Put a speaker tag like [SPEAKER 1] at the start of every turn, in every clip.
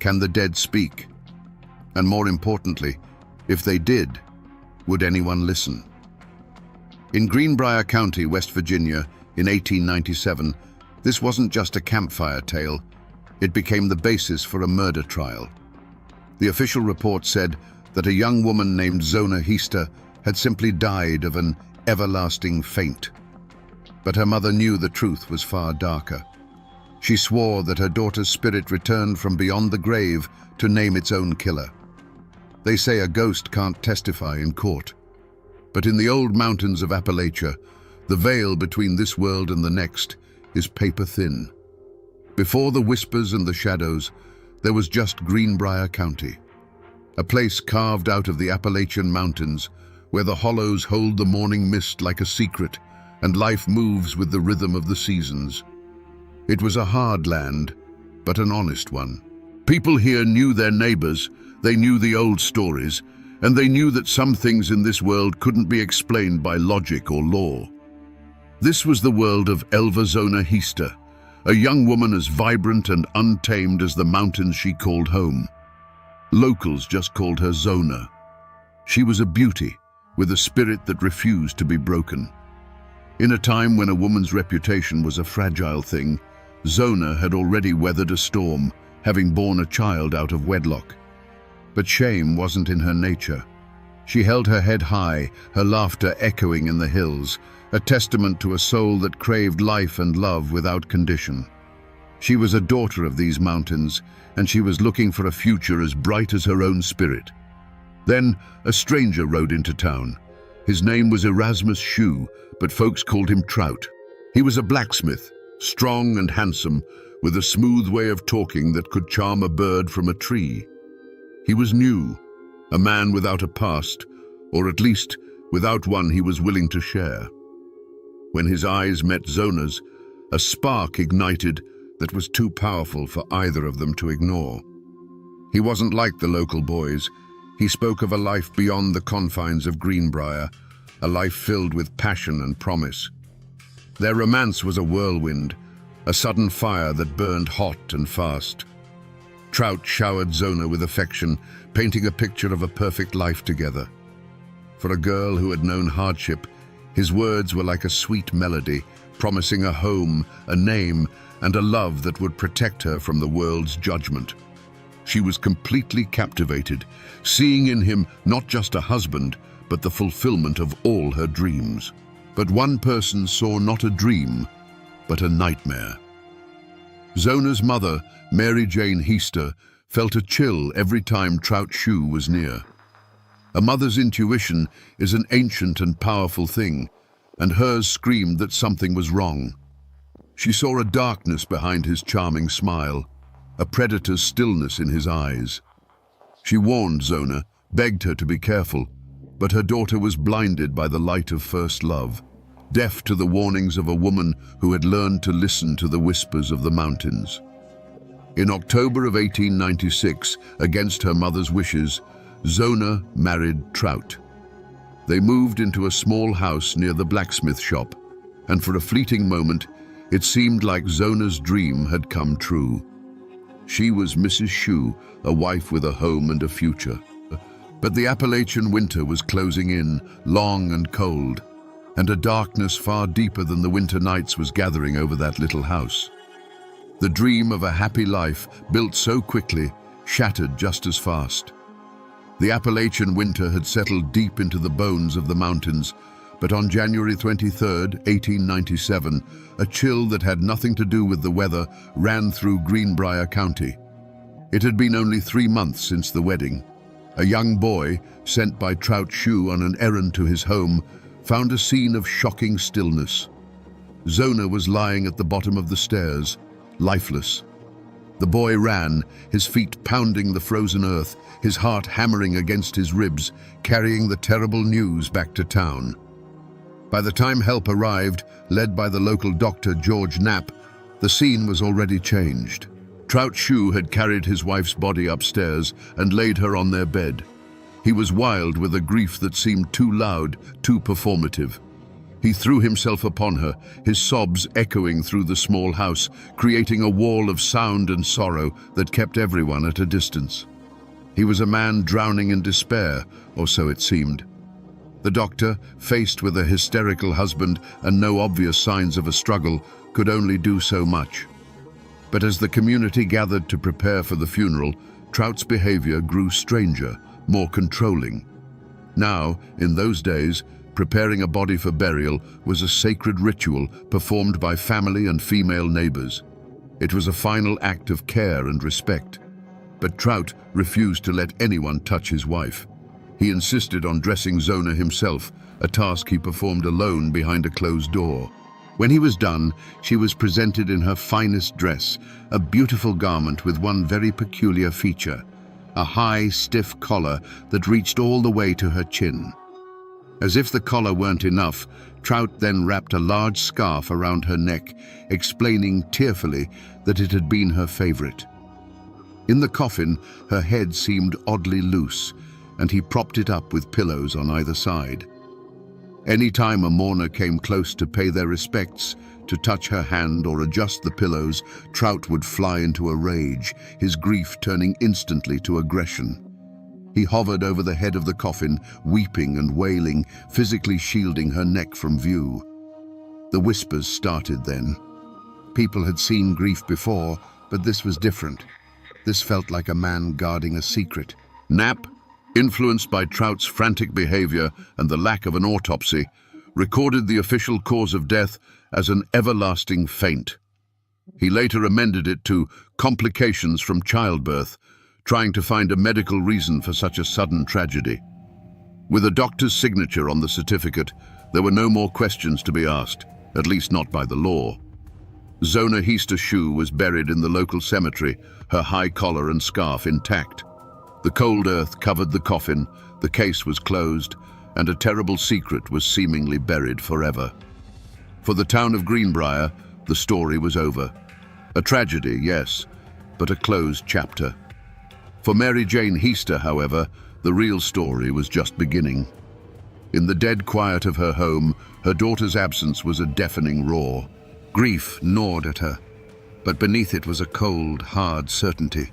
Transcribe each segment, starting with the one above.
[SPEAKER 1] Can the dead speak? And more importantly, if they did, would anyone listen? In Greenbrier County, West Virginia, in 1897, this wasn't just a campfire tale. It became the basis for a murder trial. The official report said that a young woman named Zona Heaster had simply died of an everlasting faint. But her mother knew the truth was far darker. She swore that her daughter's spirit returned from beyond the grave to name its own killer. They say a ghost can't testify in court. But in the old mountains of Appalachia, the veil between this world and the next is paper thin. Before the whispers and the shadows, there was just Greenbrier County, a place carved out of the Appalachian mountains where the hollows hold the morning mist like a secret and life moves with the rhythm of the seasons. It was a hard land, but an honest one. People here knew their neighbors, they knew the old stories, and they knew that some things in this world couldn't be explained by logic or law. This was the world of Elva Zona Heaster, a young woman as vibrant and untamed as the mountains she called home. Locals just called her Zona. She was a beauty, with a spirit that refused to be broken. In a time when a woman's reputation was a fragile thing, Zona had already weathered a storm, having borne a child out of wedlock. But shame wasn't in her nature. She held her head high, her laughter echoing in the hills, a testament to a soul that craved life and love without condition. She was a daughter of these mountains, and she was looking for a future as bright as her own spirit. Then a stranger rode into town. His name was Erasmus Shue, but folks called him Trout. He was a blacksmith, strong and handsome, with a smooth way of talking that could charm a bird from a tree. He was new, a man without a past, or at least without one he was willing to share. When his eyes met Zona's, a spark ignited that was too powerful for either of them to ignore. He wasn't like the local boys. He spoke of a life beyond the confines of Greenbrier, a life filled with passion and promise. Their romance was a whirlwind, a sudden fire that burned hot and fast. Trout showered Zona with affection, painting a picture of a perfect life together. For a girl who had known hardship, his words were like a sweet melody, promising a home, a name, and a love that would protect her from the world's judgment. She was completely captivated, seeing in him not just a husband, but the fulfillment of all her dreams. But one person saw not a dream, but a nightmare. Zona's mother, Mary Jane Heaster, felt a chill every time Trout Shue was near. A mother's intuition is an ancient and powerful thing, and hers screamed that something was wrong. She saw a darkness behind his charming smile, a predator's stillness in his eyes. She warned Zona, begged her to be careful, but her daughter was blinded by the light of first love, deaf to the warnings of a woman who had learned to listen to the whispers of the mountains. In October of 1896, against her mother's wishes, Zona married Trout. They moved into a small house near the blacksmith shop, and for a fleeting moment, it seemed like Zona's dream had come true. She was Mrs. Shue, a wife with a home and a future. But the Appalachian winter was closing in, long and cold, and a darkness far deeper than the winter nights was gathering over that little house. The dream of a happy life, built so quickly, shattered just as fast. The Appalachian winter had settled deep into the bones of the mountains, but on January 23, 1897, a chill that had nothing to do with the weather ran through Greenbrier County. It had been only 3 months since the wedding. A young boy, sent by Trout Shue on an errand to his home, found a scene of shocking stillness. Zona was lying at the bottom of the stairs, lifeless. The boy ran, his feet pounding the frozen earth, his heart hammering against his ribs, carrying the terrible news back to town. By the time help arrived, led by the local doctor George Knapp, the scene was already changed. Trout Shue had carried his wife's body upstairs and laid her on their bed. He was wild with a grief that seemed too loud, too performative. He threw himself upon her, his sobs echoing through the small house, creating a wall of sound and sorrow that kept everyone at a distance. He was a man drowning in despair, or so it seemed. The doctor, faced with a hysterical husband and no obvious signs of a struggle, could only do so much. But as the community gathered to prepare for the funeral, Trout's behavior grew stranger, more controlling. Now, in those days, preparing a body for burial was a sacred ritual performed by family and female neighbors. It was a final act of care and respect. But Trout refused to let anyone touch his wife. He insisted on dressing Zona himself, a task he performed alone behind a closed door. When he was done, she was presented in her finest dress, a beautiful garment with one very peculiar feature, a high, stiff collar that reached all the way to her chin. As if the collar weren't enough, Trout then wrapped a large scarf around her neck, explaining tearfully that it had been her favorite. In the coffin, her head seemed oddly loose, and he propped it up with pillows on either side. Any time a mourner came close to pay their respects, to touch her hand or adjust the pillows, Trout would fly into a rage, his grief turning instantly to aggression. He hovered over the head of the coffin, weeping and wailing, physically shielding her neck from view. The whispers started then. People had seen grief before, but this was different. This felt like a man guarding a secret. Knapp, influenced by Trout's frantic behavior and the lack of an autopsy, recorded the official cause of death as an everlasting faint. He later amended it to complications from childbirth, trying to find a medical reason for such a sudden tragedy. With a doctor's signature on the certificate, there were no more questions to be asked, at least not by the law. Zona Shoe was buried in the local cemetery, her high collar and scarf intact. The cold earth covered the coffin, the case was closed, and a terrible secret was seemingly buried forever. For the town of Greenbrier, the story was over. A tragedy, yes, but a closed chapter. For Mary Jane Heaster, however, the real story was just beginning. In the dead quiet of her home, her daughter's absence was a deafening roar. Grief gnawed at her, but beneath it was a cold, hard certainty.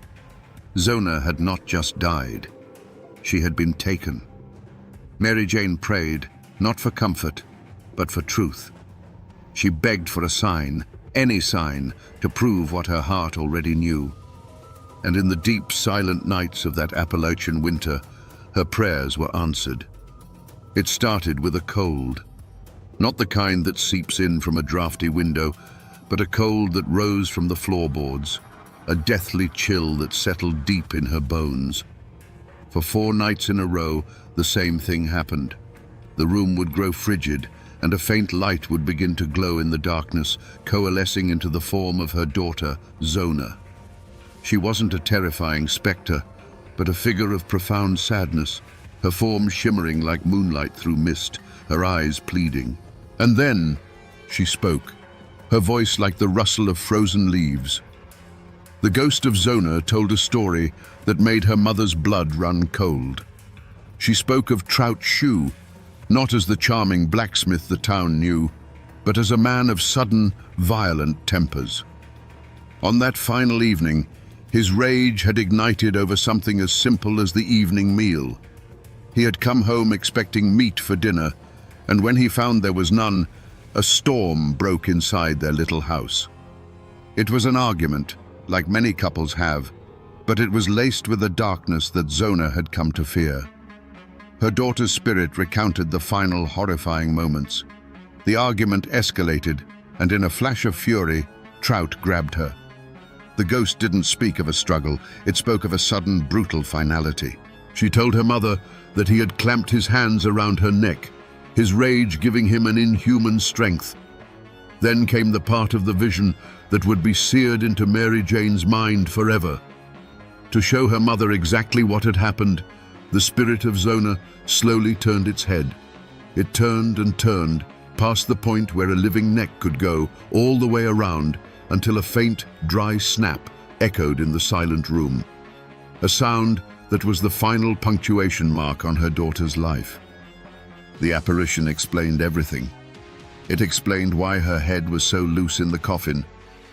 [SPEAKER 1] Zona had not just died. She had been taken. Mary Jane prayed, not for comfort, but for truth. She begged for a sign, any sign, to prove what her heart already knew. And in the deep, silent nights of that Appalachian winter, her prayers were answered. It started with a cold. Not the kind that seeps in from a drafty window, but a cold that rose from the floorboards, a deathly chill that settled deep in her bones. For 4 nights in a row, the same thing happened. The room would grow frigid, and a faint light would begin to glow in the darkness, coalescing into the form of her daughter, Zona. She wasn't a terrifying specter, but a figure of profound sadness, her form shimmering like moonlight through mist, her eyes pleading. And then she spoke, her voice like the rustle of frozen leaves. The ghost of Zona told a story that made her mother's blood run cold. She spoke of Trout Shoe, not as the charming blacksmith the town knew, but as a man of sudden, violent tempers. On that final evening, his rage had ignited over something as simple as the evening meal. He had come home expecting meat for dinner, and when he found there was none, a storm broke inside their little house. It was an argument, like many couples have, but it was laced with a darkness that Zona had come to fear. Her daughter's spirit recounted the final horrifying moments. The argument escalated, and in a flash of fury, Trout grabbed her. The ghost didn't speak of a struggle, it spoke of a sudden, brutal finality. She told her mother that he had clamped his hands around her neck, his rage giving him an inhuman strength. Then came the part of the vision that would be seared into Mary Jane's mind forever. To show her mother exactly what had happened, the spirit of Zona slowly turned its head. It turned and turned, past the point where a living neck could go, all the way around, until a faint, dry snap echoed in the silent room. A sound that was the final punctuation mark on her daughter's life. The apparition explained everything. It explained why her head was so loose in the coffin,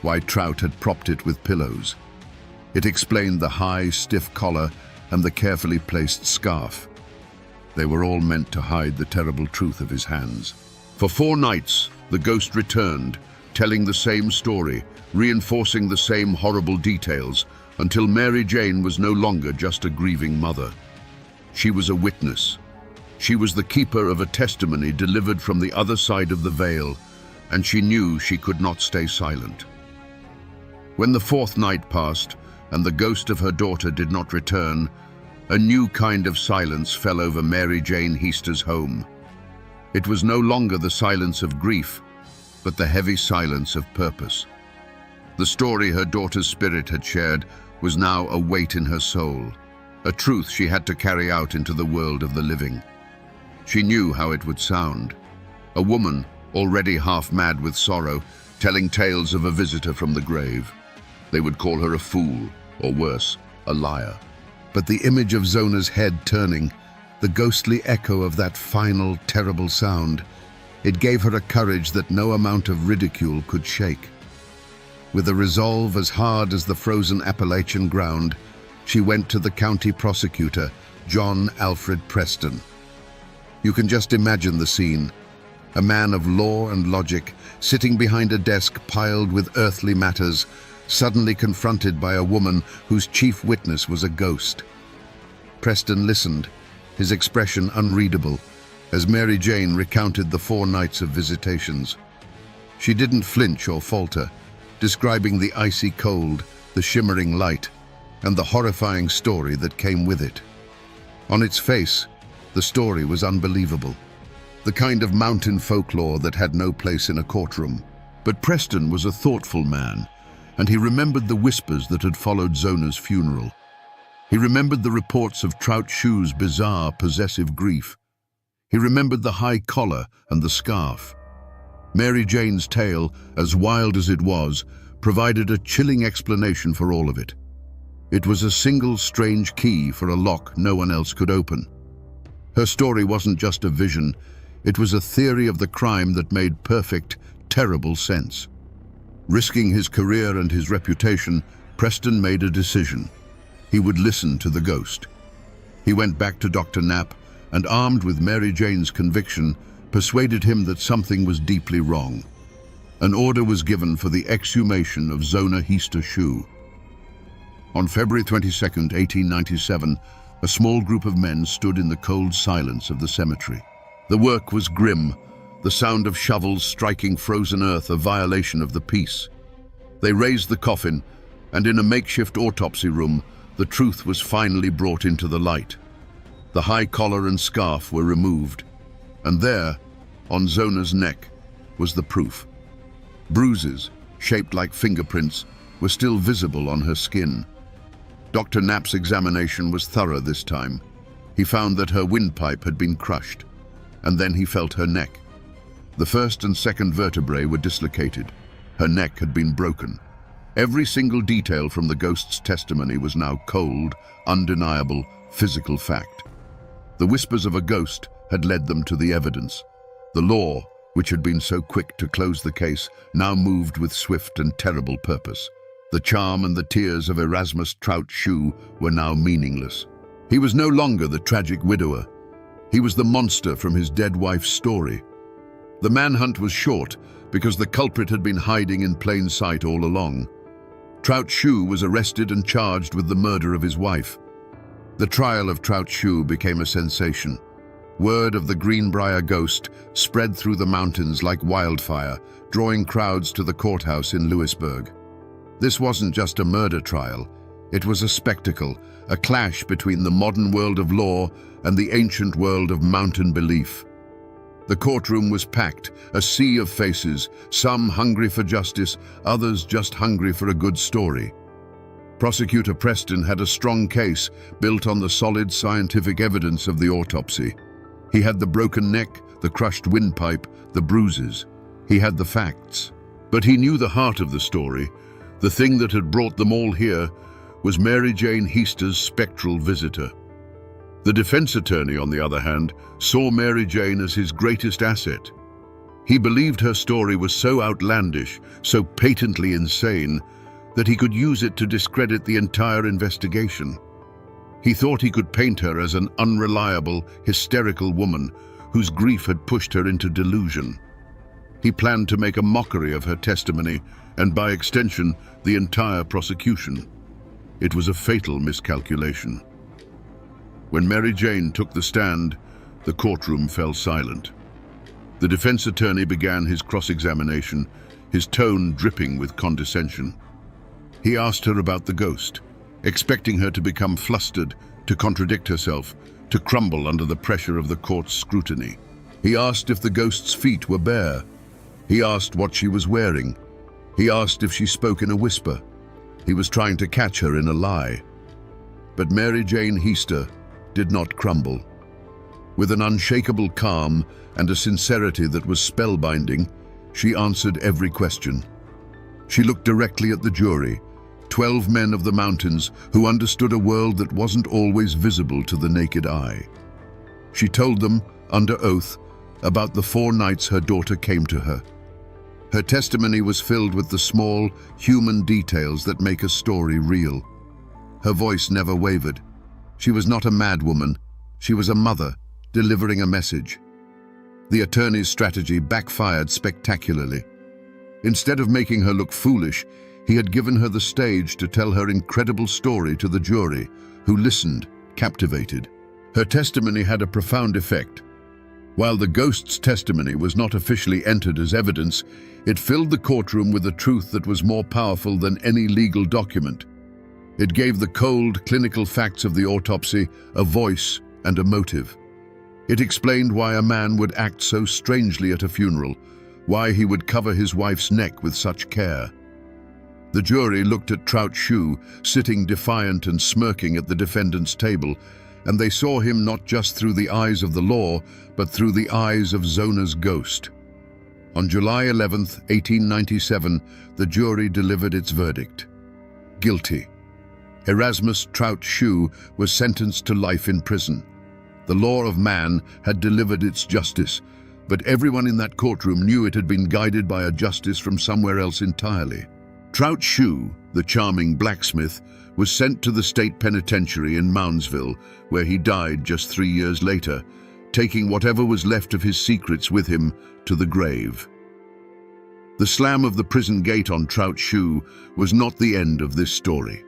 [SPEAKER 1] why Trout had propped it with pillows. It explained the high, stiff collar and the carefully placed scarf. They were all meant to hide the terrible truth of his hands. For 4 nights, the ghost returned, telling the same story, reinforcing the same horrible details, until Mary Jane was no longer just a grieving mother. She was a witness. She was the keeper of a testimony delivered from the other side of the veil, and she knew she could not stay silent. When the 4th night passed, and the ghost of her daughter did not return, a new kind of silence fell over Mary Jane Heaster's home. It was no longer the silence of grief, but the heavy silence of purpose. The story her daughter's spirit had shared was now a weight in her soul, a truth she had to carry out into the world of the living. She knew how it would sound. A woman, already half mad with sorrow, telling tales of a visitor from the grave. They would call her a fool, or worse, a liar. But the image of Zona's head turning, the ghostly echo of that final, terrible sound, it gave her a courage that no amount of ridicule could shake. With a resolve as hard as the frozen Appalachian ground, she went to the county prosecutor, John Alfred Preston. You can just imagine the scene. A man of law and logic, sitting behind a desk piled with earthly matters, suddenly confronted by a woman whose chief witness was a ghost. Preston listened, his expression unreadable, as Mary Jane recounted the 4 nights of visitations. She didn't flinch or falter, describing the icy cold, the shimmering light, and the horrifying story that came with it. On its face, the story was unbelievable, the kind of mountain folklore that had no place in a courtroom. But Preston was a thoughtful man, and he remembered the whispers that had followed Zona's funeral. He remembered the reports of Trout Shoe's bizarre, possessive grief. He remembered the high collar and the scarf. Mary Jane's tale, as wild as it was, provided a chilling explanation for all of it. It was a single strange key for a lock no one else could open. Her story wasn't just a vision, it was a theory of the crime that made perfect, terrible sense. Risking his career and his reputation, Preston made a decision. He would listen to the ghost. He went back to Dr. Knapp and, armed with Mary Jane's conviction, persuaded him that something was deeply wrong. An order was given for the exhumation of Zona Heaster Shoe. On February 22, 1897, a small group of men stood in the cold silence of the cemetery. The work was grim, the sound of shovels striking frozen earth a violation of the peace. They raised the coffin, and in a makeshift autopsy room, the truth was finally brought into the light. The high collar and scarf were removed, and there, on Zona's neck, was the proof. Bruises, shaped like fingerprints, were still visible on her skin. Dr. Knapp's examination was thorough this time. He found that her windpipe had been crushed, and then he felt her neck. The first and second vertebrae were dislocated. Her neck had been broken. Every single detail from the ghost's testimony was now cold, undeniable, physical fact. The whispers of a ghost had led them to the evidence. The law, which had been so quick to close the case, now moved with swift and terrible purpose. The charm and the tears of Erasmus Trout Shoe were now meaningless. He was no longer the tragic widower. He was the monster from his dead wife's story. The manhunt was short because the culprit had been hiding in plain sight all along. Trout Shoe was arrested and charged with the murder of his wife. The trial of Trout Shoe became a sensation. Word of the Greenbrier ghost spread through the mountains like wildfire, drawing crowds to the courthouse in Lewisburg. This wasn't just a murder trial. It was a spectacle, a clash between the modern world of law and the ancient world of mountain belief. The courtroom was packed, a sea of faces, some hungry for justice, others just hungry for a good story. Prosecutor Preston had a strong case built on the solid scientific evidence of the autopsy. He had the broken neck, the crushed windpipe, the bruises. He had the facts. But he knew the heart of the story. The thing that had brought them all here was Mary Jane Heaster's spectral visitor. The defense attorney, on the other hand, saw Mary Jane as his greatest asset. He believed her story was so outlandish, so patently insane, that he could use it to discredit the entire investigation. He thought he could paint her as an unreliable, hysterical woman whose grief had pushed her into delusion. He planned to make a mockery of her testimony and, by extension, the entire prosecution. It was a fatal miscalculation. When Mary Jane took the stand, the courtroom fell silent. The defense attorney began his cross-examination, his tone dripping with condescension. He asked her about the ghost, expecting her to become flustered, to contradict herself, to crumble under the pressure of the court's scrutiny. He asked if the ghost's feet were bare. He asked what she was wearing. He asked if she spoke in a whisper. He was trying to catch her in a lie. But Mary Jane Heaster did not crumble. With an unshakable calm and a sincerity that was spellbinding, she answered every question. She looked directly at the jury, 12 men of the mountains who understood a world that wasn't always visible to the naked eye. She told them, under oath, about the 4 nights her daughter came to her. Her testimony was filled with the small, human details that make a story real. Her voice never wavered. She was not a madwoman. She was a mother, delivering a message. The attorney's strategy backfired spectacularly. Instead of making her look foolish, he had given her the stage to tell her incredible story to the jury, who listened, captivated. Her testimony had a profound effect. While the ghost's testimony was not officially entered as evidence, it filled the courtroom with a truth that was more powerful than any legal document. It gave the cold, clinical facts of the autopsy a voice and a motive. It explained why a man would act so strangely at a funeral, why he would cover his wife's neck with such care. The jury looked at Trout Shue, sitting defiant and smirking at the defendant's table, and they saw him not just through the eyes of the law, but through the eyes of Zona's ghost. On July 11, 1897, the jury delivered its verdict. Guilty. Erasmus Trout Shue was sentenced to life in prison. The law of man had delivered its justice, but everyone in that courtroom knew it had been guided by a justice from somewhere else entirely. Trout Shue, the charming blacksmith, was sent to the state penitentiary in Moundsville, where he died just 3 years later, taking whatever was left of his secrets with him to the grave. The slam of the prison gate on Trout Shue was not the end of this story.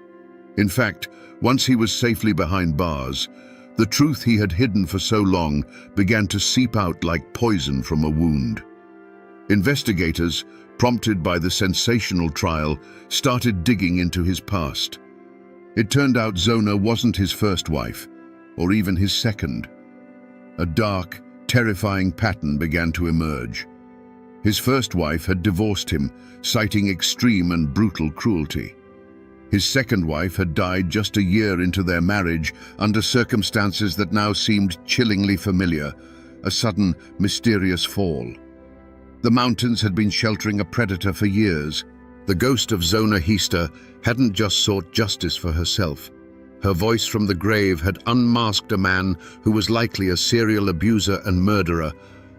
[SPEAKER 1] In fact, once he was safely behind bars, the truth he had hidden for so long began to seep out like poison from a wound. Investigators, prompted by the sensational trial, started digging into his past. It turned out Zona wasn't his first wife, or even his second. A dark, terrifying pattern began to emerge. His first wife had divorced him, citing extreme and brutal cruelty. His second wife had died just a year into their marriage under circumstances that now seemed chillingly familiar, a sudden, mysterious fall. The mountains had been sheltering a predator for years. The ghost of Zona Heaster hadn't just sought justice for herself. Her voice from the grave had unmasked a man who was likely a serial abuser and murderer,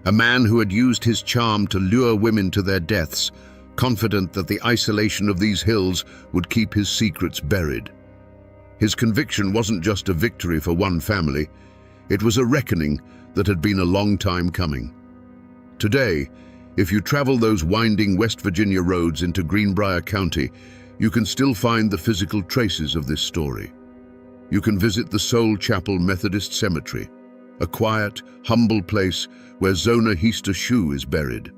[SPEAKER 1] a man who had used his charm to lure women to their deaths, confident that the isolation of these hills would keep his secrets buried. His conviction wasn't just a victory for one family, it was a reckoning that had been a long time coming. Today, if you travel those winding West Virginia roads into Greenbrier County, you can still find the physical traces of this story. You can visit the Soul Chapel Methodist Cemetery, a quiet, humble place where Zona Heaster Shue is buried.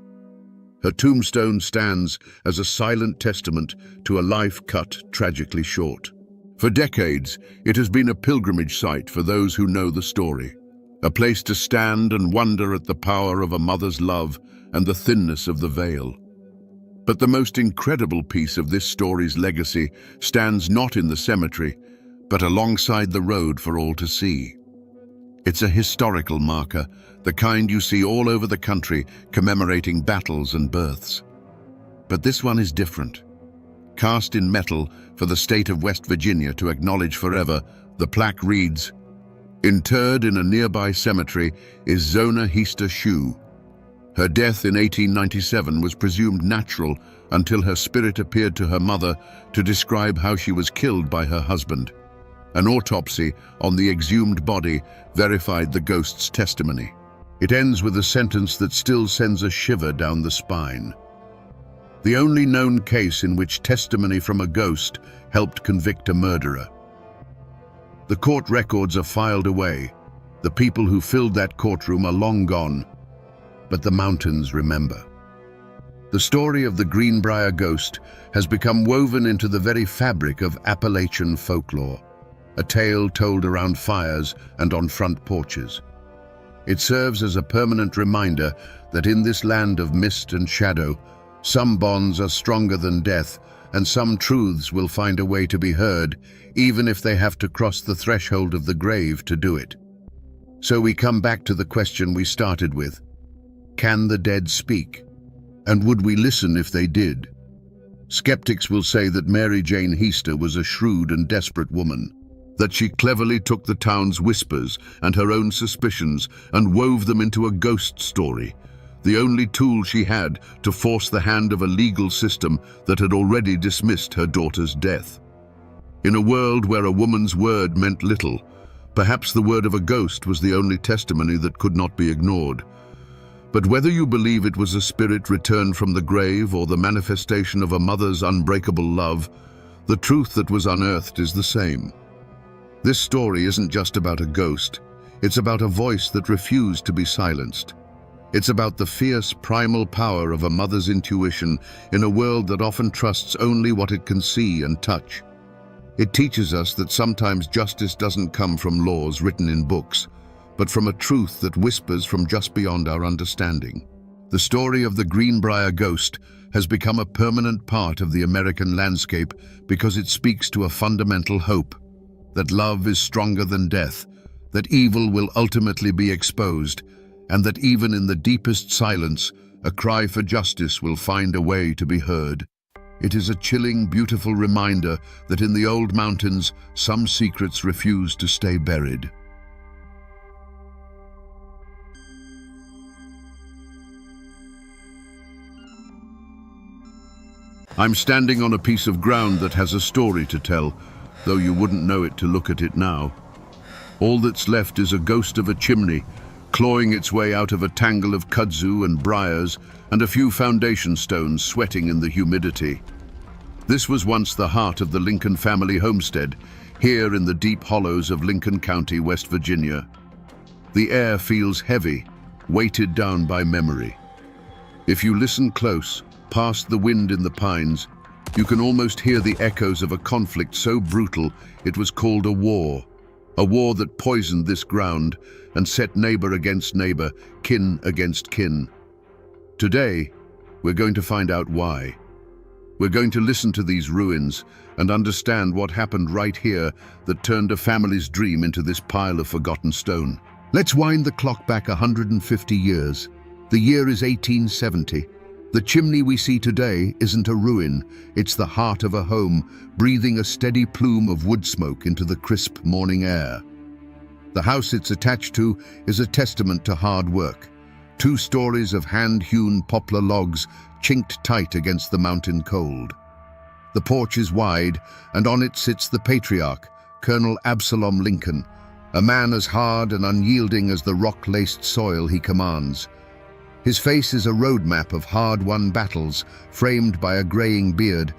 [SPEAKER 1] Her tombstone stands as a silent testament to a life cut tragically short. For decades, it has been a pilgrimage site for those who know the story, a place to stand and wonder at the power of a mother's love and the thinness of the veil. But the most incredible piece of this story's legacy stands not in the cemetery, but alongside the road for all to see. It's a historical marker, the kind you see all over the country commemorating battles and births. But this one is different. Cast in metal for the state of West Virginia to acknowledge forever, the plaque reads, "Interred in a nearby cemetery is Zona Heaster Shue, Her death in 1897 was presumed natural until her spirit appeared to her mother to describe how she was killed by her husband. An autopsy on the exhumed body verified the ghost's testimony. It ends with a sentence that still sends a shiver down the spine. The only known case in which testimony from a ghost helped convict a murderer. The court records are filed away. The people who filled that courtroom are long gone, but the mountains remember. The story of the Greenbrier ghost has become woven into the very fabric of Appalachian folklore, a tale told around fires and on front porches. It serves as a permanent reminder that in this land of mist and shadow, some bonds are stronger than death, and some truths will find a way to be heard, even if they have to cross the threshold of the grave to do it. So we come back to the question we started with. Can the dead speak? And would we listen if they did? Skeptics will say that Mary Jane Heaster was a shrewd and desperate woman, that she cleverly took the town's whispers and her own suspicions and wove them into a ghost story, the only tool she had to force the hand of a legal system that had already dismissed her daughter's death. In a world where a woman's word meant little, perhaps the word of a ghost was the only testimony that could not be ignored. But whether you believe it was a spirit returned from the grave or the manifestation of a mother's unbreakable love, the truth that was unearthed is the same. This story isn't just about a ghost. It's about a voice that refused to be silenced. It's about the fierce, primal power of a mother's intuition in a world that often trusts only what it can see and touch. It teaches us that sometimes justice doesn't come from laws written in books, but from a truth that whispers from just beyond our understanding. The story of the Greenbrier ghost has become a permanent part of the American landscape because it speaks to a fundamental hope, that love is stronger than death, that evil will ultimately be exposed, and that even in the deepest silence, a cry for justice will find a way to be heard. It is a chilling, beautiful reminder that in the old mountains, some secrets refuse to stay buried. I'm standing on a piece of ground that has a story to tell, though you wouldn't know it to look at it now. All that's left is a ghost of a chimney, clawing its way out of a tangle of kudzu and briars, and a few foundation stones sweating in the humidity. This was once the heart of the Lincoln family homestead, here in the deep hollows of Lincoln County, West Virginia. The air feels heavy, weighted down by memory. If you listen close, past the wind in the pines, you can almost hear the echoes of a conflict so brutal it was called a war that poisoned this ground and set neighbor against neighbor, kin against kin. Today, we're going to find out why. We're going to listen to these ruins and understand what happened right here that turned a family's dream into this pile of forgotten stone. Let's wind the clock back 150 years. The year is 1870. The chimney we see today isn't a ruin, it's the heart of a home, breathing a steady plume of wood smoke into the crisp morning air. The house it's attached to is a testament to hard work. 2 stories of hand-hewn poplar logs chinked tight against the mountain cold. The porch is wide, and on it sits the patriarch, Colonel Absalom Lincoln, a man as hard and unyielding as the rock-laced soil he commands. His face is a roadmap of hard-won battles, framed by a graying beard,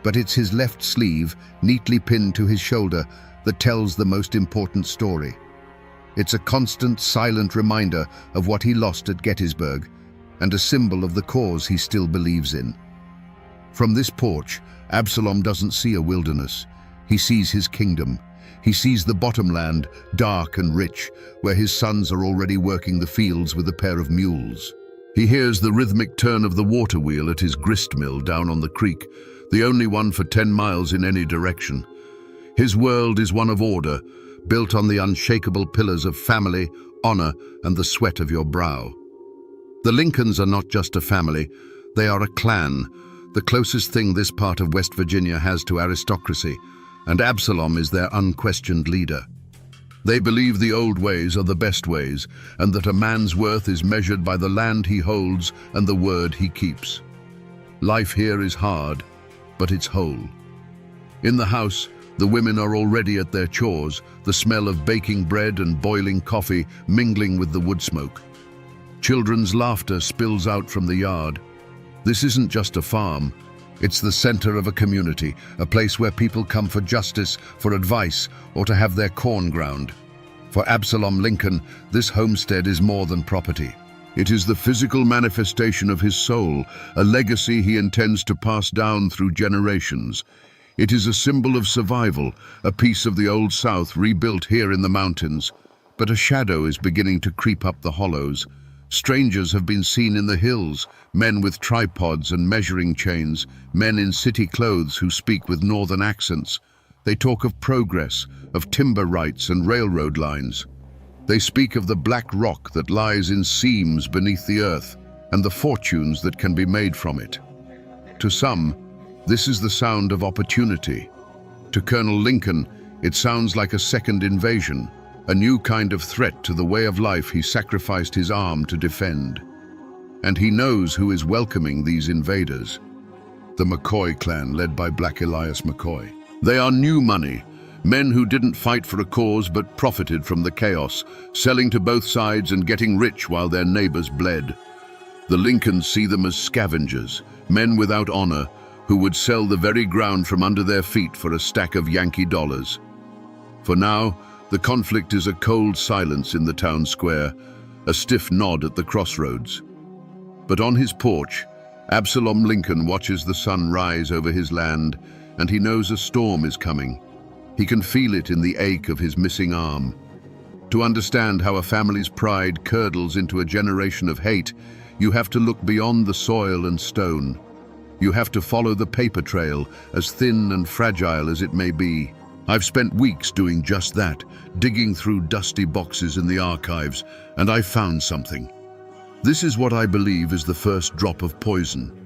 [SPEAKER 1] but it's his left sleeve, neatly pinned to his shoulder, that tells the most important story. It's a constant, silent reminder of what he lost at Gettysburg, and a symbol of the cause he still believes in. From this porch, Absalom doesn't see a wilderness. He sees his kingdom. He sees the bottomland, dark and rich, where his sons are already working the fields with a pair of mules. He hears the rhythmic turn of the water wheel at his grist mill down on the creek, the only one for 10 miles in any direction. His world is one of order, built on the unshakable pillars of family, honor, and the sweat of your brow. The Lincolns are not just a family, they are a clan, the closest thing this part of West Virginia has to aristocracy, and Absalom is their unquestioned leader. They believe the old ways are the best ways, and that a man's worth is measured by the land he holds and the word he keeps. Life here is hard, but it's whole. In the house, the women are already at their chores, the smell of baking bread and boiling coffee mingling with the wood smoke. Children's laughter spills out from the yard. This isn't just a farm. It's the center of a community, a place where people come for justice, for advice, or to have their corn ground. For Absalom Lincoln, this homestead is more than property. It is the physical manifestation of his soul, a legacy he intends to pass down through generations. It is a symbol of survival, a piece of the old South rebuilt here in the mountains. But a shadow is beginning to creep up the hollows. Strangers have been seen in the hills, men with tripods and measuring chains, men in city clothes who speak with northern accents. They talk of progress, of timber rights and railroad lines. They speak of the black rock that lies in seams beneath the earth and the fortunes that can be made from it. To some, this is the sound of opportunity. To Colonel Lincoln, it sounds like a second invasion, a new kind of threat to the way of life he sacrificed his arm to defend. And he knows who is welcoming these invaders. The McCoy clan, led by Black Elias McCoy. They are new money, men who didn't fight for a cause but profited from the chaos, selling to both sides and getting rich while their neighbors bled. The Lincolns see them as scavengers, men without honor, who would sell the very ground from under their feet for a stack of Yankee dollars. For now, the conflict is a cold silence in the town square, a stiff nod at the crossroads. But on his porch, Absalom Lincoln watches the sun rise over his land, and he knows a storm is coming. He can feel it in the ache of his missing arm. To understand how a family's pride curdles into a generation of hate, you have to look beyond the soil and stone. You have to follow the paper trail, as thin and fragile as it may be. I've spent weeks doing just that, digging through dusty boxes in the archives, and I found something. This is what I believe is the first drop of poison.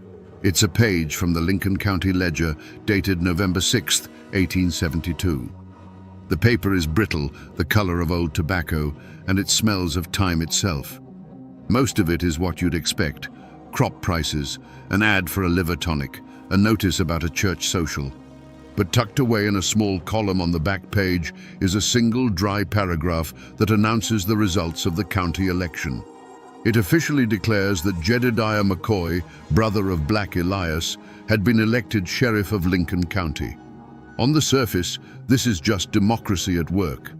[SPEAKER 1] It's a page from the Lincoln County Ledger, dated November 6, 1872. The paper is brittle, the color of old tobacco, and it smells of time itself. Most of it is what you'd expect: crop prices, an ad for a liver tonic, a notice about a church social. But tucked away in a small column on the back page is a single dry paragraph that announces the results of the county election. It officially declares that Jedediah McCoy, brother of Black Elias, had been elected sheriff of Lincoln County. On the surface, this is just democracy at work.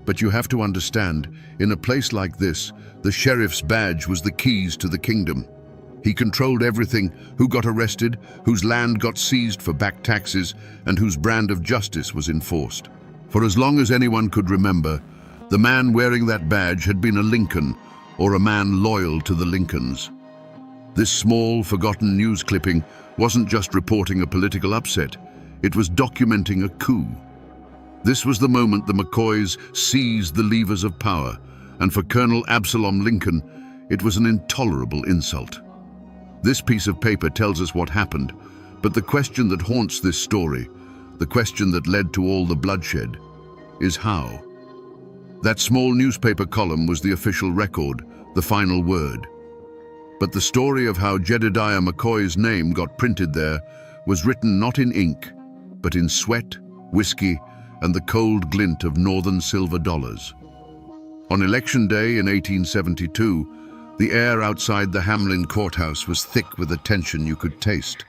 [SPEAKER 1] But you have to understand, in a place like this, the sheriff's badge was the keys to the kingdom. He controlled everything: who got arrested, whose land got seized for back taxes, and whose brand of justice was enforced. For as long as anyone could remember, the man wearing that badge had been a Lincoln, or a man loyal to the Lincolns. This small, forgotten news clipping wasn't just reporting a political upset, it was documenting a coup. This was the moment the McCoys seized the levers of power, and for Colonel Absalom Lincoln, it was an intolerable insult. This piece of paper tells us what happened, but the question that haunts this story, the question that led to all the bloodshed, is how. That small newspaper column was the official record, the final word. But the story of how Jedediah McCoy's name got printed there was written not in ink, but in sweat, whiskey, and the cold glint of northern silver dollars. On Election Day in 1872, the air outside the Hamlin courthouse was thick with a tension you could taste.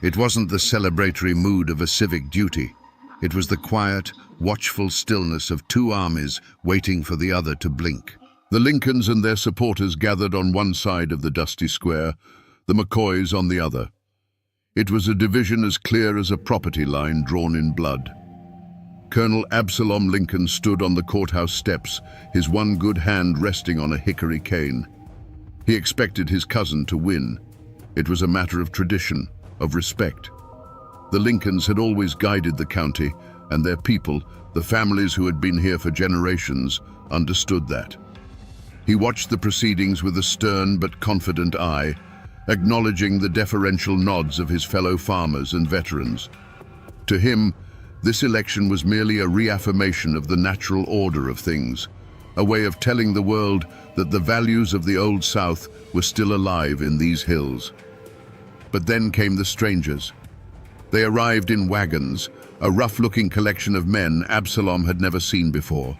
[SPEAKER 1] It wasn't the celebratory mood of a civic duty. It was the quiet, watchful stillness of two armies waiting for the other to blink. The Lincolns and their supporters gathered on one side of the dusty square, the McCoys on the other. It was a division as clear as a property line drawn in blood. Colonel Absalom Lincoln stood on the courthouse steps, his one good hand resting on a hickory cane. He expected his cousin to win. It was a matter of tradition, of respect. The Lincolns had always guided the county, and their people, the families who had been here for generations, understood that. He watched the proceedings with a stern but confident eye, acknowledging the deferential nods of his fellow farmers and veterans. To him, This election was merely a reaffirmation of the natural order of things, a way of telling the world that the values of the Old South were still alive in these hills. But then came the strangers. They arrived in wagons, a rough-looking collection of men Absalom had never seen before.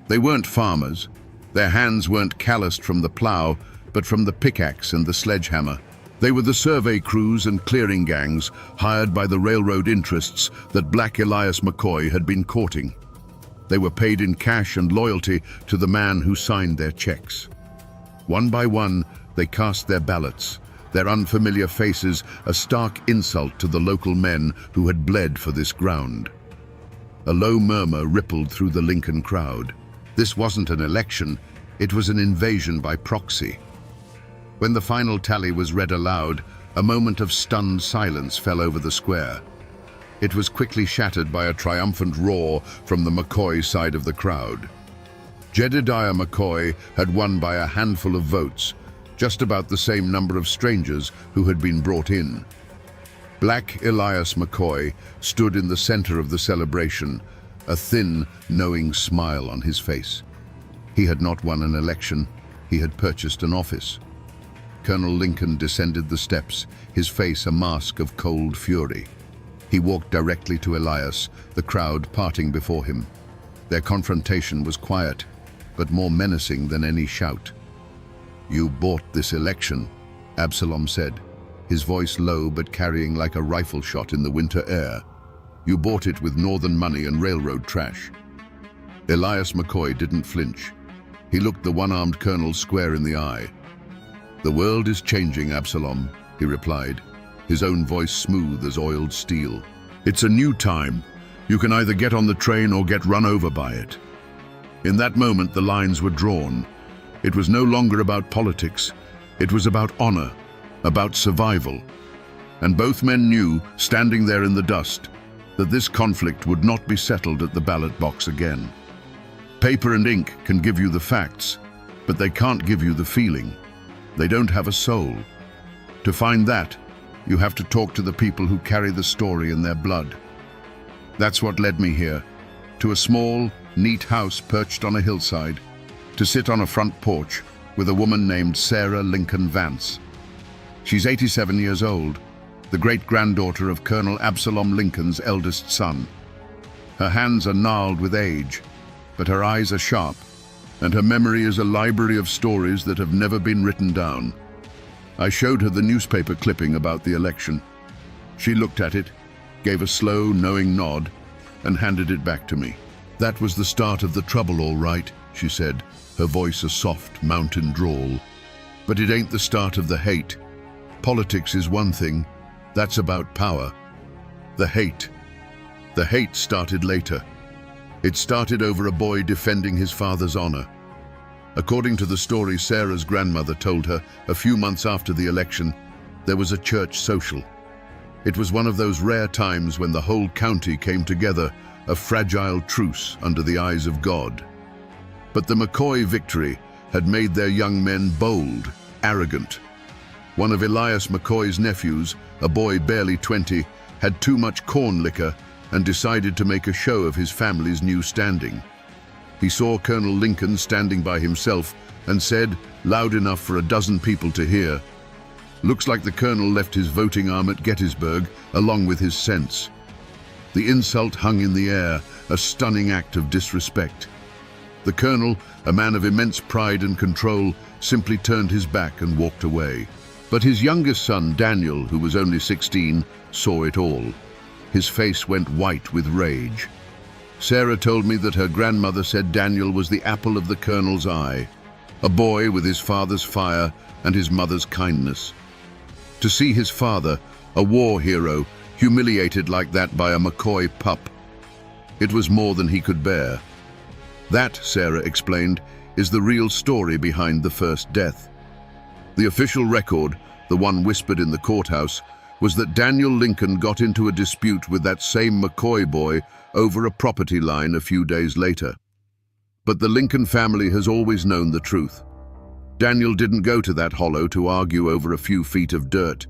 [SPEAKER 1] They weren't farmers. Their hands weren't calloused from the plow, but from the pickaxe and the sledgehammer. They were the survey crews and clearing gangs hired by the railroad interests that Black Elias McCoy had been courting. They were paid in cash and loyalty to the man who signed their checks. One by one, they cast their ballots, their unfamiliar faces a stark insult to the local men who had bled for this ground. A low murmur rippled through the Lincoln crowd. This wasn't an election, it was an invasion by proxy. When the final tally was read aloud, a moment of stunned silence fell over the square. It was quickly shattered by a triumphant roar from the McCoy side of the crowd. Jedediah McCoy had won by a handful of votes, just about the same number of strangers who had been brought in. Black Elias McCoy stood in the center of the celebration, a thin, knowing smile on his face. He had not won an election, he had purchased an office. Colonel Lincoln descended the steps, his face a mask of cold fury. He walked directly to Elias, the crowd parting before him. Their confrontation was quiet, but more menacing than any shout. "You bought this election," Absalom said, his voice low but carrying like a rifle shot in the winter air. "You bought it with northern money and railroad trash." Elias McCoy didn't flinch. He looked the one-armed colonel square in the eye. "The world is changing, Absalom," he replied, his own voice smooth as oiled steel. "It's a new time. You can either get on the train or get run over by it." In that moment, the lines were drawn. It was no longer about politics. It was about honor, about survival. And both men knew, standing there in the dust, that this conflict would not be settled at the ballot box again. Paper and ink can give you the facts, but they can't give you the feeling. They don't have a soul. To find that, you have to talk to the people who carry the story in their blood. That's what led me here, to a small, neat house perched on a hillside, to sit on a front porch with a woman named Sarah Lincoln Vance. She's 87 years old, the great-granddaughter of Colonel Absalom Lincoln's eldest son. Her hands are gnarled with age, but her eyes are sharp, and her memory is a library of stories that have never been written down. I showed her the newspaper clipping about the election. She looked at it, gave a slow, knowing nod, and handed it back to me. "That was the start of the trouble, all right," she said, her voice a soft mountain drawl. "But it ain't the start of the hate. Politics is one thing, that's about power. The hate started later. It started over a boy defending his father's honor. According to the story Sarah's grandmother told her, a few months after the election, there was a church social. It was one of those rare times when the whole county came together, a fragile truce under the eyes of God. But the McCoy victory had made their young men bold, arrogant. One of Elias McCoy's nephews, a boy barely 20, had too much corn liquor and decided to make a show of his family's new standing. He saw Colonel Lincoln standing by himself and said, loud enough for a dozen people to hear, "Looks like the colonel left his voting arm at Gettysburg along with his sense." The insult hung in the air, a stunning act of disrespect. The colonel, a man of immense pride and control, simply turned his back and walked away. But his youngest son, Daniel, who was only 16, saw it all. His face went white with rage. Sarah told me that her grandmother said Daniel was the apple of the colonel's eye, a boy with his father's fire and his mother's kindness. To see his father, a war hero, humiliated like that by a McCoy pup, it was more than he could bear. That, Sarah explained, is the real story behind the first death. The official record, the one whispered in the courthouse, was that Daniel Lincoln got into a dispute with that same McCoy boy over a property line a few days later. But the Lincoln family has always known the truth. Daniel didn't go to that hollow to argue over a few feet of dirt.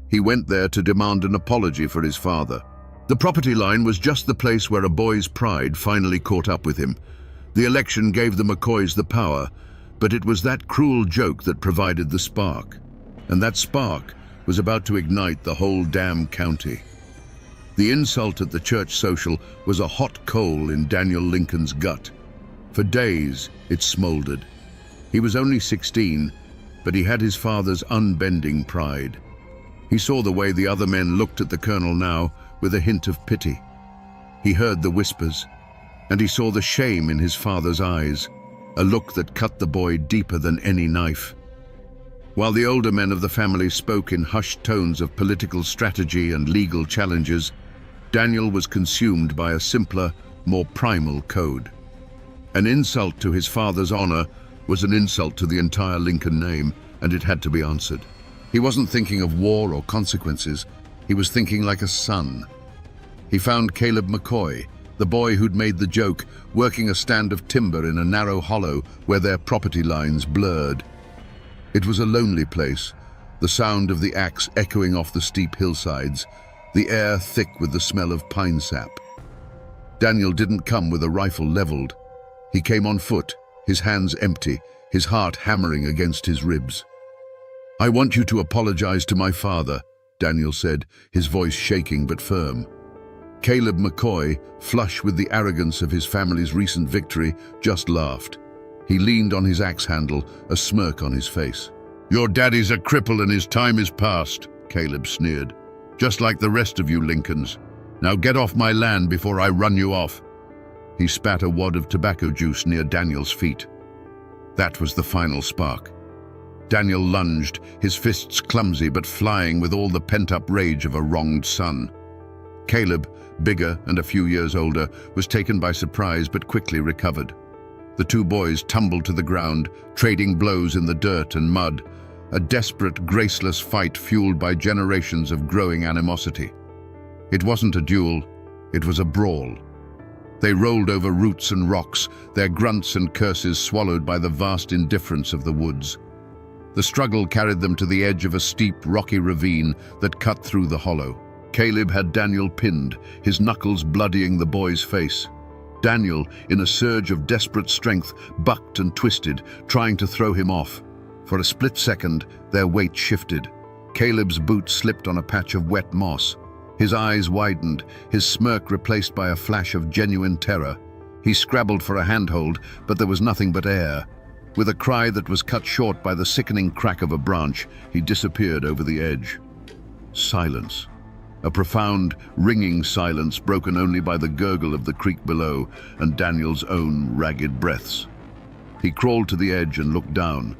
[SPEAKER 1] He went there to demand an apology for his father. The property line was just the place where a boy's pride finally caught up with him. The election gave the McCoys the power, but it was that cruel joke that provided the spark. And that spark was about to ignite the whole damn county. The insult at the church social was a hot coal in Daniel Lincoln's gut. For days, it smoldered. He was only 16, but he had his father's unbending pride. He saw the way the other men looked at the colonel now with a hint of pity. He heard the whispers, and he saw the shame in his father's eyes, a look that cut the boy deeper than any knife. While the older men of the family spoke in hushed tones of political strategy and legal challenges, Daniel was consumed by a simpler, more primal code. An insult to his father's honor was an insult to the entire Lincoln name, and it had to be answered. He wasn't thinking of war or consequences. He was thinking like a son. He found Caleb McCoy, the boy who'd made the joke, working a stand of timber in a narrow hollow where their property lines blurred. It was a lonely place, the sound of the axe echoing off the steep hillsides, the air thick with the smell of pine sap. Daniel didn't come with a rifle leveled. He came on foot, his hands empty, his heart hammering against his ribs. "I want you to apologize to my father," Daniel said, his voice shaking but firm. Caleb McCoy, flush with the arrogance of his family's recent victory, just laughed. He leaned on his axe handle, a smirk on his face. "Your daddy's a cripple and his time is past," Caleb sneered. "Just like the rest of you Lincolns. Now get off my land before I run you off." He spat a wad of tobacco juice near Daniel's feet. That was the final spark. Daniel lunged, his fists clumsy but flying with all the pent-up rage of a wronged son. Caleb, bigger and a few years older, was taken by surprise but quickly recovered. The two boys tumbled to the ground, trading blows in the dirt and mud, a desperate, graceless fight fueled by generations of growing animosity. It wasn't a duel, it was a brawl. They rolled over roots and rocks, their grunts and curses swallowed by the vast indifference of the woods. The struggle carried them to the edge of a steep, rocky ravine that cut through the hollow. Caleb had Daniel pinned, his knuckles bloodying the boy's face. Daniel, in a surge of desperate strength, bucked and twisted, trying to throw him off. For a split second, their weight shifted. Caleb's boot slipped on a patch of wet moss. His eyes widened, his smirk replaced by a flash of genuine terror. He scrabbled for a handhold, but there was nothing but air. With a cry that was cut short by the sickening crack of a branch, he disappeared over the edge. Silence. A profound, ringing silence broken only by the gurgle of the creek below and Daniel's own ragged breaths. He crawled to the edge and looked down.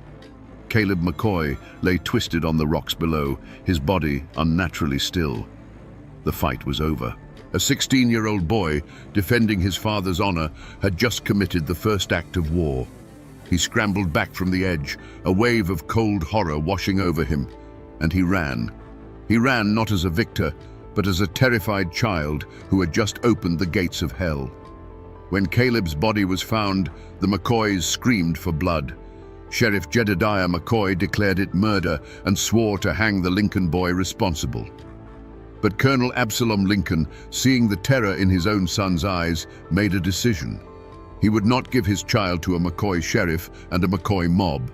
[SPEAKER 1] Caleb McCoy lay twisted on the rocks below, his body unnaturally still. The fight was over. A 16-year-old boy, defending his father's honor, had just committed the first act of war. He scrambled back from the edge, a wave of cold horror washing over him, and he ran. He ran not as a victor, but as a terrified child who had just opened the gates of hell. When Caleb's body was found, the McCoys screamed for blood. Sheriff Jedediah McCoy declared it murder and swore to hang the Lincoln boy responsible. But Colonel Absalom Lincoln, seeing the terror in his own son's eyes, made a decision. He would not give his child to a McCoy sheriff and a McCoy mob.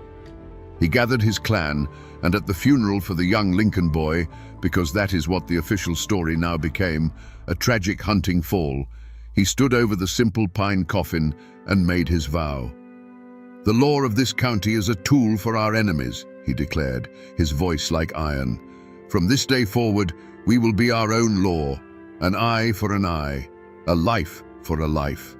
[SPEAKER 1] He gathered his clan, and at the funeral for the young Lincoln boy, because that is what the official story now became, a tragic hunting fall, he stood over the simple pine coffin and made his vow. "The law of this county is a tool for our enemies," he declared, his voice like iron. "From this day forward, we will be our own law, an eye for an eye, a life for a life."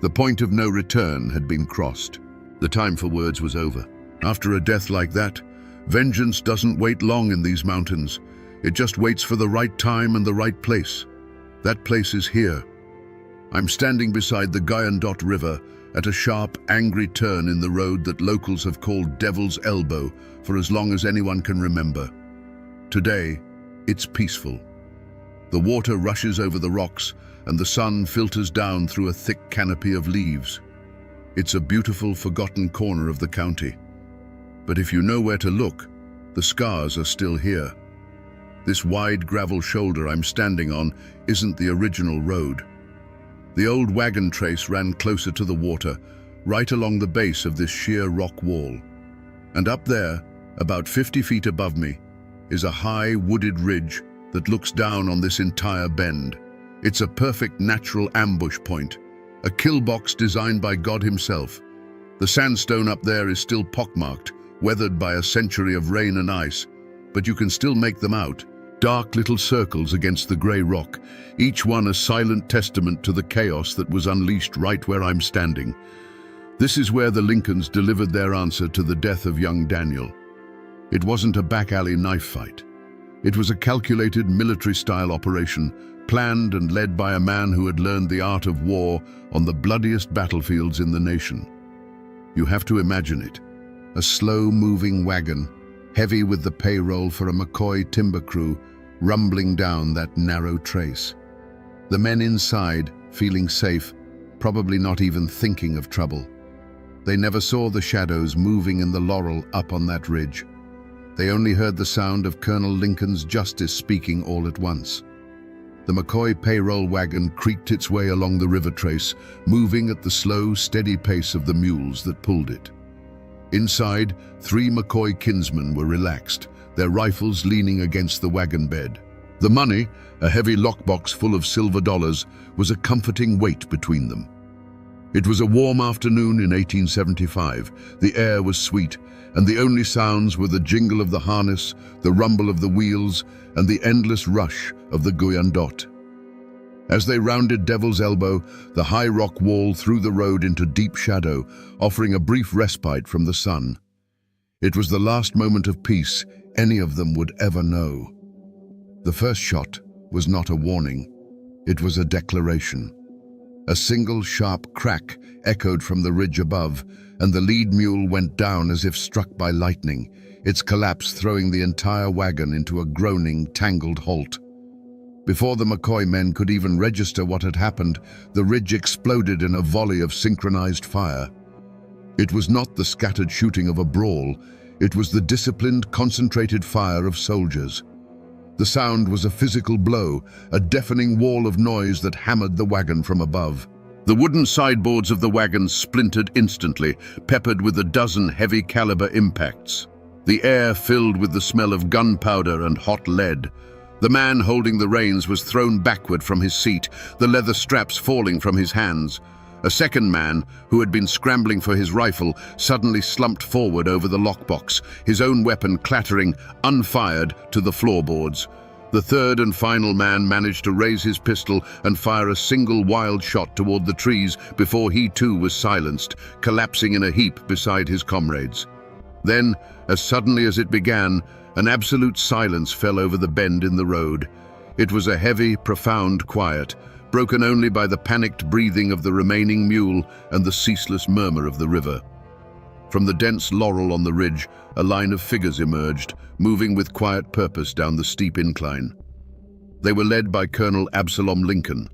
[SPEAKER 1] The point of no return had been crossed. The time for words was over. After a death like that, vengeance doesn't wait long in these mountains. It just waits for the right time and the right place. That place is here. I'm standing beside the Guyandotte River at a sharp, angry turn in the road that locals have called Devil's Elbow for as long as anyone can remember. Today, it's peaceful. The water rushes over the rocks and the sun filters down through a thick canopy of leaves. It's a beautiful, forgotten corner of the county. But if you know where to look, the scars are still here. This wide gravel shoulder I'm standing on isn't the original road. The old wagon trace ran closer to the water, right along the base of this sheer rock wall. And up there, about 50 feet above me, is a high wooded ridge that looks down on this entire bend. It's a perfect natural ambush point, a kill box designed by God himself. The sandstone up there is still pockmarked, weathered by a century of rain and ice, but you can still make them out. Dark little circles against the grey rock, each one a silent testament to the chaos that was unleashed right where I'm standing. This is where the Lincolns delivered their answer to the death of young Daniel. It wasn't a back alley knife fight. It was a calculated military-style operation, planned and led by a man who had learned the art of war on the bloodiest battlefields in the nation. You have to imagine it. A slow-moving wagon, heavy with the payroll for a McCoy timber crew, rumbling down that narrow trace. The men inside, feeling safe, probably not even thinking of trouble. They never saw the shadows moving in the laurel up on that ridge. They only heard the sound of Colonel Lincoln's justice speaking all at once. The McCoy payroll wagon creaked its way along the river trace, moving at the slow, steady pace of the mules that pulled it. Inside, 3 McCoy kinsmen were relaxed, their rifles leaning against the wagon bed. The money, a heavy lockbox full of silver dollars, was a comforting weight between them. It was a warm afternoon in 1875. The air was sweet, and the only sounds were the jingle of the harness, the rumble of the wheels, and the endless rush of the Guyandot. As they rounded Devil's Elbow, the high rock wall threw the road into deep shadow, offering a brief respite from the sun. It was the last moment of peace any of them would ever know. The first shot was not a warning. It was a declaration. A single sharp crack echoed from the ridge above, and the lead mule went down as if struck by lightning, its collapse throwing the entire wagon into a groaning, tangled halt. Before the McCoy men could even register what had happened, the ridge exploded in a volley of synchronized fire. It was not the scattered shooting of a brawl. It was the disciplined, concentrated fire of soldiers. The sound was a physical blow, a deafening wall of noise that hammered the wagon from above. The wooden sideboards of the wagon splintered instantly, peppered with a dozen heavy-caliber impacts. The air filled with the smell of gunpowder and hot lead. The man holding the reins was thrown backward from his seat, the leather straps falling from his hands. A second man, who had been scrambling for his rifle, suddenly slumped forward over the lockbox, his own weapon clattering, unfired, to the floorboards. The third and final man managed to raise his pistol and fire a single wild shot toward the trees before he too was silenced, collapsing in a heap beside his comrades. Then, as suddenly as it began, an absolute silence fell over the bend in the road. It was a heavy, profound quiet, broken only by the panicked breathing of the remaining mule and the ceaseless murmur of the river. From the dense laurel on the ridge, a line of figures emerged, moving with quiet purpose down the steep incline. They were led by Colonel Absalom Lincoln.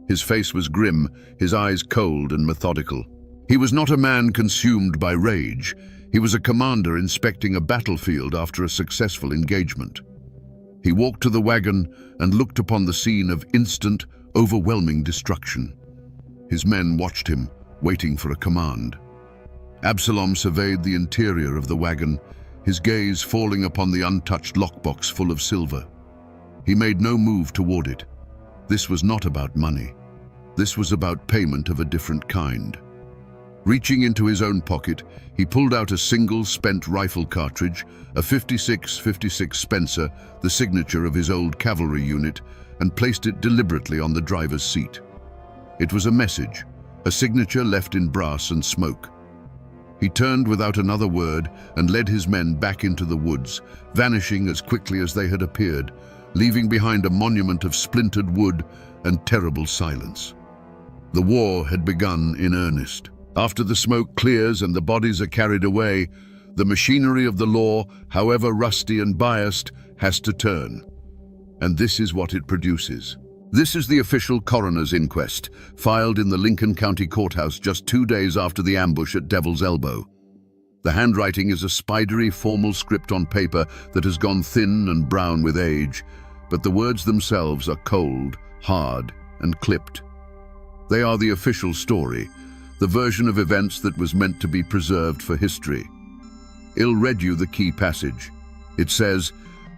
[SPEAKER 1] His face was grim, his eyes cold and methodical. He was not a man consumed by rage. He was a commander inspecting a battlefield after a successful engagement. He walked to the wagon and looked upon the scene of instant, overwhelming destruction. His men watched him, waiting for a command. Absalom surveyed the interior of the wagon, his gaze falling upon the untouched lockbox full of silver. He made no move toward it. This was not about money. This was about payment of a different kind. Reaching into his own pocket, he pulled out a single spent rifle cartridge, a 56-56 Spencer, the signature of his old cavalry unit, and placed it deliberately on the driver's seat. It was a message, a signature left in brass and smoke. He turned without another word and led his men back into the woods, vanishing as quickly as they had appeared, leaving behind a monument of splintered wood and terrible silence. The war had begun in earnest. After the smoke clears and the bodies are carried away, the machinery of the law, however rusty and biased, has to turn. And this is what it produces. This is the official coroner's inquest, filed in the Lincoln County Courthouse just 2 days after the ambush at Devil's Elbow. The handwriting is a spidery, formal script on paper that has gone thin and brown with age, but the words themselves are cold, hard, and clipped. They are the official story, the version of events that was meant to be preserved for history. I'll read you the key passage. It says,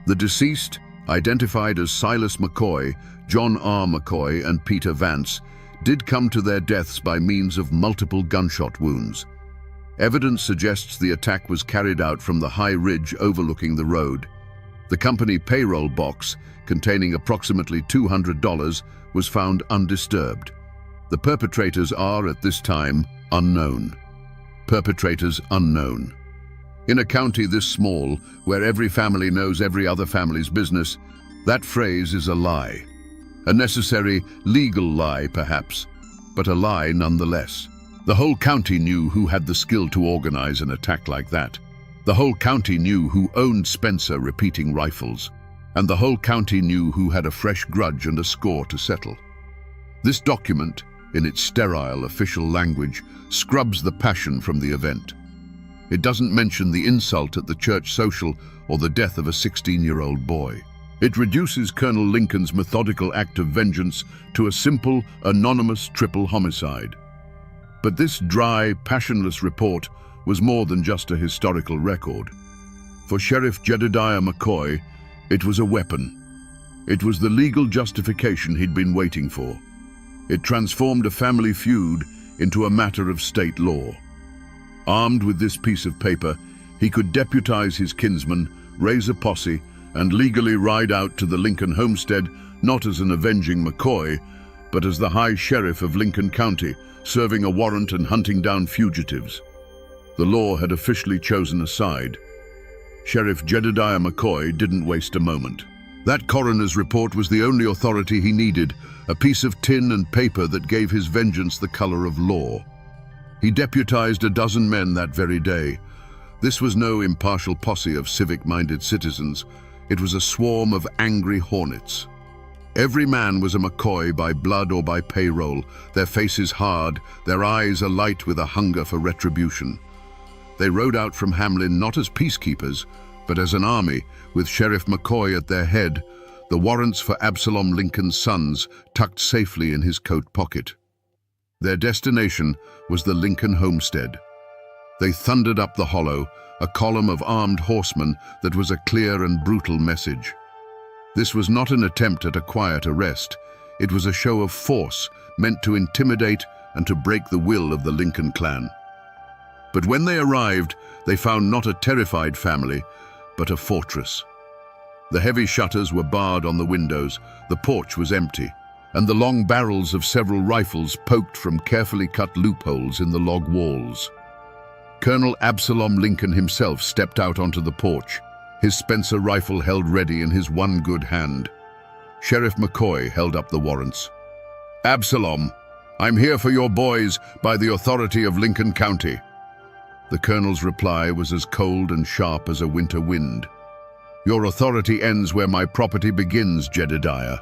[SPEAKER 1] "The deceased, identified as Silas McCoy, John R. McCoy, and Peter Vance, did come to their deaths by means of multiple gunshot wounds. Evidence suggests the attack was carried out from the high ridge overlooking the road. The company payroll box, containing approximately $200, was found undisturbed. The perpetrators are, at this time, unknown. Perpetrators unknown. In a county this small, where every family knows every other family's business, that phrase is a lie. A necessary, legal lie, perhaps, but a lie nonetheless. The whole county knew who had the skill to organize an attack like that. The whole county knew who owned Spencer repeating rifles. And the whole county knew who had a fresh grudge and a score to settle. This document, in its sterile official language, scrubs the passion from the event. It doesn't mention the insult at the church social or the death of a 16-year-old boy. It reduces Colonel Lincoln's methodical act of vengeance to a simple, anonymous triple homicide. But this dry, passionless report was more than just a historical record. For Sheriff Jedediah McCoy, it was a weapon. It was the legal justification he'd been waiting for. It transformed a family feud into a matter of state law. Armed with this piece of paper, he could deputize his kinsmen, raise a posse, and legally ride out to the Lincoln homestead, not as an avenging McCoy, but as the High Sheriff of Lincoln County, serving a warrant and hunting down fugitives. The law had officially chosen a side. Sheriff Jedediah McCoy didn't waste a moment. That coroner's report was the only authority he needed, a piece of tin and paper that gave his vengeance the color of law. He deputized a dozen men that very day. This was no impartial posse of civic-minded citizens. It was a swarm of angry hornets. Every man was a McCoy by blood or by payroll, their faces hard, their eyes alight with a hunger for retribution. They rode out from Hamlin not as peacekeepers, but as an army, with Sheriff McCoy at their head, the warrants for Absalom Lincoln's sons tucked safely in his coat pocket. Their destination was the Lincoln homestead. They thundered up the hollow, a column of armed horsemen that was a clear and brutal message. This was not an attempt at a quiet arrest. It was a show of force meant to intimidate and to break the will of the Lincoln clan. But when they arrived, they found not a terrified family, but a fortress. The heavy shutters were barred on the windows, the porch was empty, and the long barrels of several rifles poked from carefully cut loopholes in the log walls. Colonel Absalom Lincoln himself stepped out onto the porch, his Spencer rifle held ready in his one good hand. Sheriff McCoy held up the warrants. "Absalom, I'm here for your boys by the authority of Lincoln County." The colonel's reply was as cold and sharp as a winter wind. "Your authority ends where my property begins, Jedediah.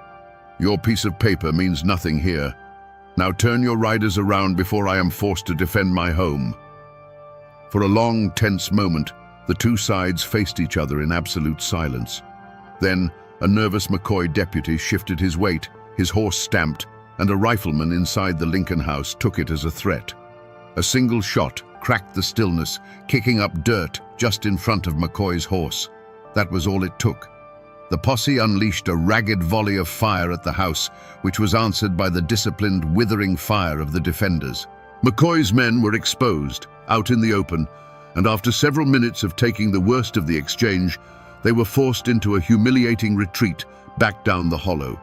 [SPEAKER 1] Your piece of paper means nothing here. Now turn your riders around before I am forced to defend my home." For a long, tense moment, the two sides faced each other in absolute silence. Then, a nervous McCoy deputy shifted his weight, his horse stamped, and a rifleman inside the Lincoln house took it as a threat. A single shot cracked the stillness, kicking up dirt just in front of McCoy's horse. That was all it took. The posse unleashed a ragged volley of fire at the house, which was answered by the disciplined, withering fire of the defenders. McCoy's men were exposed, out in the open, and after several minutes of taking the worst of the exchange, they were forced into a humiliating retreat back down the hollow.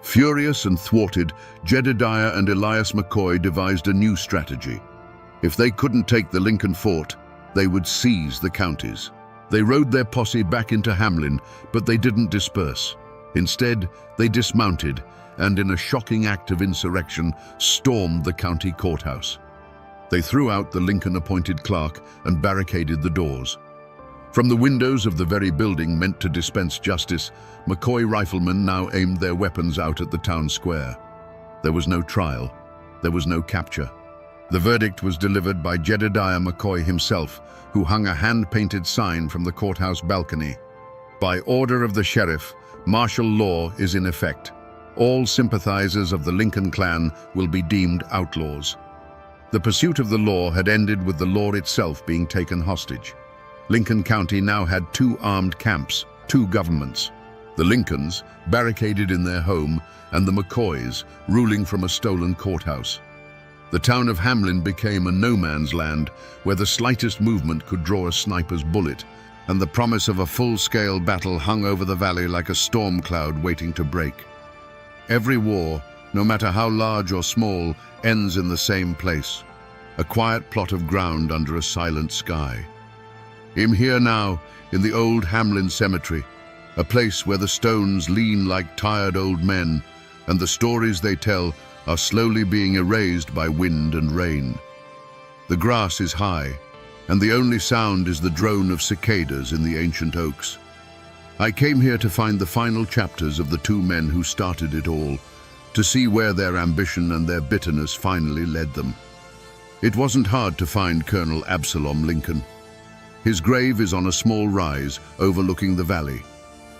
[SPEAKER 1] Furious and thwarted, Jedediah and Elias McCoy devised a new strategy. If they couldn't take the Lincoln fort, they would seize the counties. They rode their posse back into Hamlin, but they didn't disperse. Instead, they dismounted and, in a shocking act of insurrection, stormed the county courthouse. They threw out the Lincoln-appointed clerk and barricaded the doors. From the windows of the very building meant to dispense justice, McCoy riflemen now aimed their weapons out at the town square. There was no trial. There was no capture. The verdict was delivered by Jedediah McCoy himself, who hung a hand-painted sign from the courthouse balcony. By order of the sheriff, martial law is in effect. All sympathizers of the Lincoln clan will be deemed outlaws. The pursuit of the law had ended with the law itself being taken hostage. Lincoln County now had two armed camps, two governments. The Lincolns, barricaded in their home, and the McCoys, ruling from a stolen courthouse. The town of Hamlin became a no-man's land where the slightest movement could draw a sniper's bullet, and the promise of a full-scale battle hung over the valley like a storm cloud waiting to break. Every war, no matter how large or small, ends in the same place, a quiet plot of ground under a silent sky. I'm here now, in the old Hamlin Cemetery, a place where the stones lean like tired old men, and the stories they tell are slowly being erased by wind and rain. The grass is high, and the only sound is the drone of cicadas in the ancient oaks. I came here to find the final chapters of the two men who started it all, to see where their ambition and their bitterness finally led them. It wasn't hard to find Colonel Absalom Lincoln. His grave is on a small rise overlooking the valley.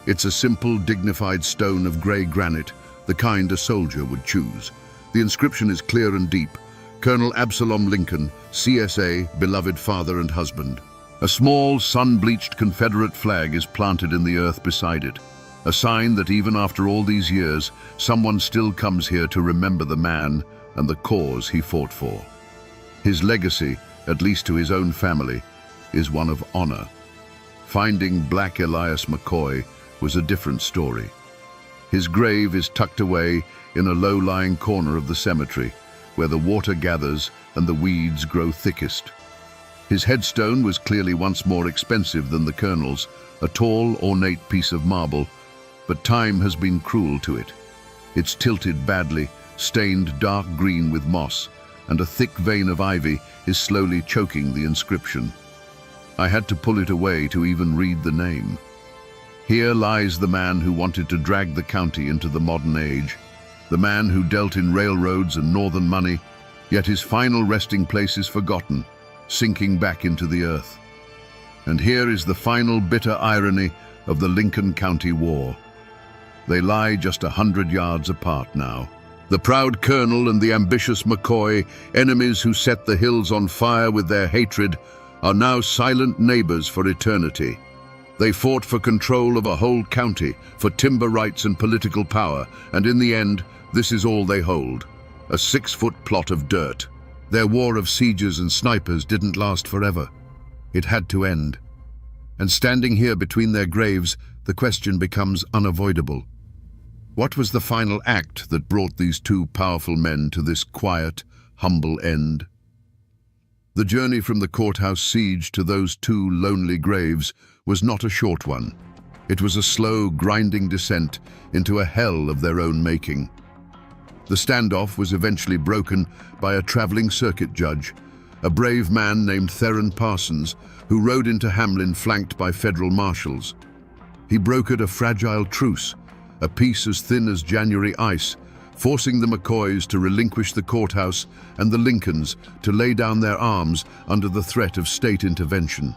[SPEAKER 1] It's a simple, dignified stone of grey granite, the kind a soldier would choose. The inscription is clear and deep: Colonel Absalom Lincoln, CSA, beloved father and husband. A small, sun-bleached Confederate flag is planted in the earth beside it, a sign that even after all these years, someone still comes here to remember the man and the cause he fought for. His legacy, at least to his own family, is one of honor. Finding Black Elias McCoy was a different story. His grave is tucked away in a low-lying corner of the cemetery, where the water gathers and the weeds grow thickest. His headstone was clearly once more expensive than the colonel's, a tall, ornate piece of marble, but time has been cruel to it. It's tilted badly, stained dark green with moss, and a thick vein of ivy is slowly choking the inscription. I had to pull it away to even read the name. Here lies the man who wanted to drag the county into the modern age, the man who dealt in railroads and northern money, yet his final resting place is forgotten, sinking back into the earth. And here is the final bitter irony of the Lincoln County War. They lie just 100 yards apart now. The proud colonel and the ambitious McCoy, enemies who set the hills on fire with their hatred, are now silent neighbors for eternity. They fought for control of a whole county, for timber rights and political power, and in the end, this is all they hold: a 6-foot plot of dirt. Their war of sieges and snipers didn't last forever. It had to end. And standing here between their graves, the question becomes unavoidable. What was the final act that brought these two powerful men to this quiet, humble end? The journey from the courthouse siege to those two lonely graves was not a short one. It was a slow, grinding descent into a hell of their own making. The standoff was eventually broken by a traveling circuit judge, a brave man named Theron Parsons, who rode into Hamlin flanked by federal marshals. He brokered a fragile truce, a peace as thin as January ice, forcing the McCoys to relinquish the courthouse and the Lincolns to lay down their arms under the threat of state intervention.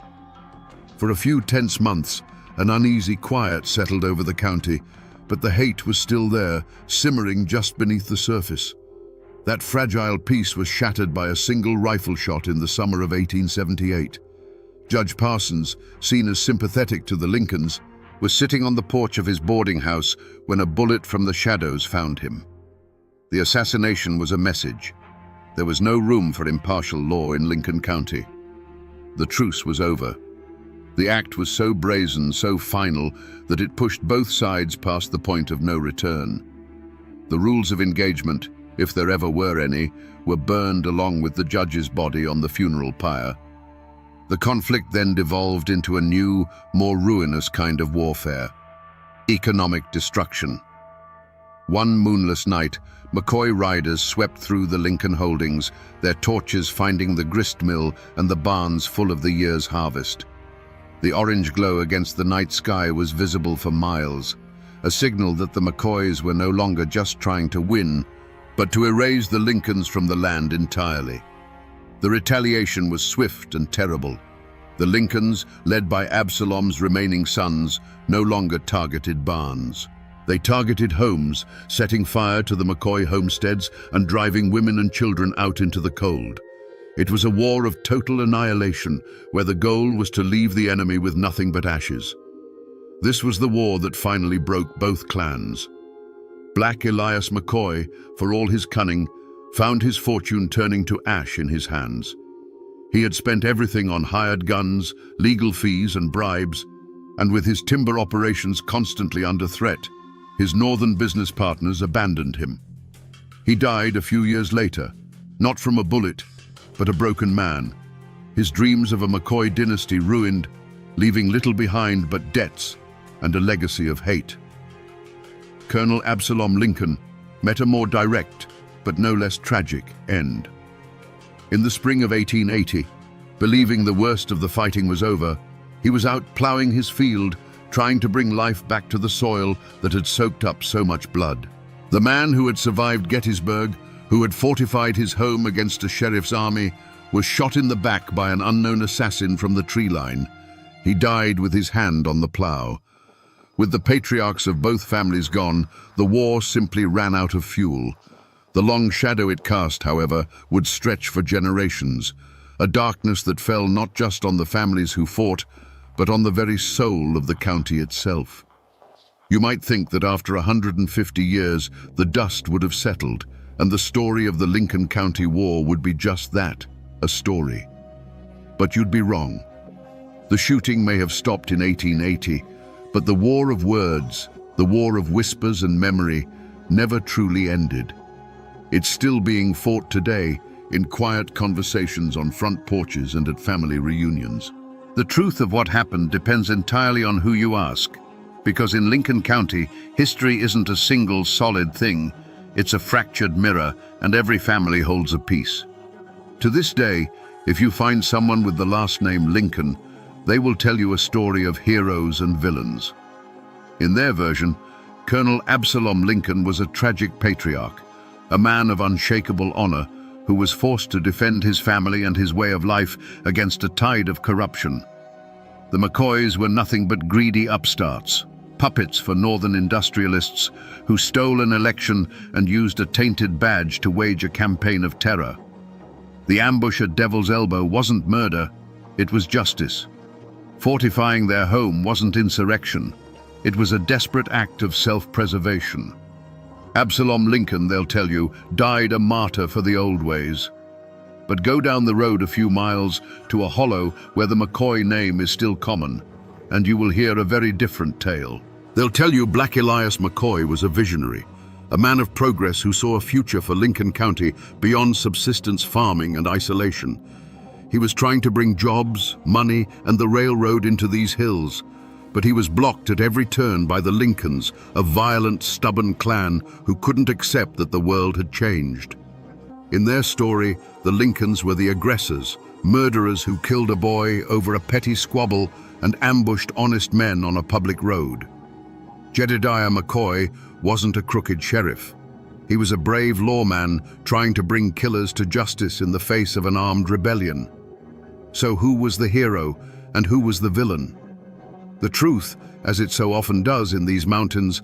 [SPEAKER 1] For a few tense months, an uneasy quiet settled over the county, but the hate was still there, simmering just beneath the surface. That fragile peace was shattered by a single rifle shot in the summer of 1878. Judge Parsons, seen as sympathetic to the Lincolns, was sitting on the porch of his boarding house when a bullet from the shadows found him. The assassination was a message. There was no room for impartial law in Lincoln County. The truce was over. The act was so brazen, so final, that it pushed both sides past the point of no return. The rules of engagement, if there ever were any, were burned along with the judge's body on the funeral pyre. The conflict then devolved into a new, more ruinous kind of warfare: economic destruction. One moonless night, McCoy riders swept through the Lincoln holdings, their torches finding the grist mill and the barns full of the year's harvest. The orange glow against the night sky was visible for miles, a signal that the McCoys were no longer just trying to win, but to erase the Lincolns from the land entirely. The retaliation was swift and terrible. The Lincolns, led by Absalom's remaining sons, no longer targeted barns. They targeted homes, setting fire to the McCoy homesteads and driving women and children out into the cold. It was a war of total annihilation, where the goal was to leave the enemy with nothing but ashes. This was the war that finally broke both clans. Black Elias McCoy, for all his cunning, found his fortune turning to ash in his hands. He had spent everything on hired guns, legal fees and bribes, and with his timber operations constantly under threat, his northern business partners abandoned him. He died a few years later, not from a bullet, but a broken man. His dreams of a McCoy dynasty ruined, leaving little behind but debts and a legacy of hate. Colonel Absalom Lincoln met a more direct, but no less tragic, end. In the spring of 1880, believing the worst of the fighting was over, he was out plowing his field, trying to bring life back to the soil that had soaked up so much blood. The man who had survived Gettysburg, who had fortified his home against a sheriff's army, was shot in the back by an unknown assassin from the tree line. He died with his hand on the plow. With the patriarchs of both families gone, the war simply ran out of fuel. The long shadow it cast, however, would stretch for generations, a darkness that fell not just on the families who fought, but on the very soul of the county itself. You might think that after 150 years, the dust would have settled, and the story of the Lincoln County War would be just that, a story. But you'd be wrong. The shooting may have stopped in 1880, but the war of words, the war of whispers and memory, never truly ended. It's still being fought today in quiet conversations on front porches and at family reunions. The truth of what happened depends entirely on who you ask, because in Lincoln County, history isn't a single solid thing. It's a fractured mirror, and every family holds a piece. To this day, if you find someone with the last name Lincoln, they will tell you a story of heroes and villains. In their version, Colonel Absalom Lincoln was a tragic patriarch, a man of unshakable honor who was forced to defend his family and his way of life against a tide of corruption. The McCoys were nothing but greedy upstarts, puppets for northern industrialists who stole an election and used a tainted badge to wage a campaign of terror. The ambush at Devil's Elbow wasn't murder, it was justice. Fortifying their home wasn't insurrection, it was a desperate act of self-preservation. Absalom Lincoln, they'll tell you, died a martyr for the old ways. But go down the road a few miles to a hollow where the McCoy name is still common, and you will hear a very different tale. They'll tell you Black Elias McCoy was a visionary, a man of progress who saw a future for Lincoln County beyond subsistence farming and isolation. He was trying to bring jobs, money, and the railroad into these hills, but he was blocked at every turn by the Lincolns, a violent, stubborn clan who couldn't accept that the world had changed. In their story, the Lincolns were the aggressors, murderers who killed a boy over a petty squabble and ambushed honest men on a public road. Jedediah McCoy wasn't a crooked sheriff. He was a brave lawman trying to bring killers to justice in the face of an armed rebellion. So who was the hero and who was the villain? The truth, as it so often does in these mountains,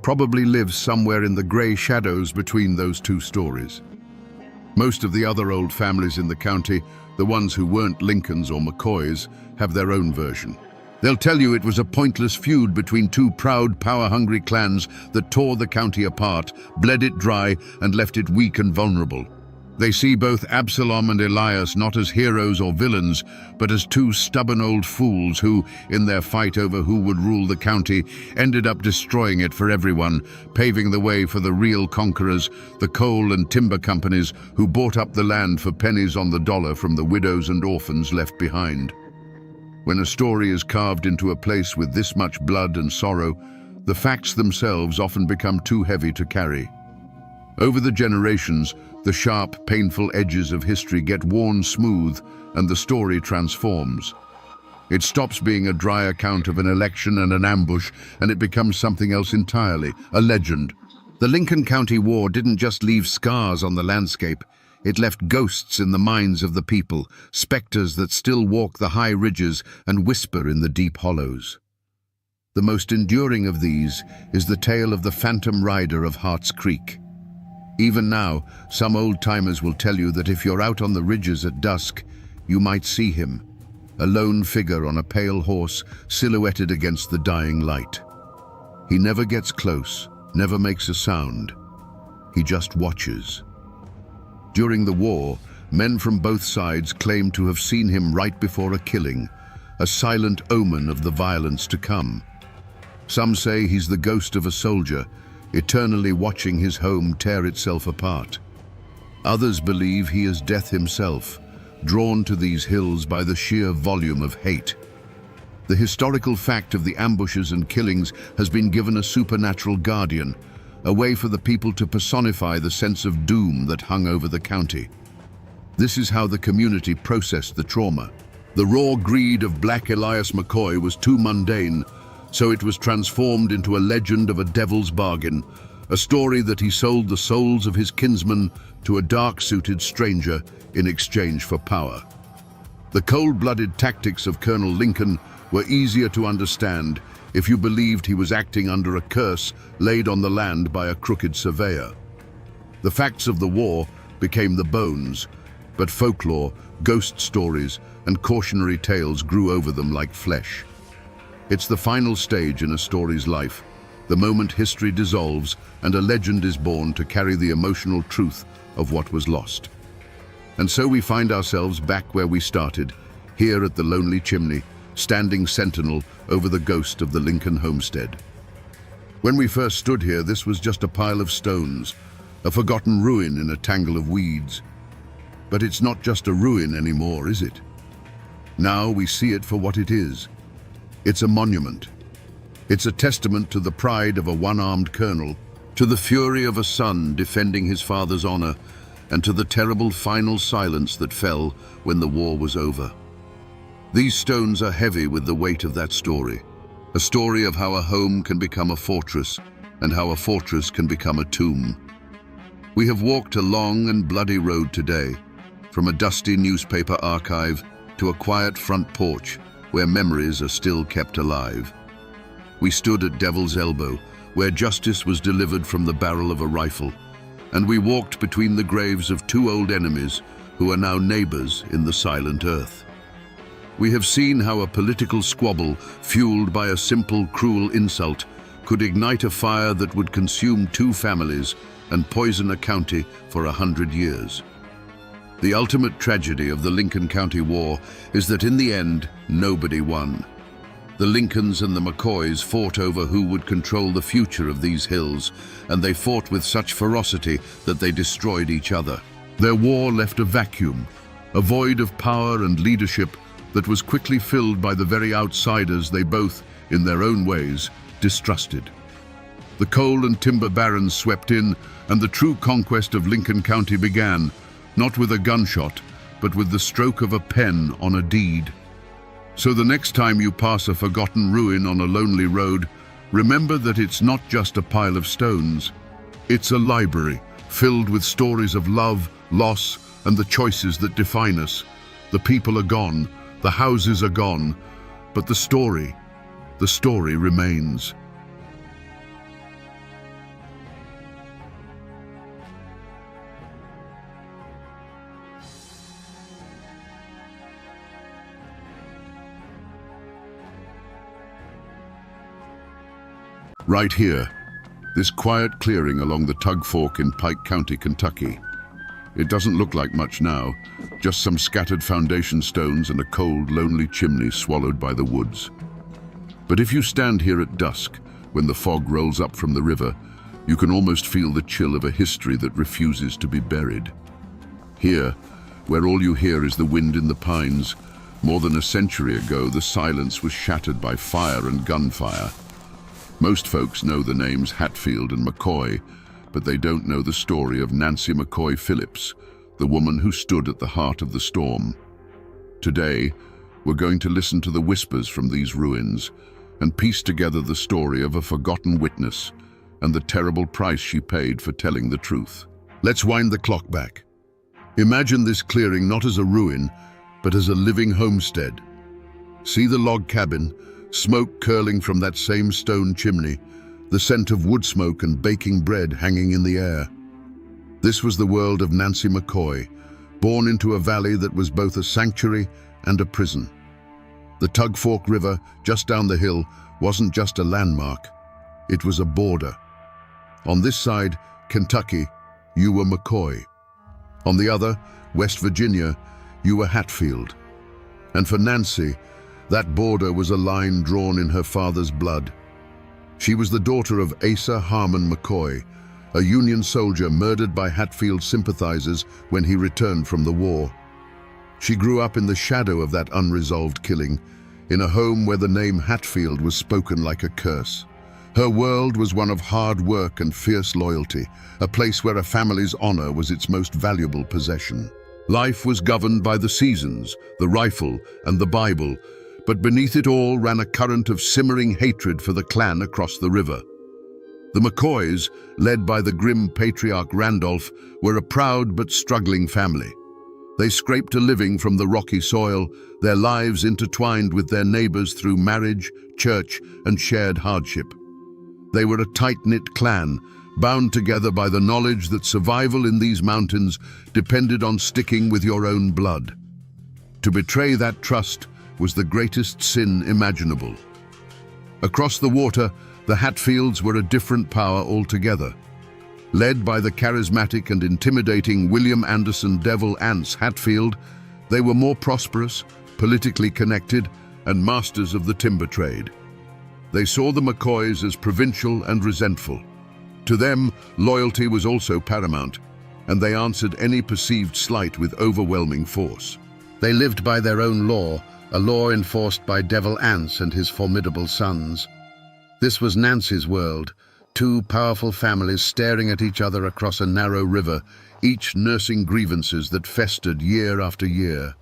[SPEAKER 1] probably lives somewhere in the grey shadows between those two stories. Most of the other old families in the county, the ones who weren't Lincolns or McCoys, have their own version. They'll tell you it was a pointless feud between two proud, power-hungry clans that tore the county apart, bled it dry, and left it weak and vulnerable. They see both Absalom and Elias not as heroes or villains, but as two stubborn old fools who, in their fight over who would rule the county, ended up destroying it for everyone, paving the way for the real conquerors, the coal and timber companies who bought up the land for pennies on the dollar from the widows and orphans left behind. When a story is carved into a place with this much blood and sorrow, the facts themselves often become too heavy to carry. Over the generations, the sharp, painful edges of history get worn smooth and the story transforms. It stops being a dry account of an election and an ambush, and it becomes something else entirely, a legend. The Lincoln County War didn't just leave scars on the landscape, It left ghosts in the minds of the people, spectres that still walk the high ridges and whisper in the deep hollows. The most enduring of these is the tale of the phantom rider of Heart's Creek. Even now, some old-timers will tell you that if you're out on the ridges at dusk, you might see him, a lone figure on a pale horse silhouetted against the dying light. He never gets close, never makes a sound. He just watches. During the war, men from both sides claim to have seen him right before a killing, a silent omen of the violence to come. Some say he's the ghost of a soldier, eternally watching his home tear itself apart. Others believe he is death himself, drawn to these hills by the sheer volume of hate. The historical fact of the ambushes and killings has been given a supernatural guardian, a way for the people to personify the sense of doom that hung over the county. This is how the community processed the trauma. The raw greed of Black Elias McCoy was too mundane, so it was transformed into a legend of a devil's bargain, a story that he sold the souls of his kinsmen to a dark-suited stranger in exchange for power. The cold-blooded tactics of Colonel Lincoln were easier to understand if you believed he was acting under a curse laid on the land by a crooked surveyor. The facts of the war became the bones, but folklore, ghost stories, and cautionary tales grew over them like flesh. It's the final stage in a story's life, the moment history dissolves and a legend is born to carry the emotional truth of what was lost. And so we find ourselves back where we started, here at the lonely chimney, standing sentinel over the ghost of the Lincoln homestead. When we first stood here, this was just a pile of stones, a forgotten ruin in a tangle of weeds. But it's not just a ruin anymore, is it? Now we see it for what it is. It's a monument. It's a testament to the pride of a one-armed colonel, to the fury of a son defending his father's honor, and to the terrible final silence that fell when the war was over. These stones are heavy with the weight of that story, a story of how a home can become a fortress, and how a fortress can become a tomb. We have walked a long and bloody road today, from a dusty newspaper archive to a quiet front porch where memories are still kept alive. We stood at Devil's Elbow, where justice was delivered from the barrel of a rifle, and we walked between the graves of two old enemies who are now neighbors in the silent earth. We have seen how a political squabble, fueled by a simple, cruel insult, could ignite a fire that would consume two families and poison a county for 100 years. The ultimate tragedy of the Lincoln County War is that in the end, nobody won. The Lincolns and the McCoys fought over who would control the future of these hills, and they fought with such ferocity that they destroyed each other. Their war left a vacuum, a void of power and leadership that was quickly filled by the very outsiders they both, in their own ways, distrusted. The coal and timber barons swept in, and the true conquest of Lincoln County began, not with a gunshot, but with the stroke of a pen on a deed. So the next time you pass a forgotten ruin on a lonely road, remember that it's not just a pile of stones. It's a library filled with stories of love, loss, and the choices that define us. The people are gone, the houses are gone, but the story remains. Right here, this quiet clearing along the Tug Fork in Pike County, Kentucky. It doesn't look like much now, just some scattered foundation stones and a cold, lonely chimney swallowed by the woods. But if you stand here at dusk, when the fog rolls up from the river, you can almost feel the chill of a history that refuses to be buried. Here, where all you hear is the wind in the pines, more than a century ago, the silence was shattered by fire and gunfire. Most folks know the names Hatfield and McCoy, but they don't know the story of Nancy McCoy Phillips, the woman who stood at the heart of the storm. Today, we're going to listen to the whispers from these ruins and piece together the story of a forgotten witness and the terrible price she paid for telling the truth. Let's wind the clock back. Imagine this clearing not as a ruin, but as a living homestead. See the log cabin, smoke curling from that same stone chimney, the scent of wood smoke and baking bread hanging in the air. This was the world of Nancy McCoy, born into a valley that was both a sanctuary and a prison. The Tug Fork River, just down the hill, wasn't just a landmark, it was a border. On this side, Kentucky, you were McCoy. On the other, West Virginia, you were Hatfield. And for Nancy, that border was a line drawn in her father's blood. She was the daughter of Asa Harmon McCoy, a Union soldier murdered by Hatfield sympathizers when he returned from the war. She grew up in the shadow of that unresolved killing, in a home where the name Hatfield was spoken like a curse. Her world was one of hard work and fierce loyalty, a place where a family's honor was its most valuable possession. Life was governed by the seasons, the rifle, and the Bible, but beneath it all ran a current of simmering hatred for the clan across the river. The McCoys, led by the grim patriarch Randolph, were a proud but struggling family. They scraped a living from the rocky soil, their lives intertwined with their neighbors through marriage, church, and shared hardship. They were a tight-knit clan, bound together by the knowledge that survival in these mountains depended on sticking with your own blood. To betray that trust was the greatest sin imaginable. Across the water, the Hatfields were a different power altogether. Led by the charismatic and intimidating William Anderson Devil Anse Hatfield, they were more prosperous, politically connected, and masters of the timber trade. They saw the McCoys as provincial and resentful. To them, loyalty was also paramount, and they answered any perceived slight with overwhelming force. They lived by their own law, a law enforced by Devil Anse and his formidable sons. This was Nancy's world, two powerful families staring at each other across a narrow river, each nursing grievances that festered year after year.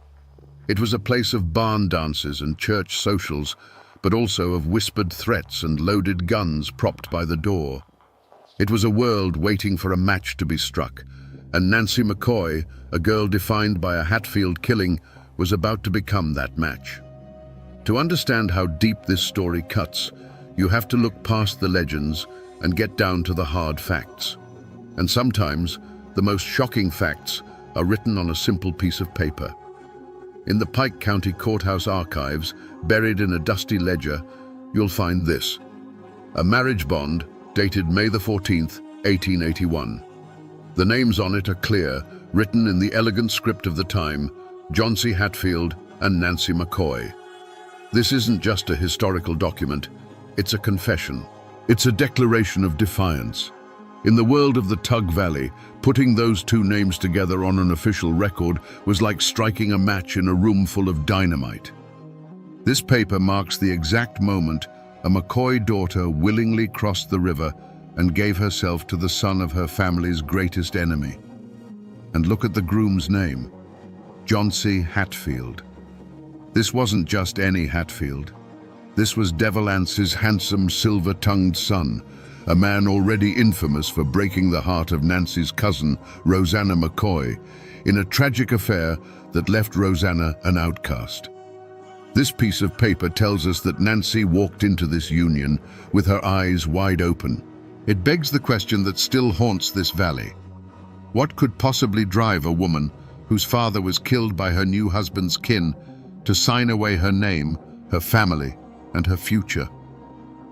[SPEAKER 1] It was a place of barn dances and church socials, but also of whispered threats and loaded guns propped by the door. It was a world waiting for a match to be struck, and Nancy McCoy, a girl defined by a Hatfield killing, was about to become that match. To understand how deep this story cuts, you have to look past the legends and get down to the hard facts. And sometimes, the most shocking facts are written on a simple piece of paper. In the Pike County Courthouse archives, buried in a dusty ledger, you'll find this: a marriage bond dated May the 14th, 1881. The names on it are clear, written in the elegant script of the time: John C. Hatfield and Nancy McCoy. This isn't just a historical document, it's a confession. It's a declaration of defiance. In the world of the Tug Valley, putting those two names together on an official record was like striking a match in a room full of dynamite. This paper marks the exact moment a McCoy daughter willingly crossed the river and gave herself to the son of her family's greatest enemy. And look at the groom's name: John C. Hatfield. This wasn't just any Hatfield. This was Devil Anse's handsome, silver-tongued son, a man already infamous for breaking the heart of Nancy's cousin, Rosanna McCoy, in a tragic affair that left Rosanna an outcast. This piece of paper tells us that Nancy walked into this union with her eyes wide open. It begs the question that still haunts this valley. What could possibly drive a woman whose father was killed by her new husband's kin to sign away her name, her family, and her future?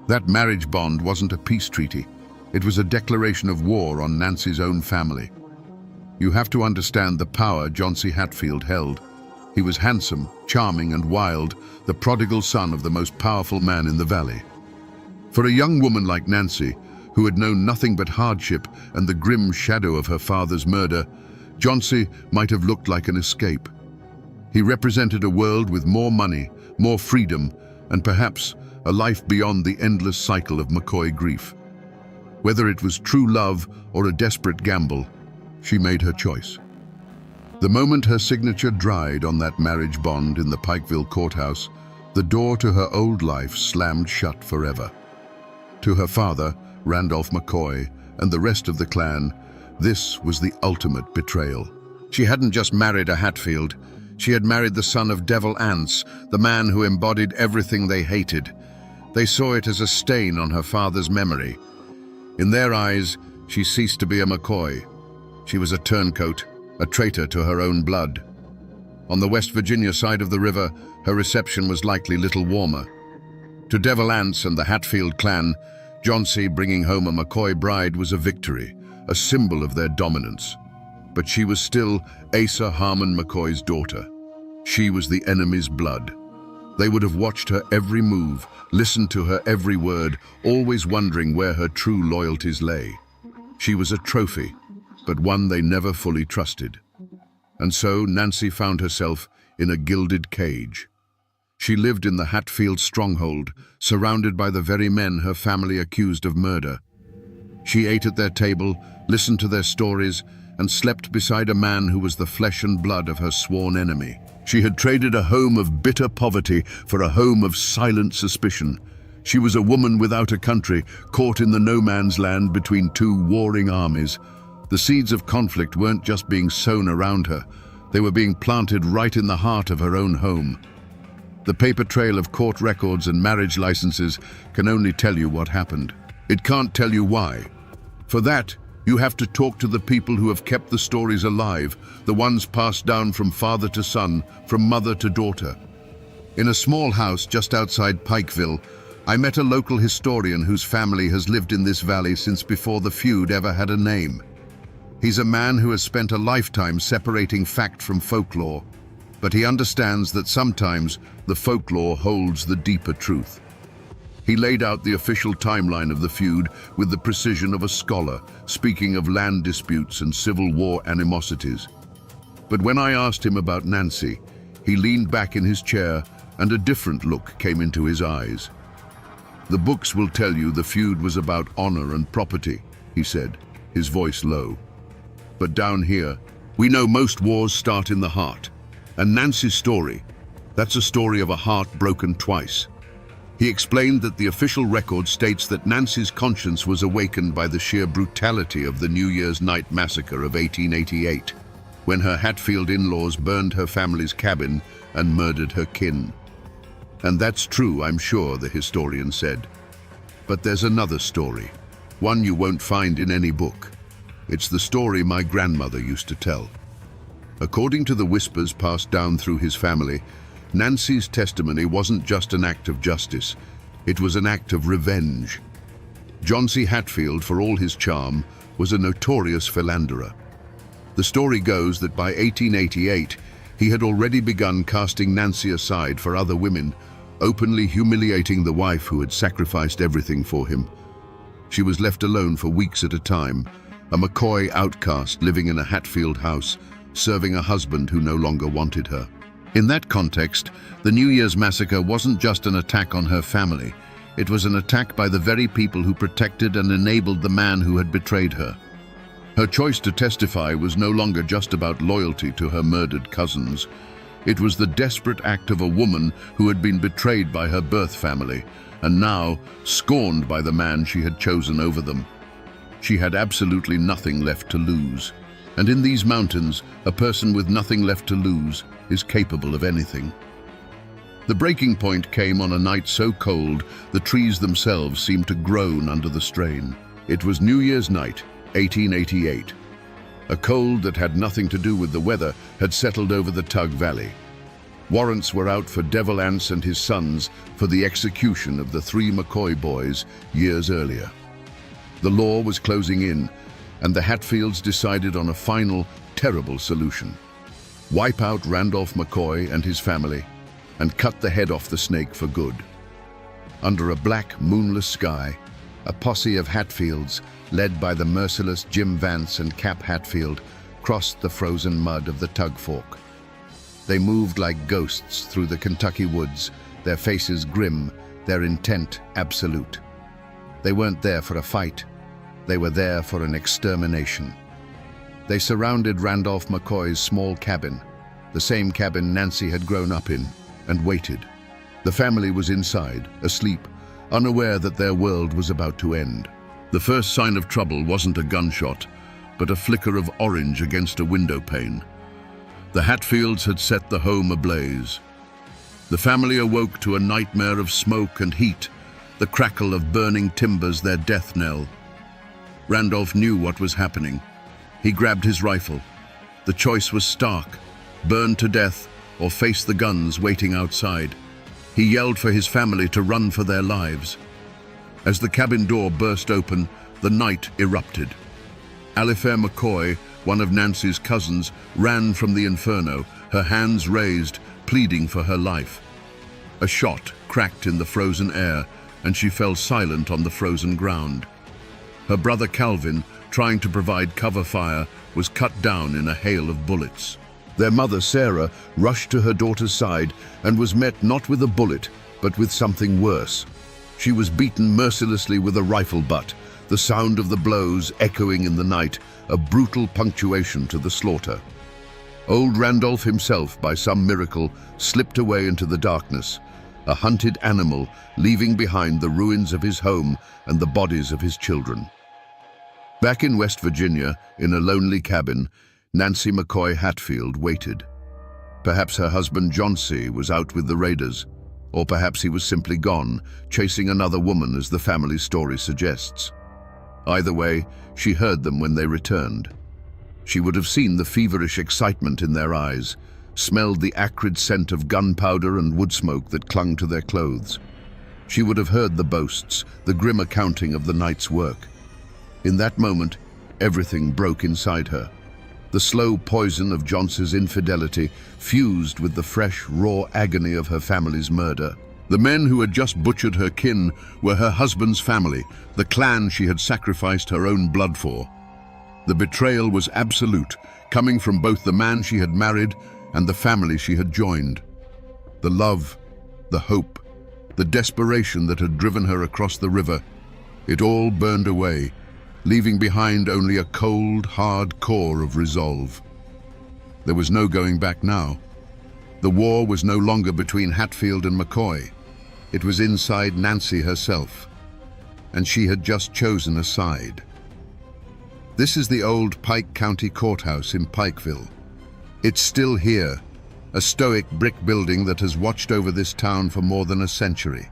[SPEAKER 1] That marriage bond wasn't a peace treaty. It was a declaration of war on Nancy's own family. You have to understand the power John C. Hatfield held. He was handsome, charming, and wild, the prodigal son of the most powerful man in the valley. For a young woman like Nancy, who had known nothing but hardship and the grim shadow of her father's murder, John C. might have looked like an escape. He represented a world with more money, more freedom, and perhaps a life beyond the endless cycle of McCoy grief. Whether it was true love or a desperate gamble, she made her choice. The moment her signature dried on that marriage bond in the Pikeville courthouse, the door to her old life slammed shut forever. To her father, Randolph McCoy, and the rest of the clan, this was the ultimate betrayal. She hadn't just married a Hatfield. She had married the son of Devil Anse, the man who embodied everything they hated. They saw it as a stain on her father's memory. In their eyes, she ceased to be a McCoy. She was a turncoat, a traitor to her own blood. On the West Virginia side of the river, her reception was likely little warmer. To Devil Anse and the Hatfield clan, Johnsy bringing home a McCoy bride was a victory, a symbol of their dominance. But she was still Asa Harmon McCoy's daughter. She was the enemy's blood. They would have watched her every move, listened to her every word, always wondering where her true loyalties lay. She was a trophy, but one they never fully trusted. And so Nancy found herself in a gilded cage. She lived in the Hatfield stronghold, surrounded by the very men her family accused of murder. She ate at their table, listened to their stories, and slept beside a man who was the flesh and blood of her sworn enemy. She had traded a home of bitter poverty for a home of silent suspicion. She was a woman without a country, caught in the no-man's land between two warring armies. The seeds of conflict weren't just being sown around her, they were being planted right in the heart of her own home. The paper trail of court records and marriage licenses can only tell you what happened. It can't tell you why. For that, you have to talk to the people who have kept the stories alive, the ones passed down from father to son, from mother to daughter. In a small house just outside Pikeville, I met a local historian whose family has lived in this valley since before the feud ever had a name. He's a man who has spent a lifetime separating fact from folklore, but he understands that sometimes the folklore holds the deeper truth. He laid out the official timeline of the feud with the precision of a scholar, speaking of land disputes and Civil War animosities. But when I asked him about Nancy, he leaned back in his chair and a different look came into his eyes. "The books will tell you the feud was about honor and property," he said, his voice low. "But down here, we know most wars start in the heart. And Nancy's story, that's a story of a heart broken twice." He explained that the official record states that Nancy's conscience was awakened by the sheer brutality of the New Year's night massacre of 1888, when her Hatfield in-laws burned her family's cabin and murdered her kin. "And that's true, I'm sure," the historian said. "But there's another story, one you won't find in any book. It's the story my grandmother used to tell." According to the whispers passed down through his family, Nancy's testimony wasn't just an act of justice, it was an act of revenge. Johnsy Hatfield, for all his charm, was a notorious philanderer. The story goes that by 1888, he had already begun casting Nancy aside for other women, openly humiliating the wife who had sacrificed everything for him. She was left alone for weeks at a time, a McCoy outcast living in a Hatfield house, serving a husband who no longer wanted her. In that context, the New Year's massacre wasn't just an attack on her family. It was an attack by the very people who protected and enabled the man who had betrayed her. Her choice to testify was no longer just about loyalty to her murdered cousins. It was the desperate act of a woman who had been betrayed by her birth family, and now scorned by the man she had chosen over them. She had absolutely nothing left to lose. And in these mountains, a person with nothing left to lose is capable of anything. The breaking point came on a night so cold, the trees themselves seemed to groan under the strain. It was New Year's night, 1888. A cold that had nothing to do with the weather had settled over the Tug Valley. Warrants were out for Devil Anse and his sons for the execution of the 3 McCoy boys years earlier. The law was closing in, and the Hatfields decided on a final, terrible solution. Wipe out Randolph McCoy and his family, and cut the head off the snake for good. Under a black, moonless sky, a posse of Hatfields, led by the merciless Jim Vance and Cap Hatfield, crossed the frozen mud of the Tug Fork. They moved like ghosts through the Kentucky woods, their faces grim, their intent absolute. They weren't there for a fight. They were there for an extermination. They surrounded Randolph McCoy's small cabin, the same cabin Nancy had grown up in, and waited. The family was inside, asleep, unaware that their world was about to end. The first sign of trouble wasn't a gunshot, but a flicker of orange against a window pane. The Hatfields had set the home ablaze. The family awoke to a nightmare of smoke and heat, the crackle of burning timbers their death knell. Randolph knew what was happening. He grabbed his rifle. The choice was stark: burn to death or face the guns waiting outside. He yelled for his family to run for their lives. As the cabin door burst open, the night erupted. Alifair McCoy, one of Nancy's cousins, ran from the inferno, her hands raised, pleading for her life. A shot cracked in the frozen air, and she fell silent on the frozen ground. Her brother Calvin, trying to provide cover fire, was cut down in a hail of bullets. Their mother, Sarah, rushed to her daughter's side and was met not with a bullet, but with something worse. She was beaten mercilessly with a rifle butt, the sound of the blows echoing in the night, a brutal punctuation to the slaughter. Old Randolph himself, by some miracle, slipped away into the darkness, a hunted animal, leaving behind the ruins of his home and the bodies of his children. Back in West Virginia, in a lonely cabin, Nancy McCoy Hatfield waited. Perhaps her husband Johnsy was out with the raiders, or perhaps he was simply gone, chasing another woman, as the family story suggests. Either way, she heard them when they returned. She would have seen the feverish excitement in their eyes, smelled the acrid scent of gunpowder and wood smoke that clung to their clothes. She would have heard the boasts, the grim accounting of the night's work. In that moment, everything broke inside her. The slow poison of Johnsy's infidelity fused with the fresh, raw agony of her family's murder. The men who had just butchered her kin were her husband's family, the clan she had sacrificed her own blood for. The betrayal was absolute, coming from both the man she had married and the family she had joined. The love, the hope, the desperation that had driven her across the river, it all burned away, leaving behind only a cold, hard core of resolve. There was no going back now. The war was no longer between Hatfield and McCoy. It was inside Nancy herself, and she had just chosen a side. This is the old Pike County Courthouse in Pikeville. It's still here, a stoic brick building that has watched over this town for more than a century.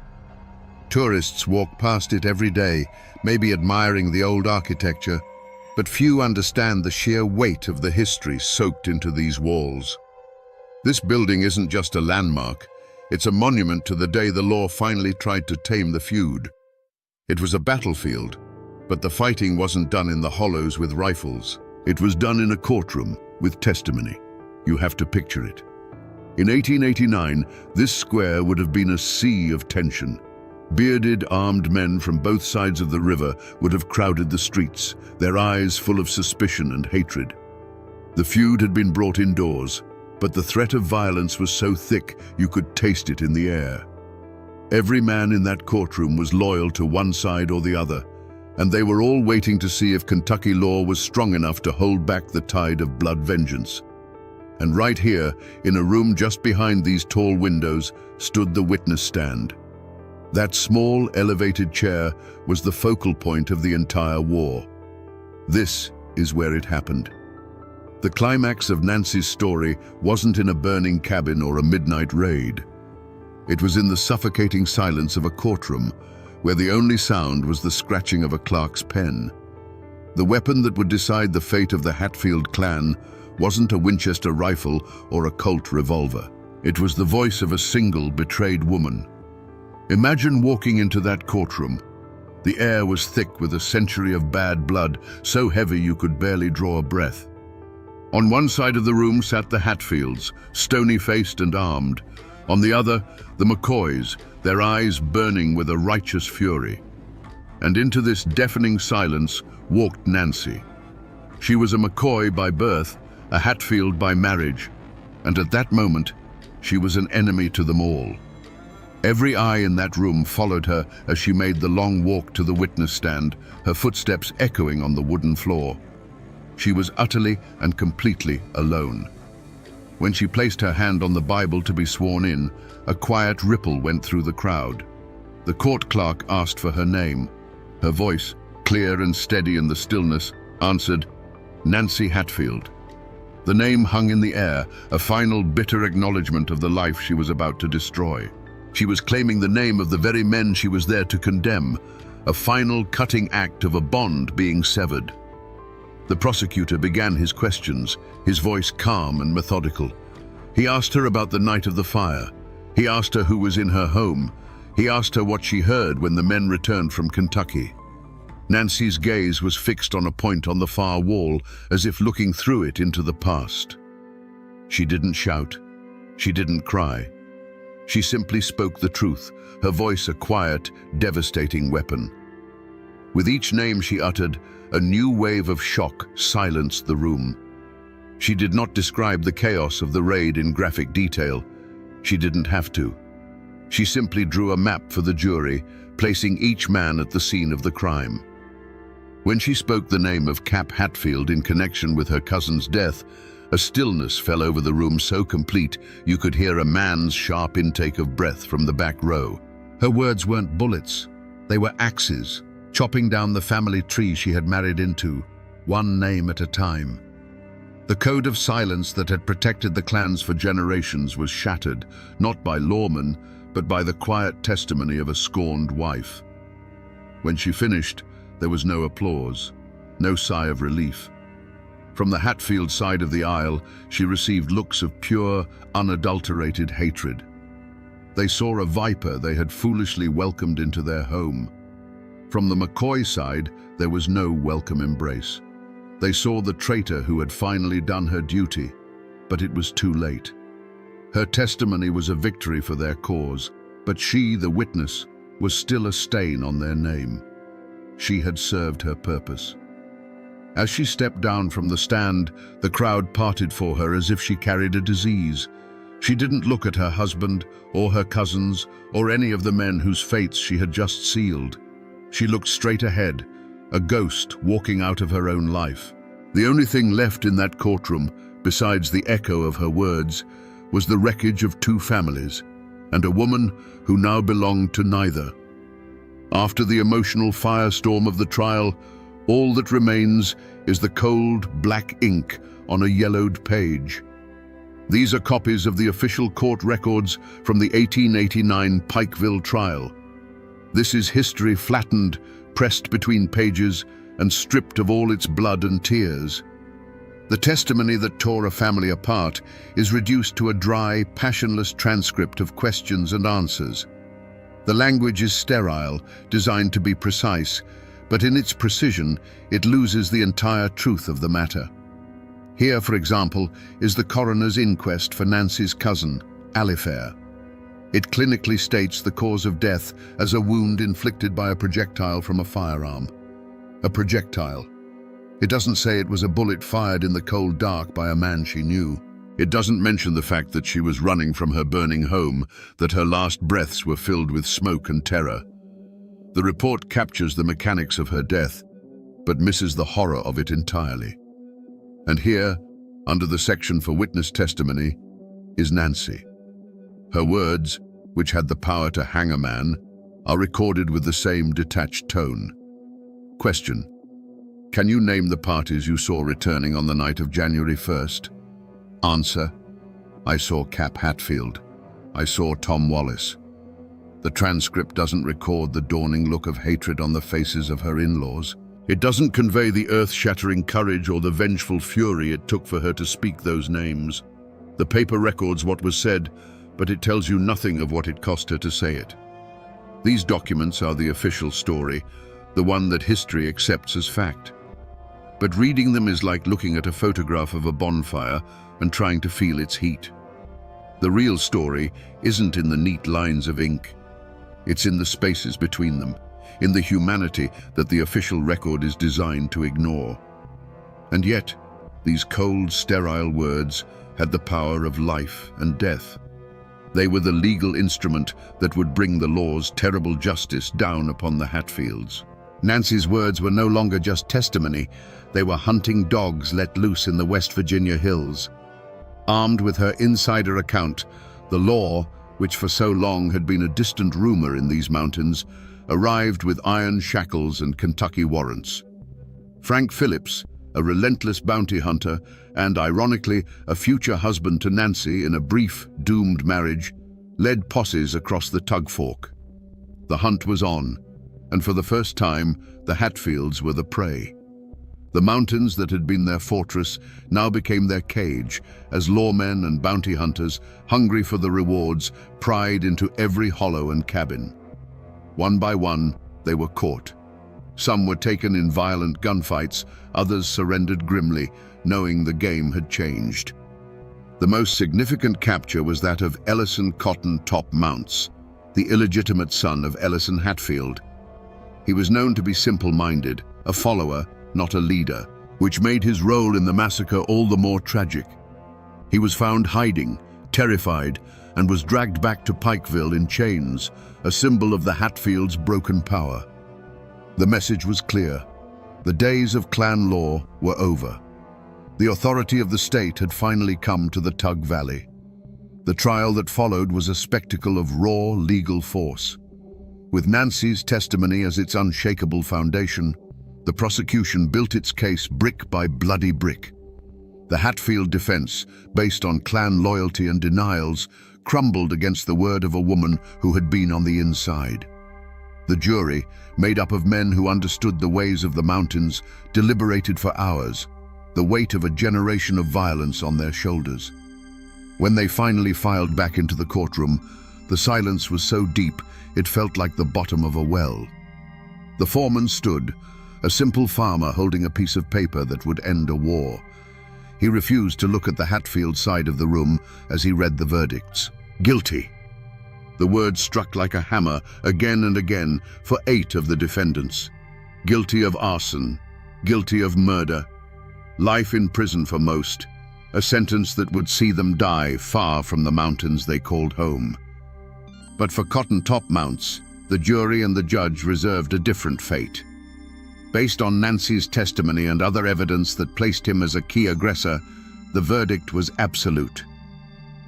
[SPEAKER 1] Tourists walk past it every day, maybe admiring the old architecture, but few understand the sheer weight of the history soaked into these walls. This building isn't just a landmark, it's a monument to the day the law finally tried to tame the feud. It was a battlefield, but the fighting wasn't done in the hollows with rifles. It was done in a courtroom with testimony. You have to picture it. In 1889, this square would have been a sea of tension. Bearded, armed men from both sides of the river would have crowded the streets, their eyes full of suspicion and hatred. The feud had been brought indoors, but the threat of violence was so thick you could taste it in the air. Every man in that courtroom was loyal to one side or the other, and they were all waiting to see if Kentucky law was strong enough to hold back the tide of blood vengeance. And right here, in a room just behind these tall windows, stood the witness stand. That small, elevated chair was the focal point of the entire war. This is where it happened. The climax of Nancy's story wasn't in a burning cabin or a midnight raid. It was in the suffocating silence of a courtroom, where the only sound was the scratching of a clerk's pen. The weapon that would decide the fate of the Hatfield clan wasn't a Winchester rifle or a Colt revolver. It was the voice of a single betrayed woman. Imagine walking into that courtroom. The air was thick with a century of bad blood, so heavy you could barely draw a breath. On one side of the room sat the Hatfields, stony-faced and armed. On the other, the McCoys, their eyes burning with a righteous fury. And into this deafening silence walked Nancy. She was a McCoy by birth, a Hatfield by marriage, and at that moment, she was an enemy to them all. Every eye in that room followed her as she made the long walk to the witness stand, her footsteps echoing on the wooden floor. She was utterly and completely alone. When she placed her hand on the Bible to be sworn in, a quiet ripple went through the crowd. The court clerk asked for her name. Her voice, clear and steady in the stillness, answered, "Nancy Hatfield." The name hung in the air, a final bitter acknowledgement of the life she was about to destroy. She was claiming the name of the very men she was there to condemn, a final cutting act of a bond being severed. The prosecutor began his questions, his voice calm and methodical. He asked her about the night of the fire. He asked her who was in her home. He asked her what she heard when the men returned from Kentucky. Nancy's gaze was fixed on a point on the far wall, as if looking through it into the past. She didn't shout. She didn't cry. She simply spoke the truth, her voice a quiet, devastating weapon. With each name she uttered, a new wave of shock silenced the room. She did not describe the chaos of the raid in graphic detail. She didn't have to. She simply drew a map for the jury, placing each man at the scene of the crime. When she spoke the name of Cap Hatfield in connection with her cousin's death, a stillness fell over the room so complete you could hear a man's sharp intake of breath from the back row. Her words weren't bullets, they were axes, chopping down the family tree she had married into, one name at a time. The code of silence that had protected the clans for generations was shattered, not by lawmen, but by the quiet testimony of a scorned wife. When she finished, there was no applause, no sigh of relief. From the Hatfield side of the aisle, she received looks of pure, unadulterated hatred. They saw a viper they had foolishly welcomed into their home. From the McCoy side, there was no welcome embrace. They saw the traitor who had finally done her duty, but it was too late. Her testimony was a victory for their cause, but she, the witness, was still a stain on their name. She had served her purpose. As she stepped down from the stand, the crowd parted for her as if she carried a disease. She didn't look at her husband, or her cousins, or any of the men whose fates she had just sealed. She looked straight ahead, a ghost walking out of her own life. The only thing left in that courtroom, besides the echo of her words, was the wreckage of two families, and a woman who now belonged to neither. After the emotional firestorm of the trial, all that remains is the cold, black ink on a yellowed page. These are copies of the official court records from the 1889 Pikeville trial. This is history flattened, pressed between pages, and stripped of all its blood and tears. The testimony that tore a family apart is reduced to a dry, passionless transcript of questions and answers. The language is sterile, designed to be precise, but in its precision, it loses the entire truth of the matter. Here, for example, is the coroner's inquest for Nancy's cousin, Alifair. It clinically states the cause of death as a wound inflicted by a projectile from a firearm. A projectile. It doesn't say it was a bullet fired in the cold dark by a man she knew. It doesn't mention the fact that she was running from her burning home, that her last breaths were filled with smoke and terror. The report captures the mechanics of her death, but misses the horror of it entirely. And here, under the section for witness testimony, is Nancy. Her words, which had the power to hang a man, are recorded with the same detached tone. Question: can you name the parties you saw returning on the night of January 1st? Answer: I saw Cap Hatfield. I saw Tom Wallace. The transcript doesn't record the dawning look of hatred on the faces of her in-laws. It doesn't convey the earth-shattering courage or the vengeful fury it took for her to speak those names. The paper records what was said, but it tells you nothing of what it cost her to say it. These documents are the official story, the one that history accepts as fact. But reading them is like looking at a photograph of a bonfire and trying to feel its heat. The real story isn't in the neat lines of ink. It's in the spaces between them, in the humanity that the official record is designed to ignore. And yet, these cold, sterile words had the power of life and death. They were the legal instrument that would bring the law's terrible justice down upon the Hatfields. Nancy's words were no longer just testimony, they were hunting dogs let loose in the West Virginia hills. Armed with her insider account, the law, which for so long had been a distant rumor in these mountains, arrived with iron shackles and Kentucky warrants. Frank Phillips, a relentless bounty hunter, and, ironically, a future husband to Nancy in a brief, doomed marriage, led posses across the Tug Fork. The hunt was on, and for the first time, the Hatfields were the prey. The mountains that had been their fortress now became their cage, as lawmen and bounty hunters, hungry for the rewards, pried into every hollow and cabin. One by one, they were caught. Some were taken in violent gunfights, others surrendered grimly, knowing the game had changed. The most significant capture was that of Ellison Cotton Top Mounts, the illegitimate son of Ellison Hatfield. He was known to be simple-minded, a follower, not a leader, which made his role in the massacre all the more tragic. He was found hiding, terrified, and was dragged back to Pikeville in chains, a symbol of the Hatfields' broken power. The message was clear. The days of clan law were over. The authority of the state had finally come to the Tug Valley. The trial that followed was a spectacle of raw legal force. With Nancy's testimony as its unshakable foundation, the prosecution built its case brick by bloody brick. The Hatfield defense, based on clan loyalty and denials, crumbled against the word of a woman who had been on the inside. The jury, made up of men who understood the ways of the mountains, deliberated for hours, the weight of a generation of violence on their shoulders. When they finally filed back into the courtroom, the silence was so deep it felt like the bottom of a well. The foreman stood, a simple farmer holding a piece of paper that would end a war. He refused to look at the Hatfield side of the room as he read the verdicts. Guilty. The word struck like a hammer again and again for 8 of the defendants. Guilty of arson, guilty of murder, life in prison for most, a sentence that would see them die far from the mountains they called home. But for Cotton Top Mounts, the jury and the judge reserved a different fate. Based on Nancy's testimony and other evidence that placed him as a key aggressor, the verdict was absolute.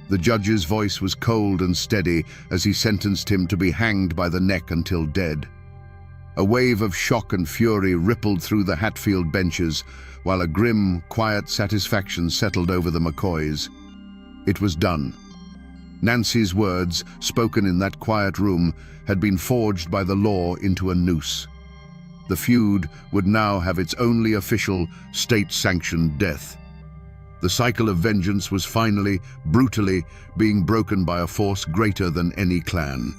[SPEAKER 1] The judge's voice was cold and steady as he sentenced him to be hanged by the neck until dead. A wave of shock and fury rippled through the Hatfield benches, while a grim, quiet satisfaction settled over the McCoys. It was done. Nancy's words, spoken in that quiet room, had been forged by the law into a noose. The feud would now have its only official, state-sanctioned death. The cycle of vengeance was finally, brutally, being broken by a force greater than any clan.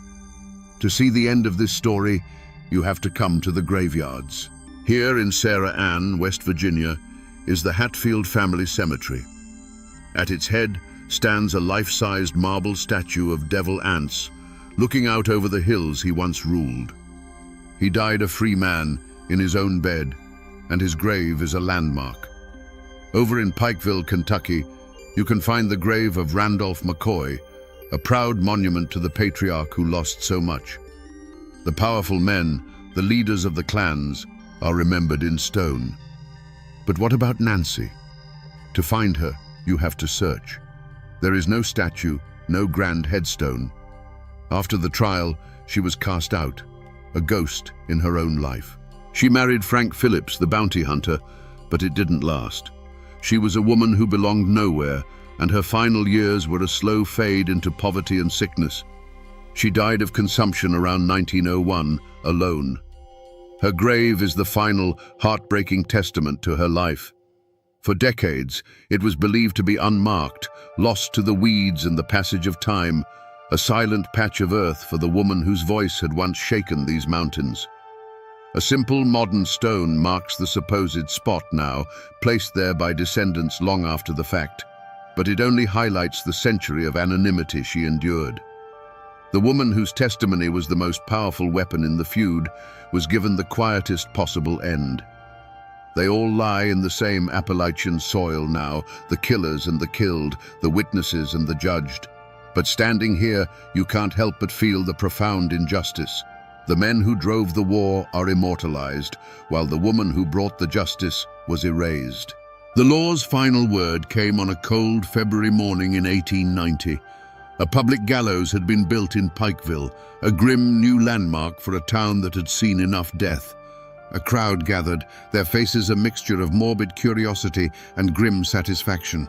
[SPEAKER 1] To see the end of this story, you have to come to the graveyards. Here in Sarah Ann, West Virginia, is the Hatfield family cemetery. At its head stands a life-sized marble statue of Devil Anse, looking out over the hills he once ruled. He died a free man in his own bed, and his grave is a landmark. Over in Pikeville, Kentucky, you can find the grave of Randolph McCoy, a proud monument to the patriarch who lost so much. The powerful men, the leaders of the clans, are remembered in stone. But what about Nancy? To find her, you have to search. There is no statue, no grand headstone. After the trial, she was cast out, a ghost in her own life. She married Frank Phillips, the bounty hunter, but it didn't last. She was a woman who belonged nowhere, and her final years were a slow fade into poverty and sickness. She died of consumption around 1901, alone. Her grave is the final, heartbreaking testament to her life. For decades, it was believed to be unmarked, lost to the weeds and the passage of time, a silent patch of earth for the woman whose voice had once shaken these mountains. A simple modern stone marks the supposed spot now, placed there by descendants long after the fact, but it only highlights the century of anonymity she endured. The woman whose testimony was the most powerful weapon in the feud was given the quietest possible end. They all lie in the same Appalachian soil now, the killers and the killed, the witnesses and the judged. But standing here, you can't help but feel the profound injustice. The men who drove the war are immortalized, while the woman who brought the justice was erased. The law's final word came on a cold February morning in 1890. A public gallows had been built in Pikeville, a grim new landmark for a town that had seen enough death. A crowd gathered, their faces a mixture of morbid curiosity and grim satisfaction.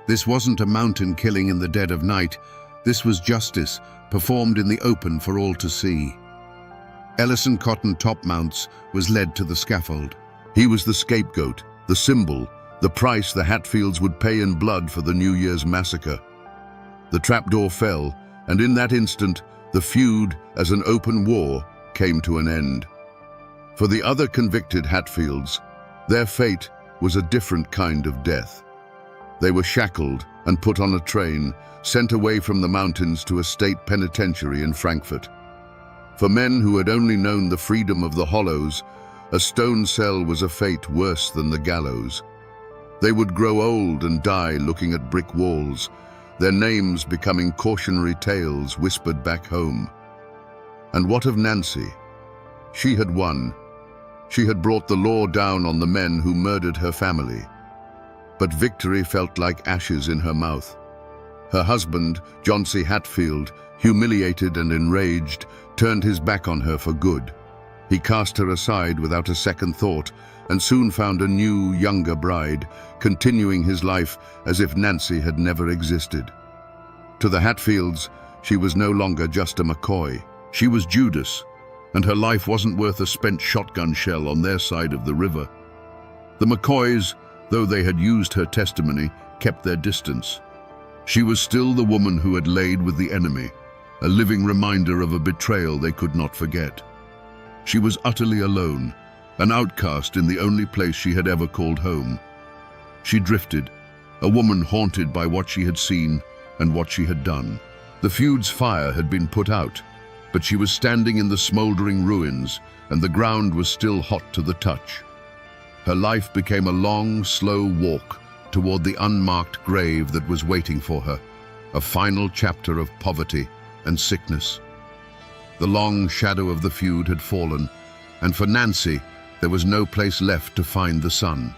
[SPEAKER 1] This wasn't a mountain killing in the dead of night. This was justice, performed in the open for all to see. Ellison Cotton Topmounts was led to the scaffold. He was the scapegoat, the symbol, the price the Hatfields would pay in blood for the New Year's massacre. The trapdoor fell, and in that instant, the feud, as an open war, came to an end. For the other convicted Hatfields, their fate was a different kind of death. They were shackled and put on a train, sent away from the mountains to a state penitentiary in Frankfurt. For men who had only known the freedom of the hollows, a stone cell was a fate worse than the gallows. They would grow old and die looking at brick walls, their names becoming cautionary tales whispered back home. And what of Nancy? She had won. She had brought the law down on the men who murdered her family. But victory felt like ashes in her mouth. Her husband, John C. Hatfield, humiliated and enraged, turned his back on her for good. He cast her aside without a second thought and soon found a new, younger bride, continuing his life as if Nancy had never existed. To the Hatfields, she was no longer just a McCoy. She was Judas, and her life wasn't worth a spent shotgun shell on their side of the river. The McCoys, though they had used her testimony, kept their distance. She was still the woman who had laid with the enemy, a living reminder of a betrayal they could not forget. She was utterly alone, an outcast in the only place she had ever called home. She drifted, a woman haunted by what she had seen and what she had done. The feud's fire had been put out, but she was standing in the smoldering ruins, and the ground was still hot to the touch. Her life became a long, slow walk toward the unmarked grave that was waiting for her, a final chapter of poverty and sickness. The long shadow of the feud had fallen, and for Nancy, there was no place left to find the sun.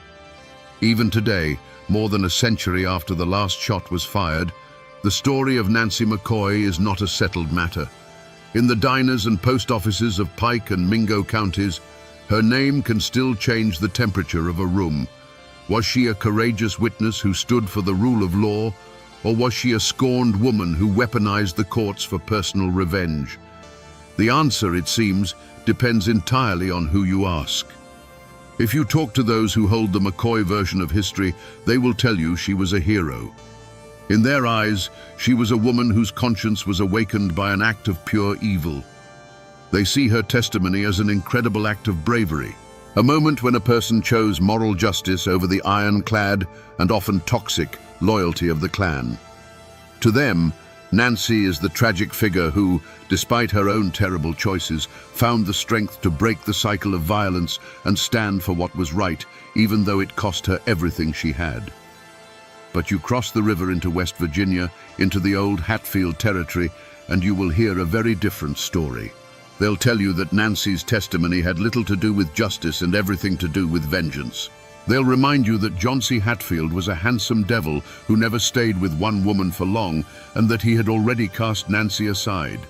[SPEAKER 1] Even today, more than a century after the last shot was fired, the story of Nancy McCoy is not a settled matter. In the diners and post offices of Pike and Mingo counties, her name can still change the temperature of a room. Was she a courageous witness who stood for the rule of law, or was she a scorned woman who weaponized the courts for personal revenge? The answer, it seems, depends entirely on who you ask. If you talk to those who hold the McCoy version of history, they will tell you she was a hero. In their eyes, she was a woman whose conscience was awakened by an act of pure evil. They see her testimony as an incredible act of bravery, a moment when a person chose moral justice over the ironclad and often toxic loyalty of the clan. To them, Nancy is the tragic figure who, despite her own terrible choices, found the strength to break the cycle of violence and stand for what was right, even though it cost her everything she had. But you cross the river into West Virginia, into the old Hatfield territory, and you will hear a very different story. They'll tell you that Nancy's testimony had little to do with justice and everything to do with vengeance. They'll remind you that John C. Hatfield was a handsome devil who never stayed with one woman for long, and that he had already cast Nancy aside.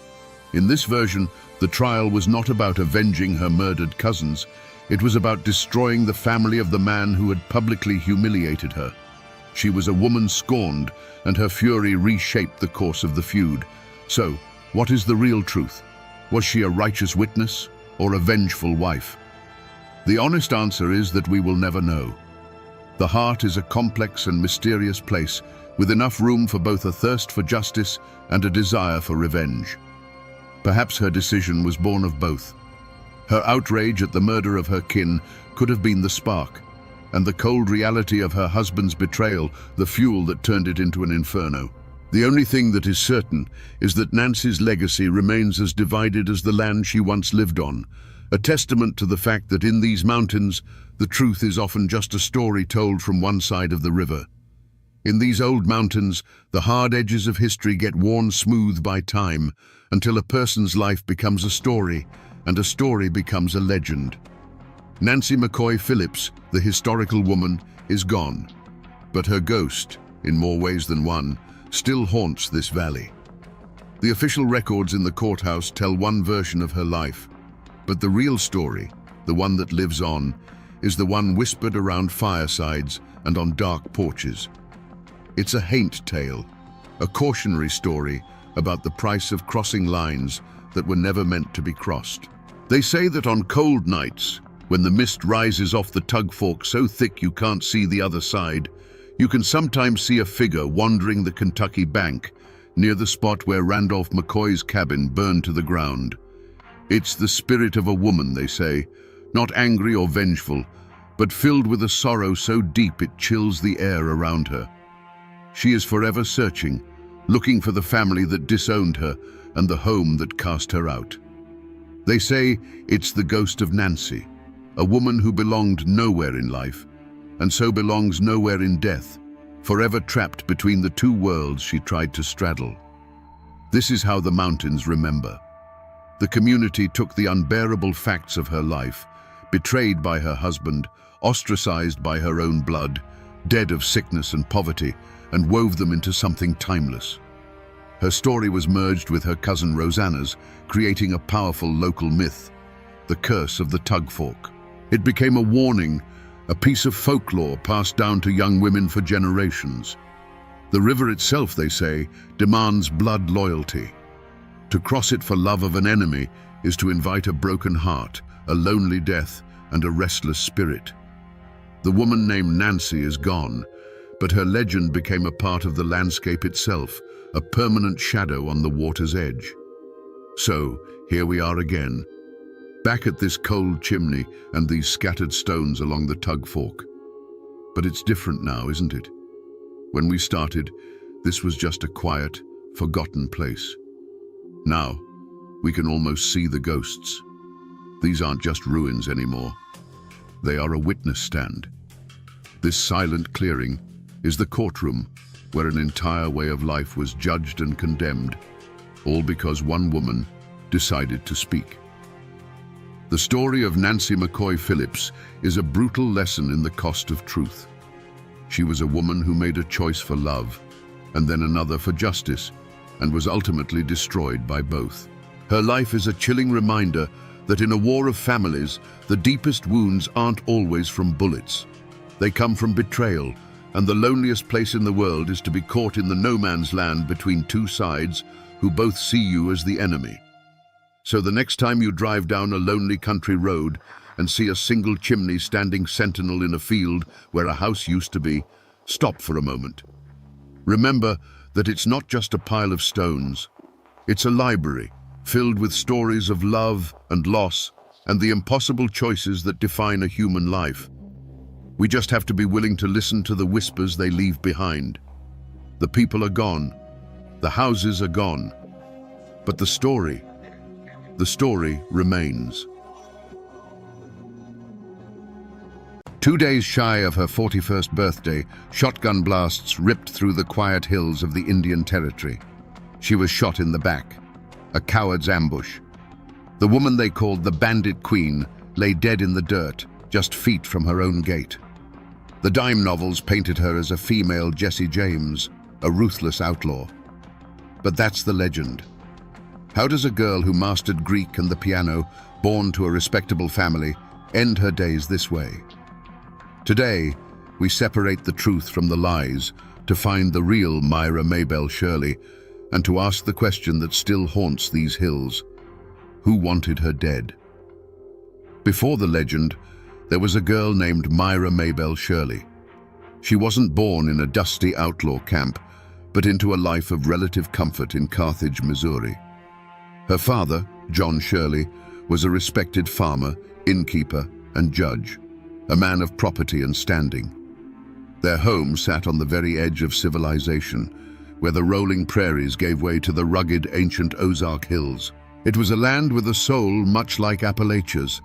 [SPEAKER 1] In this version, the trial was not about avenging her murdered cousins. It was about destroying the family of the man who had publicly humiliated her. She was a woman scorned, and her fury reshaped the course of the feud. So, what is the real truth? Was she a righteous witness or a vengeful wife? The honest answer is that we will never know. The heart is a complex and mysterious place, with enough room for both a thirst for justice and a desire for revenge. Perhaps her decision was born of both. Her outrage at the murder of her kin could have been the spark, and the cold reality of her husband's betrayal the fuel that turned it into an inferno. The only thing that is certain is that Nancy's legacy remains as divided as the land she once lived on, a testament to the fact that in these mountains, the truth is often just a story told from one side of the river. In these old mountains, the hard edges of history get worn smooth by time until a person's life becomes a story, and a story becomes a legend. Nancy McCoy Phillips, the historical woman, is gone, but her ghost, in more ways than one, still haunts this valley. The official records in the courthouse tell one version of her life, but the real story, the one that lives on, is the one whispered around firesides and on dark porches. It's a haint tale, a cautionary story about the price of crossing lines that were never meant to be crossed. They say that on cold nights, when the mist rises off the tug fork so thick you can't see the other side, you can sometimes see a figure wandering the Kentucky bank near the spot where Randolph McCoy's cabin burned to the ground. It's the spirit of a woman, they say, not angry or vengeful, but filled with a sorrow so deep it chills the air around her. She is forever searching, looking for the family that disowned her and the home that cast her out. They say it's the ghost of Nancy, a woman who belonged nowhere in life, and so belongs nowhere in death, forever trapped between the two worlds she tried to straddle. This is how the mountains remember. The community took the unbearable facts of her life, betrayed by her husband, ostracized by her own blood, dead of sickness and poverty, and wove them into something timeless. Her story was merged with her cousin Rosanna's, creating a powerful local myth, the curse of the tug fork. It became a warning, a piece of folklore passed down to young women for generations. The river itself, they say, demands blood loyalty. To cross it for love of an enemy is to invite a broken heart, a lonely death, and a restless spirit. The woman named Nancy is gone, but her legend became a part of the landscape itself, a permanent shadow on the water's edge. So, here we are again, back at this cold chimney and these scattered stones along the tug fork. But it's different now, isn't it? When we started, this was just a quiet, forgotten place. Now, we can almost see the ghosts. These aren't just ruins anymore. They are a witness stand. This silent clearing is the courtroom where an entire way of life was judged and condemned, all because one woman decided to speak. The story of Nancy McCoy Phillips is a brutal lesson in the cost of truth. She was a woman who made a choice for love, and then another for justice, and was ultimately destroyed by both. Her life is a chilling reminder that in a war of families, the deepest wounds aren't always from bullets. They come from betrayal, and the loneliest place in the world is to be caught in the no man's land between two sides who both see you as the enemy. So the next time you drive down a lonely country road and see a single chimney standing sentinel in a field where a house used to be, stop for a moment. Remember that it's not just a pile of stones. It's a library filled with stories of love and loss and the impossible choices that define a human life. We just have to be willing to listen to the whispers they leave behind. The people are gone. The houses are gone. But the story remains. 2 days shy of her 41st birthday, shotgun blasts ripped through the quiet hills of the Indian Territory. She was shot in the back, a coward's ambush. The woman they called the Bandit Queen lay dead in the dirt, just feet from her own gate. The dime novels painted her as a female Jesse James, a ruthless outlaw. But that's the legend. How does a girl who mastered Greek and the piano, born to a respectable family, end her days this way? Today, we separate the truth from the lies to find the real Myra Maybelle Shirley and to ask the question that still haunts these hills. Who wanted her dead? Before the legend, there was a girl named Myra Maybelle Shirley. She wasn't born in a dusty outlaw camp, but into a life of relative comfort in Carthage, Missouri. Her father, John Shirley, was a respected farmer, innkeeper, and judge, a man of property and standing. Their home sat on the very edge of civilization, where the rolling prairies gave way to the rugged ancient Ozark Hills. It was a land with a soul much like Appalachia's,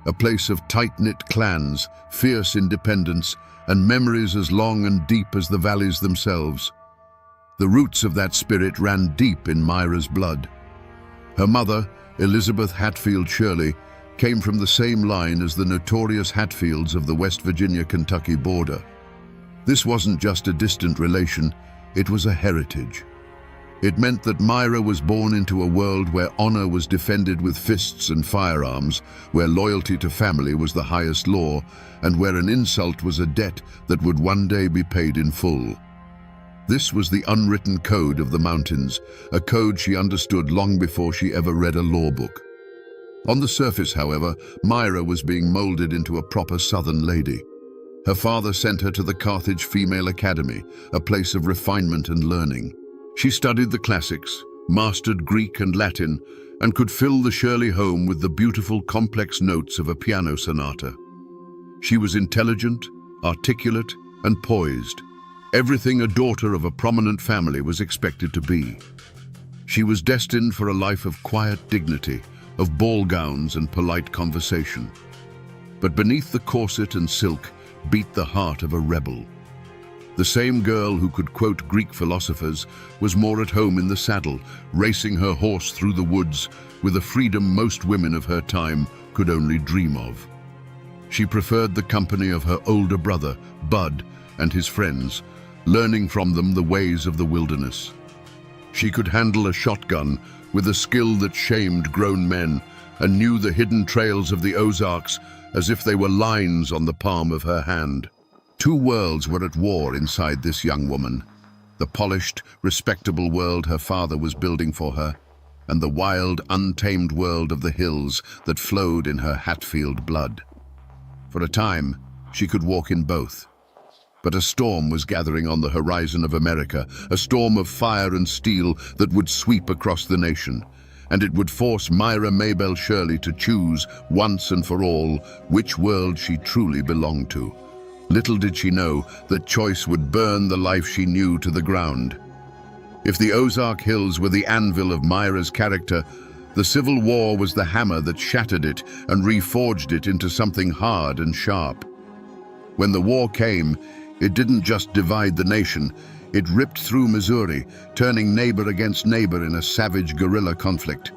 [SPEAKER 1] a place of tight-knit clans, fierce independence, and memories as long and deep as the valleys themselves. The roots of that spirit ran deep in Myra's blood. Her mother, Elizabeth Hatfield Shirley, came from the same line as the notorious Hatfields of the West Virginia-Kentucky border. This wasn't just a distant relation, it was a heritage. It meant that Myra was born into a world where honor was defended with fists and firearms, where loyalty to family was the highest law, and where an insult was a debt that would one day be paid in full. This was the unwritten code of the mountains, a code she understood long before she ever read a law book. On the surface, however, Myra was being molded into a proper southern lady. Her father sent her to the Carthage Female Academy, a place of refinement and learning. She studied the classics, mastered Greek and Latin, and could fill the Shirley home with the beautiful, complex notes of a piano sonata. She was intelligent, articulate, and poised, everything a daughter of a prominent family was expected to be. She was destined for a life of quiet dignity, of ball gowns and polite conversation. But beneath the corset and silk beat the heart of a rebel. The same girl who could quote Greek philosophers was more at home in the saddle, racing her horse through the woods with a freedom most women of her time could only dream of. She preferred the company of her older brother, Bud, and his friends, learning from them the ways of the wilderness. She could handle a shotgun with a skill that shamed grown men and knew the hidden trails of the Ozarks as if they were lines on the palm of her hand. Two worlds were at war inside this young woman: the polished, respectable world her father was building for her, and the wild, untamed world of the hills that flowed in her Hatfield blood. For a time, she could walk in both. But a storm was gathering on the horizon of America, a storm of fire and steel that would sweep across the nation, and it would force Myra Maybelle Shirley to choose, once and for all, which world she truly belonged to. Little did she know that choice would burn the life she knew to the ground. If the Ozark Hills were the anvil of Myra's character, the Civil War was the hammer that shattered it and reforged it into something hard and sharp. When the war came, it didn't just divide the nation, it ripped through Missouri, turning neighbor against neighbor in a savage guerrilla conflict.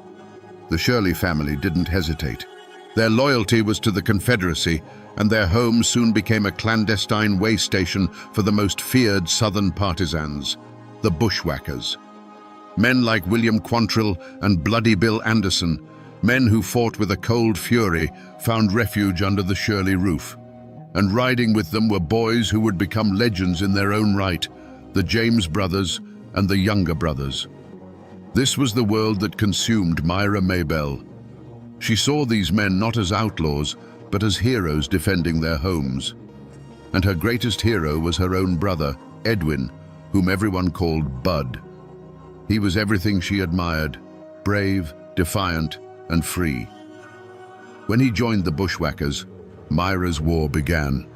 [SPEAKER 1] The Shirley family didn't hesitate. Their loyalty was to the Confederacy, and their home soon became a clandestine way station for the most feared Southern partisans, the bushwhackers. Men like William Quantrill and Bloody Bill Anderson, men who fought with a cold fury, found refuge under the Shirley roof. And riding with them were boys who would become legends in their own right, the James brothers and the Younger brothers. This was the world that consumed Myra Maybelle. She saw these men not as outlaws, but as heroes defending their homes. And her greatest hero was her own brother, Edwin, whom everyone called Bud. He was everything she admired: brave, defiant, and free. When he joined the bushwhackers, Myra's war began.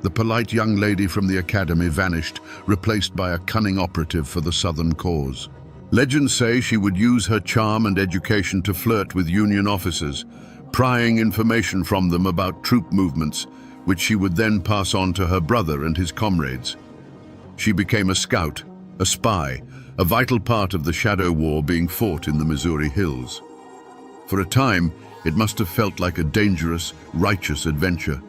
[SPEAKER 1] The polite young lady from the academy vanished, replaced by a cunning operative for the Southern cause. Legends say she would use her charm and education to flirt with Union officers, prying information from them about troop movements, which she would then pass on to her brother and his comrades. She became a scout, a spy, a vital part of the shadow war being fought in the Missouri hills. For a time, it must have felt like a dangerous, righteous adventure.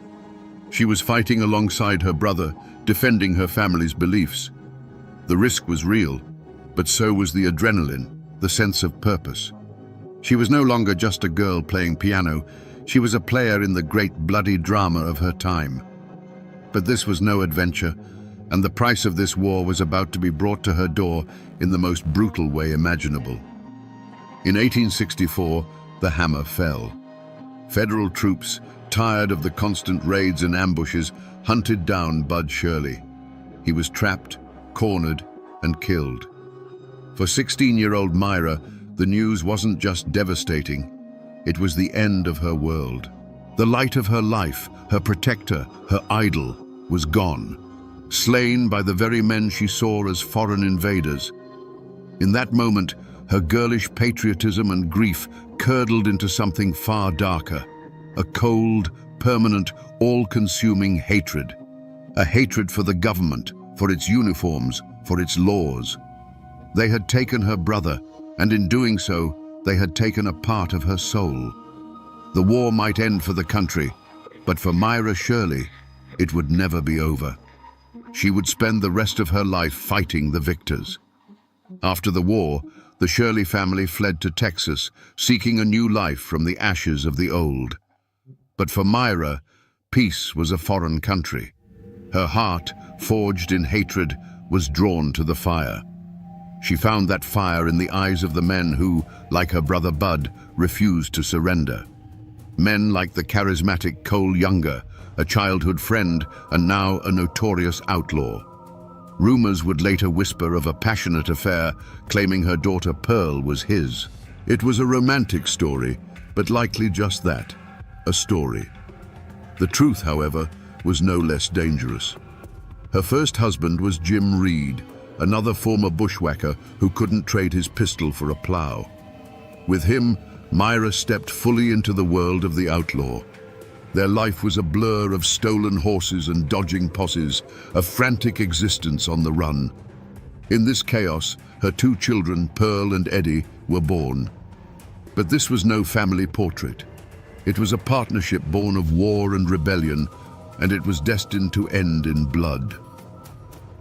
[SPEAKER 1] She was fighting alongside her brother, defending her family's beliefs. The risk was real, but so was the adrenaline, the sense of purpose. She was no longer just a girl playing piano, she was a player in the great bloody drama of her time. But this was no adventure, and the price of this war was about to be brought to her door in the most brutal way imaginable. In 1864, the hammer fell. Federal troops, tired of the constant raids and ambushes, hunted down Bud Shirley. He was trapped, cornered, and killed. For 16-year-old Myra, the news wasn't just devastating, it was the end of her world. The light of her life, her protector, her idol, was gone, slain by the very men she saw as foreign invaders. In that moment, her girlish patriotism and grief curdled into something far darker, a cold, permanent, all-consuming hatred. A hatred for the government, for its uniforms, for its laws. They had taken her brother, and in doing so, they had taken a part of her soul. The war might end for the country, but for Myra Shirley, it would never be over. She would spend the rest of her life fighting the victors. After the war, the Shirley family fled to Texas, seeking a new life from the ashes of the old. But for Myra, peace was a foreign country. Her heart, forged in hatred, was drawn to the fire. She found that fire in the eyes of the men who, like her brother Bud, refused to surrender. Men like the charismatic Cole Younger, a childhood friend and now a notorious outlaw. Rumors would later whisper of a passionate affair, claiming her daughter Pearl was his. It was a romantic story, but likely just that, a story. The truth, however, was no less dangerous. Her first husband was Jim Reed, another former bushwhacker who couldn't trade his pistol for a plow. With him, Myra stepped fully into the world of the outlaw. Their life was a blur of stolen horses and dodging posses, a frantic existence on the run. In this chaos, her two children, Pearl and Eddie, were born. But this was no family portrait. It was a partnership born of war and rebellion, and it was destined to end in blood.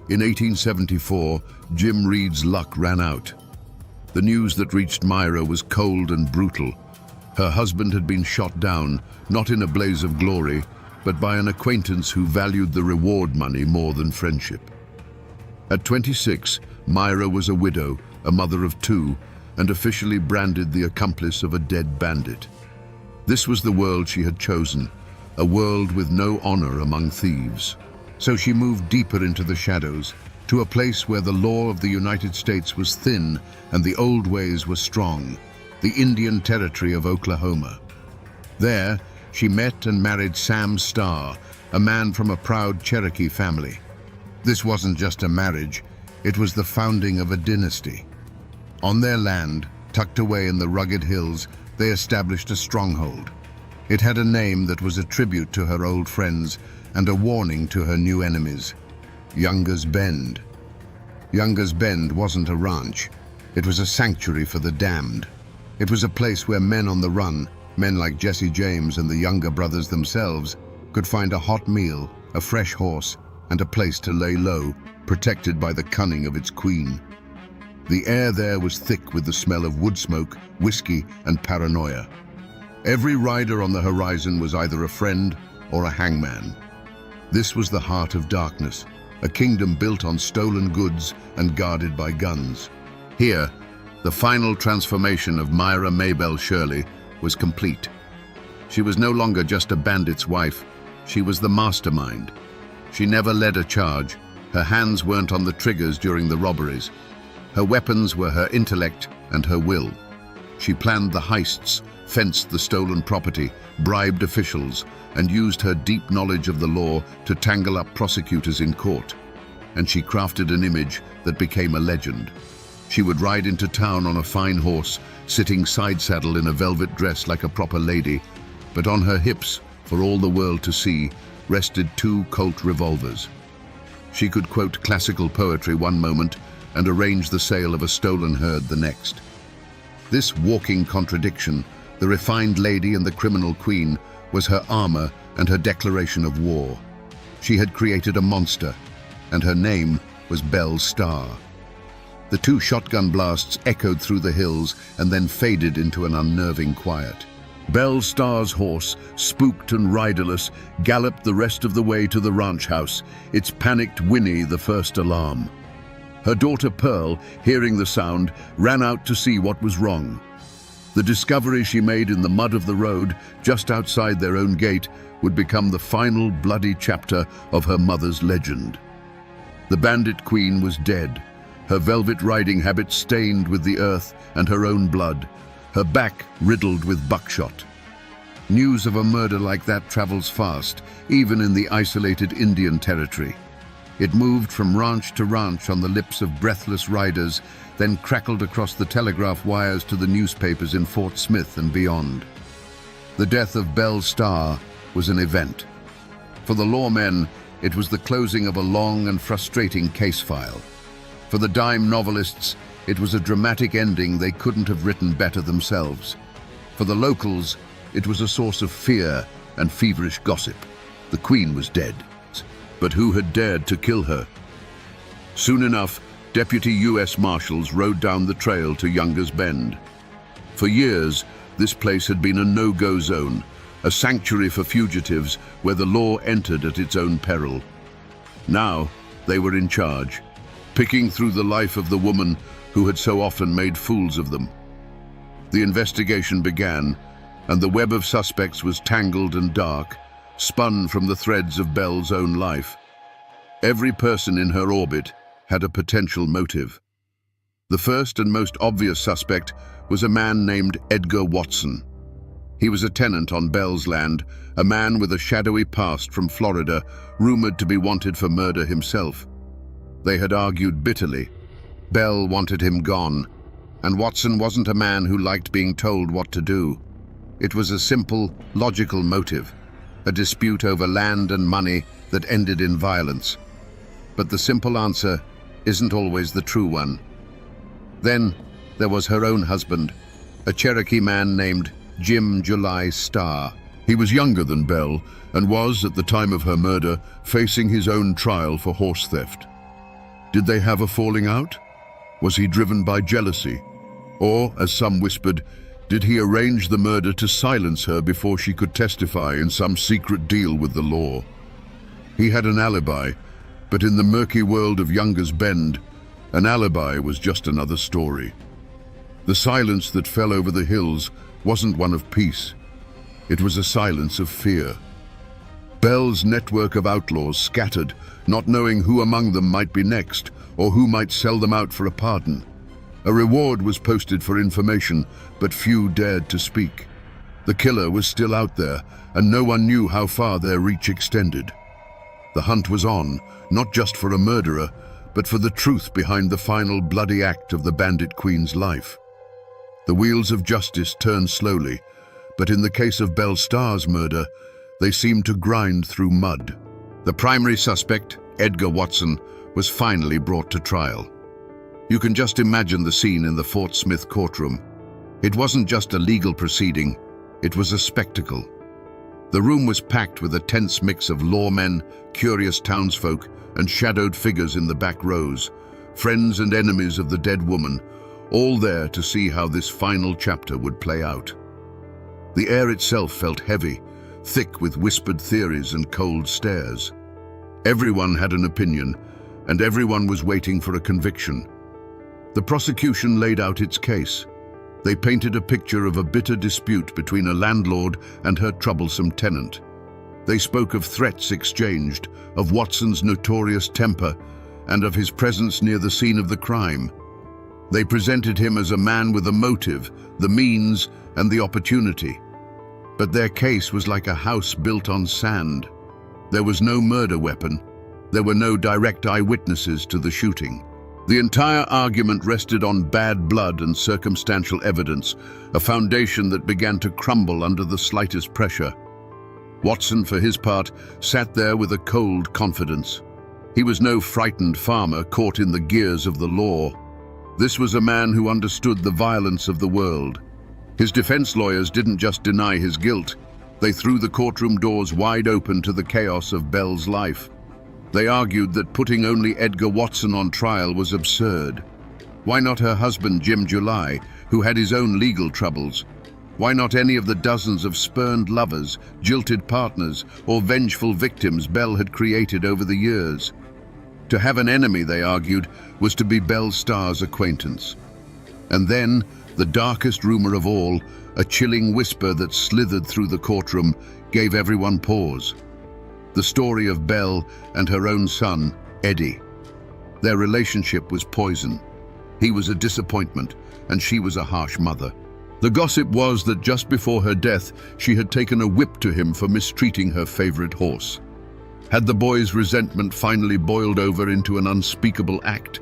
[SPEAKER 1] In 1874, Jim Reed's luck ran out. The news that reached Myra was cold and brutal. Her husband had been shot down, not in a blaze of glory, but by an acquaintance who valued the reward money more than friendship. At 26, Myra was a widow, a mother of two, and officially branded the accomplice of a dead bandit. This was the world she had chosen, a world with no honor among thieves. So she moved deeper into the shadows, to a place where the law of the United States was thin and the old ways were strong, the Indian Territory of Oklahoma. There, she met and married Sam Starr, a man from a proud Cherokee family. This wasn't just a marriage, it was the founding of a dynasty. On their land, tucked away in the rugged hills, they established a stronghold. It had a name that was a tribute to her old friends and a warning to her new enemies: Younger's Bend. Younger's Bend wasn't a ranch. It was a sanctuary for the damned. It was a place where men on the run, men like Jesse James and the Younger brothers themselves, could find a hot meal, a fresh horse, and a place to lay low, protected by the cunning of its queen. The air there was thick with the smell of wood smoke, whiskey, and paranoia. Every rider on the horizon was either a friend or a hangman. This was the heart of darkness, a kingdom built on stolen goods and guarded by guns. Here, the final transformation of Myra Maybelle Shirley was complete. She was no longer just a bandit's wife, she was the mastermind. She never led a charge, her hands weren't on the triggers during the robberies. Her weapons were her intellect and her will. She planned the heists, fenced the stolen property, bribed officials, and used her deep knowledge of the law to tangle up prosecutors in court. And she crafted an image that became a legend. She would ride into town on a fine horse, sitting side-saddle in a velvet dress like a proper lady, but on her hips, for all the world to see, rested two Colt revolvers. She could quote classical poetry one moment and arrange the sale of a stolen herd the next. This walking contradiction, the refined lady and the criminal queen, was her armor and her declaration of war. She had created a monster, and her name was Belle Starr. The two shotgun blasts echoed through the hills and then faded into an unnerving quiet. Belle Starr's horse, spooked and riderless, galloped the rest of the way to the ranch house, its panicked whinny the first alarm. Her daughter Pearl, hearing the sound, ran out to see what was wrong. The discovery she made in the mud of the road, just outside their own gate, would become the final bloody chapter of her mother's legend. The bandit queen was dead, her velvet riding habit stained with the earth and her own blood, her back riddled with buckshot. News of a murder like that travels fast, even in the isolated Indian Territory. It moved from ranch to ranch on the lips of breathless riders, then crackled across the telegraph wires to the newspapers in Fort Smith and beyond. The death of Belle Starr was an event. For the lawmen, it was the closing of a long and frustrating case file. For the dime novelists, it was a dramatic ending they couldn't have written better themselves. For the locals, it was a source of fear and feverish gossip. The queen was dead, but who had dared to kill her? Soon enough, deputy U.S. Marshals rode down the trail to Younger's Bend. For years, this place had been a no-go zone, a sanctuary for fugitives where the law entered at its own peril. Now, they were in charge, picking through the life of the woman who had so often made fools of them. The investigation began, and the web of suspects was tangled and dark, spun from the threads of Belle's own life. Every person in her orbit had a potential motive. The first and most obvious suspect was a man named Edgar Watson. He was a tenant on Belle's land, a man with a shadowy past from Florida, rumored to be wanted for murder himself. They had argued bitterly. Belle wanted him gone, and Watson wasn't a man who liked being told what to do. It was a simple, logical motive, a dispute over land and money that ended in violence. But the simple answer isn't always the true one. Then there was her own husband, a Cherokee man named Jim July Starr. He was younger than Belle and was, at the time of her murder, facing his own trial for horse theft. Did they have a falling out? Was he driven by jealousy? Or, as some whispered, did he arrange the murder to silence her before she could testify in some secret deal with the law? He had an alibi, but in the murky world of Younger's Bend, an alibi was just another story. The silence that fell over the hills wasn't one of peace. It was a silence of fear. Belle's network of outlaws scattered, not knowing who among them might be next or who might sell them out for a pardon. A reward was posted for information, but few dared to speak. The killer was still out there, and no one knew how far their reach extended. The hunt was on, not just for a murderer, but for the truth behind the final bloody act of the bandit queen's life. The wheels of justice turned slowly, but in the case of Belle Starr's murder, they seemed to grind through mud. The primary suspect, Edgar Watson, was finally brought to trial. You can just imagine the scene in the Fort Smith courtroom. It wasn't just a legal proceeding, it was a spectacle. The room was packed with a tense mix of lawmen, curious townsfolk, and shadowed figures in the back rows, friends and enemies of the dead woman, all there to see how this final chapter would play out. The air itself felt heavy, thick with whispered theories and cold stares. Everyone had an opinion, and everyone was waiting for a conviction. The prosecution laid out its case. They painted a picture of a bitter dispute between a landlord and her troublesome tenant. They spoke of threats exchanged, of Watson's notorious temper, and of his presence near the scene of the crime. They presented him as a man with a motive, the means, and the opportunity. But their case was like a house built on sand. There was no murder weapon. There were no direct eyewitnesses to the shooting. The entire argument rested on bad blood and circumstantial evidence, a foundation that began to crumble under the slightest pressure. Watson, for his part, sat there with a cold confidence. He was no frightened farmer caught in the gears of the law. This was a man who understood the violence of the world. His defense lawyers didn't just deny his guilt. They threw the courtroom doors wide open to the chaos of Belle's life. They argued that putting only Edgar Watson on trial was absurd. Why not her husband, Jim July, who had his own legal troubles? Why not any of the dozens of spurned lovers, jilted partners, or vengeful victims Belle had created over the years? To have an enemy, they argued, was to be Belle Starr's acquaintance. And then, the darkest rumor of all, a chilling whisper that slithered through the courtroom, gave everyone pause. The story of Belle and her own son, Eddie. Their relationship was poison. He was a disappointment, and she was a harsh mother. The gossip was that just before her death, she had taken a whip to him for mistreating her favorite horse. Had the boy's resentment finally boiled over into an unspeakable act?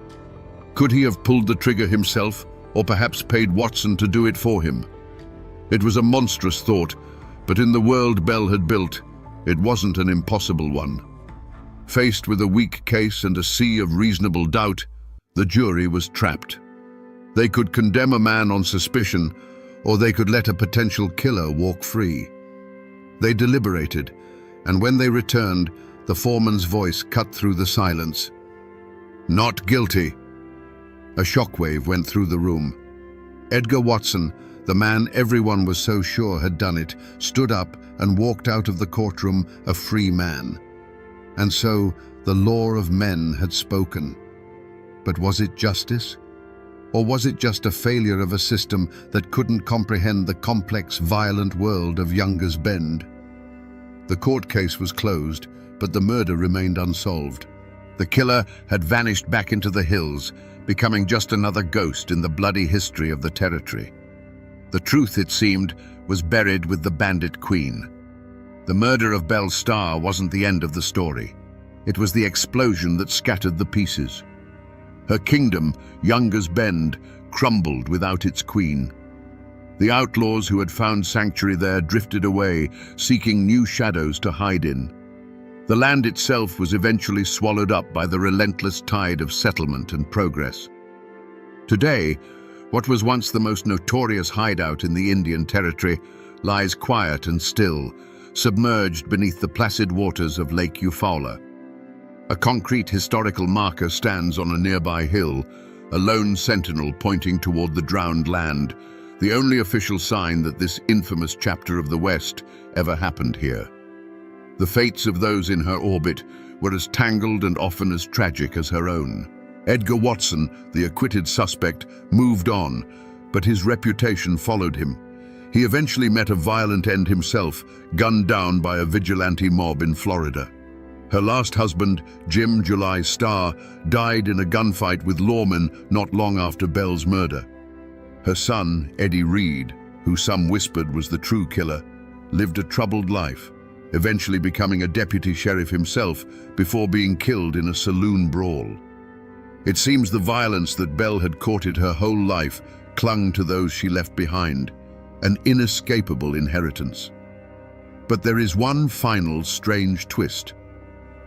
[SPEAKER 1] Could he have pulled the trigger himself, or perhaps paid Watson to do it for him? It was a monstrous thought, but in the world Belle had built, it wasn't an impossible one. Faced with a weak case and a sea of reasonable doubt, the jury was trapped. They could condemn a man on suspicion, or they could let a potential killer walk free. They deliberated, and when they returned, the foreman's voice cut through the silence. "Not guilty," A shockwave went through the room. Edgar Watson, the man everyone was so sure had done it, stood up and walked out of the courtroom a free man. And so the law of men had spoken. But was it justice? Or was it just a failure of a system that couldn't comprehend the complex, violent world of Younger's Bend? The court case was closed, but the murder remained unsolved. The killer had vanished back into the hills, becoming just another ghost in the bloody history of the territory. The truth, it seemed, was buried with the Bandit Queen. The murder of Belle Starr wasn't the end of the story. It was the explosion that scattered the pieces. Her kingdom, Younger's Bend, crumbled without its queen. The outlaws who had found sanctuary there drifted away, seeking new shadows to hide in. The land itself was eventually swallowed up by the relentless tide of settlement and progress. Today, what was once the most notorious hideout in the Indian Territory lies quiet and still, submerged beneath the placid waters of Lake Eufaula. A concrete historical marker stands on a nearby hill, a lone sentinel pointing toward the drowned land, the only official sign that this infamous chapter of the West ever happened here. The fates of those in her orbit were as tangled and often as tragic as her own. Edgar Watson, the acquitted suspect, moved on, but his reputation followed him. He eventually met a violent end himself, gunned down by a vigilante mob in Florida. Her last husband, Jim July Starr, died in a gunfight with lawmen not long after Belle's murder. Her son, Eddie Reed, who some whispered was the true killer, lived a troubled life, eventually becoming a deputy sheriff himself before being killed in a saloon brawl. It seems the violence that Belle had courted her whole life clung to those she left behind, an inescapable inheritance. But there is one final strange twist.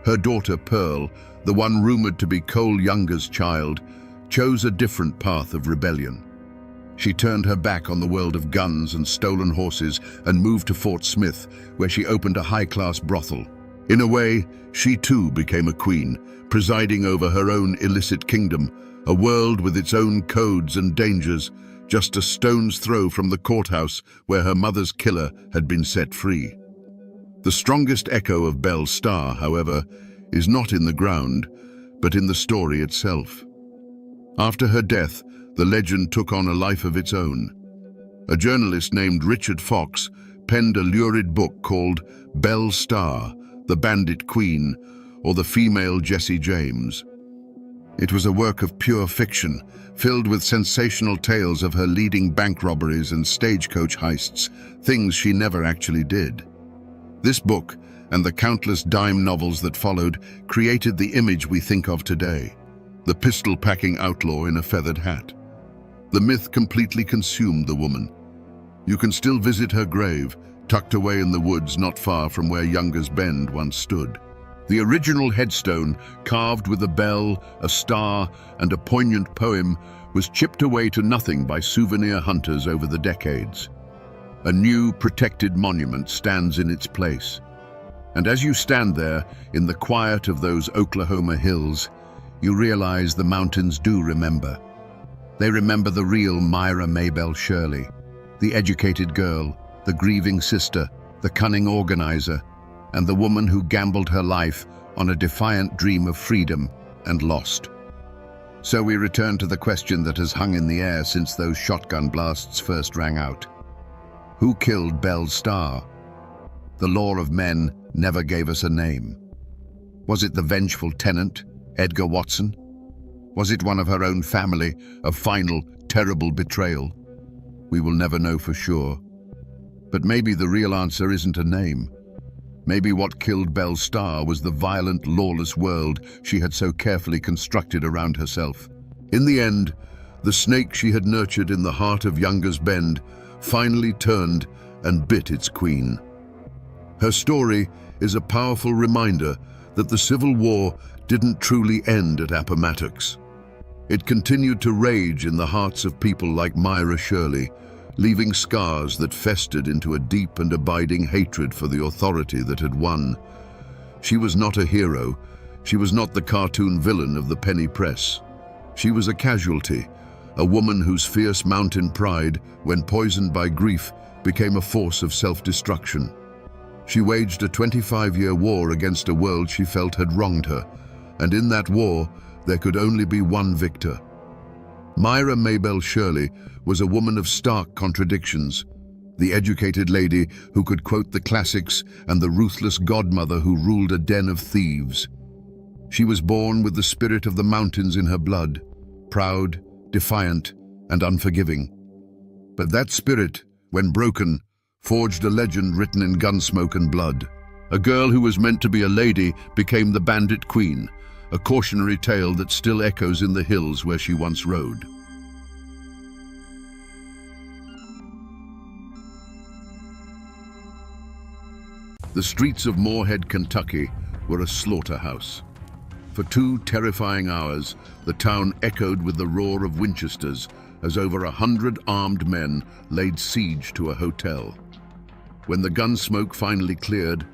[SPEAKER 1] Her daughter, Pearl, the one rumored to be Cole Younger's child, chose a different path of rebellion. She turned her back on the world of guns and stolen horses and moved to Fort Smith, where she opened a high-class brothel. In a way, she too became a queen, presiding over her own illicit kingdom, a world with its own codes and dangers, just a stone's throw from the courthouse where her mother's killer had been set free. The strongest echo of Belle Starr, however, is not in the ground, but in the story itself. After her death, the legend took on a life of its own. A journalist named Richard Fox penned a lurid book called Belle Starr, the Bandit Queen, or the Female Jesse James. It was a work of pure fiction, filled with sensational tales of her leading bank robberies and stagecoach heists, things she never actually did. This book, and the countless dime novels that followed, created the image we think of today, the pistol-packing outlaw in a feathered hat. The myth completely consumed the woman. You can still visit her grave, tucked away in the woods not far from where Younger's Bend once stood. The original headstone, carved with a bell, a star, and a poignant poem, was chipped away to nothing by souvenir hunters over the decades. A new, protected monument stands in its place. And as you stand there, in the quiet of those Oklahoma hills, you realize the mountains do remember. They remember the real Myra Maybelle Shirley, the educated girl, the grieving sister, the cunning organizer, and the woman who gambled her life on a defiant dream of freedom and lost. So we return to the question that has hung in the air since those shotgun blasts first rang out. Who killed Belle Starr? The law of men never gave us a name. Was it the vengeful tenant, Edgar Watson? Was it one of her own family, a final, terrible betrayal? We will never know for sure. But maybe the real answer isn't a name. Maybe what killed Belle Starr was the violent, lawless world she had so carefully constructed around herself. In the end, the snake she had nurtured in the heart of Younger's Bend finally turned and bit its queen. Her story is a powerful reminder that the Civil War didn't truly end at Appomattox. It continued to rage in the hearts of people like Myra Shirley, leaving scars that festered into a deep and abiding hatred for the authority that had won. She was not a hero. She was not the cartoon villain of the penny press. She was a casualty, a woman whose fierce mountain pride, when poisoned by grief, became a force of self-destruction. She waged a 25-year war against a world she felt had wronged her, and in that war, there could only be one victor. Myra Mabel Shirley was a woman of stark contradictions, the educated lady who could quote the classics and the ruthless godmother who ruled a den of thieves. She was born with the spirit of the mountains in her blood, proud, defiant, and unforgiving. But that spirit, when broken, forged a legend written in gunsmoke and blood. A girl who was meant to be a lady became the bandit queen, a cautionary tale that still echoes in the hills where she once rode. The streets of Morehead, Kentucky, were a slaughterhouse. For 2 terrifying hours, the town echoed with the roar of Winchesters as over 100 armed men laid siege to a hotel. When the gun smoke finally cleared,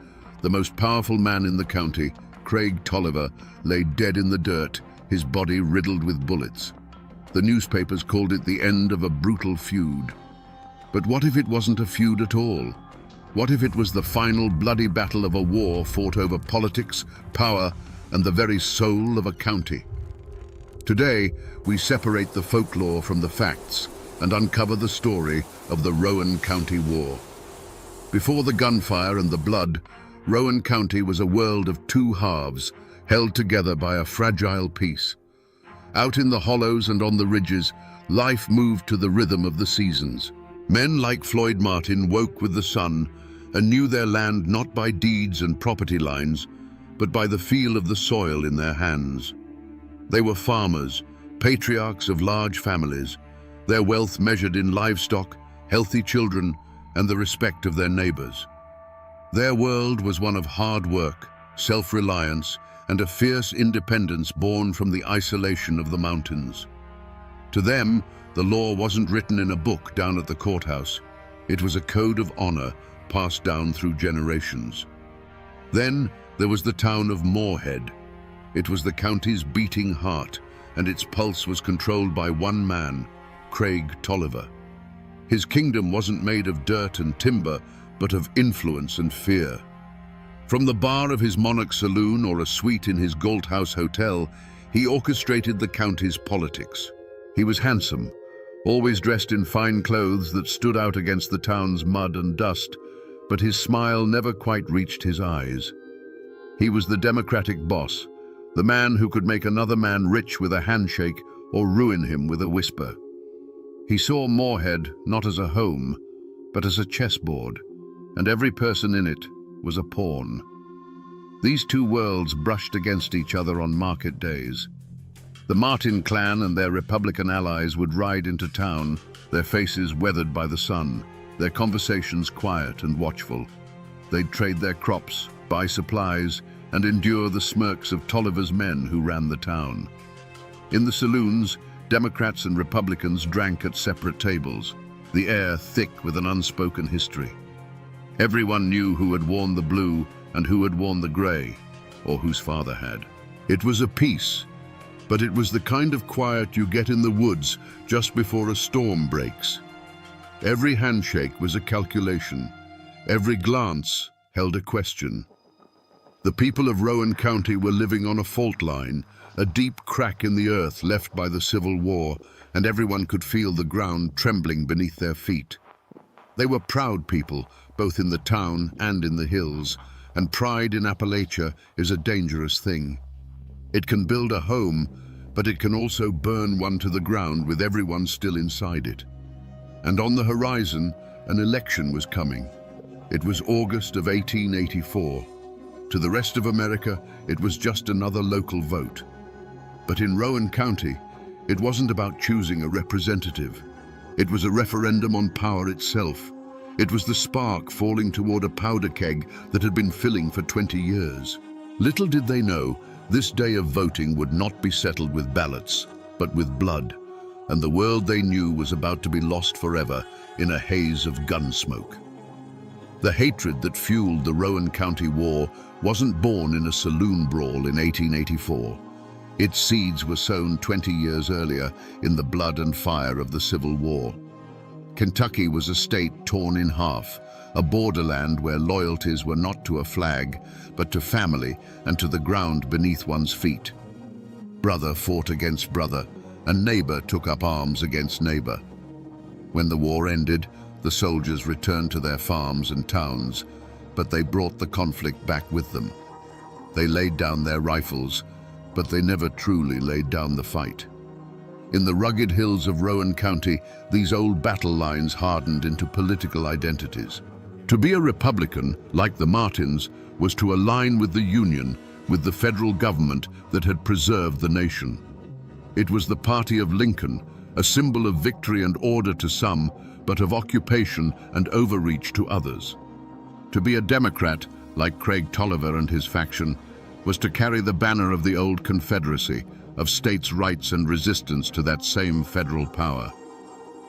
[SPEAKER 1] the most powerful man in the county, Craig Tolliver, lay dead in the dirt, his body riddled with bullets. The newspapers called it the end of a brutal feud. But what if it wasn't a feud at all? What if it was the final bloody battle of a war fought over politics, power, and the very soul of a county? Today, we separate the folklore from the facts and uncover the story of the Rowan County War. Before the gunfire and the blood, Rowan County was a world of 2 halves, held together by a fragile peace. Out in the hollows and on the ridges, life moved to the rhythm of the seasons. Men like Floyd Martin woke with the sun and knew their land not by deeds and property lines, but by the feel of the soil in their hands. They were farmers, patriarchs of large families, their wealth measured in livestock, healthy children, and the respect of their neighbors. Their world was one of hard work, self-reliance, and a fierce independence born from the isolation of the mountains. To them, the law wasn't written in a book down at the courthouse. It was a code of honor passed down through generations. Then there was the town of Morehead. It was the county's beating heart, and its pulse was controlled by one man, Craig Tolliver. His kingdom wasn't made of dirt and timber, but of influence and fear. From the bar of his monarch saloon or a suite in his Galt House hotel, he orchestrated the county's politics. He was handsome, always dressed in fine clothes that stood out against the town's mud and dust, but his smile never quite reached his eyes. He was the Democratic boss, the man who could make another man rich with a handshake or ruin him with a whisper. He saw Morehead not as a home, but as a chessboard, and every person in it was a pawn. These 2 worlds brushed against each other on market days. The Martin clan and their Republican allies would ride into town, their faces weathered by the sun, their conversations quiet and watchful. They'd trade their crops, buy supplies, and endure the smirks of Tolliver's men who ran the town. In the saloons, Democrats and Republicans drank at separate tables, the air thick with an unspoken history. Everyone knew who had worn the blue and who had worn the gray, or whose father had. It was a peace, but it was the kind of quiet you get in the woods just before a storm breaks. Every handshake was a calculation. Every glance held a question. The people of Rowan County were living on a fault line, a deep crack in the earth left by the Civil War, and everyone could feel the ground trembling beneath their feet. They were proud people, both in the town and in the hills, and pride in Appalachia is a dangerous thing. It can build a home, but it can also burn one to the ground with everyone still inside it. And on the horizon, an election was coming. It was August of 1884. To the rest of America, it was just another local vote. But in Rowan County, it wasn't about choosing a representative. It was a referendum on power itself. It was the spark falling toward a powder keg that had been filling for 20 years. Little did they know, this day of voting would not be settled with ballots, but with blood, and the world they knew was about to be lost forever in a haze of gun smoke. The hatred that fueled the Rowan County War wasn't born in a saloon brawl in 1884. Its seeds were sown 20 years earlier in the blood and fire of the Civil War. Kentucky was a state torn in half, a borderland where loyalties were not to a flag, but to family and to the ground beneath one's feet. Brother fought against brother, and neighbor took up arms against neighbor. When the war ended, the soldiers returned to their farms and towns, but they brought the conflict back with them. They laid down their rifles, but they never truly laid down the fight. In the rugged hills of Rowan County, these old battle lines hardened into political identities. To be a Republican, like the Martins, was to align with the Union, with the federal government that had preserved the nation. It was the party of Lincoln, a symbol of victory and order to some, but of occupation and overreach to others. To be a Democrat, like Craig Tolliver and his faction, was to carry the banner of the old Confederacy, of states' rights and resistance to that same federal power.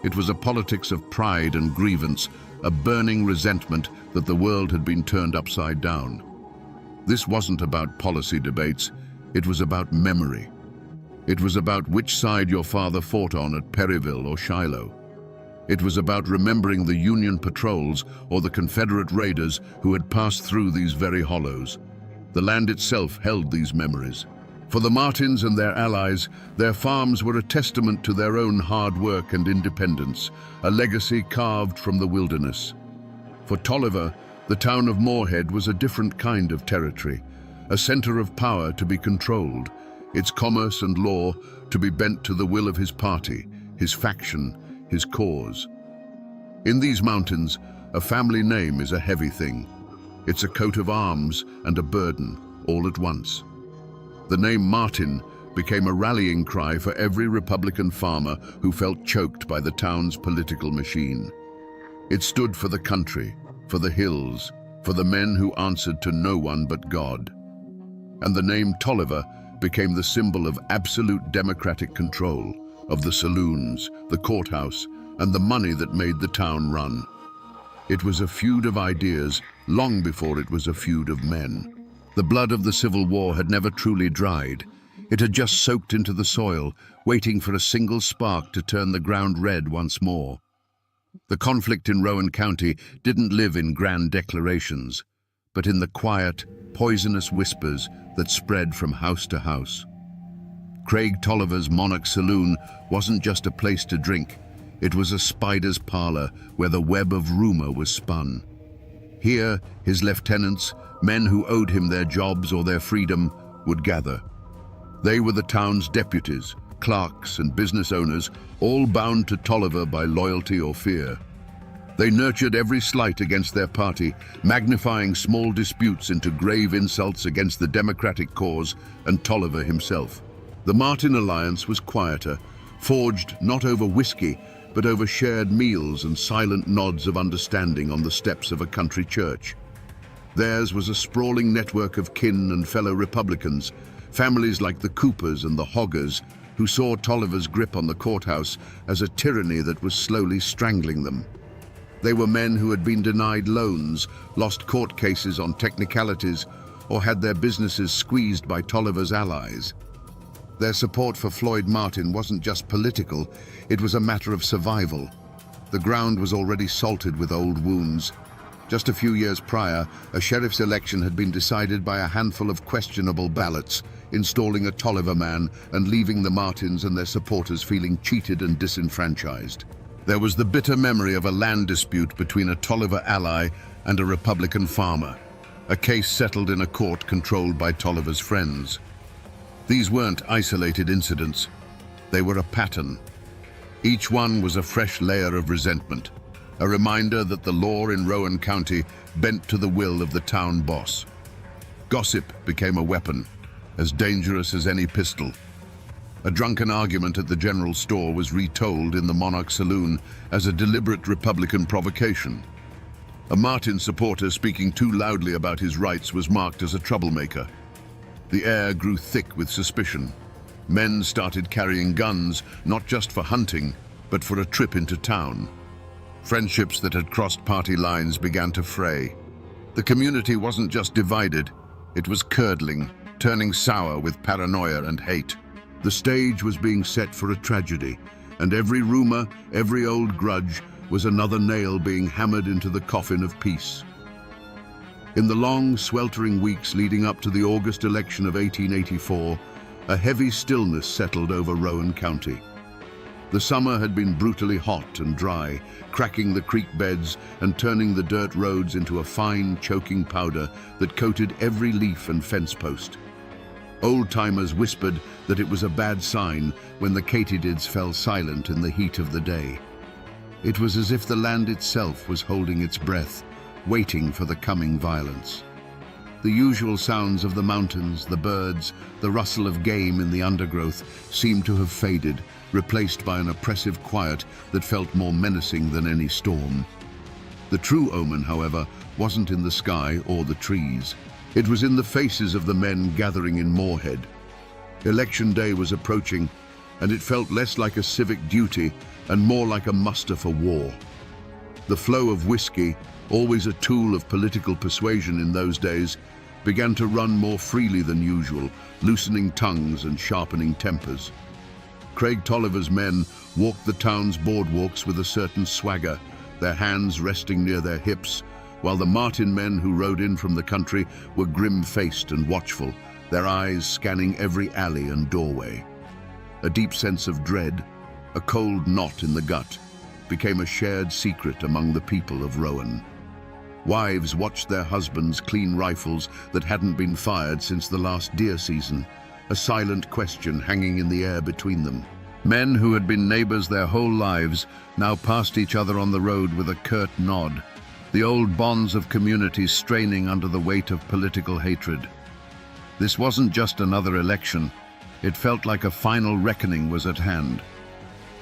[SPEAKER 1] It was a politics of pride and grievance, a burning resentment that the world had been turned upside down. This wasn't about policy debates, it was about memory. It was about which side your father fought on at Perryville or Shiloh. It was about remembering the Union patrols or the Confederate raiders who had passed through these very hollows. The land itself held these memories. For the Martins and their allies, their farms were a testament to their own hard work and independence, a legacy carved from the wilderness. For Tolliver, the town of Moorhead was a different kind of territory, a center of power to be controlled, its commerce and law to be bent to the will of his party, his faction, his cause. In these mountains, a family name is a heavy thing. It's a coat of arms and a burden, all at once. The name Martin became a rallying cry for every Republican farmer who felt choked by the town's political machine. It stood for the country, for the hills, for the men who answered to no one but God. And the name Tolliver became the symbol of absolute democratic control, of the saloons, the courthouse, and the money that made the town run. It was a feud of ideas long before it was a feud of men. The blood of the Civil War had never truly dried. It had just soaked into the soil, waiting for a single spark to turn the ground red once more. The conflict in Rowan County didn't live in grand declarations, but in the quiet, poisonous whispers that spread from house to house. Craig Tolliver's Monarch Saloon wasn't just a place to drink. It was a spider's parlor where the web of rumor was spun. Here, his lieutenants, men who owed him their jobs or their freedom, would gather. They were the town's deputies, clerks and business owners, all bound to Tolliver by loyalty or fear. They nurtured every slight against their party, magnifying small disputes into grave insults against the Democratic cause and Tolliver himself. The Martin alliance was quieter, forged not over whiskey, but over shared meals and silent nods of understanding on the steps of a country church. Theirs was a sprawling network of kin and fellow Republicans, families like the Coopers and the Hoggers, who saw Tolliver's grip on the courthouse as a tyranny that was slowly strangling them. They were men who had been denied loans, lost court cases on technicalities, or had their businesses squeezed by Tolliver's allies. Their support for Floyd Martin wasn't just political, it was a matter of survival. The ground was already salted with old wounds. Just a few years prior, a sheriff's election had been decided by a handful of questionable ballots, installing a Tolliver man and leaving the Martins and their supporters feeling cheated and disenfranchised. There was the bitter memory of a land dispute between a Tolliver ally and a Republican farmer, a case settled in a court controlled by Tolliver's friends. These weren't isolated incidents, they were a pattern. Each one was a fresh layer of resentment, a reminder that the law in Rowan County bent to the will of the town boss. Gossip became a weapon, as dangerous as any pistol. A drunken argument at the general store was retold in the Monarch Saloon as a deliberate Republican provocation. A Martin supporter speaking too loudly about his rights was marked as a troublemaker. The air grew thick with suspicion. Men started carrying guns, not just for hunting, but for a trip into town. Friendships that had crossed party lines began to fray. The community wasn't just divided, it was curdling, turning sour with paranoia and hate. The stage was being set for a tragedy, and every rumor, every old grudge was another nail being hammered into the coffin of peace. In the long, sweltering weeks leading up to the August election of 1884, a heavy stillness settled over Rowan County. The summer had been brutally hot and dry, cracking the creek beds and turning the dirt roads into a fine, choking powder that coated every leaf and fence post. Old-timers whispered that it was a bad sign when the katydids fell silent in the heat of the day. It was as if the land itself was holding its breath, waiting for the coming violence. The usual sounds of the mountains, the birds, the rustle of game in the undergrowth seemed to have faded, replaced by an oppressive quiet that felt more menacing than any storm. The true omen, however, wasn't in the sky or the trees. It was in the faces of the men gathering in Moorhead. Election day was approaching, and it felt less like a civic duty and more like a muster for war. The flow of whiskey, always a tool of political persuasion in those days, began to run more freely than usual, loosening tongues and sharpening tempers. Craig Tolliver's men walked the town's boardwalks with a certain swagger, their hands resting near their hips, while the Martin men who rode in from the country were grim-faced and watchful, their eyes scanning every alley and doorway. A deep sense of dread, a cold knot in the gut, became a shared secret among the people of Rowan. Wives watched their husbands clean rifles that hadn't been fired since the last deer season, a silent question hanging in the air between them. Men who had been neighbors their whole lives now passed each other on the road with a curt nod, the old bonds of communities straining under the weight of political hatred. This wasn't just another election. It felt like a final reckoning was at hand.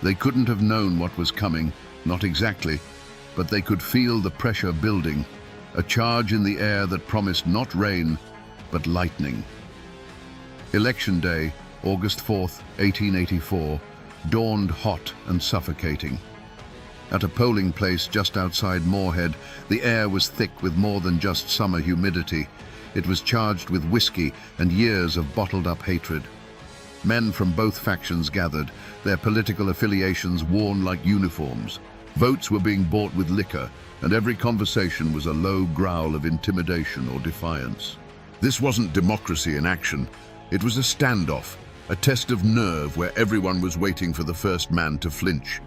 [SPEAKER 1] They couldn't have known what was coming, not exactly, but they could feel the pressure building, a charge in the air that promised not rain, but lightning. Election day, August 4th, 1884, dawned hot and suffocating. At a polling place just outside Moorhead, the air was thick with more than just summer humidity. It was charged with whiskey and years of bottled-up hatred. Men from both factions gathered, their political affiliations worn like uniforms. Votes were being bought with liquor, and every conversation was a low growl of intimidation or defiance. This wasn't democracy in action. It was a standoff, a test of nerve where everyone was waiting for the first man to flinch.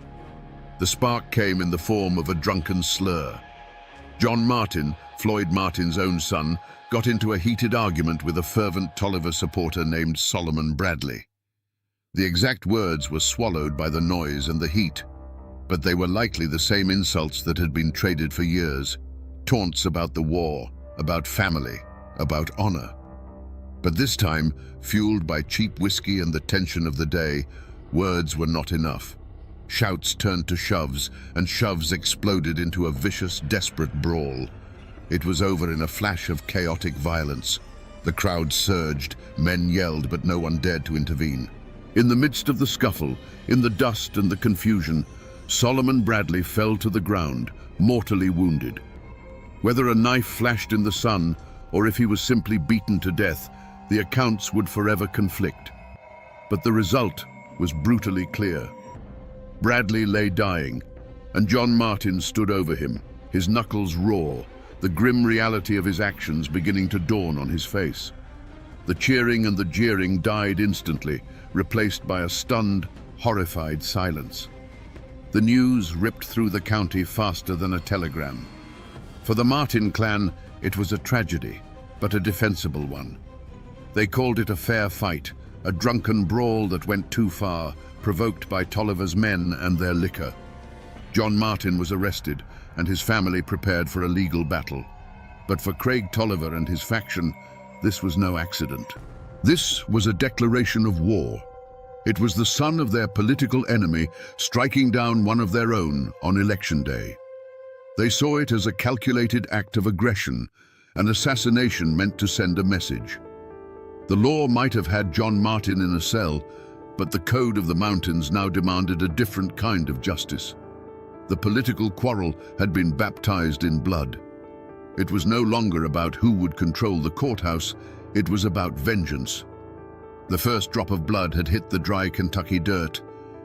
[SPEAKER 1] The spark came in the form of a drunken slur. John Martin, Floyd Martin's own son, got into a heated argument with a fervent Tolliver supporter named Solomon Bradley. The exact words were swallowed by the noise and the heat, but they were likely the same insults that had been traded for years. Taunts about the war, about family, about honor. But this time, fueled by cheap whiskey and the tension of the day, words were not enough. Shouts turned to shoves, and shoves exploded into a vicious, desperate brawl. It was over in a flash of chaotic violence. The crowd surged, men yelled, but no one dared to intervene. In the midst of the scuffle, in the dust and the confusion, Solomon Bradley fell to the ground, mortally wounded. Whether a knife flashed in the sun, or if he was simply beaten to death, the accounts would forever conflict. But the result was brutally clear. Bradley lay dying, and John Martin stood over him, his knuckles raw, the grim reality of his actions beginning to dawn on his face. The cheering and the jeering died instantly, replaced by a stunned, horrified silence. The news ripped through the county faster than a telegram. For the Martin clan, it was a tragedy, but a defensible one. They called it a fair fight, a drunken brawl that went too far, provoked by Tolliver's men and their liquor. John Martin was arrested, and his family prepared for a legal battle. But for Craig Tolliver and his faction, this was no accident. This was a declaration of war. It was the son of their political enemy striking down one of their own on election day. They saw it as a calculated act of aggression, an assassination meant to send a message. The law might have had John Martin in a cell, but the code of the mountains now demanded a different kind of justice. The political quarrel had been baptized in blood. It was no longer about who would control the courthouse, It was about vengeance. The first drop of blood had hit the dry Kentucky dirt,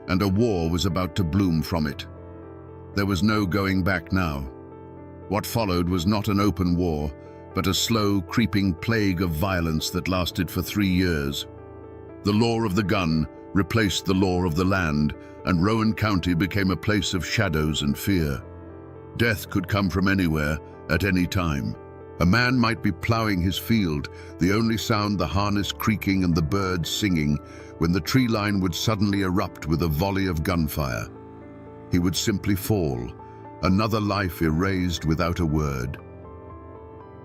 [SPEAKER 1] and a war was about to bloom from it. There was no going back now. What followed was not an open war, but a slow, creeping plague of violence that lasted for 3 years. The law of the gun replaced the law of the land, and Rowan County became a place of shadows and fear. Death could come from anywhere, at any time. A man might be plowing his field, the only sound the harness creaking and the birds singing, when the tree line would suddenly erupt with a volley of gunfire. He would simply fall, another life erased without a word.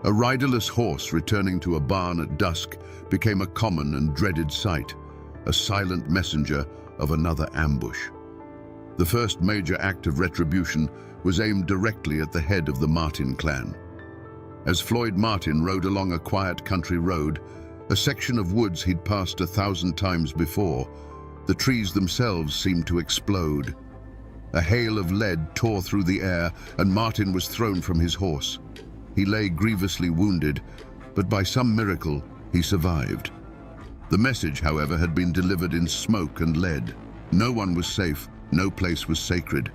[SPEAKER 1] A riderless horse returning to a barn at dusk became a common and dreaded sight, a silent messenger of another ambush. The first major act of retribution was aimed directly at the head of the Martin clan. As Floyd Martin rode along a quiet country road, a section of woods he'd passed 1,000 times before, the trees themselves seemed to explode. A hail of lead tore through the air, and Martin was thrown from his horse. He lay grievously wounded, but by some miracle, he survived. The message, however, had been delivered in smoke and lead. No one was safe, no place was sacred.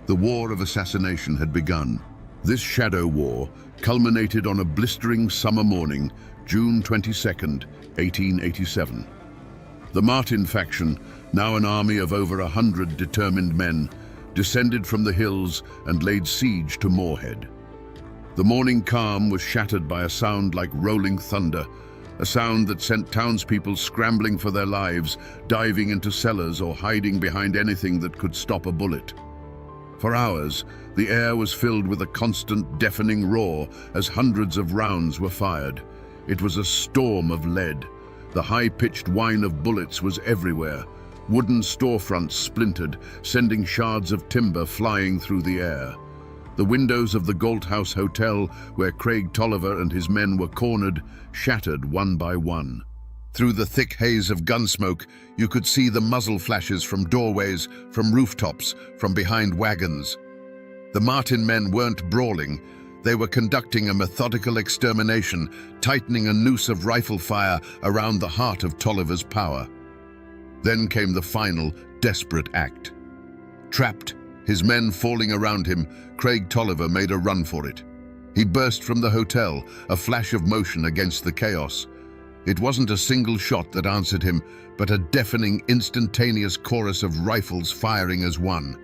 [SPEAKER 1] The war of assassination had begun. This shadow war culminated on a blistering summer morning, June 22nd, 1887. The Martin faction, now an army of over 100 determined men, descended from the hills and laid siege to Moorhead. The morning calm was shattered by a sound like rolling thunder, a sound that sent townspeople scrambling for their lives, diving into cellars or hiding behind anything that could stop a bullet. For hours, the air was filled with a constant, deafening roar as hundreds of rounds were fired. It was a storm of lead. The high-pitched whine of bullets was everywhere. Wooden storefronts splintered, sending shards of timber flying through the air. The windows of the Galt House Hotel, where Craig Tolliver and his men were cornered, shattered one by one. Through the thick haze of gunsmoke, you could see the muzzle flashes from doorways, from rooftops, from behind wagons. The Martin men weren't brawling. They were conducting a methodical extermination, tightening a noose of rifle fire around the heart of Tolliver's power. Then came the final, desperate act. Trapped, his men falling around him, Craig Tolliver made a run for it. He burst from the hotel, a flash of motion against the chaos. It wasn't a single shot that answered him, but a deafening, instantaneous chorus of rifles firing as one.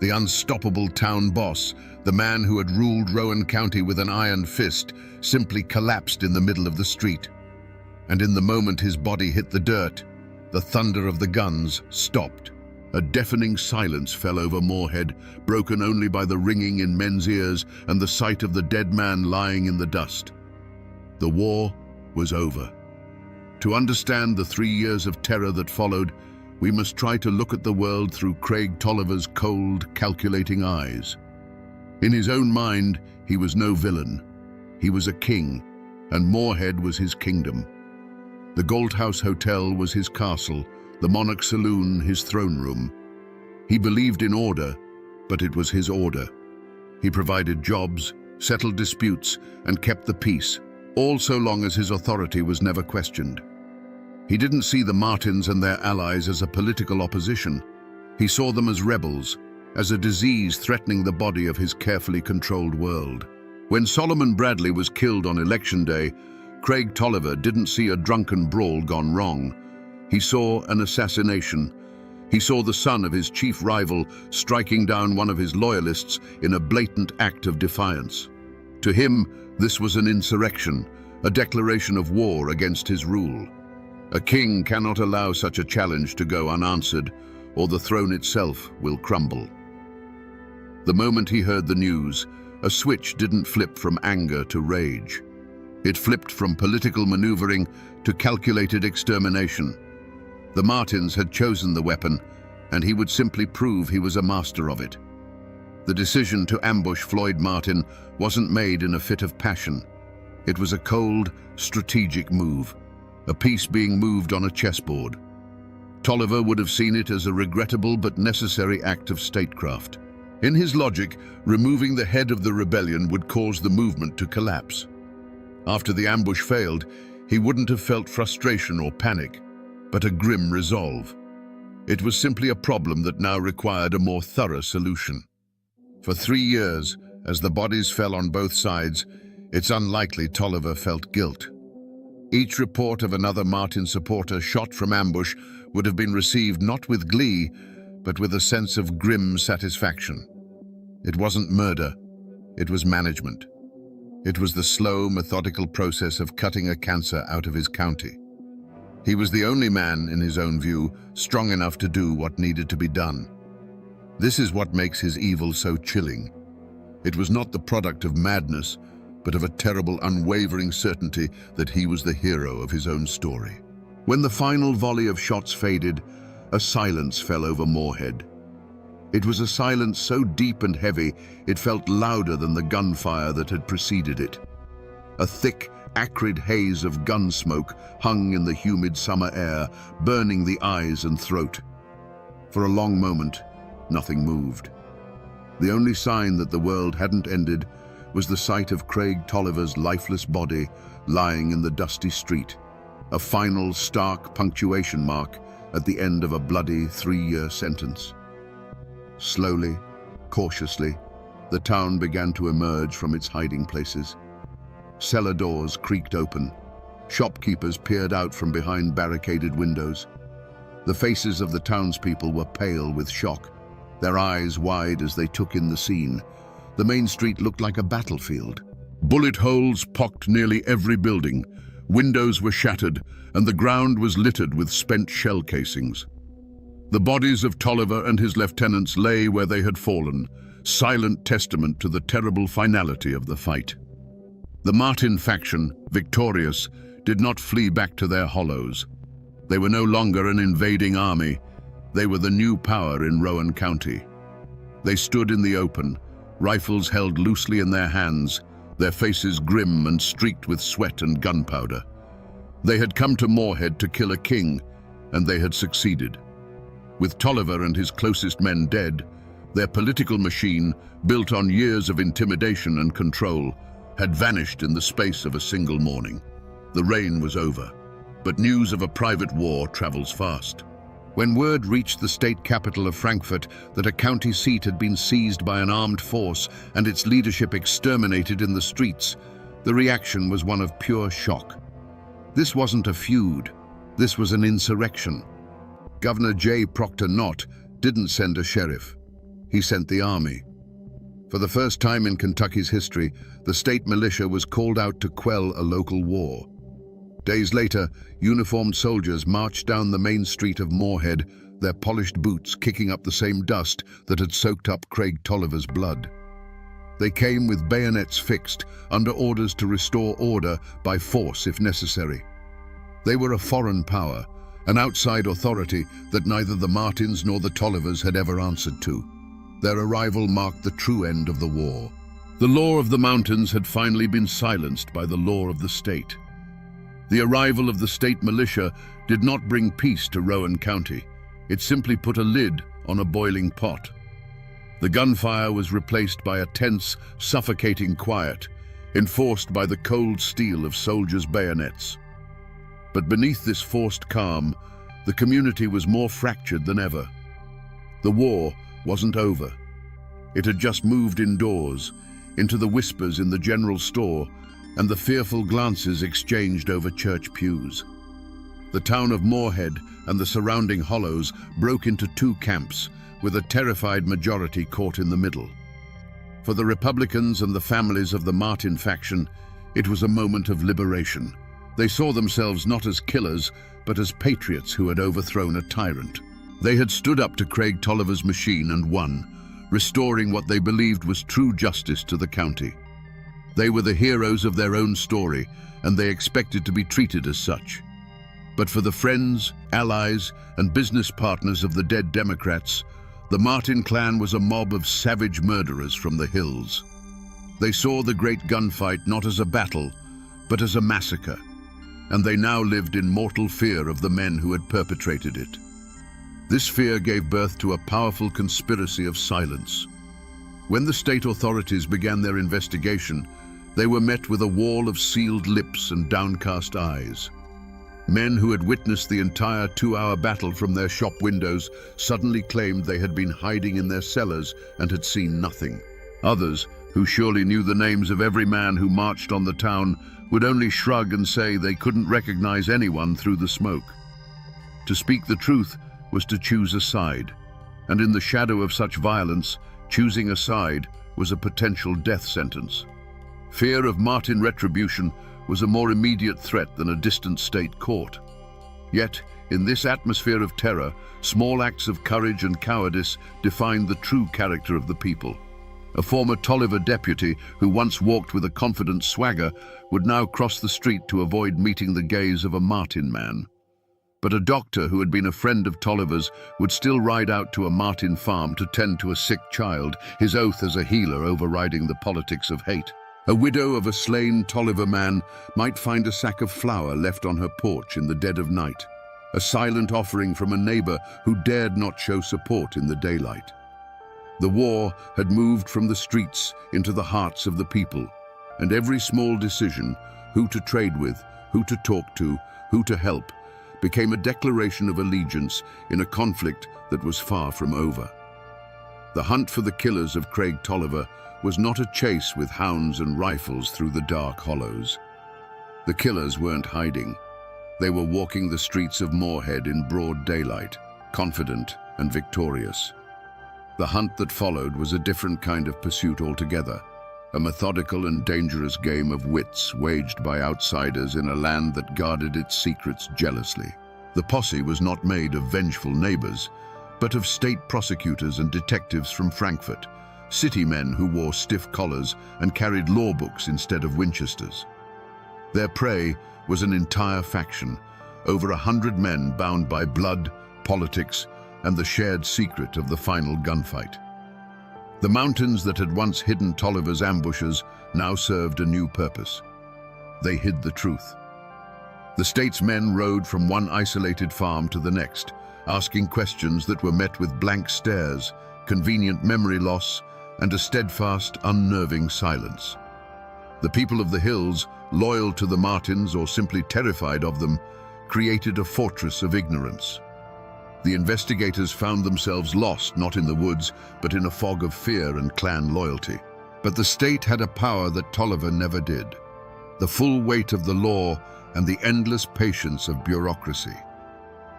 [SPEAKER 1] The unstoppable town boss, the man who had ruled Rowan County with an iron fist, simply collapsed in the middle of the street. And in the moment his body hit the dirt, the thunder of the guns stopped. A deafening silence fell over Moorhead, broken only by the ringing in men's ears and the sight of the dead man lying in the dust. The war was over. To understand the 3 years of terror that followed, we must try to look at the world through Craig Tolliver's cold, calculating eyes. In his own mind, he was no villain. He was a king, and Moorhead was his kingdom. The Galt House Hotel was his castle, the Monarch Saloon his throne room. He believed in order, but it was his order. He provided jobs, settled disputes, and kept the peace, all so long as his authority was never questioned. He didn't see the Martins and their allies as a political opposition. He saw them as rebels, as a disease threatening the body of his carefully controlled world. When Solomon Bradley was killed on Election Day, Craig Tolliver didn't see a drunken brawl gone wrong. He saw an assassination. He saw the son of his chief rival striking down one of his loyalists in a blatant act of defiance. To him, this was an insurrection, a declaration of war against his rule. A king cannot allow such a challenge to go unanswered, or the throne itself will crumble. The moment he heard the news, a switch didn't flip from anger to rage. It flipped from political maneuvering to calculated extermination. The Martins had chosen the weapon, and he would simply prove he was a master of it. The decision to ambush Floyd Martin wasn't made in a fit of passion. It was a cold, strategic move, a piece being moved on a chessboard. Tolliver would have seen it as a regrettable but necessary act of statecraft. In his logic, removing the head of the rebellion would cause the movement to collapse. After the ambush failed, he wouldn't have felt frustration or panic, but a grim resolve. It was simply a problem that now required a more thorough solution. For 3 years, as the bodies fell on both sides, it's unlikely Tolliver felt guilt. Each report of another Martin supporter shot from ambush would have been received not with glee, but with a sense of grim satisfaction. It wasn't murder, it was management. It was the slow, methodical process of cutting a cancer out of his county. He was the only man, in his own view, strong enough to do what needed to be done. This is what makes his evil so chilling. It was not the product of madness, but of a terrible, unwavering certainty that he was the hero of his own story. When the final volley of shots faded, a silence fell over Moorhead. It was a silence so deep and heavy, it felt louder than the gunfire that had preceded it. A thick, acrid haze of gun smoke hung in the humid summer air, burning the eyes and throat. For a long moment, nothing moved. The only sign that the world hadn't ended was the sight of Craig Tolliver's lifeless body lying in the dusty street, a final stark punctuation mark at the end of a bloody 3-year sentence. Slowly, cautiously, the town began to emerge from its hiding places. Cellar doors creaked open. Shopkeepers peered out from behind barricaded windows. The faces of the townspeople were pale with shock, their eyes wide as they took in the scene. The main street looked like a battlefield. Bullet holes pocked nearly every building. Windows were shattered, and the ground was littered with spent shell casings. The bodies of Tolliver and his lieutenants lay where they had fallen, silent testament to the terrible finality of the fight. The Martin faction, victorious, did not flee back to their hollows. They were no longer an invading army. They were the new power in Rowan County. They stood in the open, rifles held loosely in their hands, their faces grim and streaked with sweat and gunpowder. They had come to Moorhead to kill a king, and they had succeeded. With Tolliver and his closest men dead, their political machine, built on years of intimidation and control, had vanished in the space of a single morning. The reign was over, but news of a private war travels fast. When word reached the state capital of Frankfurt that a county seat had been seized by an armed force and its leadership exterminated in the streets, the reaction was one of pure shock. This wasn't a feud, this was an insurrection. Governor J. Proctor Knott didn't send a sheriff, he sent the army. For the first time in Kentucky's history, the state militia was called out to quell a local war. Days later, uniformed soldiers marched down the main street of Moorhead, their polished boots kicking up the same dust that had soaked up Craig Tolliver's blood. They came with bayonets fixed, under orders to restore order by force if necessary. They were a foreign power, an outside authority that neither the Martins nor the Tollivers had ever answered to. Their arrival marked the true end of the war. The law of the mountains had finally been silenced by the law of the state. The arrival of the state militia did not bring peace to Rowan County. It simply put a lid on a boiling pot. The gunfire was replaced by a tense, suffocating quiet, enforced by the cold steel of soldiers' bayonets. But beneath this forced calm, the community was more fractured than ever. The war wasn't over. It had just moved indoors, into the whispers in the general store and the fearful glances exchanged over church pews. The town of Moorhead and the surrounding hollows broke into 2 camps, with a terrified majority caught in the middle. For the Republicans and the families of the Martin faction, it was a moment of liberation. They saw themselves not as killers, but as patriots who had overthrown a tyrant. They had stood up to Craig Tolliver's machine and won, restoring what they believed was true justice to the county. They were the heroes of their own story, and they expected to be treated as such. But for the friends, allies, and business partners of the dead Democrats, the Martin clan was a mob of savage murderers from the hills. They saw the great gunfight not as a battle, but as a massacre, and they now lived in mortal fear of the men who had perpetrated it. This fear gave birth to a powerful conspiracy of silence. When the state authorities began their investigation, They were met with a wall of sealed lips and downcast eyes. Men who had witnessed the entire 2-hour battle from their shop windows suddenly claimed they had been hiding in their cellars and had seen nothing. Others, who surely knew the names of every man who marched on the town, would only shrug and say they couldn't recognize anyone through the smoke. To speak the truth was to choose a side, and in the shadow of such violence, choosing a side was a potential death sentence. Fear of Martin retribution was a more immediate threat than a distant state court. Yet, in this atmosphere of terror, small acts of courage and cowardice defined the true character of the people. A former Tolliver deputy who once walked with a confident swagger would now cross the street to avoid meeting the gaze of a Martin man. But a doctor who had been a friend of Tolliver's would still ride out to a Martin farm to tend to a sick child, his oath as a healer overriding the politics of hate. A widow of a slain Tolliver man might find a sack of flour left on her porch in the dead of night, a silent offering from a neighbor who dared not show support in the daylight. The war had moved from the streets into the hearts of the people, and every small decision, who to trade with, who to talk to, who to help, became a declaration of allegiance in a conflict that was far from over. The hunt for the killers of Craig Tolliver was not a chase with hounds and rifles through the dark hollows. The killers weren't hiding. They were walking the streets of Moorhead in broad daylight, confident and victorious. The hunt that followed was a different kind of pursuit altogether, a methodical and dangerous game of wits waged by outsiders in a land that guarded its secrets jealously. The posse was not made of vengeful neighbors, but of state prosecutors and detectives from Frankfurt, city men who wore stiff collars and carried law books instead of Winchesters. Their prey was an entire faction, over 100 men bound by blood, politics, and the shared secret of the final gunfight. The mountains that had once hidden Tolliver's ambushes now served a new purpose. They hid the truth. The state's men rode from one isolated farm to the next, asking questions that were met with blank stares, convenient memory loss, and a steadfast, unnerving silence. The people of the hills, loyal to the Martins or simply terrified of them, created a fortress of ignorance. The investigators found themselves lost not in the woods, but in a fog of fear and clan loyalty. But the state had a power that Tolliver never did: the full weight of the law and the endless patience of bureaucracy.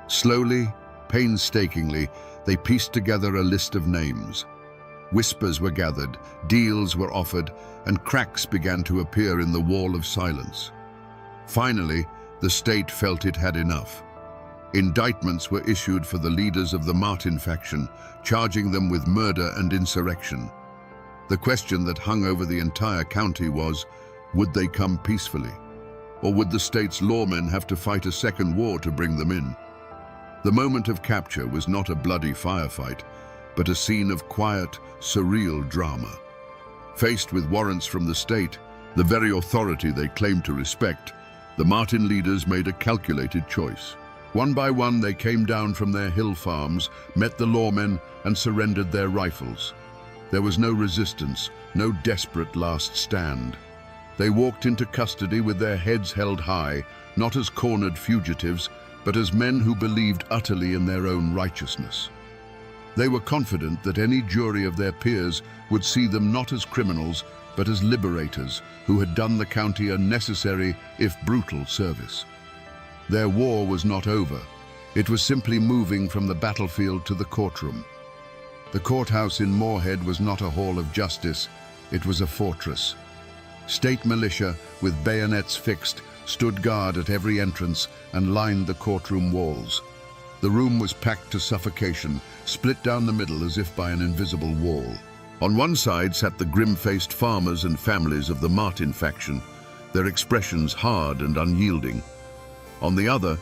[SPEAKER 1] Slowly, painstakingly, they pieced together a list of names. Whispers were gathered, deals were offered, and cracks began to appear in the wall of silence. Finally, the state felt it had enough. Indictments were issued for the leaders of the Martin faction, charging them with murder and insurrection. The question that hung over the entire county was, would they come peacefully? Or would the state's lawmen have to fight a second war to bring them in? The moment of capture was not a bloody firefight, but a scene of quiet, surreal drama. Faced with warrants from the state, the very authority they claimed to respect, the Martin leaders made a calculated choice. One by one, they came down from their hill farms, met the lawmen, and surrendered their rifles. There was no resistance, no desperate last stand. They walked into custody with their heads held high, not as cornered fugitives, but as men who believed utterly in their own righteousness. They were confident that any jury of their peers would see them not as criminals, but as liberators who had done the county a necessary, if brutal, service. Their war was not over. It was simply moving from the battlefield to the courtroom. The courthouse in Moorhead was not a hall of justice, it was a fortress. State militia, with bayonets fixed, stood guard at every entrance and lined the courtroom walls. The room was packed to suffocation, split down the middle as if by an invisible wall. On one side sat the grim-faced farmers and families of the Martin faction, their expressions hard and unyielding. On the other,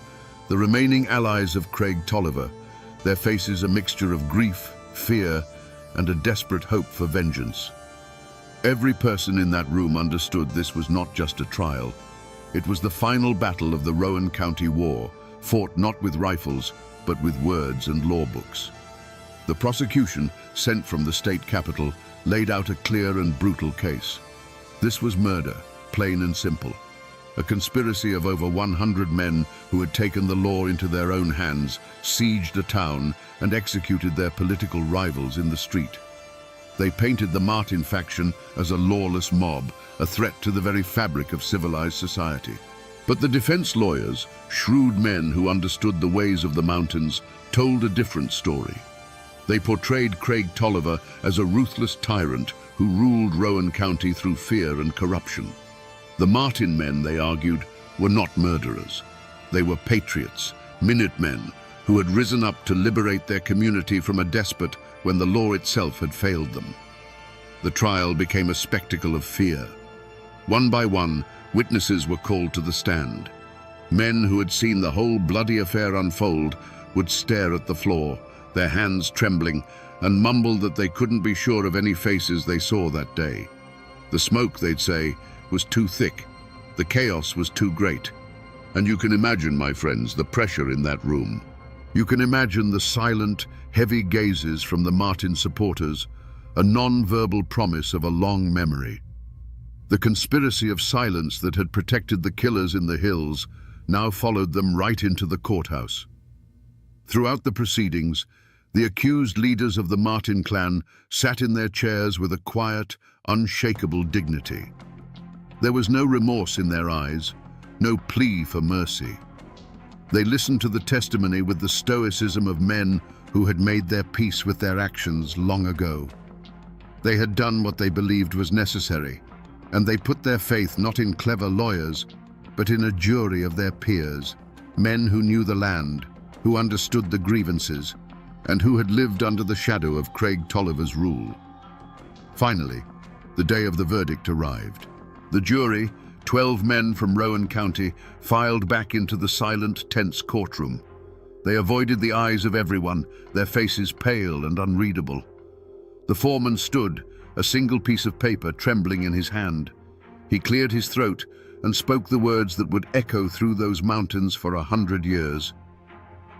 [SPEAKER 1] the remaining allies of Craig Tolliver, their faces a mixture of grief, fear, and a desperate hope for vengeance. Every person in that room understood this was not just a trial. It was the final battle of the Rowan County War, fought not with rifles, but with words and law books. The prosecution, sent from the state capital, laid out a clear and brutal case. This was murder, plain and simple. A conspiracy of over 100 men who had taken the law into their own hands, sieged a town, and executed their political rivals in the street. They painted the Martin faction as a lawless mob, a threat to the very fabric of civilized society. But the defense lawyers, shrewd men who understood the ways of the mountains, told a different story. They portrayed Craig Tolliver as a ruthless tyrant who ruled Rowan County through fear and corruption. The Martin men, they argued, were not murderers. They were patriots, Minutemen, who had risen up to liberate their community from a despot when the law itself had failed them. The trial became a spectacle of fear. One by one, witnesses were called to the stand. Men who had seen the whole bloody affair unfold would stare at the floor, their hands trembling, and mumble that they couldn't be sure of any faces they saw that day. The smoke, they'd say, was too thick. The chaos was too great. And you can imagine, my friends, the pressure in that room. You can imagine the silent, heavy gazes from the Martin supporters, a non-verbal promise of a long memory. The conspiracy of silence that had protected the killers in the hills now followed them right into the courthouse. Throughout the proceedings, the accused leaders of the Martin clan sat in their chairs with a quiet, unshakable dignity. There was no remorse in their eyes, no plea for mercy. They listened to the testimony with the stoicism of men who had made their peace with their actions long ago. They had done what they believed was necessary, and they put their faith not in clever lawyers, but in a jury of their peers, men who knew the land, who understood the grievances, and who had lived under the shadow of Craig Tolliver's rule. Finally, the day of the verdict arrived. The jury, 12 men from Rowan County, filed back into the silent, tense courtroom. They avoided the eyes of everyone, their faces pale and unreadable. The foreman stood, a single piece of paper trembling in his hand. He cleared his throat and spoke the words that would echo through those mountains for 100 years.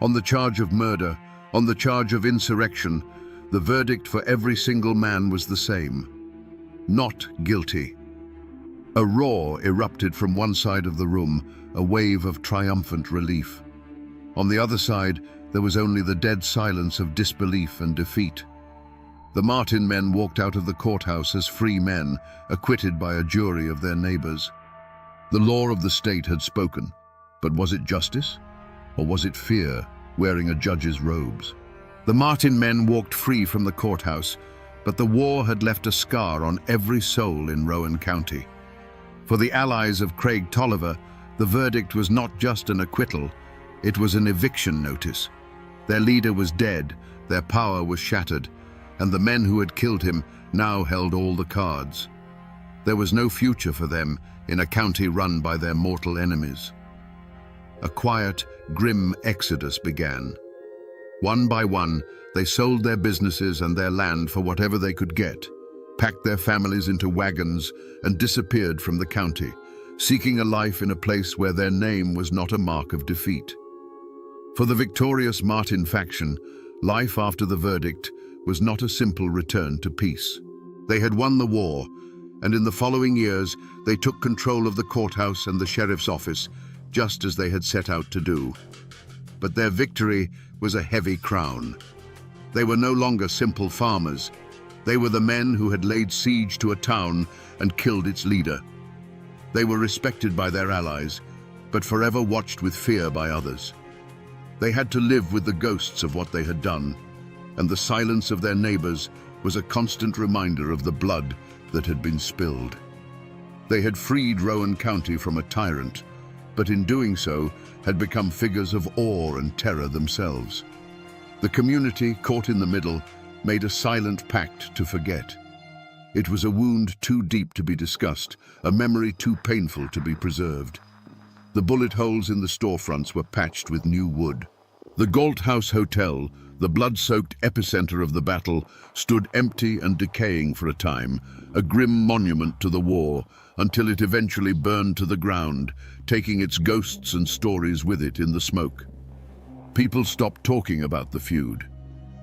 [SPEAKER 1] On the charge of murder, on the charge of insurrection, the verdict for every single man was the same: not guilty. A roar erupted from one side of the room, a wave of triumphant relief. On the other side, there was only the dead silence of disbelief and defeat. The Martin men walked out of the courthouse as free men, acquitted by a jury of their neighbors. The law of the state had spoken, but was it justice? Or was it fear, wearing a judge's robes? The Martin men walked free from the courthouse, but the war had left a scar on every soul in Rowan County. For the allies of Craig Tolliver, the verdict was not just an acquittal, it was an eviction notice. Their leader was dead, their power was shattered, and the men who had killed him now held all the cards. There was no future for them in a county run by their mortal enemies. A quiet, grim exodus began. One by one, they sold their businesses and their land for whatever they could get, packed their families into wagons, and disappeared from the county, seeking a life in a place where their name was not a mark of defeat. For the victorious Martin faction, life after the verdict was not a simple return to peace. They had won the war, and in the following years, they took control of the courthouse and the sheriff's office, just as they had set out to do. But their victory was a heavy crown. They were no longer simple farmers. They were the men who had laid siege to a town and killed its leader. They were respected by their allies, but forever watched with fear by others. They had to live with the ghosts of what they had done, and the silence of their neighbors was a constant reminder of the blood that had been spilled. They had freed Rowan County from a tyrant, but in doing so had become figures of awe and terror themselves. The community, caught in the middle, made a silent pact to forget. It was a wound too deep to be discussed, a memory too painful to be preserved. The bullet holes in the storefronts were patched with new wood. The Galt House Hotel, the blood-soaked epicenter of the battle, stood empty and decaying for a time, a grim monument to the war, until it eventually burned to the ground, taking its ghosts and stories with it in the smoke. People stopped talking about the feud.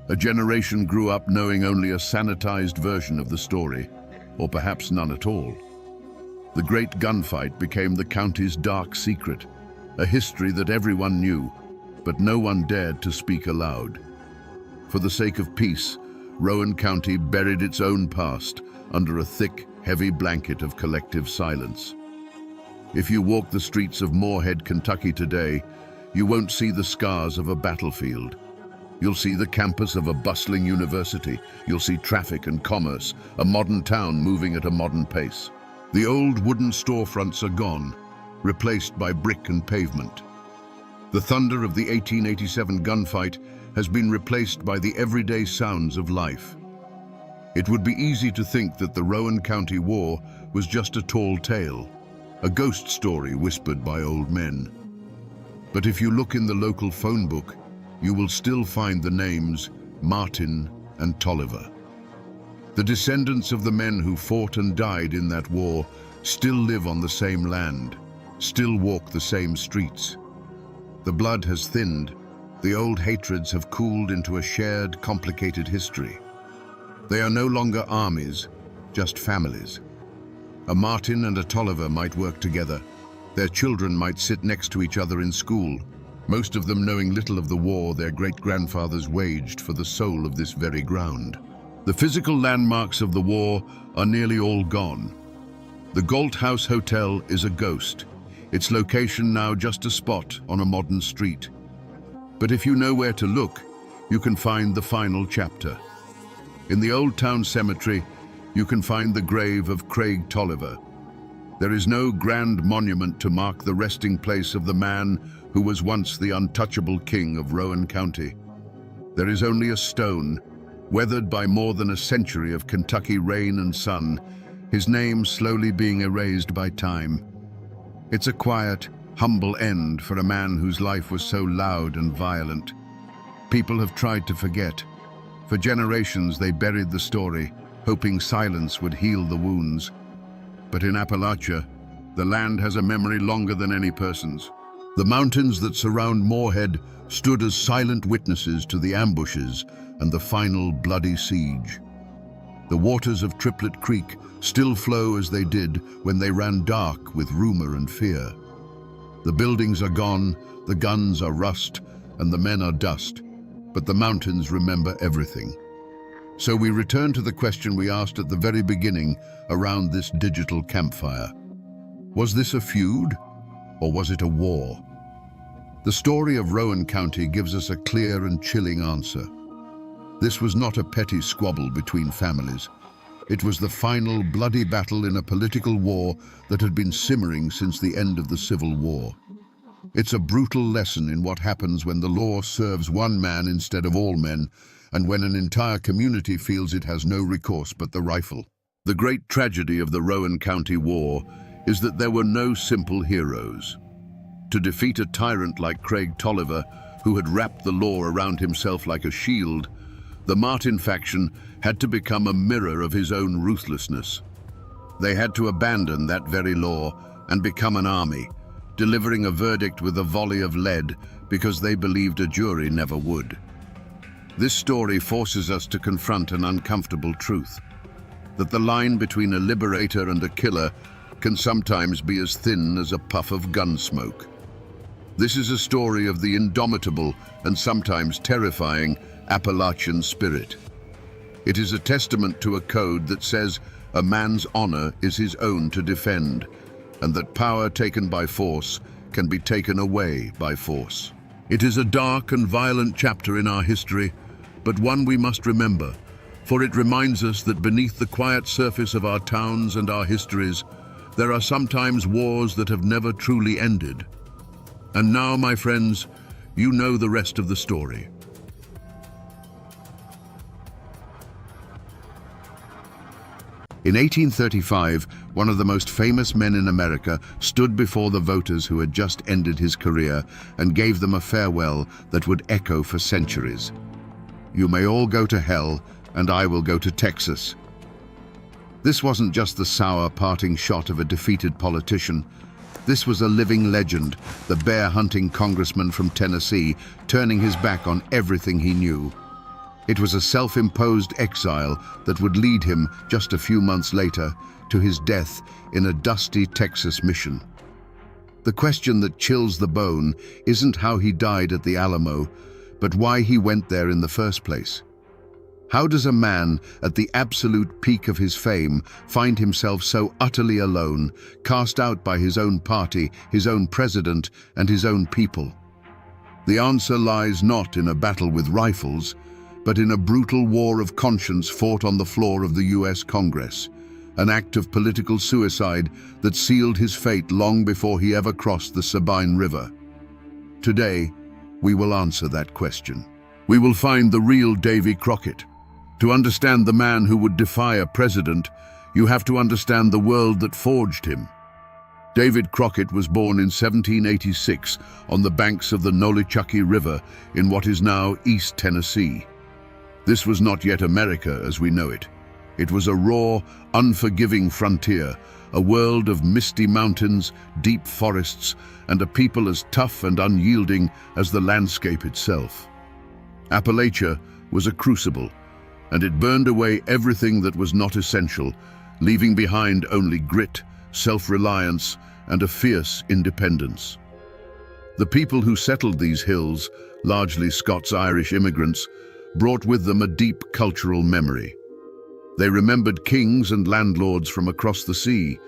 [SPEAKER 1] A generation grew up knowing only a sanitized version of the story, or perhaps none at all. The great gunfight became the county's dark secret, a history that everyone knew, but no one dared to speak aloud. For the sake of peace, Rowan County buried its own past under a thick, heavy blanket of collective silence. If you walk the streets of Moorhead, Kentucky today, you won't see the scars of a battlefield. You'll see the campus of a bustling university. You'll see traffic and commerce, a modern town moving at a modern pace. The old wooden storefronts are gone, replaced by brick and pavement. The thunder of the 1887 gunfight has been replaced by the everyday sounds of life. It would be easy to think that the Rowan County War was just a tall tale, a ghost story whispered by old men. But if you look in the local phone book, you will still find the names Martin and Tolliver. The descendants of the men who fought and died in that war still live on the same land, still walk the same streets. The blood has thinned, the old hatreds have cooled into a shared, complicated history. They are no longer armies, just families. A Martin and a Tolliver might work together. Their children might sit next to each other in school, most of them knowing little of the war their great-grandfathers waged for the soul of this very ground. The physical landmarks of the war are nearly all gone. The Galt House Hotel is a ghost, its location now just a spot on a modern street. But if you know where to look, you can find the final chapter. In the Old Town Cemetery, you can find the grave of Craig Tolliver. There is no grand monument to mark the resting place of the man who was once the untouchable king of Rowan County. There is only a stone, weathered by more than a century of Kentucky rain and sun, his name slowly being erased by time. It's a quiet, humble end for a man whose life was so loud and violent. People have tried to forget. For generations they buried the story, hoping silence would heal the wounds. But in Appalachia, the land has a memory longer than any person's. The mountains that surround Moorhead stood as silent witnesses to the ambushes and the final bloody siege. The waters of Triplet Creek still flow as they did when they ran dark with rumor and fear. The buildings are gone, the guns are rust, and the men are dust, but the mountains remember everything. So we return to the question we asked at the very beginning around this digital campfire. Was this a feud, or was it a war? The story of Rowan County gives us a clear and chilling answer. This was not a petty squabble between families. It was the final bloody battle in a political war that had been simmering since the end of the Civil War. It's a brutal lesson in what happens when the law serves one man instead of all men, and when an entire community feels it has no recourse but the rifle. The great tragedy of the Rowan County War is that there were no simple heroes. To defeat a tyrant like Craig Tolliver, who had wrapped the law around himself like a shield, the Martin faction had to become a mirror of his own ruthlessness. They had to abandon that very law and become an army, delivering a verdict with a volley of lead because they believed a jury never would. This story forces us to confront an uncomfortable truth, that the line between a liberator and a killer can sometimes be as thin as a puff of gun smoke. This is a story of the indomitable and sometimes terrifying Appalachian spirit. It is a testament to a code that says a man's honor is his own to defend, and that power taken by force can be taken away by force. It is a dark and violent chapter in our history, but one we must remember, for it reminds us that beneath the quiet surface of our towns and our histories, there are sometimes wars that have never truly ended. And now, my friends, you know the rest of the story. In 1835, one of the most famous men in America stood before the voters who had just ended his career and gave them a farewell that would echo for centuries. "You may all go to hell, and I will go to Texas." This wasn't just the sour parting shot of a defeated politician. This was a living legend, the bear-hunting congressman from Tennessee, turning his back on everything he knew. It was a self-imposed exile that would lead him, just a few months later, to his death in a dusty Texas mission. The question that chills the bone isn't how he died at the Alamo, but why he went there in the first place. How does a man at the absolute peak of his fame find himself so utterly alone, cast out by his own party, his own president, and his own people? The answer lies not in a battle with rifles, but in a brutal war of conscience fought on the floor of the US Congress, an act of political suicide that sealed his fate long before he ever crossed the Sabine River. Today, we will answer that question. We will find the real Davy Crockett. To understand the man who would defy a president, you have to understand the world that forged him. David Crockett was born in 1786 on the banks of the Nolichucky River in what is now East Tennessee. This was not yet America as we know it. It was a raw, unforgiving frontier, a world of misty mountains, deep forests, and a people as tough and unyielding as the landscape itself. Appalachia was a crucible, and it burned away everything that was not essential, leaving behind only grit, self-reliance, and a fierce independence. The people who settled these hills, largely Scots-Irish immigrants, brought with them a deep cultural memory. They remembered kings and landlords from across the sea,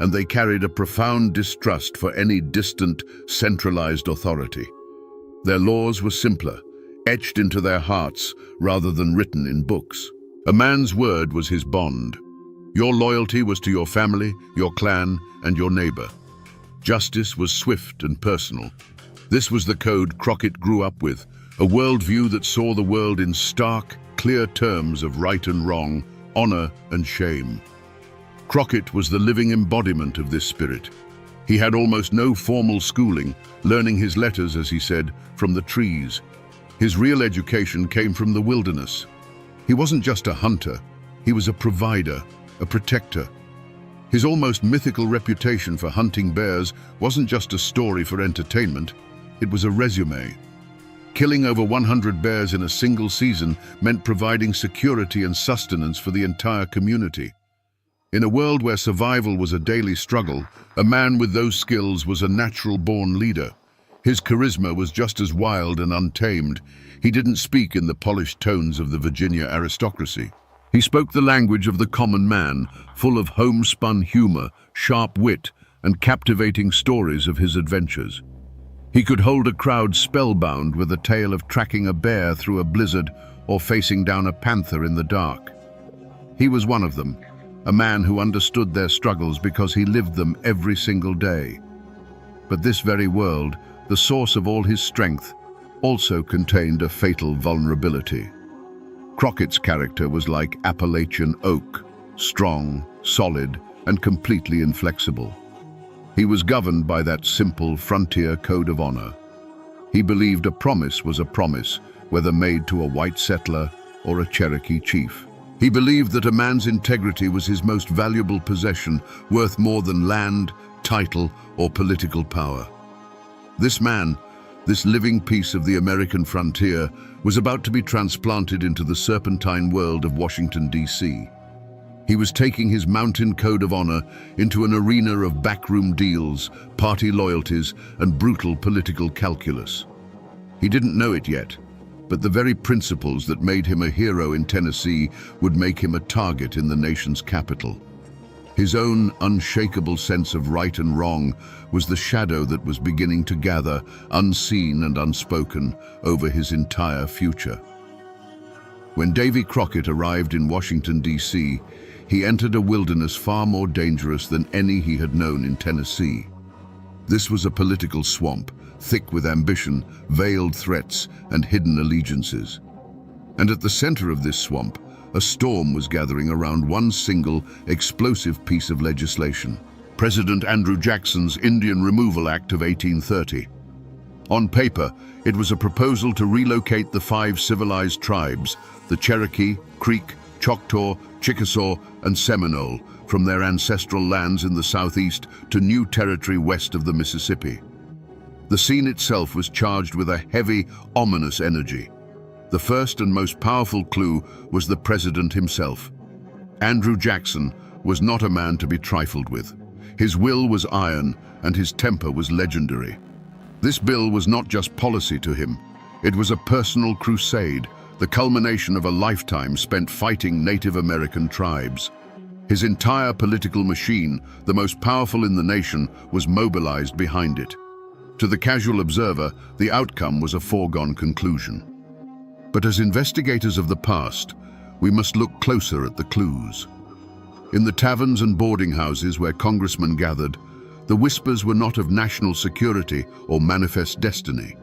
[SPEAKER 1] and they carried a profound distrust for any distant, centralized authority. Their laws were simpler, etched into their hearts rather than written in books. A man's word was his bond. Your loyalty was to your family, your clan, and your neighbor. Justice was swift and personal. This was the code Crockett grew up with, a worldview that saw the world in stark, clear terms of right and wrong, honor and shame. Crockett was the living embodiment of this spirit. He had almost no formal schooling, learning his letters, as he said, from the trees. His real education came from the wilderness. He wasn't just a hunter, he was a provider, a protector. His almost mythical reputation for hunting bears wasn't just a story for entertainment, it was a resume. Killing over 100 bears in a single season meant providing security and sustenance for the entire community. In a world where survival was a daily struggle, a man with those skills was a natural-born leader. His charisma was just as wild and untamed. He didn't speak in the polished tones of the Virginia aristocracy. He spoke the language of the common man, full of homespun humor, sharp wit, and captivating stories of his adventures. He could hold a crowd spellbound with a tale of tracking a bear through a blizzard or facing down a panther in the dark. He was one of them, a man who understood their struggles because he lived them every single day. But this very world, the source of all his strength, also contained a fatal vulnerability. Crockett's character was like Appalachian oak, strong, solid, and completely inflexible. He was governed by that simple frontier code of honor. He believed a promise was a promise, whether made to a white settler or a Cherokee chief. He believed that a man's integrity was his most valuable possession, worth more than land, title, or political power. This man, this living piece of the American frontier, was about to be transplanted into the serpentine world of Washington, D.C. He was taking his mountain code of honor into an arena of backroom deals, party loyalties, and brutal political calculus. He didn't know it yet, but the very principles that made him a hero in Tennessee would make him a target in the nation's capital. His own unshakable sense of right and wrong was the shadow that was beginning to gather, unseen and unspoken, over his entire future. When Davy Crockett arrived in Washington, D.C., he entered a wilderness far more dangerous than any he had known in Tennessee. This was a political swamp, thick with ambition, veiled threats, and hidden allegiances. And at the center of this swamp, a storm was gathering around one single, explosive piece of legislation: President Andrew Jackson's Indian Removal Act of 1830. On paper, it was a proposal to relocate the 5 civilized tribes, the Cherokee, Creek, Choctaw, Chickasaw, and Seminole, from their ancestral lands in the southeast to new territory west of the Mississippi. The scene itself was charged with a heavy, ominous energy. The first and most powerful clue was the president himself. Andrew Jackson, was not a man to be trifled with. His will was iron, and his temper was legendary. This bill was not just policy to him. It was a personal crusade, the culmination of a lifetime spent fighting Native American tribes. His entire political machine, the most powerful in the nation, was mobilized behind it. To the casual observer, the outcome was a foregone conclusion. But as investigators of the past, we must look closer at the clues. In the taverns and boarding houses where congressmen gathered, the whispers were not of national security or manifest destiny.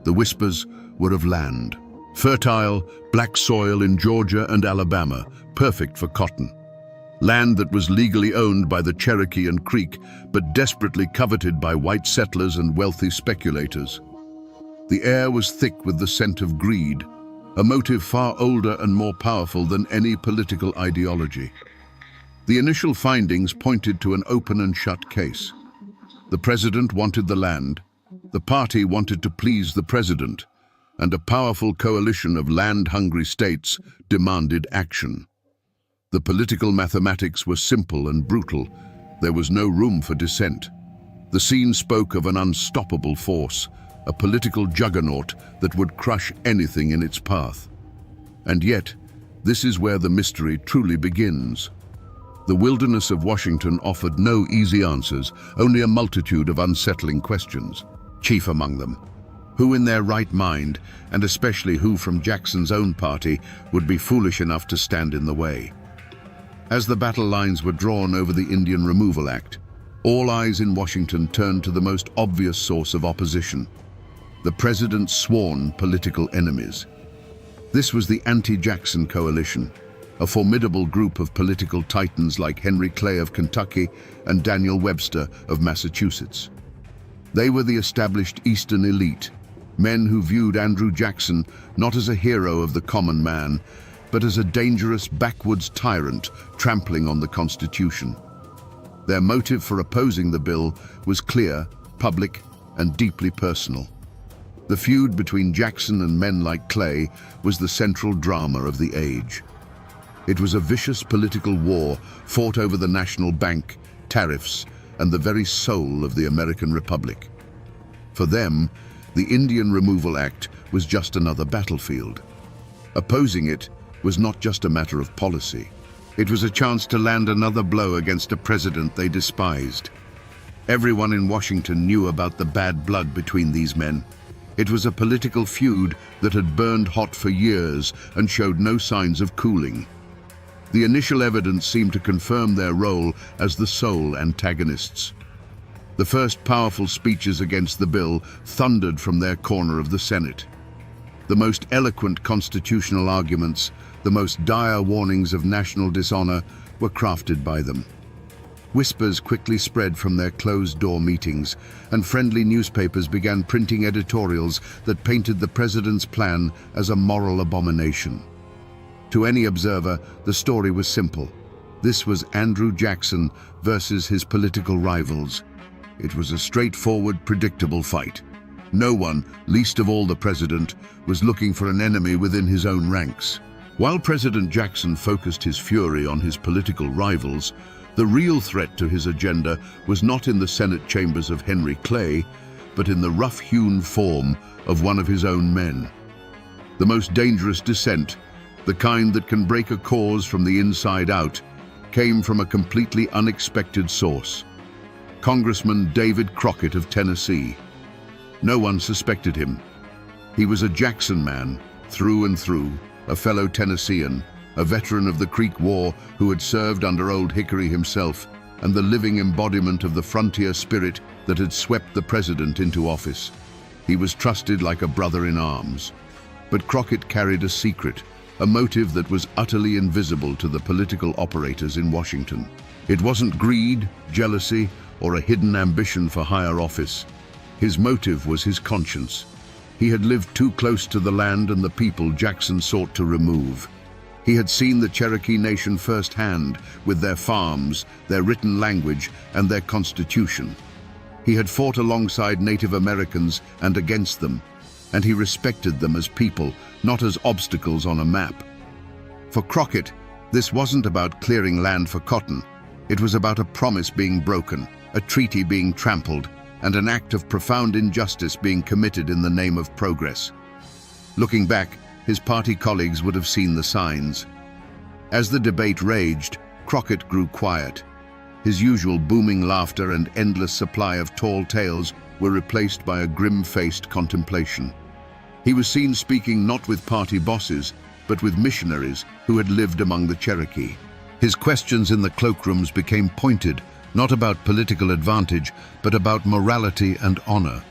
[SPEAKER 1] The whispers were of land. Fertile, black soil in Georgia and Alabama, perfect for cotton. Land that was legally owned by the Cherokee and Creek, but desperately coveted by white settlers and wealthy speculators. The air was thick with the scent of greed, a motive far older and more powerful than any political ideology. The initial findings pointed to an open and shut case. The president wanted the land, the party wanted to please the president, and a powerful coalition of land-hungry states demanded action. The political mathematics were simple and brutal. There was no room for dissent. The scene spoke of an unstoppable force, a political juggernaut that would crush anything in its path. And yet, this is where the mystery truly begins. The wilderness of Washington offered no easy answers, only a multitude of unsettling questions. Chief among them, who in their right mind, and especially who from Jackson's own party, would be foolish enough to stand in the way? As the battle lines were drawn over the Indian Removal Act, all eyes in Washington turned to the most obvious source of opposition: the president's sworn political enemies. This was the anti-Jackson coalition, a formidable group of political titans like Henry Clay of Kentucky and Daniel Webster of Massachusetts. They were the established Eastern elite, men who viewed Andrew Jackson not as a hero of the common man, but as a dangerous backwoods tyrant trampling on the Constitution. Their motive for opposing the bill was clear, public, and deeply personal. The feud between Jackson and men like Clay was the central drama of the age. It was a vicious political war fought over the national bank, tariffs, and the very soul of the American Republic. For them, the Indian Removal Act was just another battlefield. Opposing it was not just a matter of policy. It was a chance to land another blow against a president they despised. Everyone in Washington knew about the bad blood between these men. It was a political feud that had burned hot for years and showed no signs of cooling. The initial evidence seemed to confirm their role as the sole antagonists. The first powerful speeches against the bill thundered from their corner of the Senate. The most eloquent constitutional arguments, the most dire warnings of national dishonor, were crafted by them. Whispers quickly spread from their closed-door meetings, and friendly newspapers began printing editorials that painted the president's plan as a moral abomination. To any observer, the story was simple. This was Andrew Jackson versus his political rivals. It was a straightforward, predictable fight. No one, least of all the president, was looking for an enemy within his own ranks. While President Jackson focused his fury on his political rivals, the real threat to his agenda was not in the Senate chambers of Henry Clay, but in the rough-hewn form of one of his own men. The most dangerous dissent, the kind that can break a cause from the inside out, came from a completely unexpected source: Congressman David Crockett of Tennessee. No one suspected him. He was a Jackson man, through and through, a fellow Tennessean, a veteran of the Creek War who had served under Old Hickory himself, and the living embodiment of the frontier spirit that had swept the president into office. He was trusted like a brother in arms. But Crockett carried a secret, a motive that was utterly invisible to the political operators in Washington. It wasn't greed, jealousy, or a hidden ambition for higher office. His motive was his conscience. He had lived too close to the land and the people Jackson sought to remove. He had seen the Cherokee Nation firsthand, with their farms, their written language, and their constitution. He had fought alongside Native Americans and against them, and he respected them as people, not as obstacles on a map. For Crockett, this wasn't about clearing land for cotton. It was about a promise being broken, a treaty being trampled, and an act of profound injustice being committed in the name of progress. Looking back, his party colleagues would have seen the signs. As the debate raged, Crockett grew quiet. His usual booming laughter and endless supply of tall tales were replaced by a grim-faced contemplation. He was seen speaking not with party bosses, but with missionaries who had lived among the Cherokee. His questions in the cloakrooms became pointed, not about political advantage, but about morality and honor.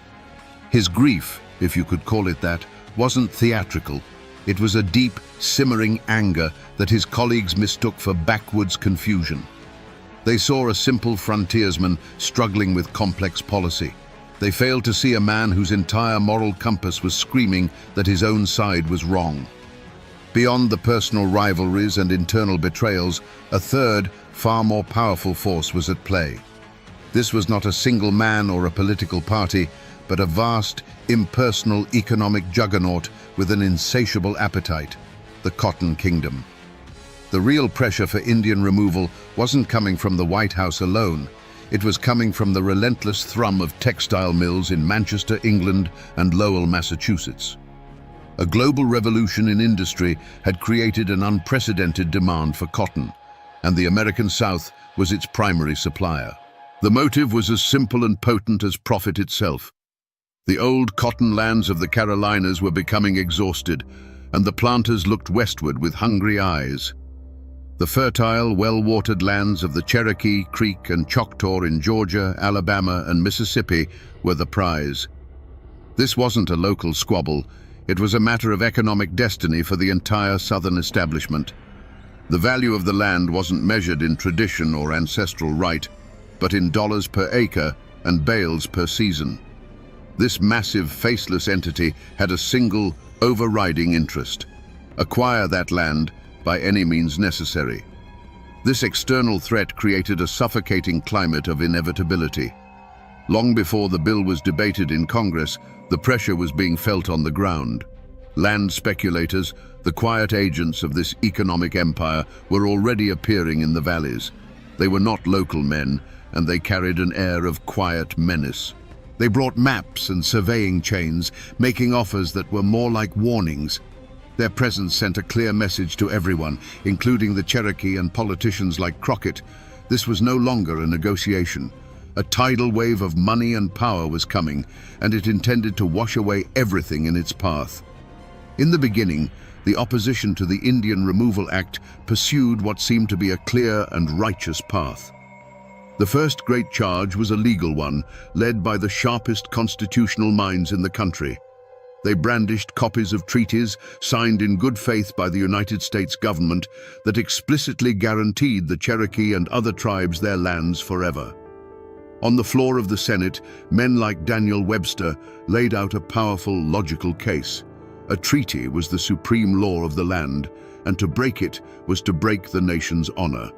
[SPEAKER 1] His grief, if you could call it that, wasn't theatrical. It was a deep, simmering anger that his colleagues mistook for backwoods confusion. They saw a simple frontiersman struggling with complex policy. They failed to see a man whose entire moral compass was screaming that his own side was wrong. Beyond the personal rivalries and internal betrayals, a third, far more powerful force was at play. This was not a single man or a political party, but a vast, impersonal economic juggernaut with an insatiable appetite, the Cotton Kingdom. The real pressure for Indian removal wasn't coming from the White House alone. It was coming from the relentless thrum of textile mills in Manchester, England, and Lowell, Massachusetts. A global revolution in industry had created an unprecedented demand for cotton, and the American South was its primary supplier. The motive was as simple and potent as profit itself. The old cotton lands of the Carolinas were becoming exhausted, and the planters looked westward with hungry eyes. The fertile, well-watered lands of the Cherokee, Creek, and Choctaw in Georgia, Alabama, and Mississippi were the prize. This wasn't a local squabble. It was a matter of economic destiny for the entire Southern establishment. The value of the land wasn't measured in tradition or ancestral right, but in dollars per acre and bales per season. This massive, faceless entity had a single, overriding interest: acquire that land by any means necessary. This external threat created a suffocating climate of inevitability. Long before the bill was debated in Congress, the pressure was being felt on the ground. Land speculators, the quiet agents of this economic empire, were already appearing in the valleys. They were not local men, and they carried an air of quiet menace. They brought maps and surveying chains, making offers that were more like warnings. Their presence sent a clear message to everyone, including the Cherokee and politicians like Crockett. This was no longer a negotiation. A tidal wave of money and power was coming, and it intended to wash away everything in its path. In the beginning, the opposition to the Indian Removal Act pursued what seemed to be a clear and righteous path. The first great charge was a legal one, led by the sharpest constitutional minds in the country. They brandished copies of treaties signed in good faith by the United States government that explicitly guaranteed the Cherokee and other tribes their lands forever. On the floor of the Senate, men like Daniel Webster laid out a powerful, logical case. A treaty was the supreme law of the land, and to break it was to break the nation's honor.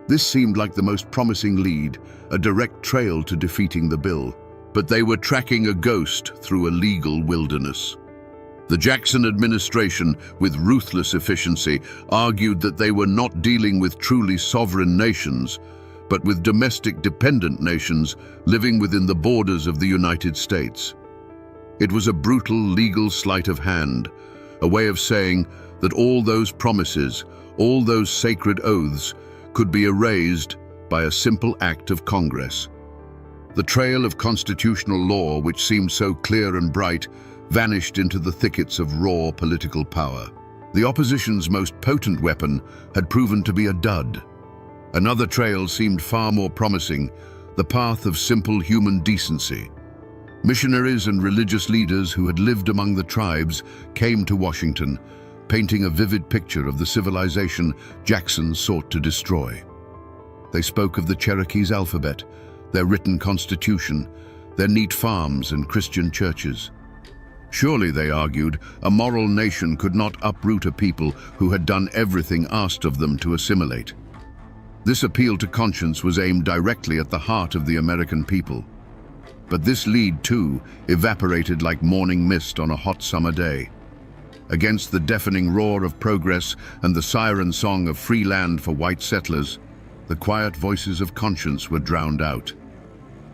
[SPEAKER 1] This seemed like the most promising lead, a direct trail to defeating the bill. But they were tracking a ghost through a legal wilderness. The Jackson administration, with ruthless efficiency, argued that they were not dealing with truly sovereign nations, but with domestic dependent nations living within the borders of the United States. It was a brutal legal sleight of hand, a way of saying that all those promises, all those sacred oaths, could be erased by a simple act of Congress. The trail of constitutional law, which seemed so clear and bright, vanished into the thickets of raw political power. The opposition's most potent weapon had proven to be a dud. Another trail seemed far more promising, the path of simple human decency. Missionaries and religious leaders who had lived among the tribes came to Washington, painting a vivid picture of the civilization Jackson sought to destroy. They spoke of the Cherokee's alphabet, their written constitution, their neat farms and Christian churches. Surely, they argued, a moral nation could not uproot a people who had done everything asked of them to assimilate. This appeal to conscience was aimed directly at the heart of the American people. But this lead, too, evaporated like morning mist on a hot summer day. Against the deafening roar of progress and the siren song of free land for white settlers, The quiet voices of conscience were drowned out.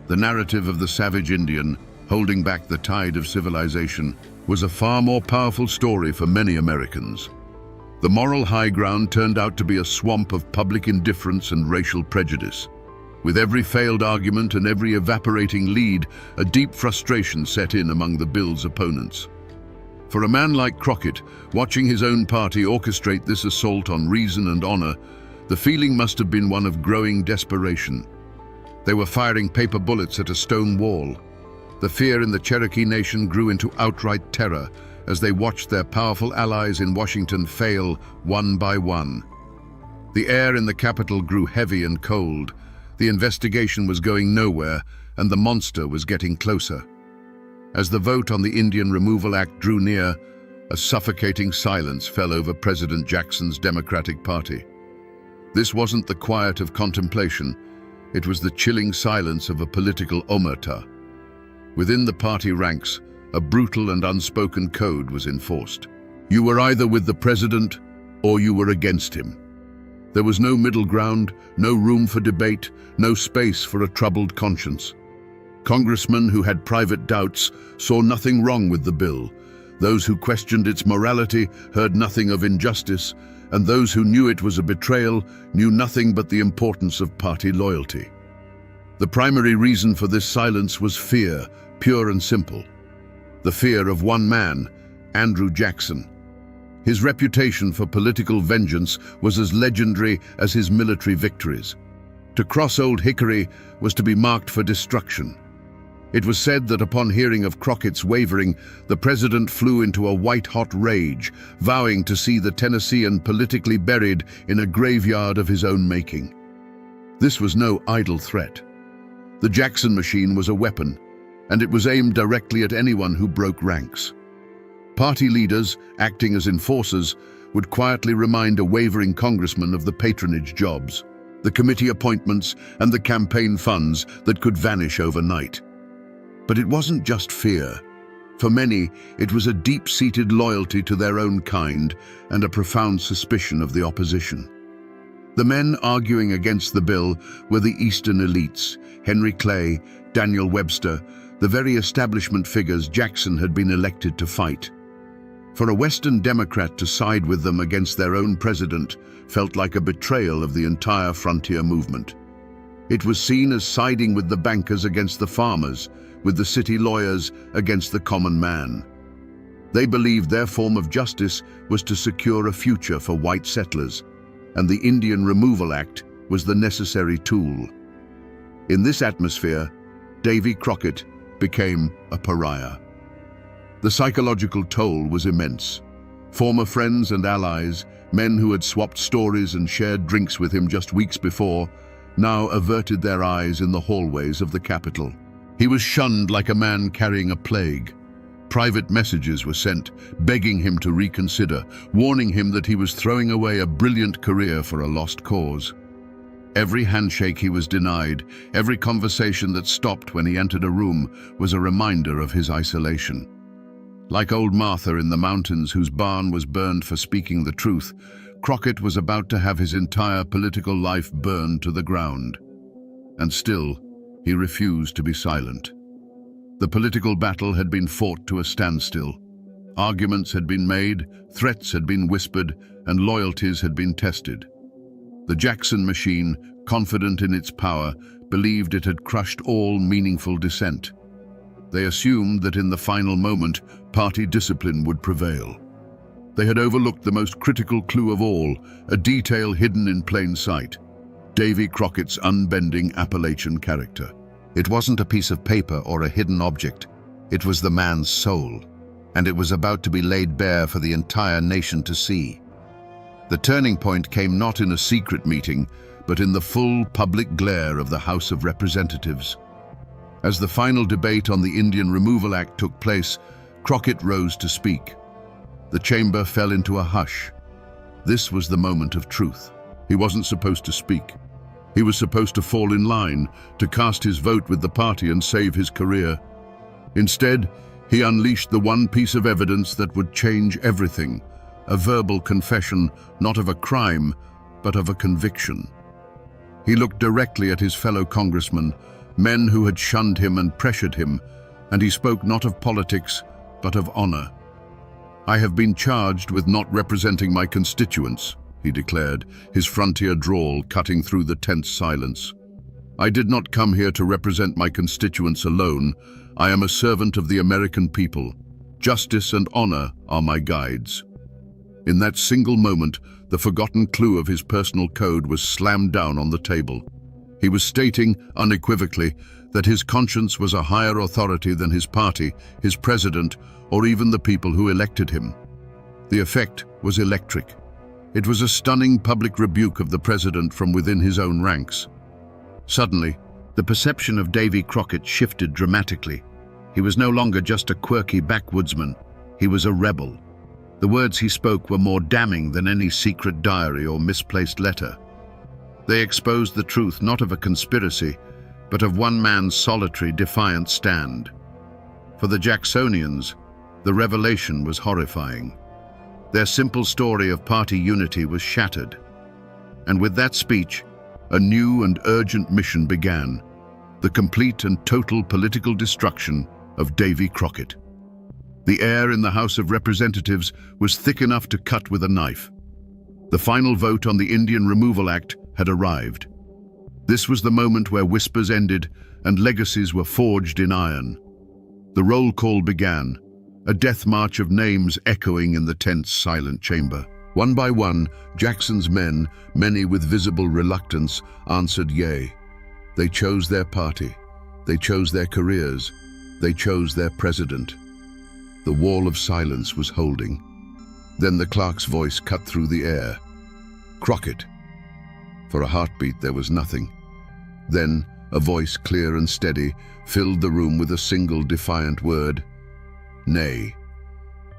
[SPEAKER 1] The narrative of the savage Indian, holding back the tide of civilization, was a far more powerful story for many Americans. The moral high ground turned out to be a swamp of public indifference and racial prejudice. With every failed argument and every evaporating lead, a deep frustration set in among the bill's opponents. For a man like Crockett, watching his own party orchestrate this assault on reason and honor, the feeling must have been one of growing desperation. They were firing paper bullets at a stone wall. The fear in the Cherokee Nation grew into outright terror as they watched their powerful allies in Washington fail one by one. The air in the capital grew heavy and cold. The investigation was going nowhere, and the monster was getting closer. As the vote on the Indian Removal Act drew near, a suffocating silence fell over President Jackson's Democratic Party. This wasn't the quiet of contemplation, it was the chilling silence of a political omerta. Within the party ranks, a brutal and unspoken code was enforced. You were either with the president or you were against him. There was no middle ground, no room for debate, no space for a troubled conscience. Congressmen who had private doubts saw nothing wrong with the bill. Those who questioned its morality heard nothing of injustice, and those who knew it was a betrayal knew nothing but the importance of party loyalty. The primary reason for this silence was fear, pure and simple. The fear of one man, Andrew Jackson. His reputation for political vengeance was as legendary as his military victories. To cross Old Hickory was to be marked for destruction. It was said that upon hearing of Crockett's wavering, the president flew into a white-hot rage, vowing to see the Tennessean politically buried in a graveyard of his own making. This was no idle threat. The Jackson machine was a weapon, and it was aimed directly at anyone who broke ranks. Party leaders, acting as enforcers, would quietly remind a wavering congressman of the patronage jobs, the committee appointments, and the campaign funds that could vanish overnight. But it wasn't just fear. For many, it was a deep-seated loyalty to their own kind and a profound suspicion of the opposition. The men arguing against the bill were the Eastern elites, Henry Clay, Daniel Webster, the very establishment figures Jackson had been elected to fight. For a Western Democrat to side with them against their own president felt like a betrayal of the entire frontier movement. It was seen as siding with the bankers against the farmers, with the city lawyers against the common man. They believed their form of justice was to secure a future for white settlers, and the Indian Removal Act was the necessary tool. In this atmosphere, Davy Crockett became a pariah. The psychological toll was immense. Former friends and allies, men who had swapped stories and shared drinks with him just weeks before, now averted their eyes in the hallways of the Capitol. He was shunned like a man carrying a plague. Private messages were sent, begging him to reconsider, warning him that he was throwing away a brilliant career for a lost cause. Every handshake he was denied, every conversation that stopped when he entered a room was a reminder of his isolation. Like old Martha in the mountains whose barn was burned for speaking the truth, Crockett was about to have his entire political life burned to the ground. And still, he refused to be silent. The political battle had been fought to a standstill. Arguments had been made, threats had been whispered, and loyalties had been tested. The Jackson machine, confident in its power, believed it had crushed all meaningful dissent. They assumed that in the final moment, party discipline would prevail. They had overlooked the most critical clue of all, a detail hidden in plain sight: Davy Crockett's unbending Appalachian character. It wasn't a piece of paper or a hidden object. It was the man's soul, and it was about to be laid bare for the entire nation to see. The turning point came not in a secret meeting, but in the full public glare of the House of Representatives. As the final debate on the Indian Removal Act took place, Crockett rose to speak. The chamber fell into a hush. This was the moment of truth. He wasn't supposed to speak. He was supposed to fall in line, to cast his vote with the party and save his career. Instead, he unleashed the one piece of evidence that would change everything, a verbal confession not of a crime, but of a conviction. He looked directly at his fellow congressmen, men who had shunned him and pressured him, and he spoke not of politics, but of honor. "I have been charged with not representing my constituents," he declared, his frontier drawl cutting through the tense silence. "I did not come here to represent my constituents alone. I am a servant of the American people. Justice and honor are my guides." In that single moment, the forgotten clue of his personal code was slammed down on the table. He was stating, unequivocally, that his conscience was a higher authority than his party, his president, or even the people who elected him. The effect was electric. It was a stunning public rebuke of the president from within his own ranks. Suddenly, the perception of Davy Crockett shifted dramatically. He was no longer just a quirky backwoodsman. He was a rebel. The words he spoke were more damning than any secret diary or misplaced letter. They exposed the truth not of a conspiracy, but of one man's solitary, defiant stand. For the Jacksonians, the revelation was horrifying. Their simple story of party unity was shattered. And with that speech, a new and urgent mission began: the complete and total political destruction of Davy Crockett. The air in the House of Representatives was thick enough to cut with a knife. The final vote on the Indian Removal Act had arrived. This was the moment where whispers ended and legacies were forged in iron. The roll call began, a death march of names echoing in the tense, silent chamber. One by one, Jackson's men, many with visible reluctance, answered yea. They chose their party. They chose their careers. They chose their president. The wall of silence was holding. Then the clerk's voice cut through the air. "Crockett." For a heartbeat there was nothing. Then a voice clear and steady filled the room with a single defiant word: nay.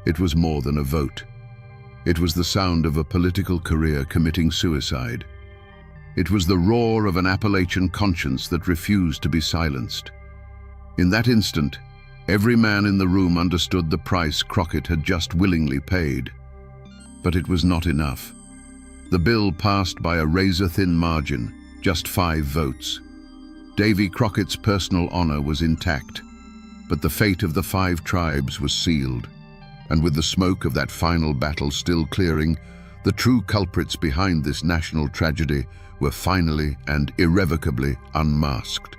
[SPEAKER 1] It was more than a vote. It was the sound of a political career committing suicide. It was the roar of an Appalachian conscience that refused to be silenced. In that instant, every man in the room understood the price Crockett had just willingly paid. But it was not enough. The bill passed by a razor-thin margin, just 5 votes. Davy Crockett's personal honor was intact, but the fate of the 5 tribes was sealed. And with the smoke of that final battle still clearing, the true culprits behind this national tragedy were finally and irrevocably unmasked.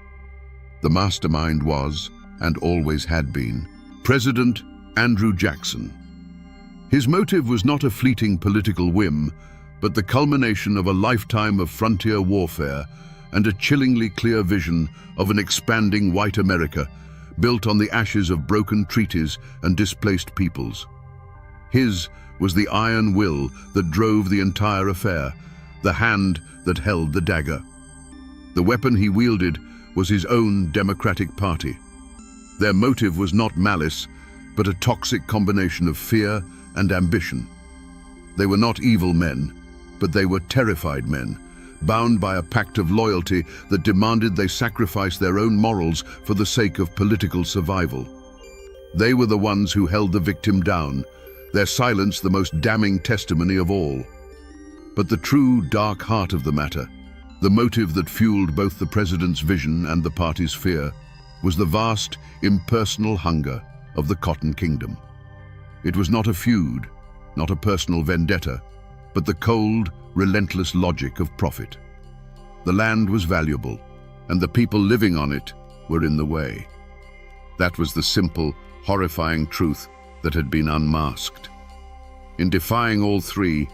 [SPEAKER 1] The mastermind was, and always had been, President Andrew Jackson. His motive was not a fleeting political whim, but the culmination of a lifetime of frontier warfare and a chillingly clear vision of an expanding white America built on the ashes of broken treaties and displaced peoples. His was the iron will that drove the entire affair, the hand that held the dagger. The weapon he wielded was his own Democratic Party. Their motive was not malice, but a toxic combination of fear and ambition. They were not evil men, but they were terrified men, bound by a pact of loyalty that demanded they sacrifice their own morals for the sake of political survival. They were the ones who held the victim down, their silence the most damning testimony of all. But the true dark heart of the matter, the motive that fueled both the president's vision and the party's fear, was the vast, impersonal hunger of the Cotton Kingdom. It was not a feud, not a personal vendetta, but the cold, relentless logic of profit. The land was valuable, and the people living on it were in the way. That was the simple, horrifying truth that had been unmasked. In defying all 3,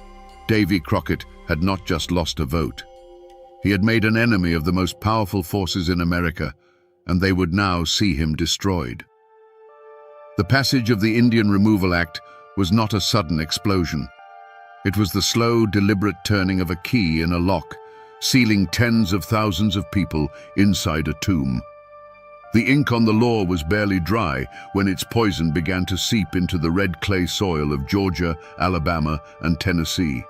[SPEAKER 1] Davy Crockett had not just lost a vote. He had made an enemy of the most powerful forces in America, and they would now see him destroyed. The passage of the Indian Removal Act was not a sudden explosion. It was the slow, deliberate turning of a key in a lock, sealing tens of thousands of people inside a tomb. The ink on the law was barely dry when its poison began to seep into the red clay soil of Georgia, Alabama, and Tennessee.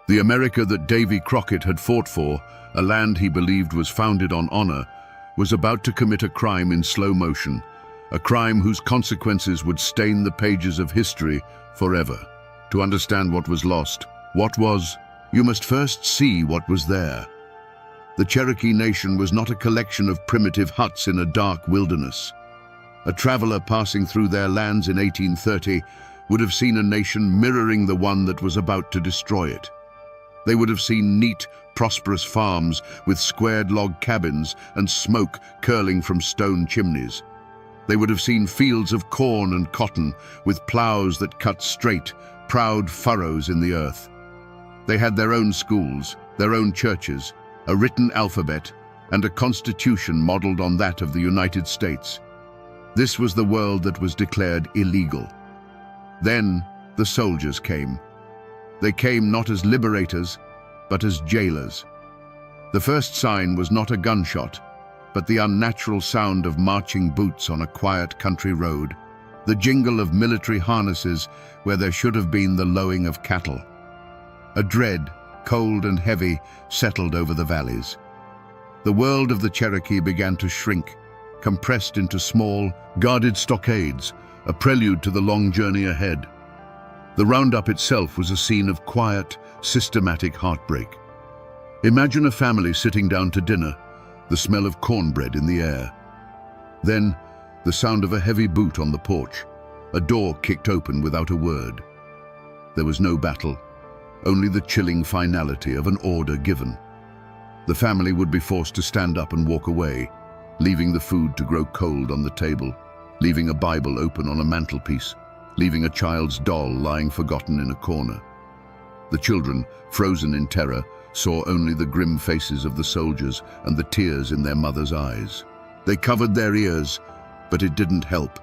[SPEAKER 1] The America that Davy Crockett had fought for, a land he believed was founded on honor, was about to commit a crime in slow motion, a crime whose consequences would stain the pages of history forever. To understand what was lost, you must first see what was there. The Cherokee Nation was not a collection of primitive huts in a dark wilderness. A traveler passing through their lands in 1830 would have seen a nation mirroring the one that was about to destroy it. They would have seen neat, prosperous farms with squared log cabins and smoke curling from stone chimneys. They would have seen fields of corn and cotton with plows that cut straight, proud furrows in the earth. They had their own schools, their own churches, a written alphabet, and a constitution modeled on that of the United States. This was the world that was declared illegal. Then the soldiers came. They came not as liberators, but as jailers. The first sign was not a gunshot, but the unnatural sound of marching boots on a quiet country road, the jingle of military harnesses where there should have been the lowing of cattle. A dread, cold and heavy, settled over the valleys. The world of the Cherokee began to shrink, compressed into small, guarded stockades, a prelude to the long journey ahead. The roundup itself was a scene of quiet, systematic heartbreak. Imagine a family sitting down to dinner, the smell of cornbread in the air. Then, the sound of a heavy boot on the porch, a door kicked open without a word. There was no battle, only the chilling finality of an order given. The family would be forced to stand up and walk away, leaving the food to grow cold on the table, leaving a Bible open on a mantelpiece, leaving a child's doll lying forgotten in a corner. The children, frozen in terror, saw only the grim faces of the soldiers and the tears in their mothers' eyes. They covered their ears, but it didn't help.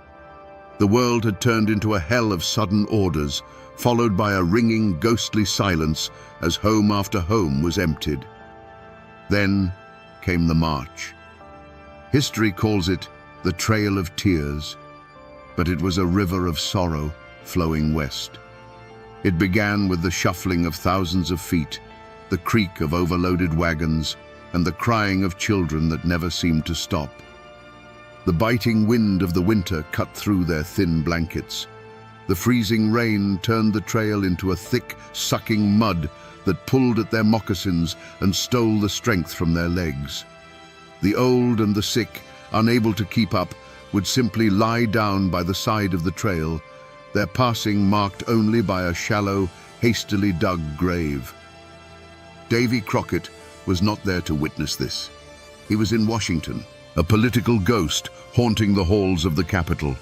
[SPEAKER 1] The world had turned into a hell of sudden orders, followed by a ringing, ghostly silence as home after home was emptied. Then came the march. History calls it the Trail of Tears, but it was a river of sorrow flowing west. It began with the shuffling of thousands of feet, the creak of overloaded wagons, and the crying of children that never seemed to stop. The biting wind of the winter cut through their thin blankets. The freezing rain turned the trail into a thick, sucking mud that pulled at their moccasins and stole the strength from their legs. The old and the sick, unable to keep up, would simply lie down by the side of the trail, their passing marked only by a shallow, hastily dug grave. Davy Crockett was not there to witness this. He was in Washington, a political ghost haunting the halls of the Capitol.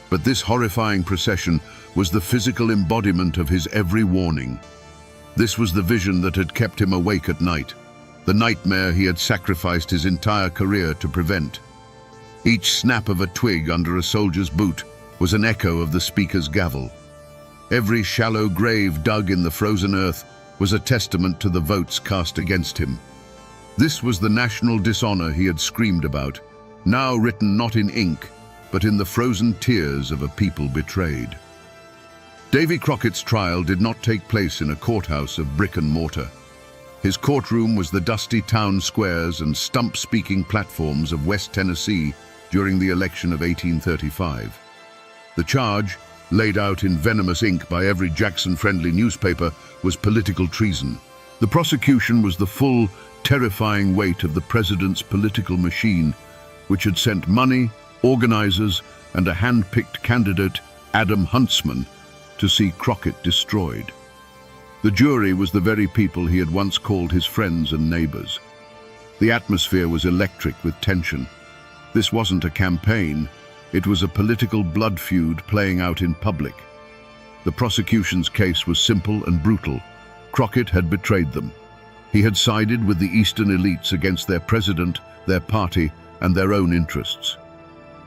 [SPEAKER 1] But this horrifying procession was the physical embodiment of his every warning. This was the vision that had kept him awake at night, the nightmare he had sacrificed his entire career to prevent. Each snap of a twig under a soldier's boot was an echo of the speaker's gavel. Every shallow grave dug in the frozen earth was a testament to the votes cast against him. This was the national dishonor he had screamed about, now written not in ink, but in the frozen tears of a people betrayed. Davy Crockett's trial did not take place in a courthouse of brick and mortar. His courtroom was the dusty town squares and stump-speaking platforms of West Tennessee during the election of 1835. The charge, laid out in venomous ink by every Jackson-friendly newspaper, was political treason. The prosecution was the full, terrifying weight of the president's political machine, which had sent money, organizers, and a hand-picked candidate, Adam Huntsman, to see Crockett destroyed. The jury was the very people he had once called his friends and neighbors. The atmosphere was electric with tension. This wasn't a campaign, it was a political blood feud playing out in public. The prosecution's case was simple and brutal. Crockett had betrayed them. He had sided with the Eastern elites against their president, their party, and their own interests.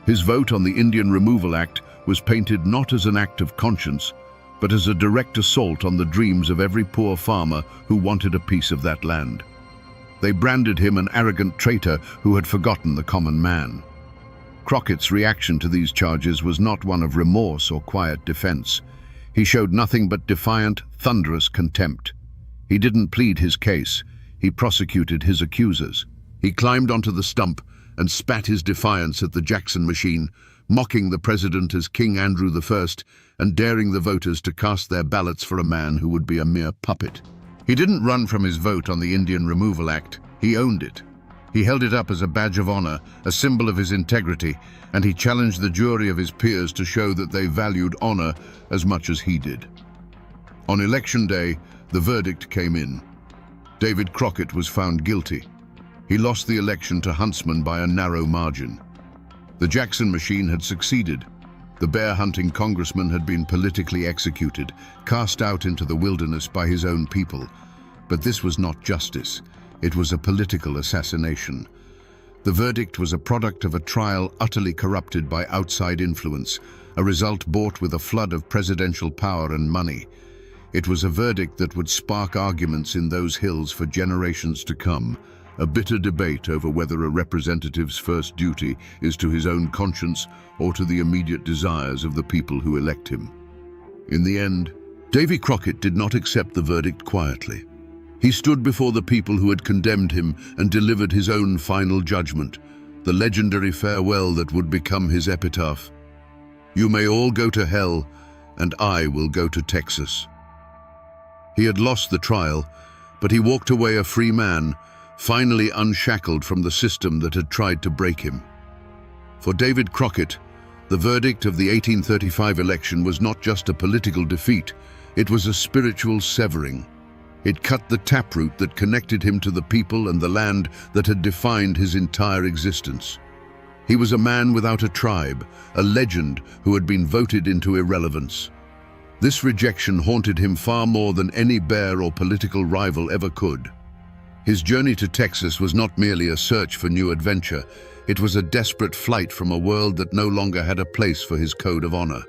[SPEAKER 1] His vote on the Indian Removal Act was painted not as an act of conscience, but as a direct assault on the dreams of every poor farmer who wanted a piece of that land. They branded him an arrogant traitor who had forgotten the common man. Crockett's reaction to these charges was not one of remorse or quiet defense. He showed nothing but defiant, thunderous contempt. He didn't plead his case, he prosecuted his accusers. He climbed onto the stump and spat his defiance at the Jackson machine, mocking the president as King Andrew I and daring the voters to cast their ballots for a man who would be a mere puppet. He didn't run from his vote on the Indian Removal Act. He owned it. He held it up as a badge of honor, a symbol of his integrity, and he challenged the jury of his peers to show that they valued honor as much as he did. On election day, the verdict came in. David Crockett was found guilty. He lost the election to Huntsman by a narrow margin. The Jackson machine had succeeded. The bear-hunting congressman had been politically executed, cast out into the wilderness by his own people. But this was not justice. It was a political assassination. The verdict was a product of a trial utterly corrupted by outside influence, a result bought with a flood of presidential power and money. It was a verdict that would spark arguments in those hills for generations to come, a bitter debate over whether a representative's first duty is to his own conscience or to the immediate desires of the people who elect him. In the end, Davy Crockett did not accept the verdict quietly. He stood before the people who had condemned him and delivered his own final judgment, the legendary farewell that would become his epitaph. "You may all go to hell, and I will go to Texas." He had lost the trial, but he walked away a free man, finally unshackled from the system that had tried to break him. For David Crockett, the verdict of the 1835 election was not just a political defeat, it was a spiritual severing. It cut the taproot that connected him to the people and the land that had defined his entire existence. He was a man without a tribe, a legend who had been voted into irrelevance. This rejection haunted him far more than any bear or political rival ever could. His journey to Texas was not merely a search for new adventure, it was a desperate flight from a world that no longer had a place for his code of honor.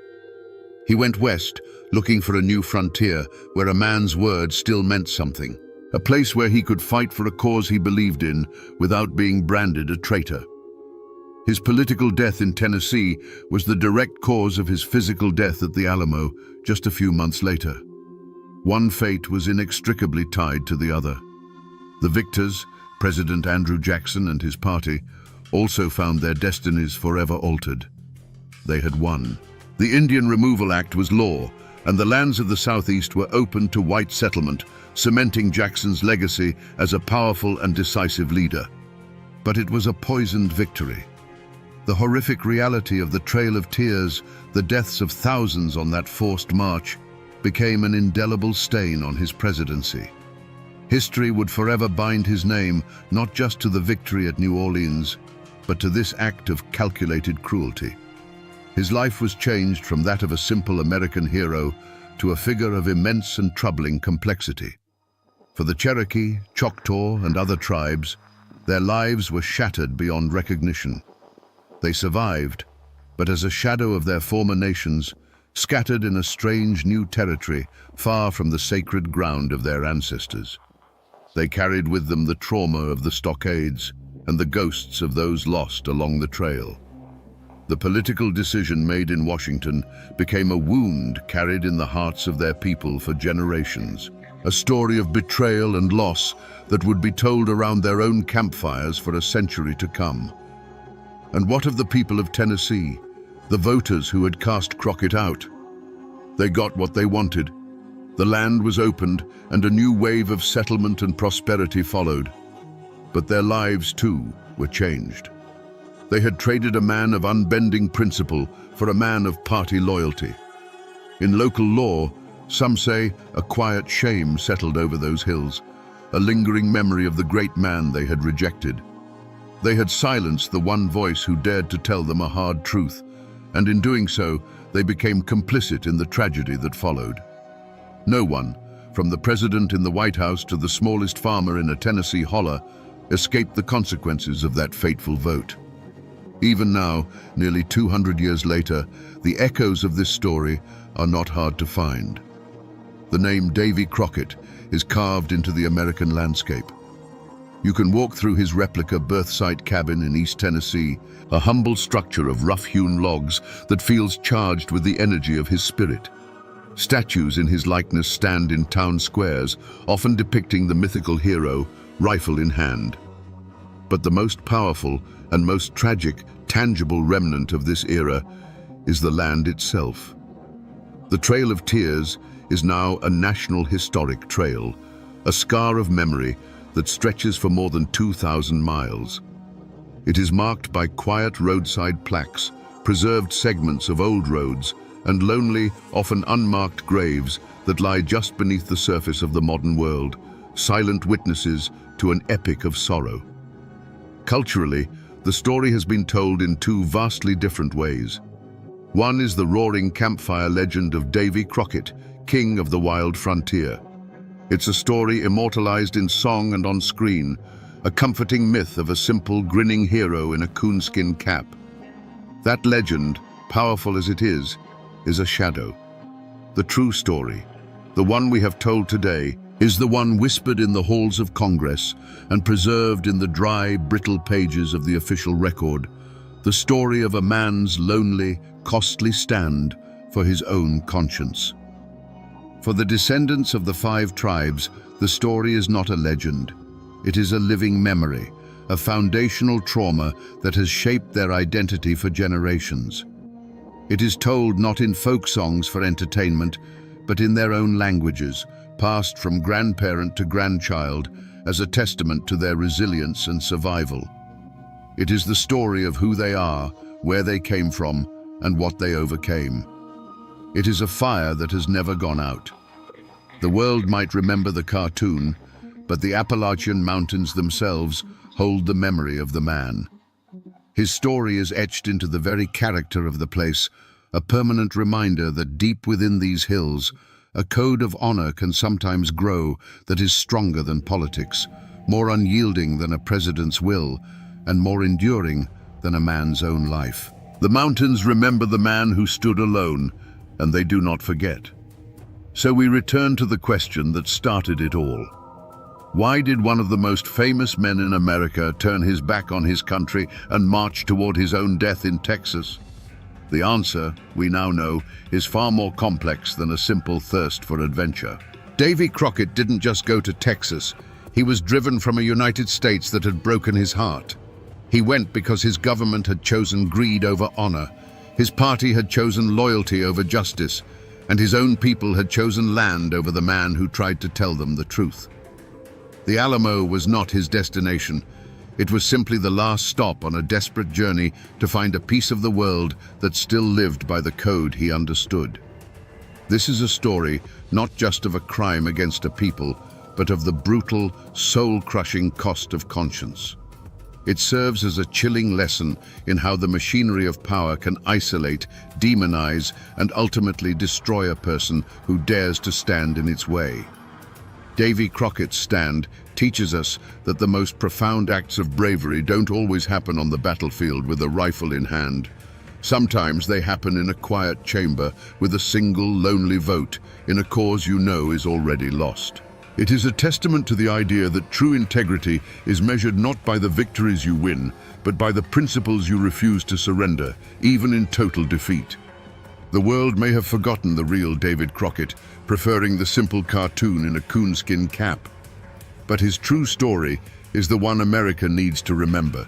[SPEAKER 1] He went west, looking for a new frontier where a man's word still meant something, a place where he could fight for a cause he believed in without being branded a traitor. His political death in Tennessee was the direct cause of his physical death at the Alamo just a few months later. One fate was inextricably tied to the other. The victors, President Andrew Jackson and his party, also found their destinies forever altered. They had won. The Indian Removal Act was law, and the lands of the Southeast were open to white settlement, cementing Jackson's legacy as a powerful and decisive leader. But it was a poisoned victory. The horrific reality of the Trail of Tears, the deaths of thousands on that forced march, became an indelible stain on his presidency. History would forever bind his name not just to the victory at New Orleans, but to this act of calculated cruelty. His life was changed from that of a simple American hero to a figure of immense and troubling complexity. For the Cherokee, Choctaw, and other tribes, their lives were shattered beyond recognition. They survived, but as a shadow of their former nations, scattered in a strange new territory far from the sacred ground of their ancestors. They carried with them the trauma of the stockades and the ghosts of those lost along the trail. The political decision made in Washington became a wound carried in the hearts of their people for generations, a story of betrayal and loss that would be told around their own campfires for a century to come. And what of the people of Tennessee, the voters who had cast Crockett out? They got what they wanted. The land was opened and a new wave of settlement and prosperity followed. But their lives, too, were changed. They had traded a man of unbending principle for a man of party loyalty. In local law, some say a quiet shame settled over those hills, a lingering memory of the great man they had rejected. They had silenced the one voice who dared to tell them a hard truth, and in doing so, they became complicit in the tragedy that followed. No one, from the president in the White House to the smallest farmer in a Tennessee holler, escaped the consequences of that fateful vote. Even now, nearly 200 years later, the echoes of this story are not hard to find. The name Davy Crockett is carved into the American landscape. You can walk through his replica birth site cabin in East Tennessee, a humble structure of rough-hewn logs that feels charged with the energy of his spirit. Statues in his likeness stand in town squares, often depicting the mythical hero, rifle in hand. But the most powerful and most tragic, tangible remnant of this era is the land itself. The Trail of Tears is now a national historic trail, a scar of memory that stretches for more than 2,000 miles. It is marked by quiet roadside plaques, preserved segments of old roads, and lonely, often unmarked graves that lie just beneath the surface of the modern world, silent witnesses to an epic of sorrow. Culturally, the story has been told in two vastly different ways. One is the roaring campfire legend of Davy Crockett, king of the wild frontier. It's a story immortalized in song and on screen, a comforting myth of a simple, grinning hero in a coonskin cap. That legend, powerful as it is a shadow. The true story, the one we have told today, is the one whispered in the halls of Congress and preserved in the dry, brittle pages of the official record, the story of a man's lonely, costly stand for his own conscience. For the descendants of the 5 tribes, the story is not a legend. It is a living memory, a foundational trauma that has shaped their identity for generations. It is told not in folk songs for entertainment, but in their own languages, passed from grandparent to grandchild as a testament to their resilience and survival. It is the story of who they are, where they came from, and what they overcame. It is a fire that has never gone out. The world might remember the cartoon, but the Appalachian mountains themselves hold the memory of the man. His story is etched into the very character of the place, a permanent reminder that deep within these hills, a code of honor can sometimes grow that is stronger than politics, more unyielding than a president's will, and more enduring than a man's own life. The mountains remember the man who stood alone, and they do not forget. So we return to the question that started it all. Why did one of the most famous men in America turn his back on his country and march toward his own death in Texas? The answer, we now know, is far more complex than a simple thirst for adventure. Davy Crockett didn't just go to Texas. He was driven from a United States that had broken his heart. He went because his government had chosen greed over honor, his party had chosen loyalty over justice, and his own people had chosen land over the man who tried to tell them the truth. The Alamo was not his destination. It was simply the last stop on a desperate journey to find a piece of the world that still lived by the code he understood. This is a story not just of a crime against a people, but of the brutal, soul-crushing cost of conscience. It serves as a chilling lesson in how the machinery of power can isolate, demonize, and ultimately destroy a person who dares to stand in its way. Davy Crockett's stand teaches us that the most profound acts of bravery don't always happen on the battlefield with a rifle in hand. Sometimes they happen in a quiet chamber with a single lonely vote in a cause you know is already lost. It is a testament to the idea that true integrity is measured not by the victories you win, but by the principles you refuse to surrender, even in total defeat. The world may have forgotten the real David Crockett, preferring the simple cartoon in a coonskin cap. But his true story is the one America needs to remember.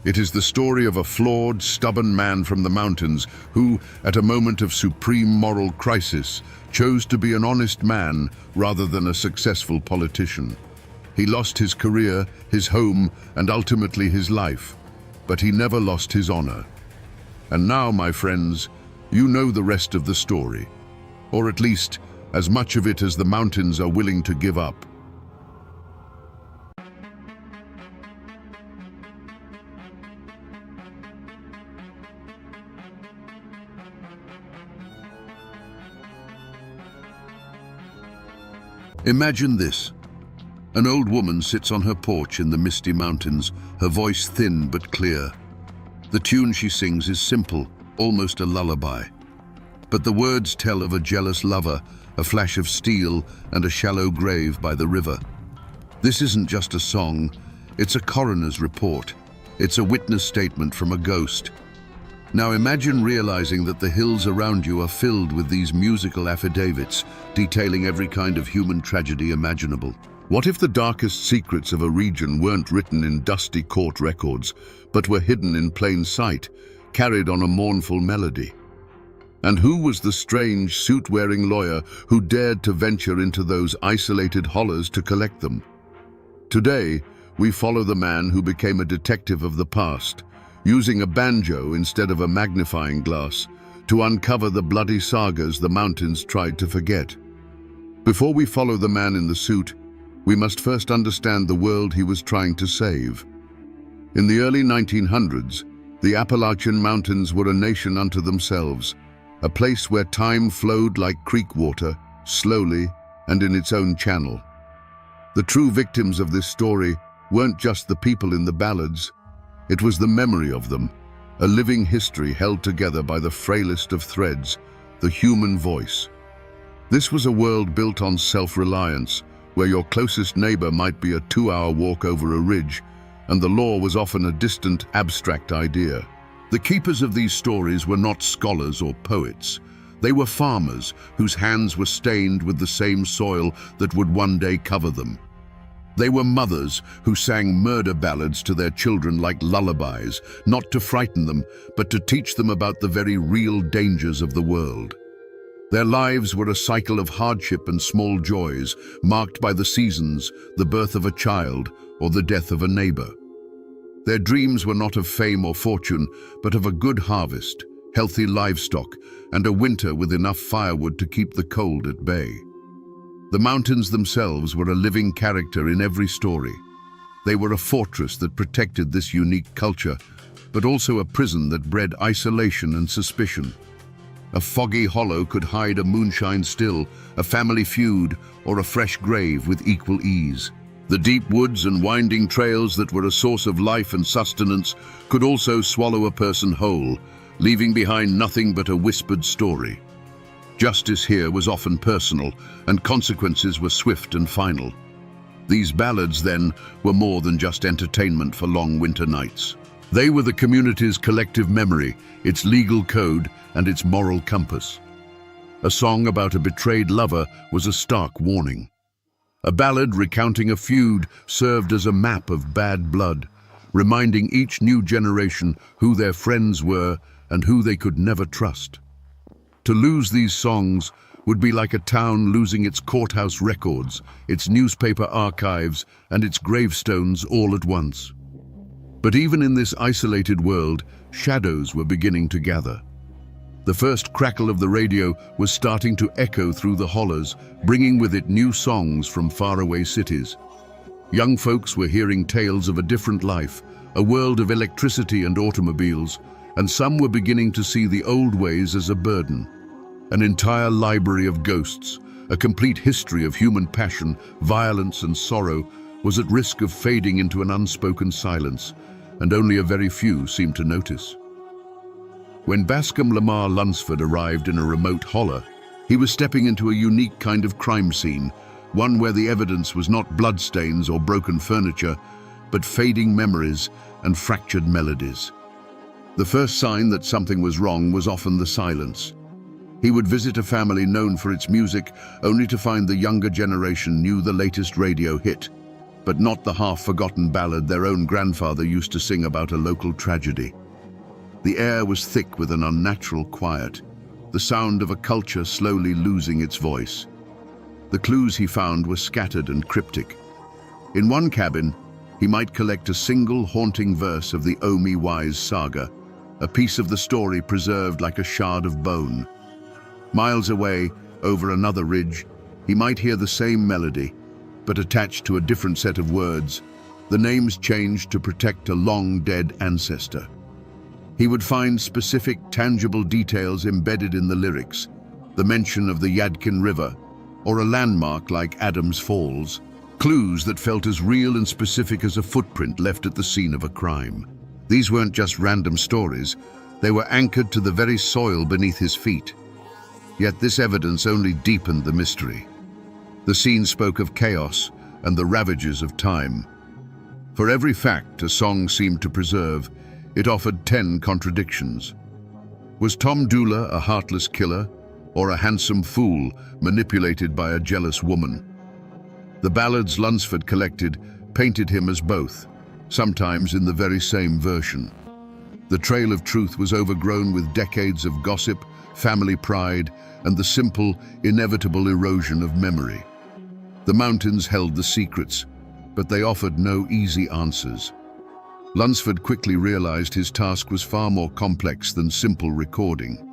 [SPEAKER 1] It is the story of a flawed, stubborn man from the mountains who, at a moment of supreme moral crisis, chose to be an honest man rather than a successful politician. He lost his career, his home, and ultimately his life, but he never lost his honor. And now, my friends, you know the rest of the story, or at least as much of it as the mountains are willing to give up. Imagine this. An old woman sits on her porch in the misty mountains, her voice thin but clear. The tune she sings is simple, almost a lullaby. But the words tell of a jealous lover, a flash of steel, and a shallow grave by the river. This isn't just a song, it's a coroner's report. It's a witness statement from a ghost. Now imagine realizing that the hills around you are filled with these musical affidavits, detailing every kind of human tragedy imaginable. What if the darkest secrets of a region weren't written in dusty court records, but were hidden in plain sight, carried on a mournful melody? And who was the strange, suit-wearing lawyer who dared to venture into those isolated hollows to collect them? Today, we follow the man who became a detective of the past, using a banjo instead of a magnifying glass to uncover the bloody sagas the mountains tried to forget. Before we follow the man in the suit, we must first understand the world he was trying to save. In the early 1900s, the Appalachian Mountains were a nation unto themselves, a place where time flowed like creek water, slowly and in its own channel. The true victims of this story weren't just the people in the ballads. It was the memory of them, a living history held together by the frailest of threads, the human voice. This was a world built on self-reliance, where your closest neighbor might be a 2-hour walk over a ridge, and the law was often a distant, abstract idea. The keepers of these stories were not scholars or poets. They were farmers whose hands were stained with the same soil that would one day cover them. They were mothers who sang murder ballads to their children like lullabies, not to frighten them, but to teach them about the very real dangers of the world. Their lives were a cycle of hardship and small joys, marked by the seasons, the birth of a child, or the death of a neighbor. Their dreams were not of fame or fortune, but of a good harvest, healthy livestock, and a winter with enough firewood to keep the cold at bay. The mountains themselves were a living character in every story. They were a fortress that protected this unique culture, but also a prison that bred isolation and suspicion. A foggy hollow could hide a moonshine still, a family feud, or a fresh grave with equal ease. The deep woods and winding trails that were a source of life and sustenance could also swallow a person whole, leaving behind nothing but a whispered story. Justice here was often personal, and consequences were swift and final. These ballads, then, were more than just entertainment for long winter nights. They were the community's collective memory, its legal code, and its moral compass. A song about a betrayed lover was a stark warning. A ballad recounting a feud served as a map of bad blood, reminding each new generation who their friends were and who they could never trust. To lose these songs would be like a town losing its courthouse records, its newspaper archives, and its gravestones all at once. But even in this isolated world, shadows were beginning to gather. The first crackle of the radio was starting to echo through the hollows, bringing with it new songs from faraway cities. Young folks were hearing tales of a different life, a world of electricity and automobiles, and some were beginning to see the old ways as a burden. An entire library of ghosts, a complete history of human passion, violence, and sorrow, was at risk of fading into an unspoken silence, and only a very few seemed to notice. When Bascom Lamar Lunsford arrived in a remote holler, he was stepping into a unique kind of crime scene, one where the evidence was not bloodstains or broken furniture, but fading memories and fractured melodies. The first sign that something was wrong was often the silence. He would visit a family known for its music, only to find the younger generation knew the latest radio hit, but not the half-forgotten ballad their own grandfather used to sing about a local tragedy. The air was thick with an unnatural quiet, the sound of a culture slowly losing its voice. The clues he found were scattered and cryptic. In one cabin, he might collect a single haunting verse of the Omi Wise saga, a piece of the story preserved like a shard of bone. Miles away, over another ridge, he might hear the same melody, but attached to a different set of words, the names changed to protect a long-dead ancestor. He would find specific, tangible details embedded in the lyrics, the mention of the Yadkin River, or a landmark like Adams Falls, clues that felt as real and specific as a footprint left at the scene of a crime. These weren't just random stories, they were anchored to the very soil beneath his feet. Yet this evidence only deepened the mystery. The scene spoke of chaos and the ravages of time. For every fact a song seemed to preserve, it offered 10 contradictions. Was Tom Dula a heartless killer, or a handsome fool manipulated by a jealous woman? The ballads Lunsford collected painted him as both, sometimes in the very same version. The trail of truth was overgrown with decades of gossip, family pride, and the simple, inevitable erosion of memory. The mountains held the secrets, but they offered no easy answers. Lunsford quickly realized his task was far more complex than simple recording.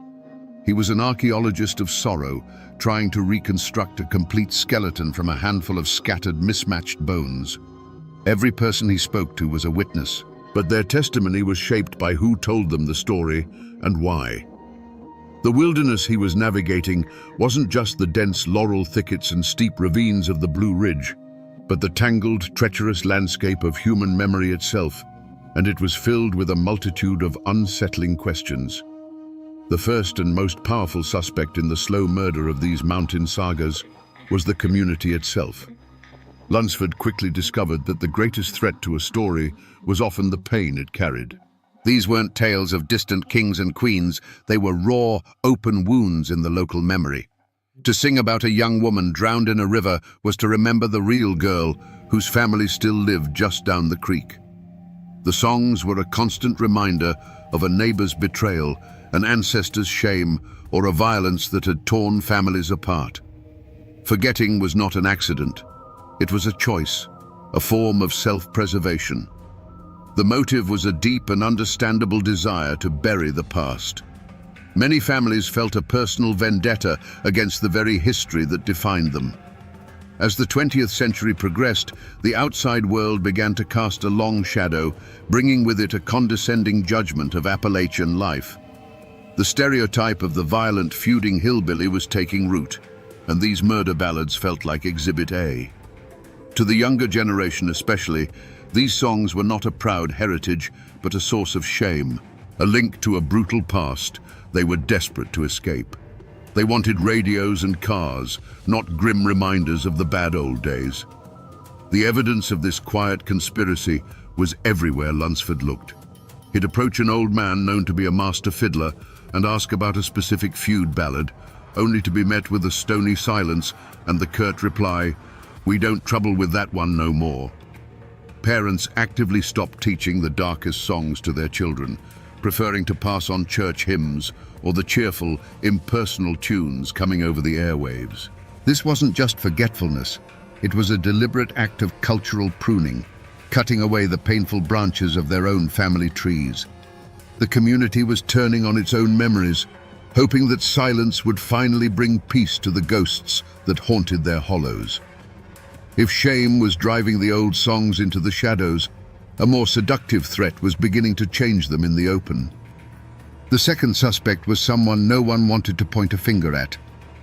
[SPEAKER 1] He was an archaeologist of sorrow, trying to reconstruct a complete skeleton from a handful of scattered, mismatched bones. Every person he spoke to was a witness, but their testimony was shaped by who told them the story and why. The wilderness he was navigating wasn't just the dense laurel thickets and steep ravines of the Blue Ridge, but the tangled, treacherous landscape of human memory itself, and it was filled with a multitude of unsettling questions. The first and most powerful suspect in the slow murder of these mountain sagas was the community itself. Lunsford quickly discovered that the greatest threat to a story was often the pain it carried. These weren't tales of distant kings and queens, they were raw, open wounds in the local memory. To sing about a young woman drowned in a river was to remember the real girl whose family still lived just down the creek. The songs were a constant reminder of a neighbor's betrayal, an ancestor's shame, or a violence that had torn families apart. Forgetting was not an accident. It was a choice, a form of self-preservation. The motive was a deep and understandable desire to bury the past. Many families felt a personal vendetta against the very history that defined them. As the 20th century progressed, the outside world began to cast a long shadow, bringing with it a condescending judgment of Appalachian life. The stereotype of the violent, feuding hillbilly was taking root, and these murder ballads felt like Exhibit A. To the younger generation especially, these songs were not a proud heritage, but a source of shame, a link to a brutal past they were desperate to escape. They wanted radios and cars, not grim reminders of the bad old days. The evidence of this quiet conspiracy was everywhere Lunsford looked. He'd approach an old man known to be a master fiddler and ask about a specific feud ballad, only to be met with a stony silence and the curt reply, "We don't trouble with that one no more." Parents actively stopped teaching the darkest songs to their children, preferring to pass on church hymns or the cheerful, impersonal tunes coming over the airwaves. This wasn't just forgetfulness, it was a deliberate act of cultural pruning, cutting away the painful branches of their own family trees. The community was turning on its own memories, hoping that silence would finally bring peace to the ghosts that haunted their hollows. If shame was driving the old songs into the shadows, a more seductive threat was beginning to change them in the open. The second suspect was someone no one wanted to point a finger at,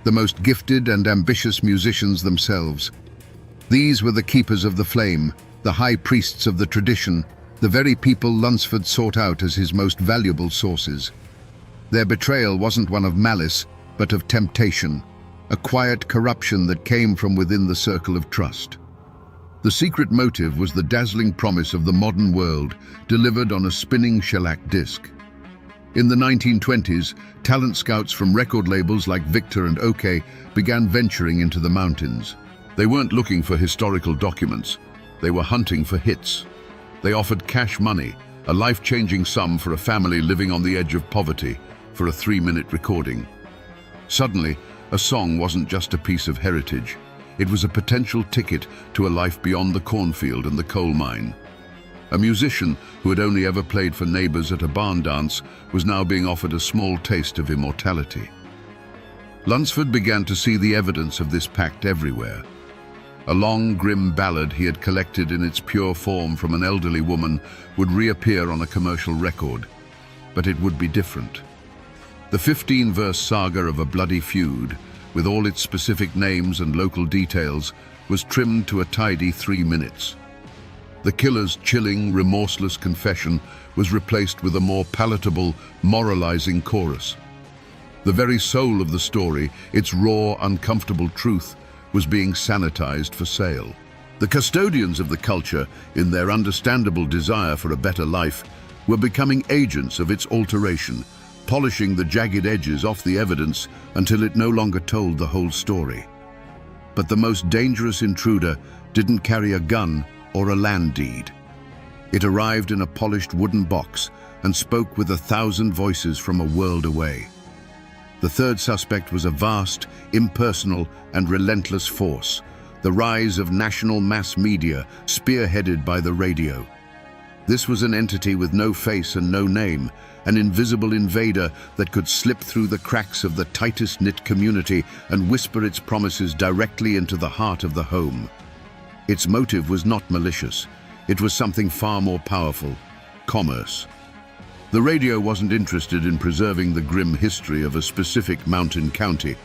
[SPEAKER 1] the most gifted and ambitious musicians themselves. These were the keepers of the flame, the high priests of the tradition, the very people Lunsford sought out as his most valuable sources. Their betrayal wasn't one of malice, but of temptation, a quiet corruption that came from within the circle of trust. The secret motive was the dazzling promise of the modern world, delivered on a spinning shellac disc. In the 1920s, talent scouts from record labels like Victor and OK began venturing into the mountains. They weren't looking for historical documents, they were hunting for hits. They offered cash money, a life-changing sum for a family living on the edge of poverty, for a 3-minute recording. Suddenly, a song wasn't just a piece of heritage. It was a potential ticket to a life beyond the cornfield and the coal mine. A musician who had only ever played for neighbors at a barn dance was now being offered a small taste of immortality. Lunsford began to see the evidence of this pact everywhere. A long, grim ballad he had collected in its pure form from an elderly woman would reappear on a commercial record, but it would be different. The 15-verse saga of a bloody feud, with all its specific names and local details, was trimmed to a tidy 3 minutes. The killer's chilling, remorseless confession was replaced with a more palatable, moralizing chorus. The very soul of the story, its raw, uncomfortable truth, was being sanitized for sale. The custodians of the culture, in their understandable desire for a better life, were becoming agents of its alteration, polishing the jagged edges off the evidence until it no longer told the whole story. But the most dangerous intruder didn't carry a gun or a land deed. It arrived in a polished wooden box and spoke with 1,000 voices from a world away. The third suspect was a vast, impersonal, and relentless force, the rise of national mass media spearheaded by the radio. This was an entity with no face and no name, an invisible invader that could slip through the cracks of the tightest-knit community and whisper its promises directly into the heart of the home. Its motive was not malicious. It was something far more powerful: commerce. The radio wasn't interested in preserving the grim history of a specific mountain county.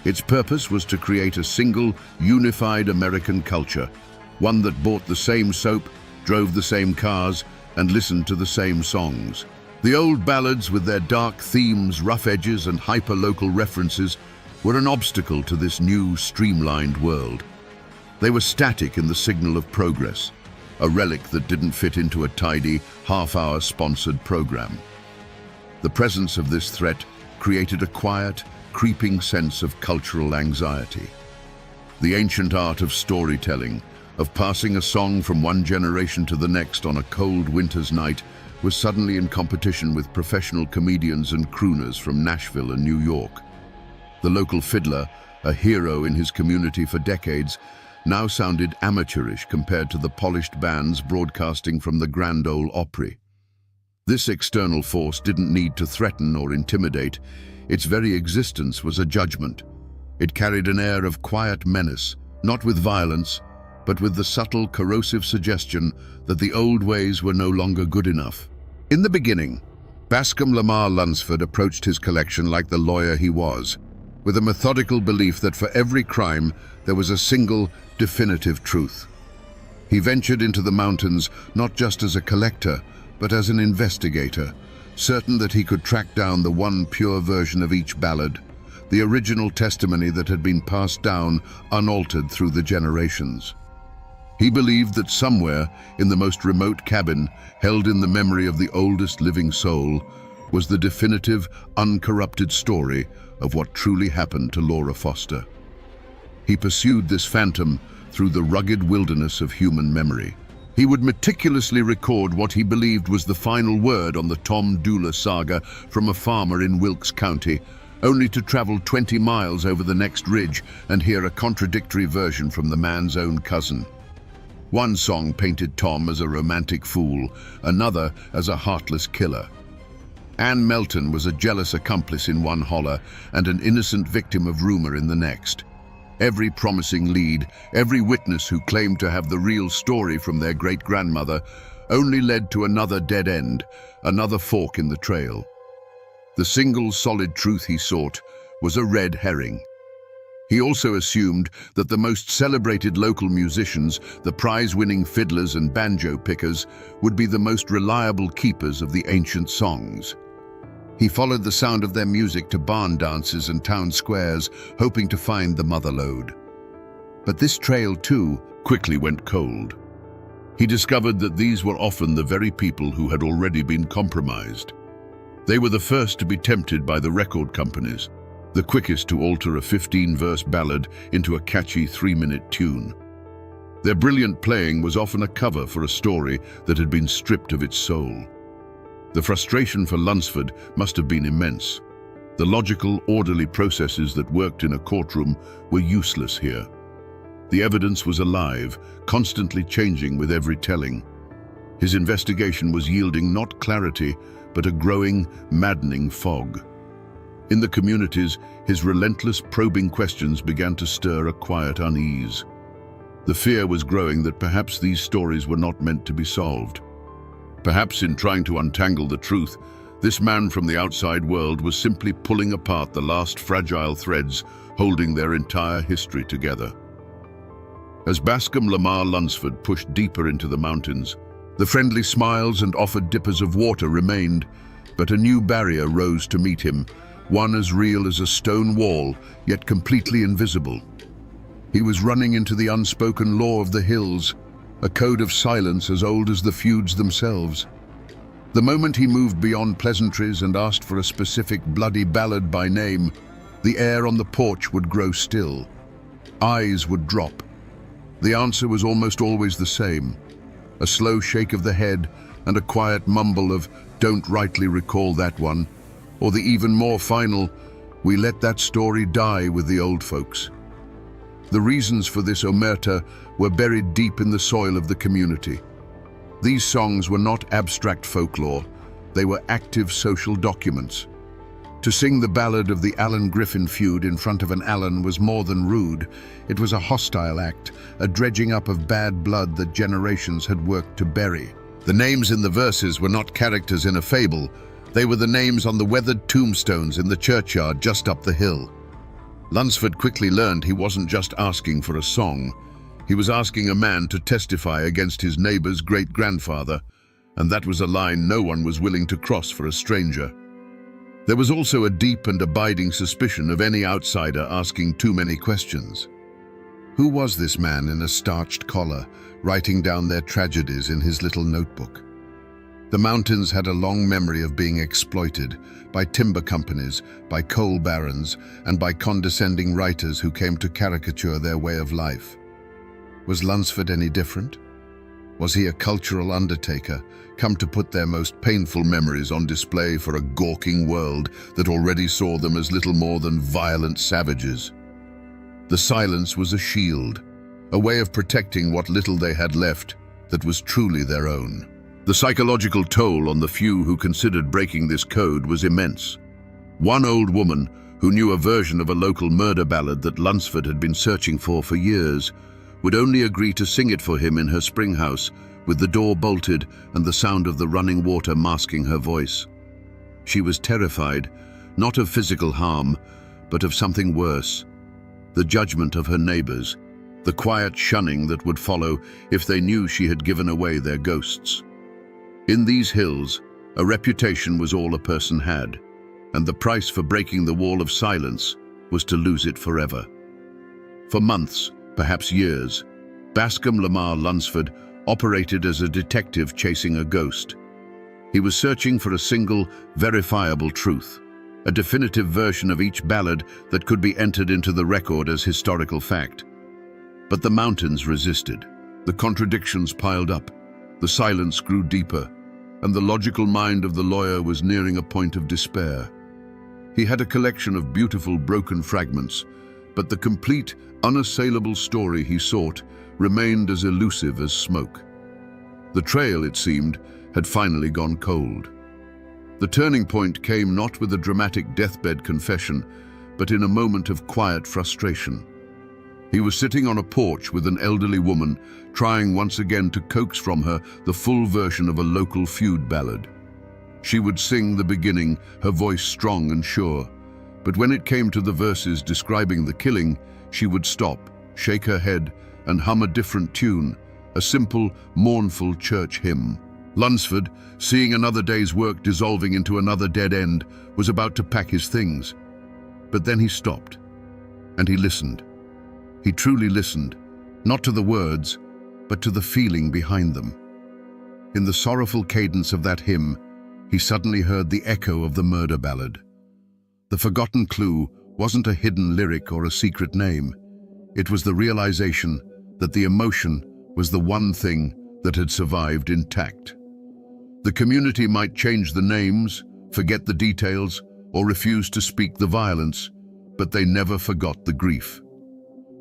[SPEAKER 1] Its purpose was to create a single, unified American culture, one that bought the same soap, drove the same cars, and listened to the same songs. The old ballads, with their dark themes, rough edges, and hyper-local references, were an obstacle to this new, streamlined world. They were static in the signal of progress, a relic that didn't fit into a tidy, half-hour sponsored program. The presence of this threat created a quiet, creeping sense of cultural anxiety. The ancient art of storytelling, of passing a song from one generation to the next on a cold winter's night, was suddenly in competition with professional comedians and crooners from Nashville and New York. The local fiddler, a hero in his community for decades, now sounded amateurish compared to the polished bands broadcasting from the Grand Ole Opry. This external force didn't need to threaten or intimidate. Its very existence was a judgment. It carried an air of quiet menace, not with violence, but with the subtle, corrosive suggestion that the old ways were no longer good enough. In the beginning, Bascom Lamar Lunsford approached his collection like the lawyer he was, with a methodical belief that for every crime there was a single, definitive truth. He ventured into the mountains not just as a collector, but as an investigator, certain that he could track down the one pure version of each ballad, the original testimony that had been passed down unaltered through the generations. He believed that somewhere, in the most remote cabin, held in the memory of the oldest living soul, was the definitive, uncorrupted story of what truly happened to Laura Foster. He pursued this phantom through the rugged wilderness of human memory. He would meticulously record what he believed was the final word on the Tom Dula saga from a farmer in Wilkes County, only to travel 20 miles over the next ridge and hear a contradictory version from the man's own cousin. One song painted Tom as a romantic fool, another as a heartless killer. Ann Melton was a jealous accomplice in one holler and an innocent victim of rumor in the next. Every promising lead, every witness who claimed to have the real story from their great-grandmother, only led to another dead end, another fork in the trail. The single solid truth he sought was a red herring. He also assumed that the most celebrated local musicians, the prize-winning fiddlers and banjo pickers, would be the most reliable keepers of the ancient songs. He followed the sound of their music to barn dances and town squares, hoping to find the mother lode. But this trail, too, quickly went cold. He discovered that these were often the very people who had already been compromised. They were the first to be tempted by the record companies, the quickest to alter a 15-verse ballad into a catchy 3-minute tune. Their brilliant playing was often a cover for a story that had been stripped of its soul. The frustration for Lunsford must have been immense. The logical, orderly processes that worked in a courtroom were useless here. The evidence was alive, constantly changing with every telling. His investigation was yielding not clarity, but a growing, maddening fog. In the communities, his relentless, probing questions began to stir a quiet unease. The fear was growing that perhaps these stories were not meant to be solved. Perhaps in trying to untangle the truth, this man from the outside world was simply pulling apart the last fragile threads holding their entire history together. As Bascom Lamar Lunsford pushed deeper into the mountains, the friendly smiles and offered dippers of water remained, but a new barrier rose to meet him, one as real as a stone wall, yet completely invisible. He was running into the unspoken law of the hills, a code of silence as old as the feuds themselves. The moment he moved beyond pleasantries and asked for a specific bloody ballad by name, the air on the porch would grow still. Eyes would drop. The answer was almost always the same: a slow shake of the head and a quiet mumble of "don't rightly recall that one," or the even more final, "we let that story die with the old folks." The reasons for this omerta were buried deep in the soil of the community. These songs were not abstract folklore, they were active social documents. To sing the ballad of the Allen-Griffin feud in front of an Allen was more than rude. It was a hostile act, a dredging up of bad blood that generations had worked to bury. The names in the verses were not characters in a fable. They were the names on the weathered tombstones in the churchyard just up the hill. Lunsford quickly learned he wasn't just asking for a song. He was asking a man to testify against his neighbor's great-grandfather, and that was a line no one was willing to cross for a stranger. There was also a deep and abiding suspicion of any outsider asking too many questions. Who was this man in a starched collar, writing down their tragedies in his little notebook? The mountains had a long memory of being exploited by timber companies, by coal barons, and by condescending writers who came to caricature their way of life. Was Lunsford any different? Was he a cultural undertaker, come to put their most painful memories on display for a gawking world that already saw them as little more than violent savages? The silence was a shield, a way of protecting what little they had left that was truly their own. The psychological toll on the few who considered breaking this code was immense. One old woman, who knew a version of a local murder ballad that Lunsford had been searching for years, would only agree to sing it for him in her spring house, with the door bolted and the sound of the running water masking her voice. She was terrified, not of physical harm, but of something worse: the judgment of her neighbors, the quiet shunning that would follow if they knew she had given away their ghosts. In these hills, a reputation was all a person had, and the price for breaking the wall of silence was to lose it forever. For months, perhaps years, Bascom Lamar Lunsford operated as a detective chasing a ghost. He was searching for a single, verifiable truth, a definitive version of each ballad that could be entered into the record as historical fact. But the mountains resisted. The contradictions piled up, the silence grew deeper, and the logical mind of the lawyer was nearing a point of despair. He had a collection of beautiful broken fragments, but the complete, unassailable story he sought remained as elusive as smoke. The trail, it seemed, had finally gone cold. The turning point came not with a dramatic deathbed confession, but in a moment of quiet frustration. He was sitting on a porch with an elderly woman, trying once again to coax from her the full version of a local feud ballad. She would sing the beginning, her voice strong and sure, but when it came to the verses describing the killing, she would stop, shake her head, and hum a different tune, a simple, mournful church hymn. Lunsford, seeing another day's work dissolving into another dead end, was about to pack his things. But then he stopped, and he listened. He truly listened, not to the words, but to the feeling behind them. In the sorrowful cadence of that hymn, he suddenly heard the echo of the murder ballad. The forgotten clue wasn't a hidden lyric or a secret name. It was the realization that the emotion was the one thing that had survived intact. The community might change the names, forget the details, or refuse to speak the violence, but they never forgot the grief.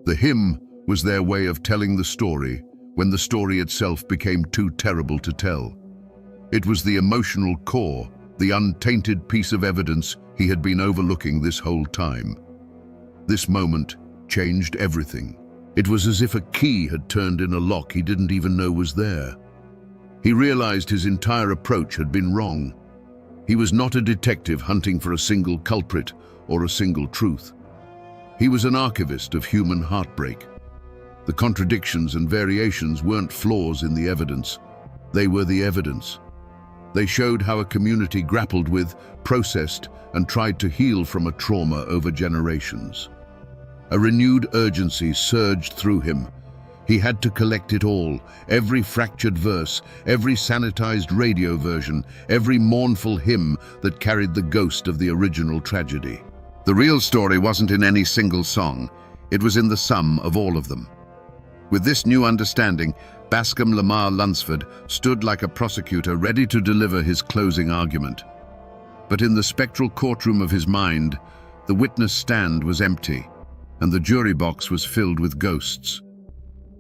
[SPEAKER 1] The hymn was their way of telling the story when the story itself became too terrible to tell. It was the emotional core, the untainted piece of evidence he had been overlooking this whole time. This moment changed everything. It was as if a key had turned in a lock he didn't even know was there. He realized his entire approach had been wrong. He was not a detective hunting for a single culprit or a single truth. He was an archivist of human heartbreak. The contradictions and variations weren't flaws in the evidence. They were the evidence. They showed how a community grappled with, processed, and tried to heal from a trauma over generations. A renewed urgency surged through him. He had to collect it all, every fractured verse, every sanitized radio version, every mournful hymn that carried the ghost of the original tragedy. The real story wasn't in any single song, it was in the sum of all of them. With this new understanding, Bascom Lamar Lunsford stood like a prosecutor ready to deliver his closing argument. But in the spectral courtroom of his mind, the witness stand was empty. and the jury box was filled with ghosts.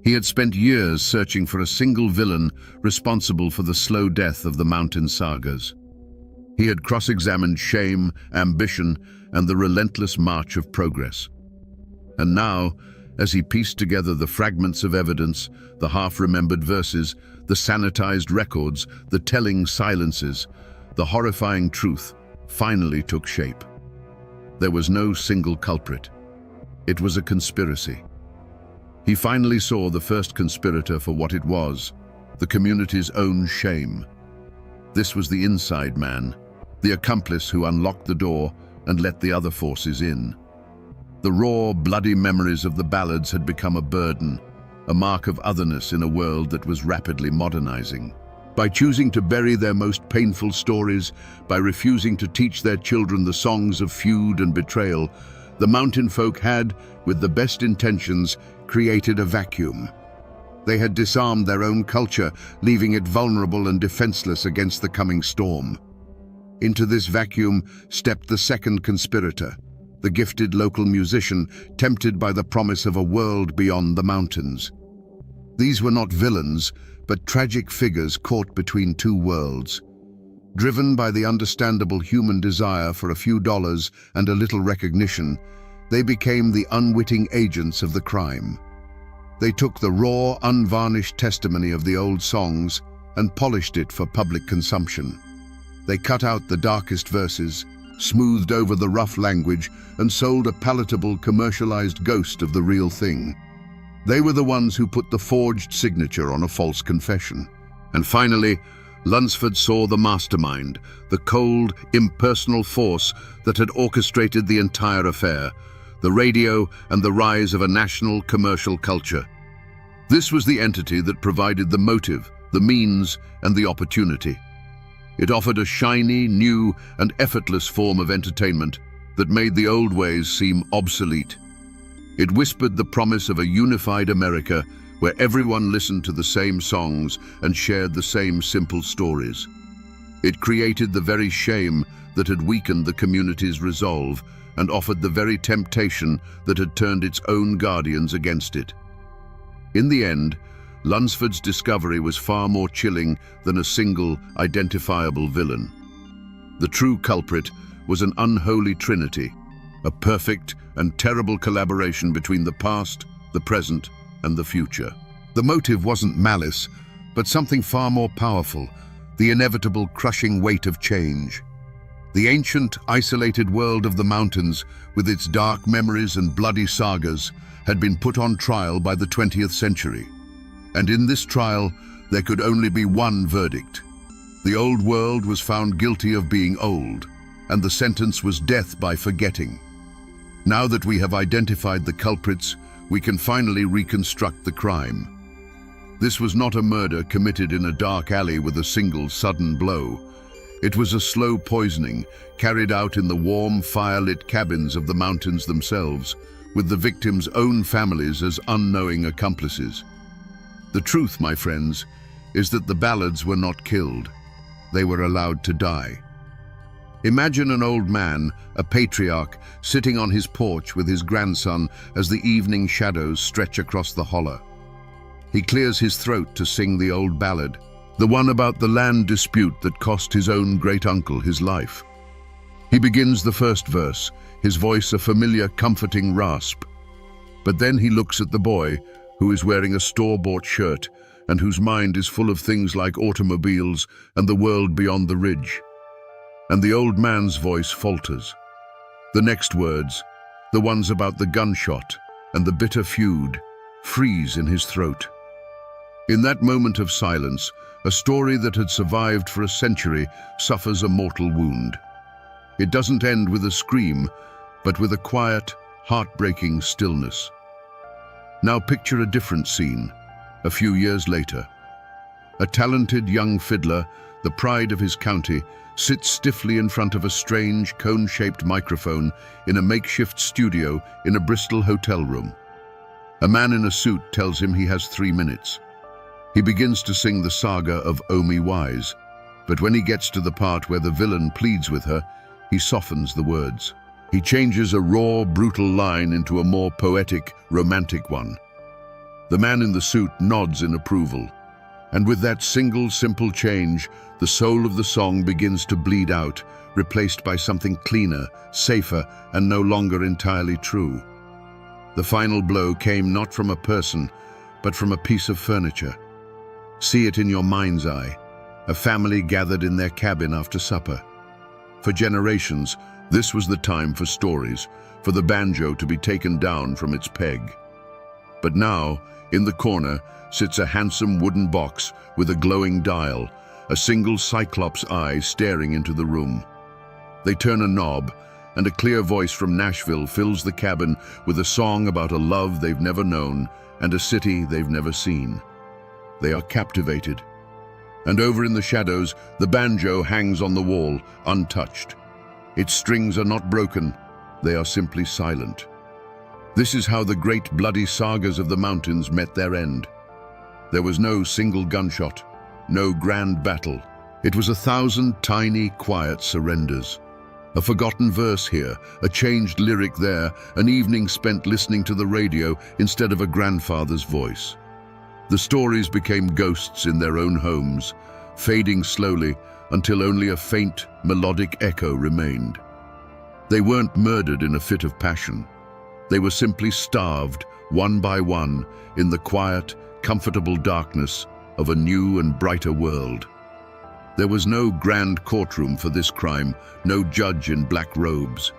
[SPEAKER 1] He had spent years searching for a single villain responsible for the slow death of the mountain sagas. He had cross-examined shame, ambition, and the relentless march of progress. And now, as he pieced together the fragments of evidence, the half-remembered verses, the sanitized records, the telling silences, the horrifying truth finally took shape. There was no single culprit. It was a conspiracy. He finally saw the first conspirator for what it was, the community's own shame. This was the inside man, the accomplice who unlocked the door and let the other forces in. The raw, bloody memories of the ballads had become a burden, a mark of otherness in a world that was rapidly modernizing. By choosing to bury their most painful stories, by refusing to teach their children the songs of feud and betrayal, the mountain folk had, with the best intentions, created a vacuum. They had disarmed their own culture, leaving it vulnerable and defenseless against the coming storm. Into this vacuum stepped the second conspirator, the gifted local musician, tempted by the promise of a world beyond the mountains. These were not villains, but tragic figures caught between two worlds. Driven by the understandable human desire for a few dollars and a little recognition, they became the unwitting agents of the crime. They took the raw, unvarnished testimony of the old songs and polished it for public consumption. They cut out the darkest verses, smoothed over the rough language, and sold a palatable, commercialized ghost of the real thing. They were the ones who put the forged signature on a false confession. And finally, Lunsford saw the mastermind, the cold, impersonal force that had orchestrated the entire affair, the radio and the rise of a national commercial culture. This was the entity that provided the motive, the means, and the opportunity. It offered a shiny, new, and effortless form of entertainment that made the old ways seem obsolete. It whispered the promise of a unified America where everyone listened to the same songs and shared the same simple stories. It created the very shame that had weakened the community's resolve and offered the very temptation that had turned its own guardians against it. In the end, Lunsford's discovery was far more chilling than a single, identifiable villain. The true culprit was an unholy trinity, a perfect and terrible collaboration between the past, the present, and the future. The motive wasn't malice, but something far more powerful, the inevitable crushing weight of change. The ancient, isolated world of the mountains, with its dark memories and bloody sagas, had been put on trial by the 20th century. And in this trial, there could only be one verdict. The old world was found guilty of being old, and the sentence was death by forgetting. Now that we have identified the culprits, we can finally reconstruct the crime. This was not a murder committed in a dark alley with a single sudden blow. It was a slow poisoning carried out in the warm, fire-lit cabins of the mountains themselves, with the victims' own families as unknowing accomplices. The truth, my friends, is that the ballads were not killed. They were allowed to die. Imagine an old man, a patriarch, sitting on his porch with his grandson as the evening shadows stretch across the hollow. He clears his throat to sing the old ballad, the one about the land dispute that cost his own great-uncle his life. He begins the first verse, his voice a familiar, comforting rasp. But then he looks at the boy, who is wearing a store-bought shirt and whose mind is full of things like automobiles and the world beyond the ridge. And the old man's voice falters. The next words, the ones about the gunshot and the bitter feud, freeze in his throat. In that moment of silence, a story that had survived for a century suffers a mortal wound. It doesn't end with a scream, but with a quiet, heartbreaking stillness. Now picture a different scene, a few years later. A talented young fiddler, the pride of his county, sits stiffly in front of a strange, cone-shaped microphone in a makeshift studio in a Bristol hotel room. A man in a suit tells him he has 3 minutes. He begins to sing the saga of Omi Wise, but when he gets to the part where the villain pleads with her, he softens the words. He changes a raw, brutal line into a more poetic, romantic one. The man in the suit nods in approval, and with that single, simple change, the soul of the song begins to bleed out, replaced by something cleaner, safer, and no longer entirely true. The final blow came not from a person, but from a piece of furniture. See it in your mind's eye, a family gathered in their cabin after supper. For generations, this was the time for stories, for the banjo to be taken down from its peg. But now, in the corner, sits a handsome wooden box with a glowing dial, a single cyclops eye staring into the room. They turn a knob, and a clear voice from Nashville fills the cabin with a song about a love they've never known and a city they've never seen. They are captivated. And over in the shadows, the banjo hangs on the wall, untouched. Its strings are not broken, they are simply silent. This is how the great bloody sagas of the mountains met their end. There was no single gunshot, no grand battle. It was 1,000 tiny, quiet surrenders. A forgotten verse here, a changed lyric there, an evening spent listening to the radio instead of a grandfather's voice. The stories became ghosts in their own homes, fading slowly until only a faint, melodic echo remained. They weren't murdered in a fit of passion. They were simply starved, one by one, in the quiet, comfortable darkness of a new and brighter world. There was no grand courtroom for this crime, no judge in black robes.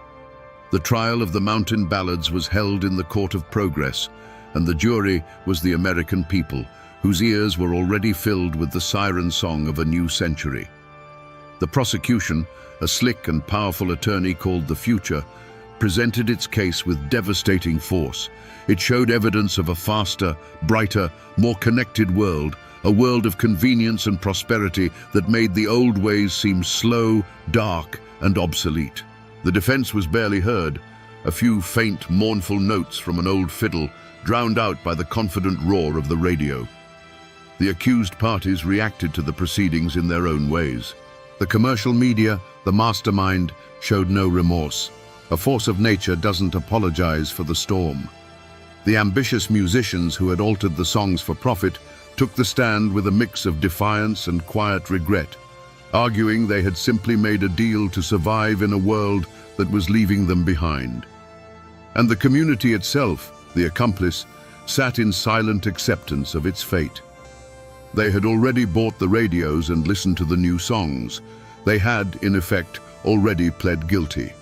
[SPEAKER 1] The trial of the mountain ballads was held in the court of progress, and the jury was the American people, whose ears were already filled with the siren song of a new century. The prosecution, a slick and powerful attorney called the Future, presented its case with devastating force. It showed evidence of a faster, brighter, more connected world, a world of convenience and prosperity that made the old ways seem slow, dark, and obsolete. The defense was barely heard, a few faint, mournful notes from an old fiddle, drowned out by the confident roar of the radio. The accused parties reacted to the proceedings in their own ways. The commercial media, the mastermind, showed no remorse. A force of nature doesn't apologize for the storm. The ambitious musicians who had altered the songs for profit took the stand with a mix of defiance and quiet regret, arguing they had simply made a deal to survive in a world that was leaving them behind. And the community itself, the accomplice, sat in silent acceptance of its fate. They had already bought the radios and listened to the new songs. They had, in effect, already pled guilty.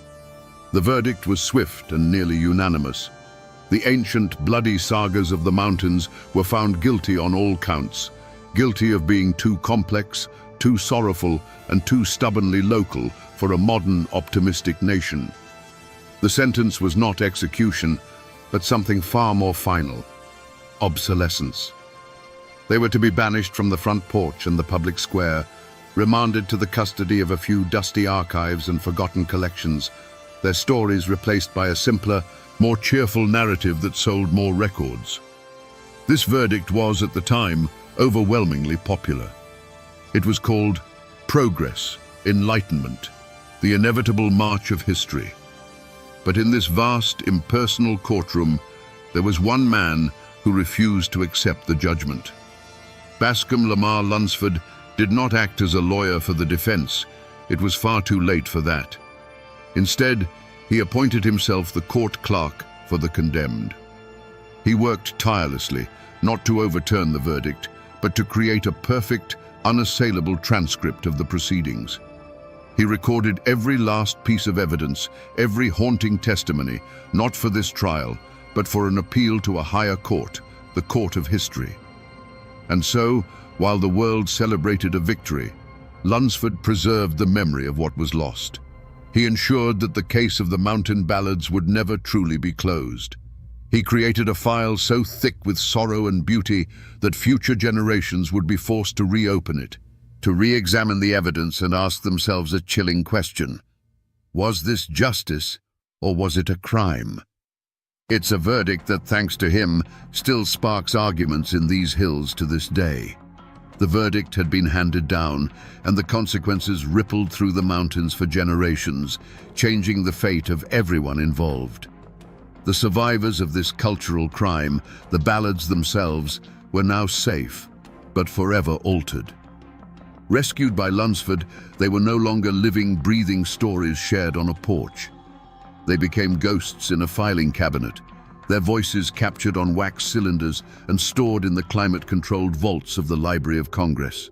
[SPEAKER 1] The verdict was swift and nearly unanimous. The ancient, bloody sagas of the mountains were found guilty on all counts, guilty of being too complex, too sorrowful, and too stubbornly local for a modern, optimistic nation. The sentence was not execution, but something far more final: obsolescence. They were to be banished from the front porch and the public square, remanded to the custody of a few dusty archives and forgotten collections, their stories replaced by a simpler, more cheerful narrative that sold more records. This verdict was, at the time, overwhelmingly popular. It was called Progress, Enlightenment, the inevitable march of history. But in this vast, impersonal courtroom, there was one man who refused to accept the judgment. Bascom Lamar Lunsford did not act as a lawyer for the defense. It was far too late for that. Instead, he appointed himself the court clerk for the condemned. He worked tirelessly, not to overturn the verdict, but to create a perfect, unassailable transcript of the proceedings. He recorded every last piece of evidence, every haunting testimony, not for this trial, but for an appeal to a higher court, the court of history. And so, while the world celebrated a victory, Lunsford preserved the memory of what was lost. He ensured that the case of the mountain ballads would never truly be closed. He created a file so thick with sorrow and beauty that future generations would be forced to reopen it, to re-examine the evidence and ask themselves a chilling question: was this justice, or was it a crime? It's a verdict that, thanks to him, still sparks arguments in these hills to this day. The verdict had been handed down, and the consequences rippled through the mountains for generations, changing the fate of everyone involved. The survivors of this cultural crime, the ballads themselves, were now safe, but forever altered. Rescued by Lunsford, they were no longer living, breathing stories shared on a porch. They became ghosts in a filing cabinet, their voices captured on wax cylinders and stored in the climate-controlled vaults of the Library of Congress.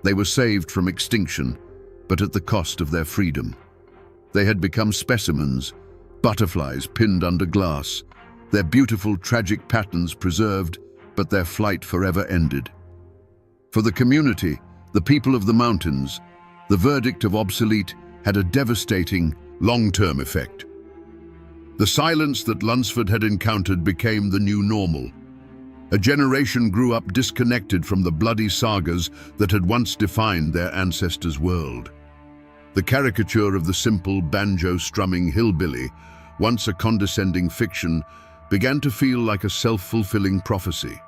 [SPEAKER 1] They were saved from extinction, but at the cost of their freedom. They had become specimens, butterflies pinned under glass, their beautiful, tragic patterns preserved, but their flight forever ended. For the community, the people of the mountains, the verdict of obsolete had a devastating, long-term effect. The silence that Lunsford had encountered became the new normal. A generation grew up disconnected from the bloody sagas that had once defined their ancestors' world. The caricature of the simple banjo-strumming hillbilly, once a condescending fiction, began to feel like a self-fulfilling prophecy.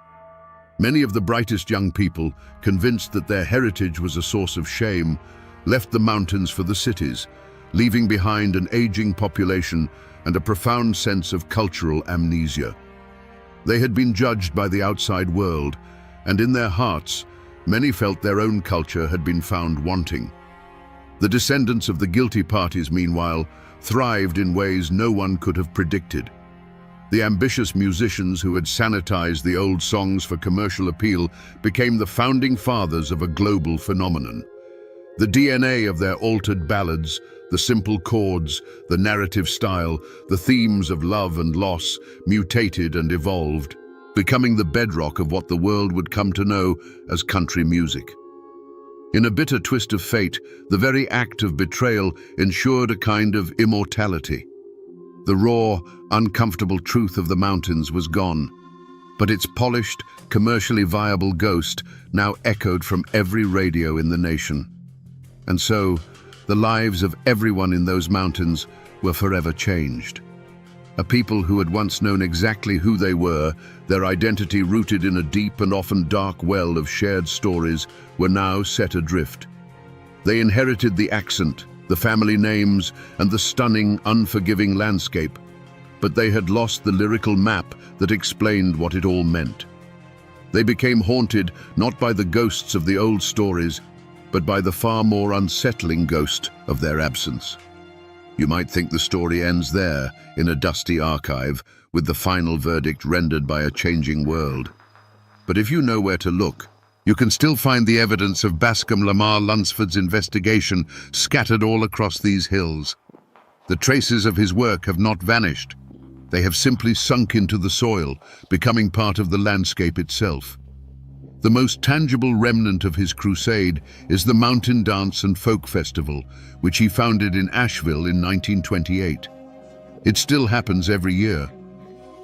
[SPEAKER 1] Many of the brightest young people, convinced that their heritage was a source of shame, left the mountains for the cities, leaving behind an aging population and a profound sense of cultural amnesia. They had been judged by the outside world, and in their hearts, many felt their own culture had been found wanting. The descendants of the guilty parties, meanwhile, thrived in ways no one could have predicted. The ambitious musicians who had sanitized the old songs for commercial appeal became the founding fathers of a global phenomenon. The DNA of their altered ballads, the simple chords, the narrative style, the themes of love and loss, mutated and evolved, becoming the bedrock of what the world would come to know as country music. In a bitter twist of fate, the very act of betrayal ensured a kind of immortality. The raw, uncomfortable truth of the mountains was gone, but its polished, commercially viable ghost now echoed from every radio in the nation. And so, the lives of everyone in those mountains were forever changed. A people who had once known exactly who they were, their identity rooted in a deep and often dark well of shared stories, were now set adrift. They inherited the accent, the family names, and the stunning, unforgiving landscape, but they had lost the lyrical map that explained what it all meant. They became haunted not by the ghosts of the old stories, but by the far more unsettling ghost of their absence. You might think the story ends there, in a dusty archive, with the final verdict rendered by a changing world. But if you know where to look, you can still find the evidence of Bascom Lamar Lunsford's investigation scattered all across these hills. The traces of his work have not vanished. They have simply sunk into the soil, becoming part of the landscape itself. The most tangible remnant of his crusade is the Mountain Dance and Folk Festival, which he founded in Asheville in 1928. It still happens every year.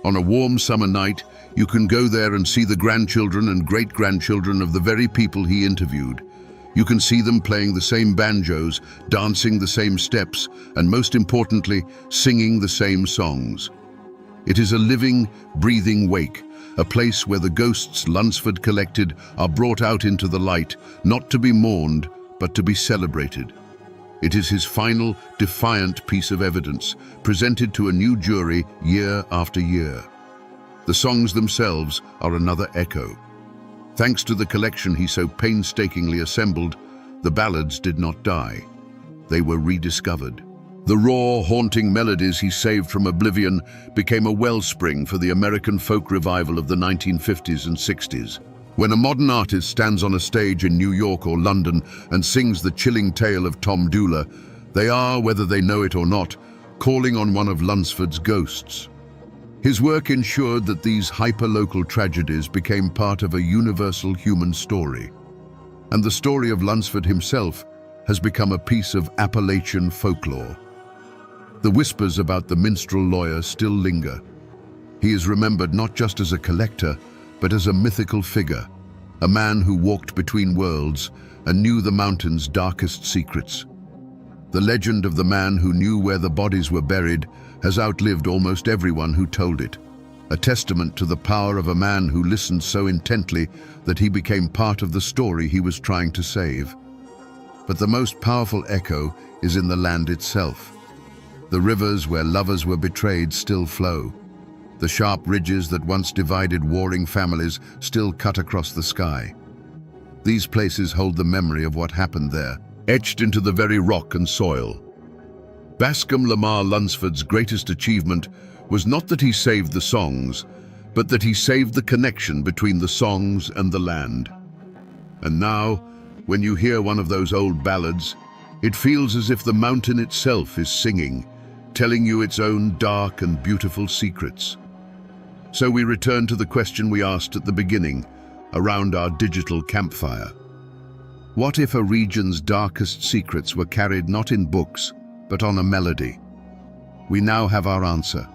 [SPEAKER 1] On a warm summer night, you can go there and see the grandchildren and great-grandchildren of the very people he interviewed. You can see them playing the same banjos, dancing the same steps, and most importantly, singing the same songs. It is a living, breathing wake, a place where the ghosts Lunsford collected are brought out into the light, not to be mourned, but to be celebrated. It is his final, defiant piece of evidence, presented to a new jury year after year. The songs themselves are another echo. Thanks to the collection he so painstakingly assembled, the ballads did not die. They were rediscovered. The raw, haunting melodies he saved from oblivion became a wellspring for the American folk revival of the 1950s and 60s. When a modern artist stands on a stage in New York or London and sings the chilling tale of Tom Dooley, they are, whether they know it or not, calling on one of Lunsford's ghosts. His work ensured that these hyper-local tragedies became part of a universal human story. And the story of Lunsford himself has become a piece of Appalachian folklore. The whispers about the minstrel lawyer still linger. He is remembered not just as a collector, but as a mythical figure, a man who walked between worlds and knew the mountain's darkest secrets. The legend of the man who knew where the bodies were buried has outlived almost everyone who told it. a testament to the power of a man who listened so intently that he became part of the story he was trying to save. But the most powerful echo is in the land itself. The rivers where lovers were betrayed still flow. The sharp ridges that once divided warring families still cut across the sky. These places hold the memory of what happened there, etched into the very rock and soil. Bascom Lamar Lunsford's greatest achievement was not that he saved the songs, but that he saved the connection between the songs and the land. And now, when you hear one of those old ballads, it feels as if the mountain itself is singing, telling you its own dark and beautiful secrets. So we return to the question we asked at the beginning, around our digital campfire. What if a region's darkest secrets were carried not in books, but on a melody? We now have our answer.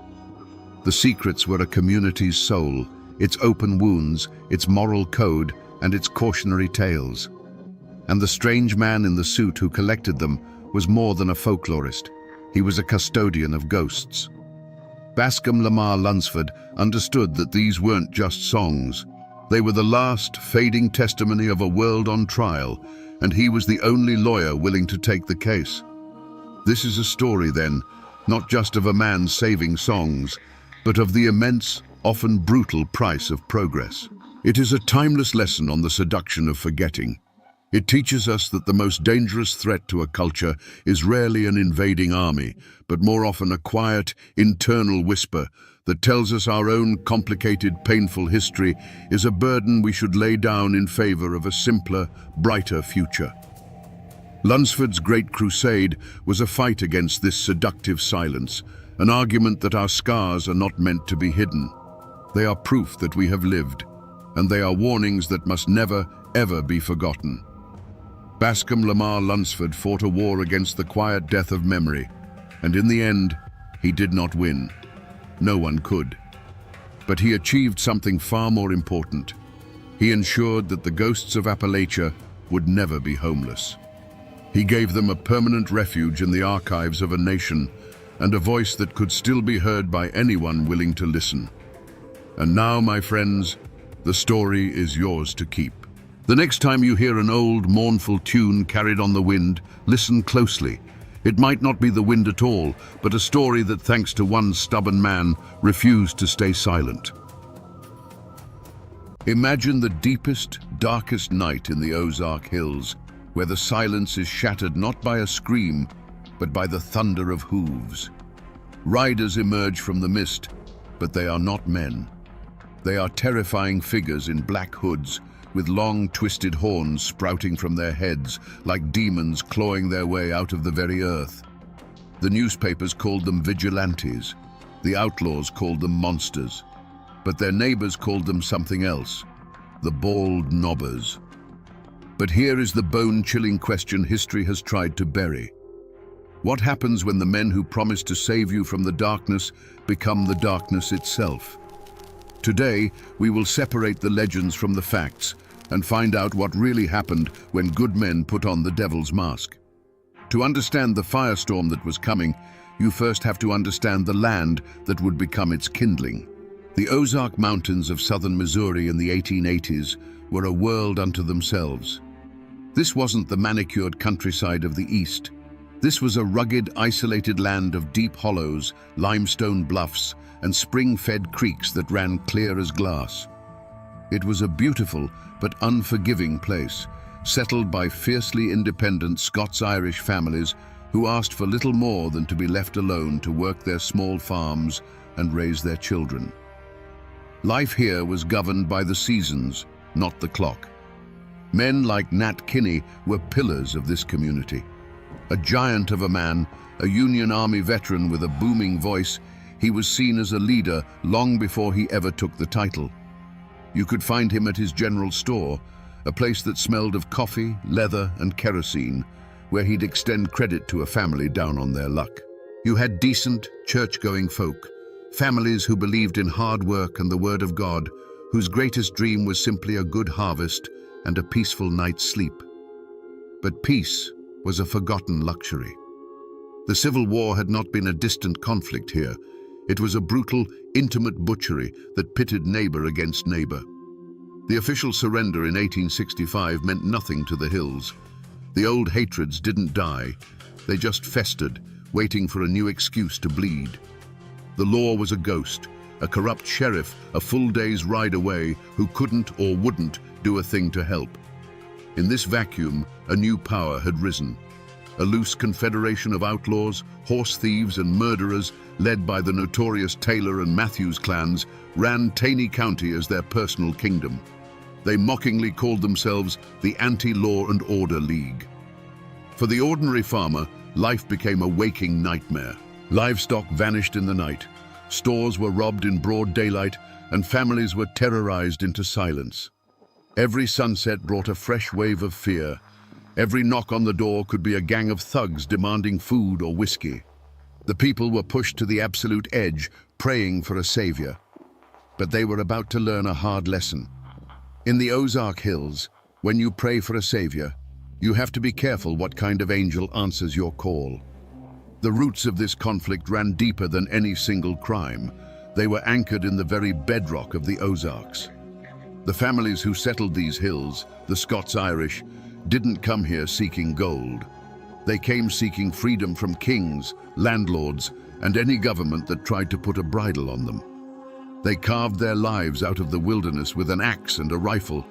[SPEAKER 1] The secrets were a community's soul, its open wounds, its moral code, and its cautionary tales. And the strange man in the suit who collected them was more than a folklorist. He was a custodian of ghosts. Bascom Lamar Lunsford understood that these weren't just songs. They were the last, fading testimony of a world on trial, and he was the only lawyer willing to take the case. This is a story, then, not just of a man saving songs, but of the immense, often brutal price of progress. It is a timeless lesson on the seduction of forgetting. It teaches us that the most dangerous threat to a culture is rarely an invading army, but more often a quiet, internal whisper that tells us our own complicated, painful history is a burden we should lay down in favor of a simpler, brighter future. Lunsford's great crusade was a fight against this seductive silence, an argument that our scars are not meant to be hidden. They are proof that we have lived, and they are warnings that must never, ever be forgotten. Bascom Lamar Lunsford fought a war against the quiet death of memory, and in the end, he did not win. No one could. But he achieved something far more important. He ensured that the ghosts of Appalachia would never be homeless. He gave them a permanent refuge in the archives of a nation, and a voice that could still be heard by anyone willing to listen. And now, my friends, the story is yours to keep. The next time you hear an old, mournful tune carried on the wind, listen closely. It might not be the wind at all, but a story that, thanks to one stubborn man, refused to stay silent. Imagine the deepest, darkest night in the Ozark Hills, where the silence is shattered not by a scream, but by the thunder of hooves. Riders emerge from the mist, but they are not men. They are terrifying figures in black hoods, with long, twisted horns sprouting from their heads, like demons clawing their way out of the very earth. The newspapers called them vigilantes. The outlaws called them monsters. But their neighbors called them something else, the bald knobbers. But here is the bone-chilling question history has tried to bury. What happens when the men who promised to save you from the darkness become the darkness itself? Today, we will separate the legends from the facts and find out what really happened when good men put on the devil's mask. To understand the firestorm that was coming, you first have to understand the land that would become its kindling. The Ozark Mountains of southern Missouri in the 1880s were a world unto themselves. This wasn't the manicured countryside of the East. This was a rugged, isolated land of deep hollows, limestone bluffs, and spring-fed creeks that ran clear as glass. It was a beautiful but unforgiving place, settled by fiercely independent Scots-Irish families who asked for little more than to be left alone to work their small farms and raise their children. Life here was governed by the seasons, not the clock. Men like Nat Kinney were pillars of this community. A giant of a man, a Union Army veteran with a booming voice, he was seen as a leader long before he ever took the title. You could find him at his general store, a place that smelled of coffee, leather, and kerosene, where he'd extend credit to a family down on their luck. You had decent, church-going folk, families who believed in hard work and the word of God, whose greatest dream was simply a good harvest and a peaceful night's sleep. But peace was a forgotten luxury. The Civil War had not been a distant conflict here. It was a brutal, intimate butchery that pitted neighbor against neighbor. The official surrender in 1865 meant nothing to the hills. The old hatreds didn't die. They just festered, waiting for a new excuse to bleed. The law was a ghost, a corrupt sheriff a full day's ride away who couldn't or wouldn't do a thing to help. In this vacuum, a new power had risen. A loose confederation of outlaws, horse thieves and murderers, led by the notorious Taylor and Matthews clans, ran Taney County as their personal kingdom. They mockingly called themselves the Anti-Law and Order League. For the ordinary farmer, life became a waking nightmare. Livestock vanished in the night, stores were robbed in broad daylight, and families were terrorized into silence. Every sunset brought a fresh wave of fear. Every knock on the door could be a gang of thugs demanding food or whiskey. The people were pushed to the absolute edge, praying for a savior. But they were about to learn a hard lesson. In the Ozark Hills, when you pray for a savior, you have to be careful what kind of angel answers your call. The roots of this conflict ran deeper than any single crime. They were anchored in the very bedrock of the Ozarks. The families who settled these hills, the Scots-Irish, didn't come here seeking gold. They came seeking freedom from kings, landlords, and any government that tried to put a bridle on them. They carved their lives out of the wilderness with an axe and a rifle,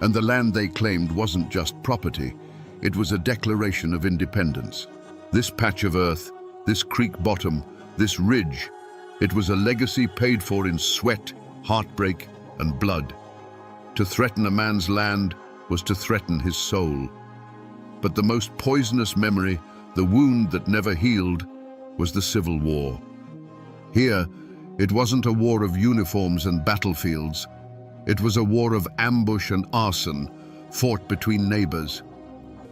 [SPEAKER 1] and the land they claimed wasn't just property, it was a declaration of independence. This patch of earth, this creek bottom, this ridge, it was a legacy paid for in sweat, heartbreak, and blood. To threaten a man's land was to threaten his soul. But the most poisonous memory, the wound that never healed, was the Civil War. Here, it wasn't a war of uniforms and battlefields. It was a war of ambush and arson, fought between neighbors.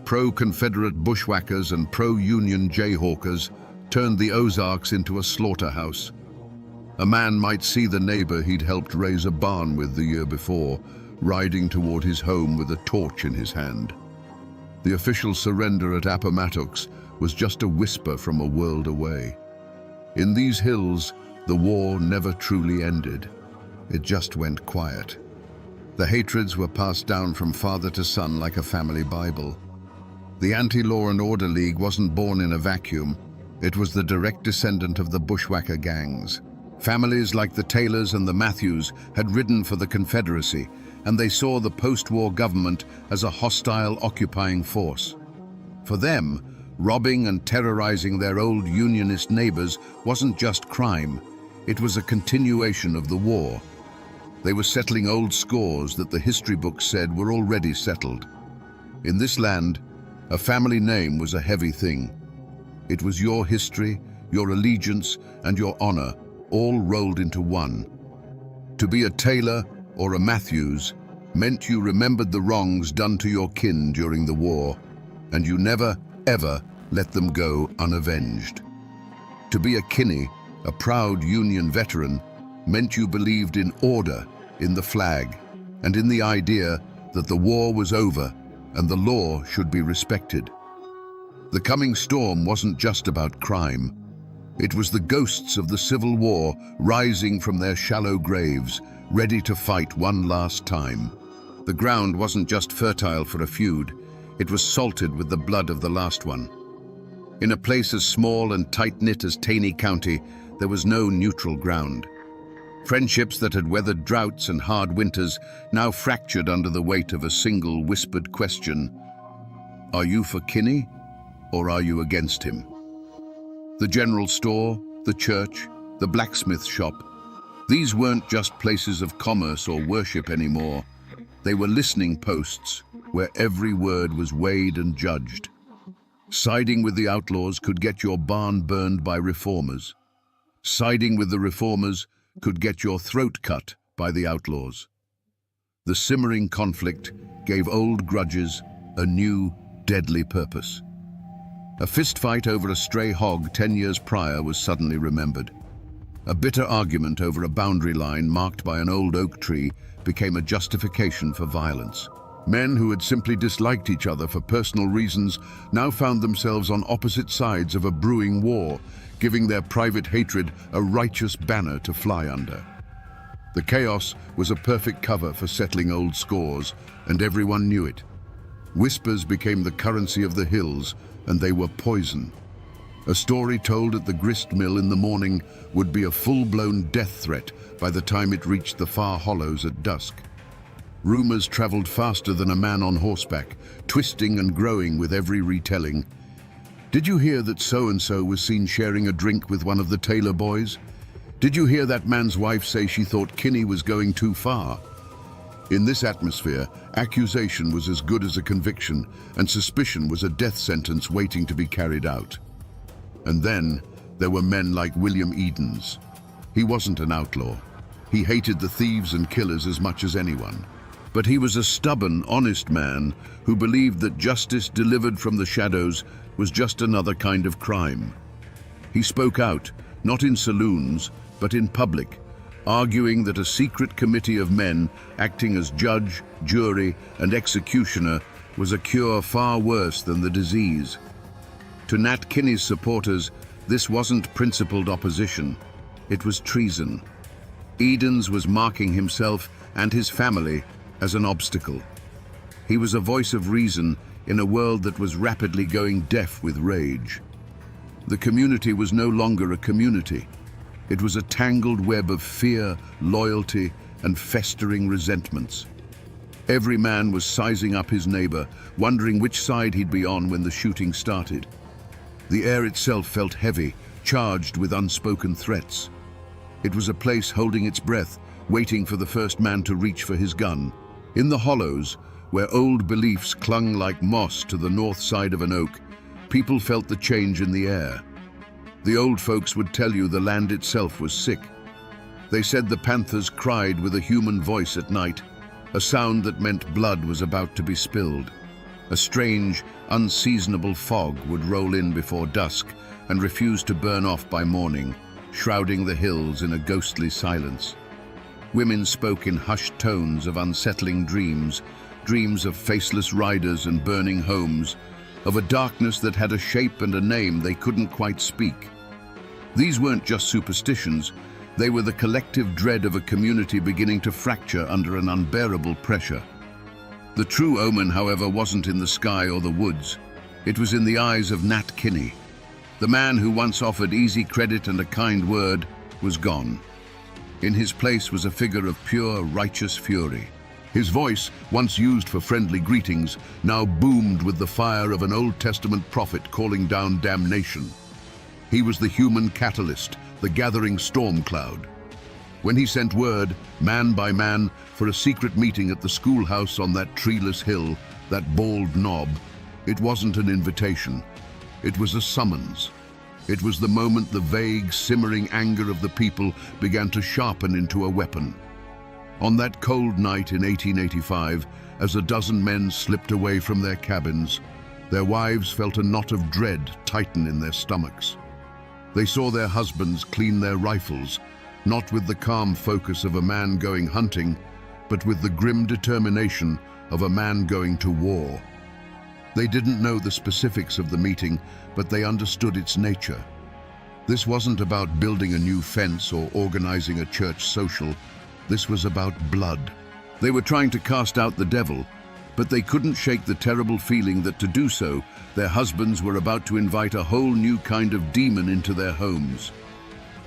[SPEAKER 1] Pro-Confederate bushwhackers and pro-Union jayhawkers turned the Ozarks into a slaughterhouse. A man might see the neighbor he'd helped raise a barn with the year before, riding toward his home with a torch in his hand. The official surrender at Appomattox was just a whisper from a world away. In these hills, the war never truly ended. It just went quiet. The hatreds were passed down from father to son like a family Bible. The Anti-Law and Order League wasn't born in a vacuum. It was the direct descendant of the bushwhacker gangs. Families like the Taylors and the Matthews had ridden for the Confederacy, and they saw the post-war government as a hostile, occupying force. For them, robbing and terrorizing their old Unionist neighbors wasn't just crime, it was a continuation of the war. They were settling old scores that the history books said were already settled. In this land, a family name was a heavy thing. It was your history, your allegiance, and your honor, all rolled into one. To be a Taylor or a Matthews meant you remembered the wrongs done to your kin during the war, and you never, ever let them go unavenged. To be a Kinney, a proud Union veteran, meant you believed in order, in the flag, and in the idea that the war was over and the law should be respected. The coming storm wasn't just about crime. It was the ghosts of the Civil War rising from their shallow graves, ready to fight one last time. The ground wasn't just fertile for a feud, it was salted with the blood of the last one. In a place as small and tight-knit as Taney County, there was no neutral ground. Friendships that had weathered droughts and hard winters now fractured under the weight of a single whispered question: are you for Kinney, or are you against him? The general store, the church, the blacksmith shop, these weren't just places of commerce or worship anymore. They were listening posts where every word was weighed and judged. Siding with the outlaws could get your barn burned by reformers. Siding with the reformers could get your throat cut by the outlaws. The simmering conflict gave old grudges a new, deadly purpose. A fistfight over a stray hog 10 years prior was suddenly remembered. A bitter argument over a boundary line marked by an old oak tree became a justification for violence. Men who had simply disliked each other for personal reasons now found themselves on opposite sides of a brewing war, giving their private hatred a righteous banner to fly under. The chaos was a perfect cover for settling old scores, and everyone knew it. Whispers became the currency of the hills, and they were poison. A story told at the grist mill in the morning would be a full-blown death threat by the time it reached the far hollows at dusk. Rumors traveled faster than a man on horseback, twisting and growing with every retelling. Did you hear that so-and-so was seen sharing a drink with one of the Taylor boys? Did you hear that man's wife say she thought Kinney was going too far? In this atmosphere, accusation was as good as a conviction, and suspicion was a death sentence waiting to be carried out. And then there were men like William Edens. He wasn't an outlaw. He hated the thieves and killers as much as anyone. But he was a stubborn, honest man who believed that justice delivered from the shadows was just another kind of crime. He spoke out, not in saloons, but in public, arguing that a secret committee of men acting as judge, jury, and executioner was a cure far worse than the disease. To Nat Kinney's supporters, this wasn't principled opposition, it was treason. Edens was marking himself and his family as an obstacle. He was a voice of reason in a world that was rapidly going deaf with rage. The community was no longer a community. It was a tangled web of fear, loyalty, and festering resentments. Every man was sizing up his neighbor, wondering which side he'd be on when the shooting started. The air itself felt heavy, charged with unspoken threats. It was a place holding its breath, waiting for the first man to reach for his gun. In the hollows, where old beliefs clung like moss to the north side of an oak, people felt the change in the air. The old folks would tell you the land itself was sick. They said the panthers cried with a human voice at night, a sound that meant blood was about to be spilled. A strange, unseasonable fog would roll in before dusk and refuse to burn off by morning, shrouding the hills in a ghostly silence. Women spoke in hushed tones of unsettling dreams, dreams of faceless riders and burning homes, of a darkness that had a shape and a name they couldn't quite speak. These weren't just superstitions, they were the collective dread of a community beginning to fracture under an unbearable pressure. The true omen, however, wasn't in the sky or the woods. It was in the eyes of Nat Kinney. The man who once offered easy credit and a kind word was gone. In his place was a figure of pure, righteous fury. His voice, once used for friendly greetings, now boomed with the fire of an Old Testament prophet calling down damnation. He was the human catalyst, the gathering storm cloud. When he sent word, man by man, for a secret meeting at the schoolhouse on that treeless hill, that bald knob, it wasn't an invitation. It was a summons. It was the moment the vague, simmering anger of the people began to sharpen into a weapon. On that cold night in 1885, as a dozen men slipped away from their cabins, their wives felt a knot of dread tighten in their stomachs. They saw their husbands clean their rifles, not with the calm focus of a man going hunting, but with the grim determination of a man going to war. They didn't know the specifics of the meeting, but they understood its nature. This wasn't about building a new fence or organizing a church social. This was about blood. They were trying to cast out the devil, but they couldn't shake the terrible feeling that to do so, their husbands were about to invite a whole new kind of demon into their homes.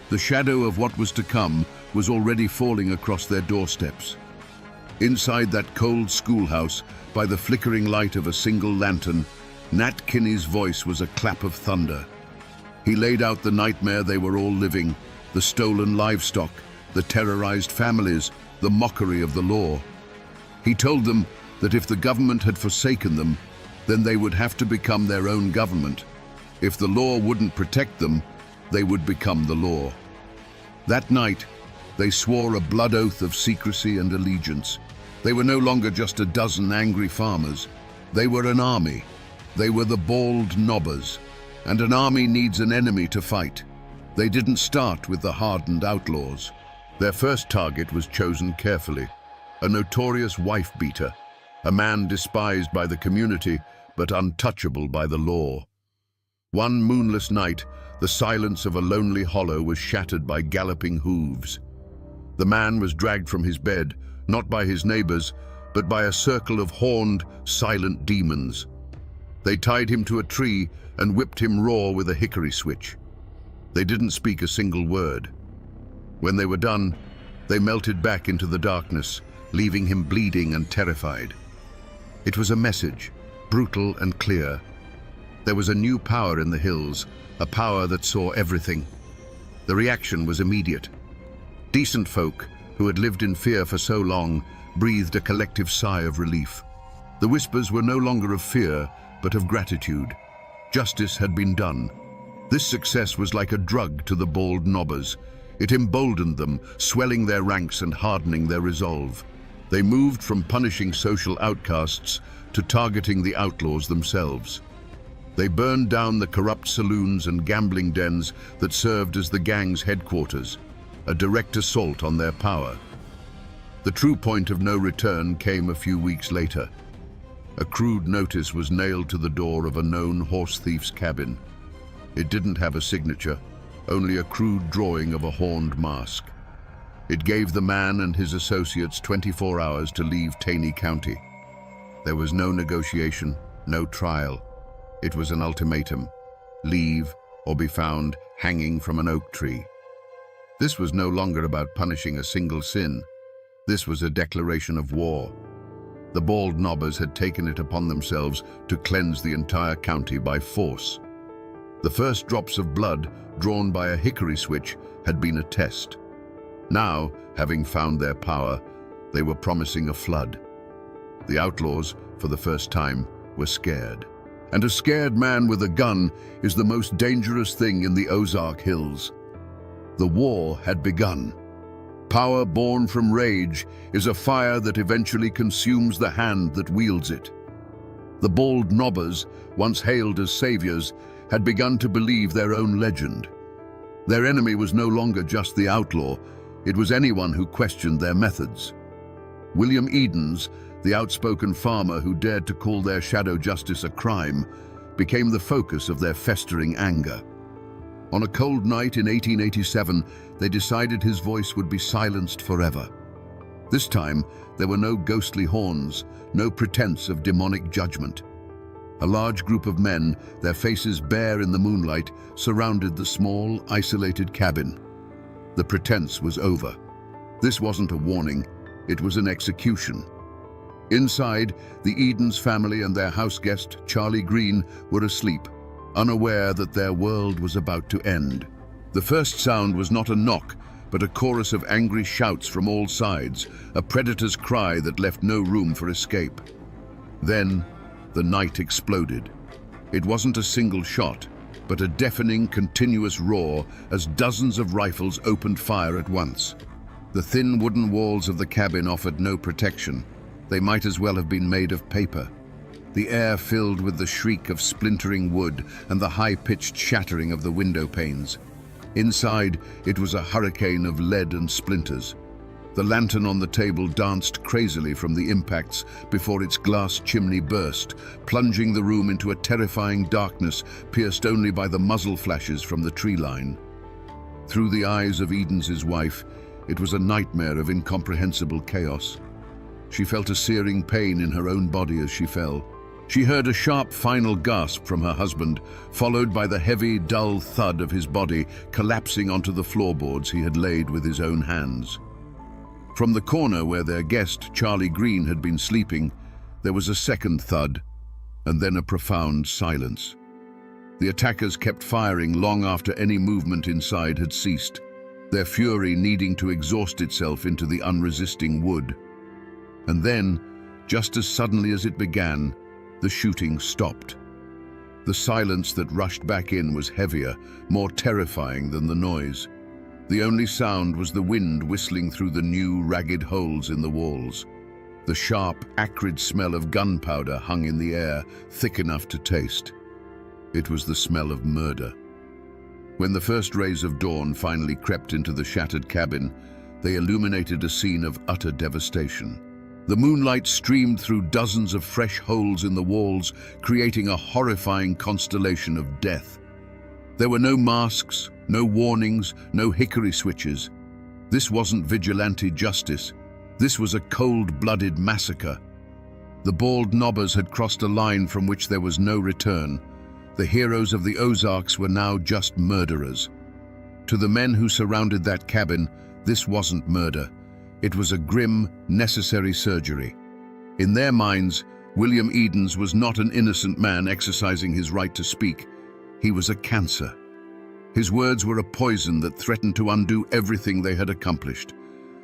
[SPEAKER 1] The shadow of what was to come was already falling across their doorsteps. Inside that cold schoolhouse, by the flickering light of a single lantern, Nat Kinney's voice was a clap of thunder. He laid out the nightmare they were all living, the stolen livestock, the terrorized families, the mockery of the law. He told them that if the government had forsaken them, then they would have to become their own government. If the law wouldn't protect them, they would become the law. That night, they swore a blood oath of secrecy and allegiance. They were no longer just a dozen angry farmers. They were an army. They were the bald knobbers. And an army needs an enemy to fight. They didn't start with the hardened outlaws. Their first target was chosen carefully, a notorious wife-beater, a man despised by the community but untouchable by the law. One moonless night, the silence of a lonely hollow was shattered by galloping hooves. The man was dragged from his bed, not by his neighbors, but by a circle of horned, silent demons. They tied him to a tree and whipped him raw with a hickory switch. They didn't speak a single word. When they were done, they melted back into the darkness, leaving him bleeding and terrified. It was a message, brutal and clear. There was a new power in the hills, a power that saw everything. The reaction was immediate. Decent folk, who had lived in fear for so long, breathed a collective sigh of relief. The whispers were no longer of fear, but of gratitude. Justice had been done. This success was like a drug to the bald nobbers. It emboldened them, swelling their ranks and hardening their resolve. They moved from punishing social outcasts to targeting the outlaws themselves. They burned down the corrupt saloons and gambling dens that served as the gang's headquarters, a direct assault on their power. The true point of no return came a few weeks later. A crude notice was nailed to the door of a known horse thief's cabin. It didn't have a signature, only a crude drawing of a horned mask. It gave the man and his associates 24 hours to leave Taney County. There was no negotiation, no trial. It was an ultimatum: leave or be found hanging from an oak tree. This was no longer about punishing a single sin. This was a declaration of war. The bald nobbers had taken it upon themselves to cleanse the entire county by force. The first drops of blood, drawn by a hickory switch, had been a test. Now, having found their power, they were promising a flood. The outlaws, for the first time, were scared. And a scared man with a gun is the most dangerous thing in the Ozark Hills. The war had begun. Power born from rage is a fire that eventually consumes the hand that wields it. The bald nobbers, once hailed as saviors, had begun to believe their own legend. Their enemy was no longer just the outlaw, it was anyone who questioned their methods. William Edens, the outspoken farmer who dared to call their shadow justice a crime, became the focus of their festering anger. On a cold night in 1887, they decided his voice would be silenced forever. This time, there were no ghostly horns, no pretense of demonic judgment. A large group of men, their faces bare in the moonlight, surrounded the small, isolated cabin. The pretense was over. This wasn't a warning, it was an execution. Inside, the Edens family and their house guest, Charlie Green, were asleep, unaware that their world was about to end. The first sound was not a knock, but a chorus of angry shouts from all sides, a predator's cry that left no room for escape. Then, the night exploded. It wasn't a single shot, but a deafening, continuous roar as dozens of rifles opened fire at once. The thin wooden walls of the cabin offered no protection. They might as well have been made of paper. The air filled with the shriek of splintering wood and the high-pitched shattering of the window panes. Inside, it was a hurricane of lead and splinters. The lantern on the table danced crazily from the impacts before its glass chimney burst, plunging the room into a terrifying darkness pierced only by the muzzle flashes from the tree line. Through the eyes of Edens' wife, it was a nightmare of incomprehensible chaos. She felt a searing pain in her own body as she fell. She heard a sharp final gasp from her husband, followed by the heavy, dull thud of his body collapsing onto the floorboards he had laid with his own hands. From the corner where their guest, Charlie Green, had been sleeping, there was a second thud, and then a profound silence. The attackers kept firing long after any movement inside had ceased, their fury needing to exhaust itself into the unresisting wood. And then, just as suddenly as it began, the shooting stopped. The silence that rushed back in was heavier, more terrifying than the noise. The only sound was the wind whistling through the new, ragged holes in the walls. The sharp, acrid smell of gunpowder hung in the air, thick enough to taste. It was the smell of murder. When the first rays of dawn finally crept into the shattered cabin, they illuminated a scene of utter devastation. The moonlight streamed through dozens of fresh holes in the walls, creating a horrifying constellation of death. There were no masks, no warnings, no hickory switches. This wasn't vigilante justice. This was a cold-blooded massacre. The bald knobbers had crossed a line from which there was no return. The heroes of the Ozarks were now just murderers. To the men who surrounded that cabin, this wasn't murder. It was a grim, necessary surgery. In their minds, William Edens was not an innocent man exercising his right to speak. He was a cancer. His words were a poison that threatened to undo everything they had accomplished.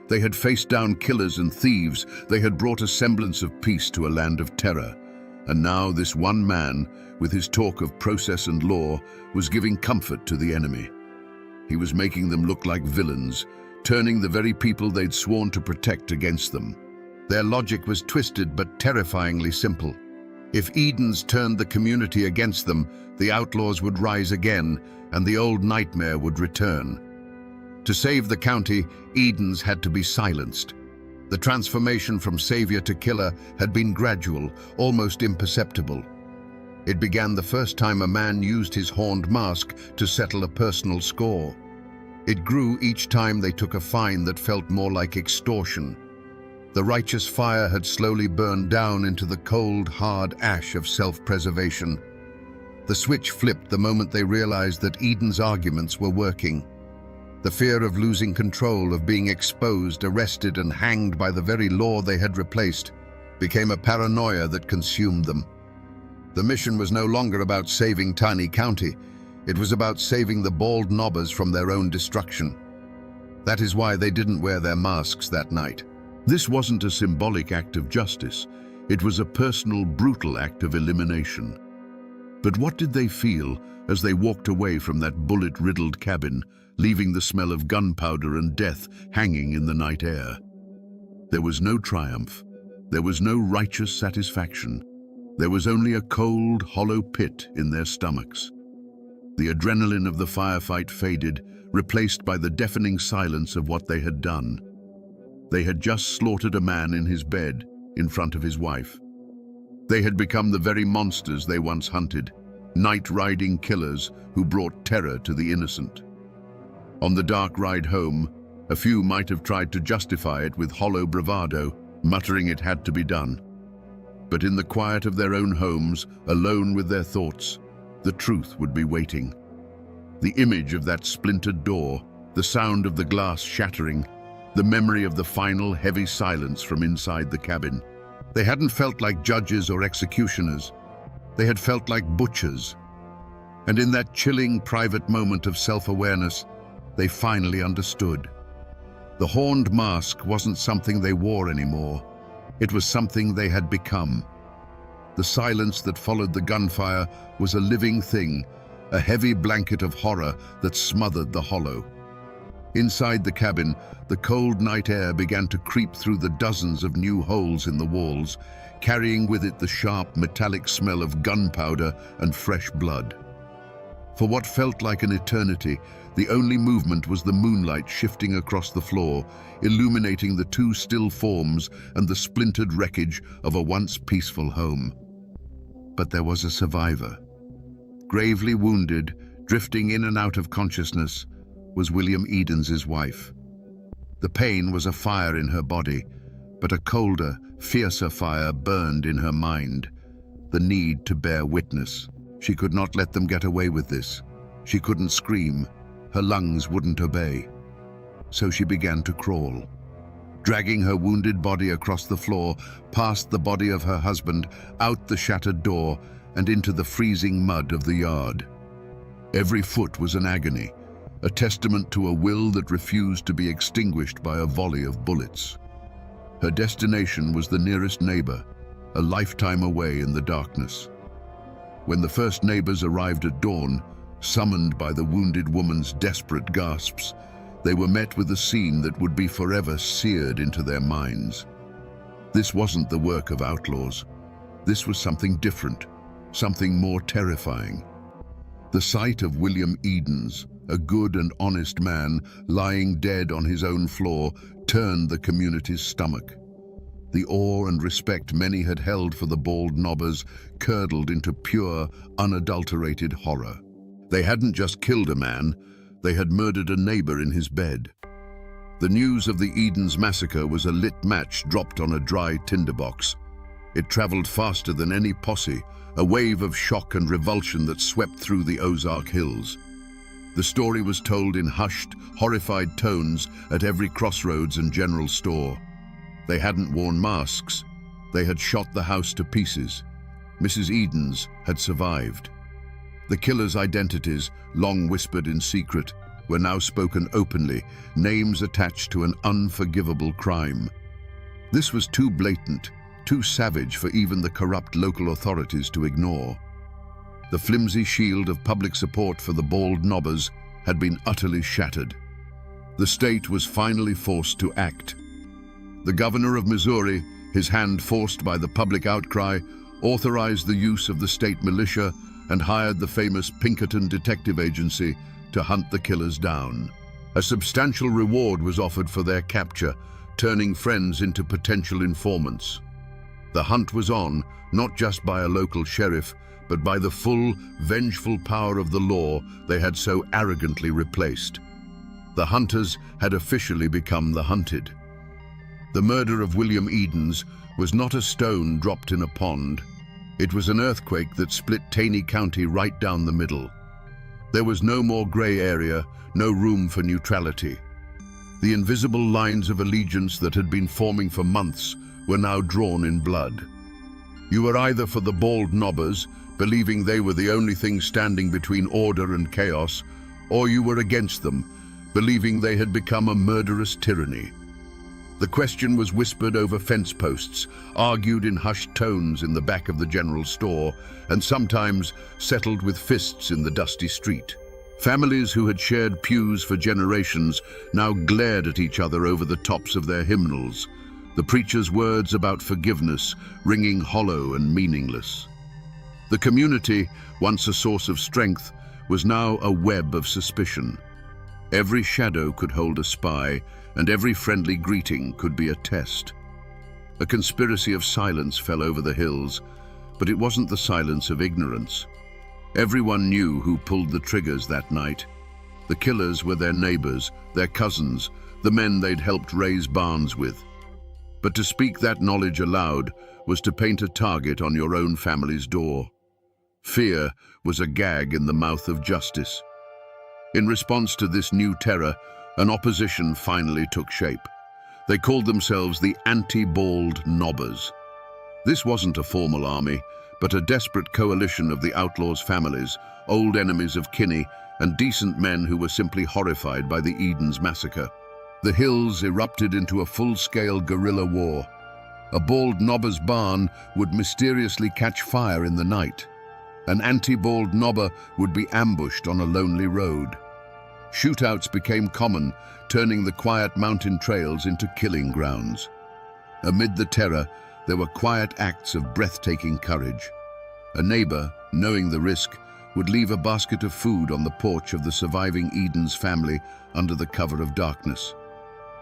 [SPEAKER 1] They had faced down killers and thieves. They had brought a semblance of peace to a land of terror. And now this one man, with his talk of process and law, was giving comfort to the enemy. He was making them look like villains, turning the very people they'd sworn to protect against them. Their logic was twisted but terrifyingly simple. If Edens turned the community against them, the outlaws would rise again, and the old nightmare would return. To save the county, Edens had to be silenced. The transformation from savior to killer had been gradual, almost imperceptible. It began the first time a man used his horned mask to settle a personal score. It grew each time they took a fine that felt more like extortion. The righteous fire had slowly burned down into the cold, hard ash of self-preservation. The switch flipped the moment they realized that Edens' arguments were working. The fear of losing control, of being exposed, arrested, and hanged by the very law they had replaced, became a paranoia that consumed them. The mission was no longer about saving Tiny County. It was about saving the bald knobbers from their own destruction. That is why they didn't wear their masks that night. This wasn't a symbolic act of justice. It was a personal, brutal act of elimination. But what did they feel as they walked away from that bullet-riddled cabin, leaving the smell of gunpowder and death hanging in the night air? There was no triumph. There was no righteous satisfaction. There was only a cold, hollow pit in their stomachs. The adrenaline of the firefight faded, replaced by the deafening silence of what they had done. They had just slaughtered a man in his bed, in front of his wife. They had become the very monsters they once hunted, night-riding killers who brought terror to the innocent. On the dark ride home, a few might have tried to justify it with hollow bravado, muttering it had to be done. But in the quiet of their own homes, alone with their thoughts, the truth would be waiting. The image of that splintered door, the sound of the glass shattering, the memory of the final heavy silence from inside the cabin. They hadn't felt like judges or executioners. They had felt like butchers. And in that chilling private moment of self-awareness, they finally understood. The horned mask wasn't something they wore anymore. It was something they had become. The silence that followed the gunfire was a living thing, a heavy blanket of horror that smothered the hollow. Inside the cabin, the cold night air began to creep through the dozens of new holes in the walls, carrying with it the sharp, metallic smell of gunpowder and fresh blood. For what felt like an eternity, the only movement was the moonlight shifting across the floor, illuminating the two still forms and the splintered wreckage of a once peaceful home. But there was a survivor. Gravely wounded, drifting in and out of consciousness, was William Edens' wife. The pain was a fire in her body, but a colder, fiercer fire burned in her mind. The need to bear witness. She could not let them get away with this. She couldn't scream. Her lungs wouldn't obey. So she began to crawl, dragging her wounded body across the floor, past the body of her husband, out the shattered door, and into the freezing mud of the yard. Every foot was an agony, a testament to a will that refused to be extinguished by a volley of bullets. Her destination was the nearest neighbor, a lifetime away in the darkness. When the first neighbors arrived at dawn, summoned by the wounded woman's desperate gasps, they were met with a scene that would be forever seared into their minds. This wasn't the work of outlaws. This was something different, something more terrifying. The sight of William Edens, a good and honest man, lying dead on his own floor, turned the community's stomach. The awe and respect many had held for the bald nobbers curdled into pure, unadulterated horror. They hadn't just killed a man, they had murdered a neighbor in his bed. The news of the Eden's massacre was a lit match dropped on a dry tinderbox. It traveled faster than any posse, a wave of shock and revulsion that swept through the Ozark Hills. The story was told in hushed, horrified tones at every crossroads and general store. They hadn't worn masks. They had shot the house to pieces. Mrs. Eden's had survived. The killers' identities, long whispered in secret, were now spoken openly, names attached to an unforgivable crime. This was too blatant, too savage for even the corrupt local authorities to ignore. The flimsy shield of public support for the bald nobbers had been utterly shattered. The state was finally forced to act. The governor of Missouri, his hand forced by the public outcry, authorized the use of the state militia and hired the famous Pinkerton Detective Agency to hunt the killers down. A substantial reward was offered for their capture, turning friends into potential informants. The hunt was on, not just by a local sheriff, but by the full, vengeful power of the law they had so arrogantly replaced. The hunters had officially become the hunted. The murder of William Edens was not a stone dropped in a pond. It was an earthquake that split Taney County right down the middle. There was no more gray area, no room for neutrality. The invisible lines of allegiance that had been forming for months were now drawn in blood. You were either for the bald nobbers, believing they were the only thing standing between order and chaos, or you were against them, believing they had become a murderous tyranny. The question was whispered over fence posts, argued in hushed tones in the back of the general store, and sometimes settled with fists in the dusty street. Families who had shared pews for generations now glared at each other over the tops of their hymnals, the preacher's words about forgiveness ringing hollow and meaningless. The community, once a source of strength, was now a web of suspicion. Every shadow could hold a spy, and every friendly greeting could be a test. A conspiracy of silence fell over the hills, but it wasn't the silence of ignorance. Everyone knew who pulled the triggers that night. The killers were their neighbors, their cousins, the men they'd helped raise barns with. But to speak that knowledge aloud was to paint a target on your own family's door. Fear was a gag in the mouth of justice. In response to this new terror, an opposition finally took shape. They called themselves the Anti-Bald Nobbers. This wasn't a formal army, but a desperate coalition of the outlaws' families, old enemies of Kinney, and decent men who were simply horrified by the Eden's massacre. The hills erupted into a full-scale guerrilla war. A bald nobber's barn would mysteriously catch fire in the night. An anti-bald nobber would be ambushed on a lonely road. Shootouts became common, turning the quiet mountain trails into killing grounds. Amid the terror, there were quiet acts of breathtaking courage. A neighbor, knowing the risk, would leave a basket of food on the porch of the surviving Eden's family under the cover of darkness.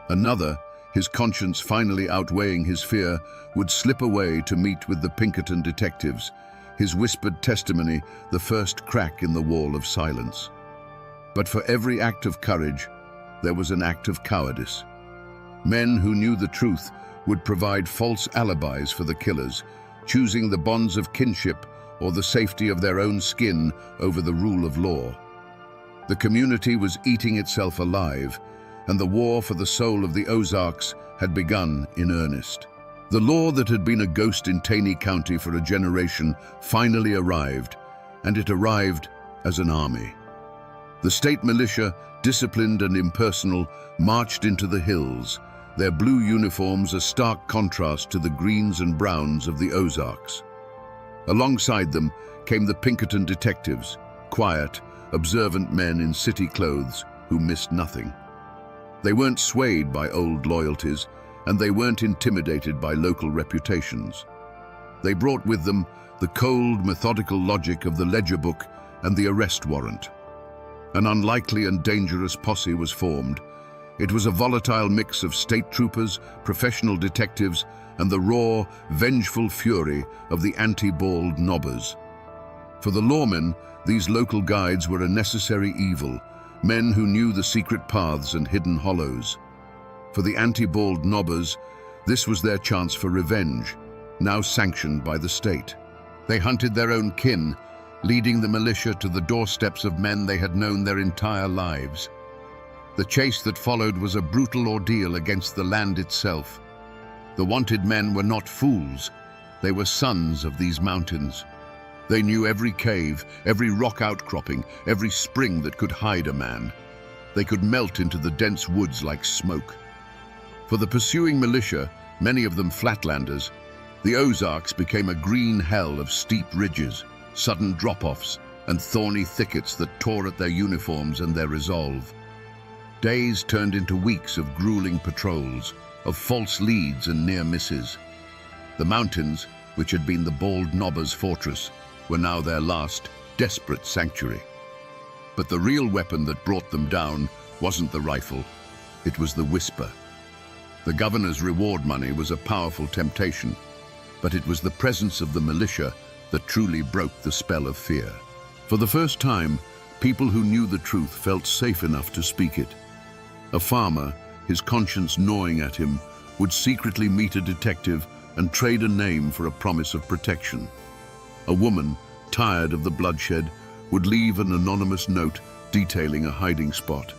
[SPEAKER 1] Another, his conscience finally outweighing his fear, would slip away to meet with the Pinkerton detectives, his whispered testimony the first crack in the wall of silence. But for every act of courage, there was an act of cowardice. Men who knew the truth would provide false alibis for the killers, choosing the bonds of kinship or the safety of their own skin over the rule of law. The community was eating itself alive, and the war for the soul of the Ozarks had begun in earnest. The law that had been a ghost in Taney County for a generation finally arrived, and it arrived as an army. The state militia, disciplined and impersonal, marched into the hills, their blue uniforms a stark contrast to the greens and browns of the Ozarks. Alongside them came the Pinkerton detectives, quiet, observant men in city clothes who missed nothing. They weren't swayed by old loyalties, and they weren't intimidated by local reputations. They brought with them the cold, methodical logic of the ledger book and the arrest warrant. An unlikely and dangerous posse was formed. It was a volatile mix of state troopers, professional detectives, and the raw, vengeful fury of the anti-bald nobbers. For the lawmen, these local guides were a necessary evil, men who knew the secret paths and hidden hollows. For the anti-bald nobbers, this was their chance for revenge, now sanctioned by the state. They hunted their own kin, leading the militia to the doorsteps of men they had known their entire lives. The chase that followed was a brutal ordeal against the land itself. The wanted men were not fools. They were sons of these mountains. They knew every cave, every rock outcropping, every spring that could hide a man. They could melt into the dense woods like smoke. For the pursuing militia, many of them flatlanders, the Ozarks became a green hell of steep ridges, sudden drop-offs, and thorny thickets that tore at their uniforms and their resolve. Days turned into weeks of grueling patrols, of false leads and near misses. The mountains, which had been the bald nobbers' fortress, were now their last, desperate sanctuary. But the real weapon that brought them down wasn't the rifle, it was the whisper. The governor's reward money was a powerful temptation, but it was the presence of the militia that truly broke the spell of fear. For the first time, people who knew the truth felt safe enough to speak it. A farmer, his conscience gnawing at him, would secretly meet a detective and trade a name for a promise of protection. A woman, tired of the bloodshed, would leave an anonymous note detailing a hiding spot.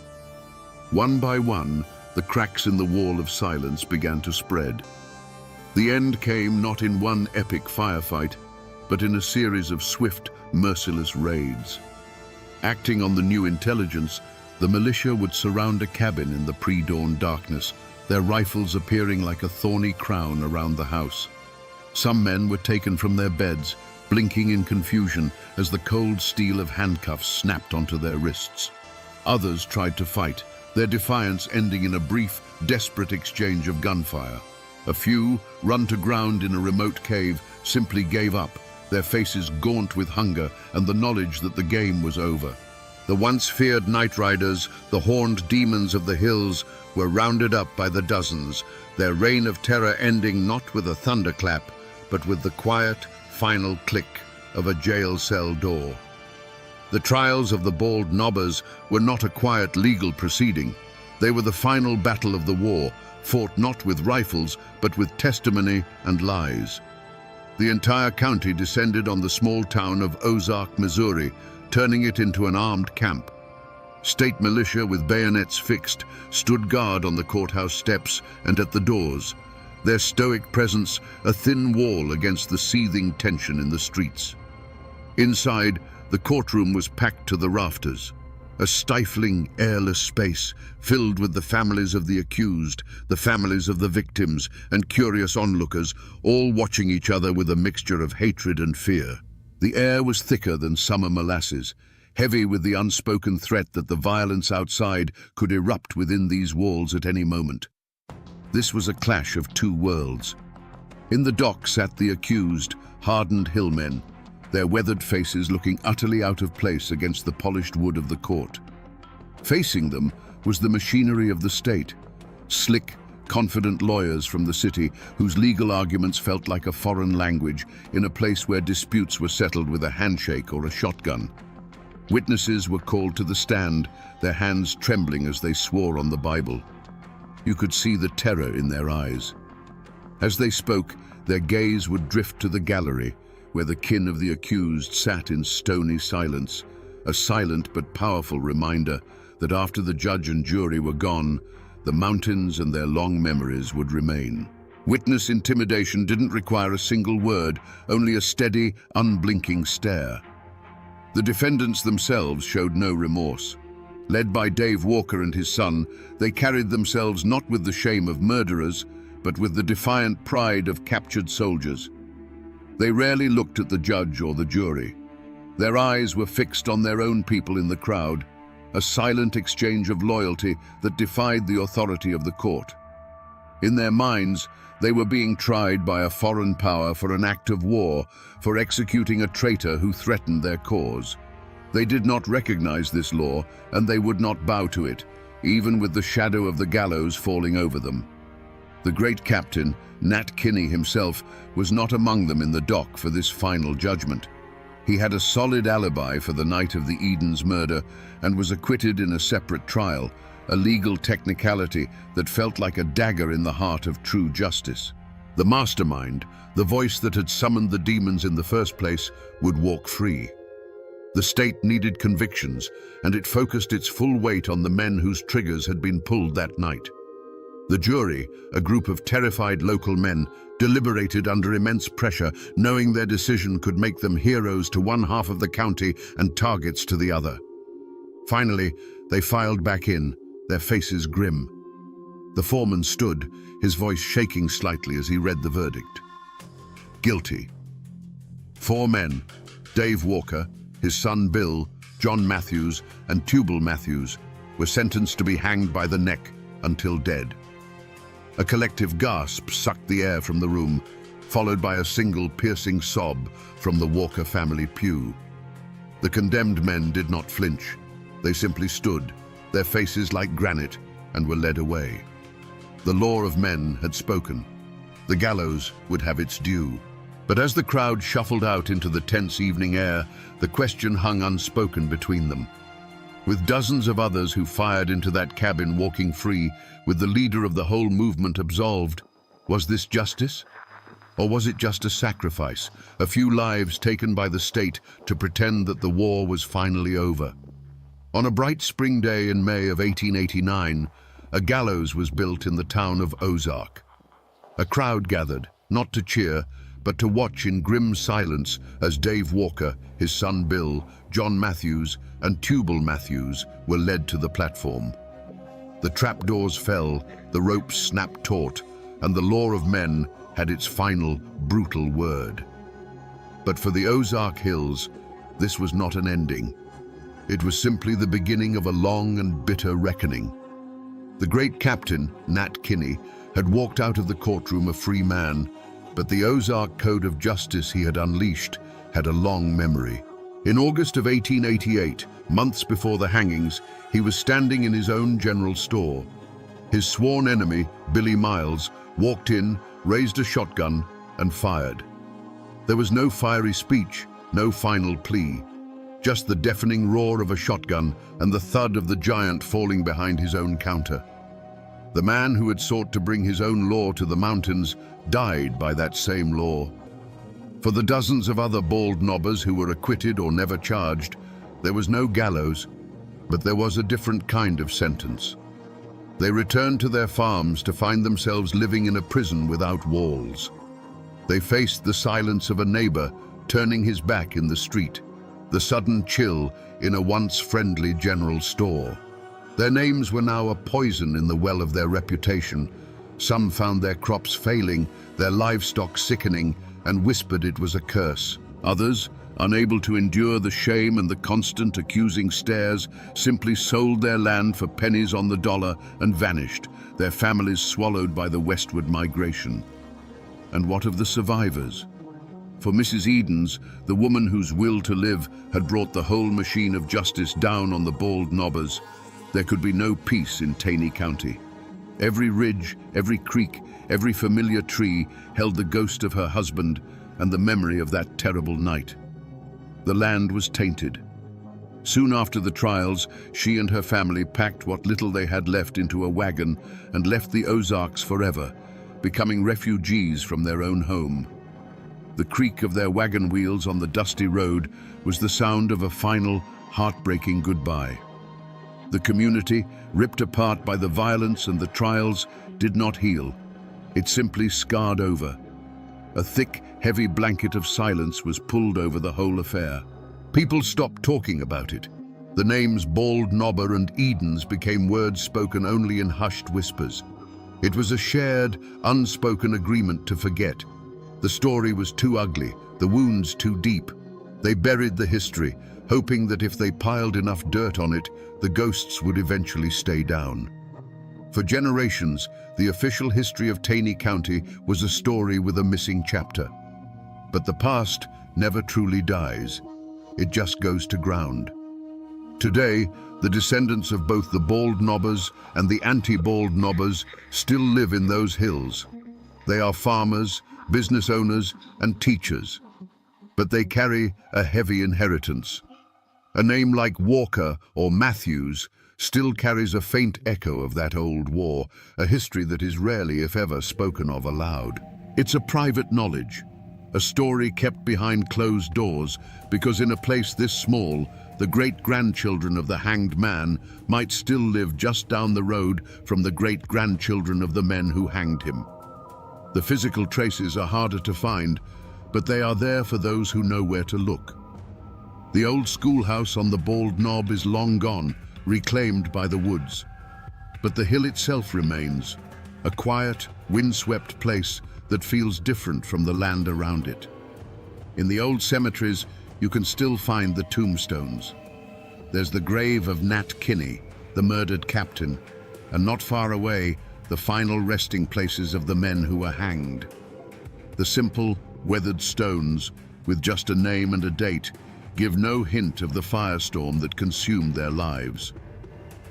[SPEAKER 1] One by one, the cracks in the wall of silence began to spread. The end came not in one epic firefight, but in a series of swift, merciless raids. Acting on the new intelligence, the militia would surround a cabin in the pre-dawn darkness, their rifles appearing like a thorny crown around the house. Some men were taken from their beds, blinking in confusion as the cold steel of handcuffs snapped onto their wrists. Others tried to fight, their defiance ending in a brief, desperate exchange of gunfire. A few, run to ground in a remote cave, simply gave up, their faces gaunt with hunger and the knowledge that the game was over. The once feared night riders, the horned demons of the hills, were rounded up by the dozens, their reign of terror ending not with a thunderclap, but with the quiet, final click of a jail cell door. The trials of the bald nobbers were not a quiet legal proceeding. They were the final battle of the war, fought not with rifles, but with testimony and lies. The entire county descended on the small town of Ozark, Missouri, turning it into an armed camp. State militia with bayonets fixed stood guard on the courthouse steps and at the doors, their stoic presence a thin wall against the seething tension in the streets. Inside, the courtroom was packed to the rafters, a stifling, airless space filled with the families of the accused, the families of the victims, and curious onlookers, all watching each other with a mixture of hatred and fear. The air was thicker than summer molasses, heavy with the unspoken threat that the violence outside could erupt within these walls at any moment. This was a clash of two worlds. In the dock sat the accused, hardened hillmen, their weathered faces looking utterly out of place against the polished wood of the court. Facing them was the machinery of the state, slick, confident lawyers from the city whose legal arguments felt like a foreign language in a place where disputes were settled with a handshake or a shotgun. Witnesses were called to the stand, their hands trembling as they swore on the Bible. You could see the terror in their eyes. As they spoke, their gaze would drift to the gallery, where the kin of the accused sat in stony silence, a silent but powerful reminder that after the judge and jury were gone, the mountains and their long memories would remain. Witness intimidation didn't require a single word, only a steady, unblinking stare. The defendants themselves showed no remorse. Led by Dave Walker and his son, they carried themselves not with the shame of murderers, but with the defiant pride of captured soldiers. They rarely looked at the judge or the jury. Their eyes were fixed on their own people in the crowd, a silent exchange of loyalty that defied the authority of the court. In their minds, they were being tried by a foreign power for an act of war, for executing a traitor who threatened their cause. They did not recognize this law, and they would not bow to it, even with the shadow of the gallows falling over them. The great captain, Nat Kinney himself, was not among them in the dock for this final judgment. He had a solid alibi for the night of the Eden's murder and was acquitted in a separate trial, a legal technicality that felt like a dagger in the heart of true justice. The mastermind, the voice that had summoned the demons in the first place, would walk free. The state needed convictions, and it focused its full weight on the men whose triggers had been pulled that night. The jury, a group of terrified local men, deliberated under immense pressure, knowing their decision could make them heroes to one half of the county and targets to the other. Finally, they filed back in, their faces grim. The foreman stood, his voice shaking slightly as he read the verdict. Guilty. 4 men, Dave Walker, his son Bill, John Matthews, and Tubal Matthews, were sentenced to be hanged by the neck until dead. A collective gasp sucked the air from the room, followed by a single piercing sob from the Walker family pew. The condemned men did not flinch. They simply stood, their faces like granite, and were led away. The law of men had spoken. The gallows would have its due. But as the crowd shuffled out into the tense evening air, the question hung unspoken between them. With dozens of others who fired into that cabin walking free, with the leader of the whole movement absolved, was this justice? Or was it just a sacrifice, a few lives taken by the state to pretend that the war was finally over? On a bright spring day in May of 1889, a gallows was built in the town of Ozark. A crowd gathered, not to cheer, but to watch in grim silence as Dave Walker, his son Bill, John Matthews, and Tubal Matthews were led to the platform. The trapdoors fell, the ropes snapped taut, and the law of men had its final, brutal word. But for the Ozark Hills, this was not an ending. It was simply the beginning of a long and bitter reckoning. The great captain, Nat Kinney, had walked out of the courtroom a free man, but the Ozark Code of Justice he had unleashed had a long memory. In August of 1888, months before the hangings, he was standing in his own general store. His sworn enemy, Billy Miles, walked in, raised a shotgun, and fired. There was no fiery speech, no final plea, just the deafening roar of a shotgun and the thud of the giant falling behind his own counter. The man who had sought to bring his own law to the mountains died by that same law. For the dozens of other bald knobbers who were acquitted or never charged, there was no gallows, but there was a different kind of sentence. They returned to their farms to find themselves living in a prison without walls. They faced the silence of a neighbor turning his back in the street, the sudden chill in a once friendly general store. Their names were now a poison in the well of their reputation. Some found their crops failing, their livestock sickening, and whispered it was a curse. Others, unable to endure the shame and the constant accusing stares, simply sold their land for pennies on the dollar and vanished, their families swallowed by the westward migration. And what of the survivors? For Mrs. Edens, the woman whose will to live had brought the whole machine of justice down on the bald knobbers, there could be no peace in Taney County. Every ridge, every creek, every familiar tree held the ghost of her husband and the memory of that terrible night. The land was tainted. Soon after the trials, she and her family packed what little they had left into a wagon and left the Ozarks forever, becoming refugees from their own home. The creak of their wagon wheels on the dusty road was the sound of a final, heartbreaking goodbye. The community, ripped apart by the violence and the trials, did not heal. It simply scarred over. A thick, heavy blanket of silence was pulled over the whole affair. People stopped talking about it. The names Bald Knobber and Edens became words spoken only in hushed whispers. It was a shared, unspoken agreement to forget. The story was too ugly, the wounds too deep. They buried the history, hoping that if they piled enough dirt on it, the ghosts would eventually stay down. For generations, the official history of Taney County was a story with a missing chapter. But the past never truly dies. It just goes to ground. Today, the descendants of both the bald knobbers and the anti-bald knobbers still live in those hills. They are farmers, business owners, and teachers. But they carry a heavy inheritance. A name like Walker or Matthews still carries a faint echo of that old war, a history that is rarely, if ever, spoken of aloud. It's a private knowledge, a story kept behind closed doors, because in a place this small, the great-grandchildren of the hanged man might still live just down the road from the great-grandchildren of the men who hanged him. The physical traces are harder to find, but they are there for those who know where to look. The old schoolhouse on the Bald Knob is long gone, reclaimed by the woods. But the hill itself remains, a quiet, windswept place that feels different from the land around it. In the old cemeteries, you can still find the tombstones. There's the grave of Nat Kinney, the murdered captain, and not far away, the final resting places of the men who were hanged. The simple, weathered stones, with just a name and a date, give no hint of the firestorm that consumed their lives.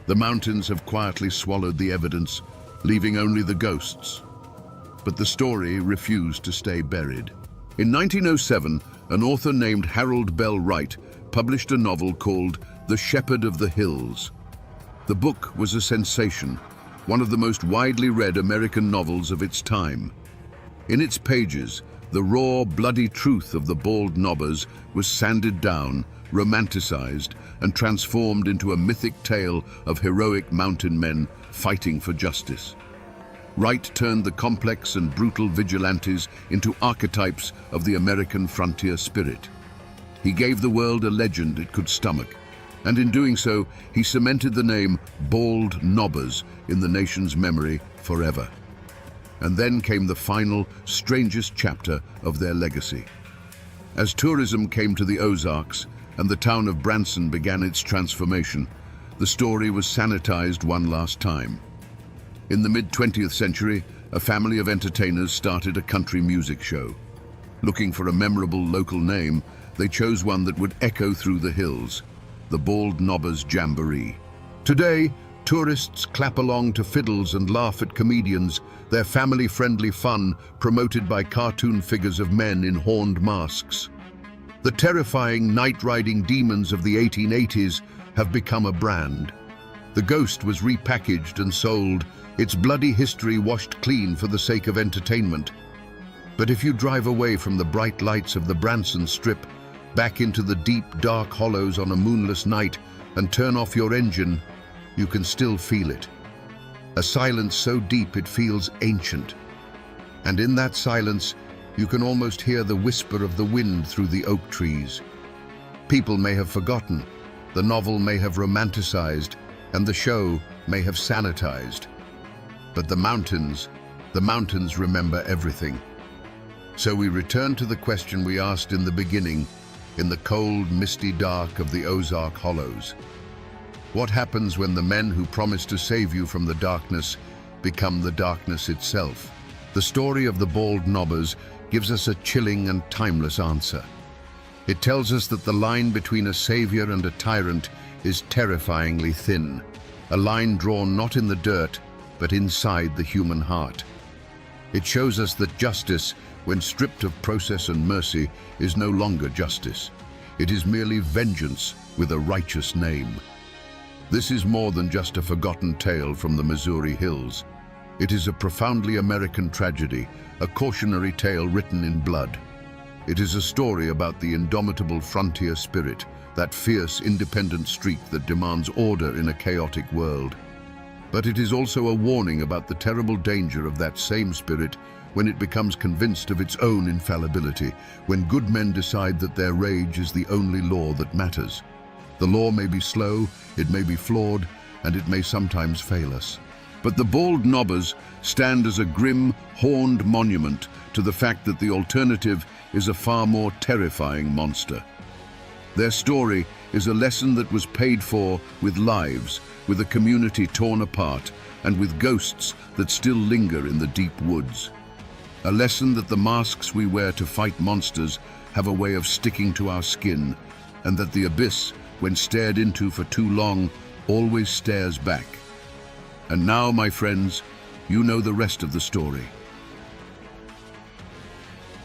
[SPEAKER 1] The mountains have quietly swallowed the evidence, leaving only the ghosts. But the story refused to stay buried. In 1907, an author named Harold Bell Wright published a novel called The Shepherd of the Hills. The book was a sensation, one of the most widely read American novels of its time. In its pages, the raw, bloody truth of the Bald Knobbers was sanded down, romanticized, and transformed into a mythic tale of heroic mountain men fighting for justice. Wright turned the complex and brutal vigilantes into archetypes of the American frontier spirit. He gave the world a legend it could stomach, and in doing so, he cemented the name Bald Knobbers in the nation's memory forever. And then came the final, strangest chapter of their legacy. As tourism came to the Ozarks and the town of Branson began its transformation, the story was sanitized one last time. In the mid-20th century, a family of entertainers started a country music show. Looking for a memorable local name, they chose one that would echo through the hills, the Bald Knobbers Jamboree. Today, tourists clap along to fiddles and laugh at comedians, their family-friendly fun promoted by cartoon figures of men in horned masks. The terrifying night-riding demons of the 1880s have become a brand. The ghost was repackaged and sold, its bloody history washed clean for the sake of entertainment. But if you drive away from the bright lights of the Branson Strip, back into the deep, dark hollows on a moonless night, and turn off your engine, you can still feel it. A silence so deep it feels ancient. And in that silence, you can almost hear the whisper of the wind through the oak trees. People may have forgotten, the novel may have romanticized, and the show may have sanitized. But the mountains remember everything. So we return to the question we asked in the beginning, in the cold, misty dark of the Ozark Hollows. What happens when the men who promise to save you from the darkness become the darkness itself? The story of the Bald Knobbers gives us a chilling and timeless answer. It tells us that the line between a savior and a tyrant is terrifyingly thin, a line drawn not in the dirt, but inside the human heart. It shows us that justice, when stripped of process and mercy, is no longer justice. It is merely vengeance with a righteous name. This is more than just a forgotten tale from the Missouri hills. It is a profoundly American tragedy, a cautionary tale written in blood. It is a story about the indomitable frontier spirit, that fierce, independent streak that demands order in a chaotic world. But it is also a warning about the terrible danger of that same spirit when it becomes convinced of its own infallibility, when good men decide that their rage is the only law that matters. The law may be slow, it may be flawed, and it may sometimes fail us. But the Bald Knobbers stand as a grim, horned monument to the fact that the alternative is a far more terrifying monster. Their story is a lesson that was paid for with lives, with a community torn apart, and with ghosts that still linger in the deep woods. A lesson that the masks we wear to fight monsters have a way of sticking to our skin, and that the abyss when stared into for too long, always stares back. And now, my friends, you know the rest of the story.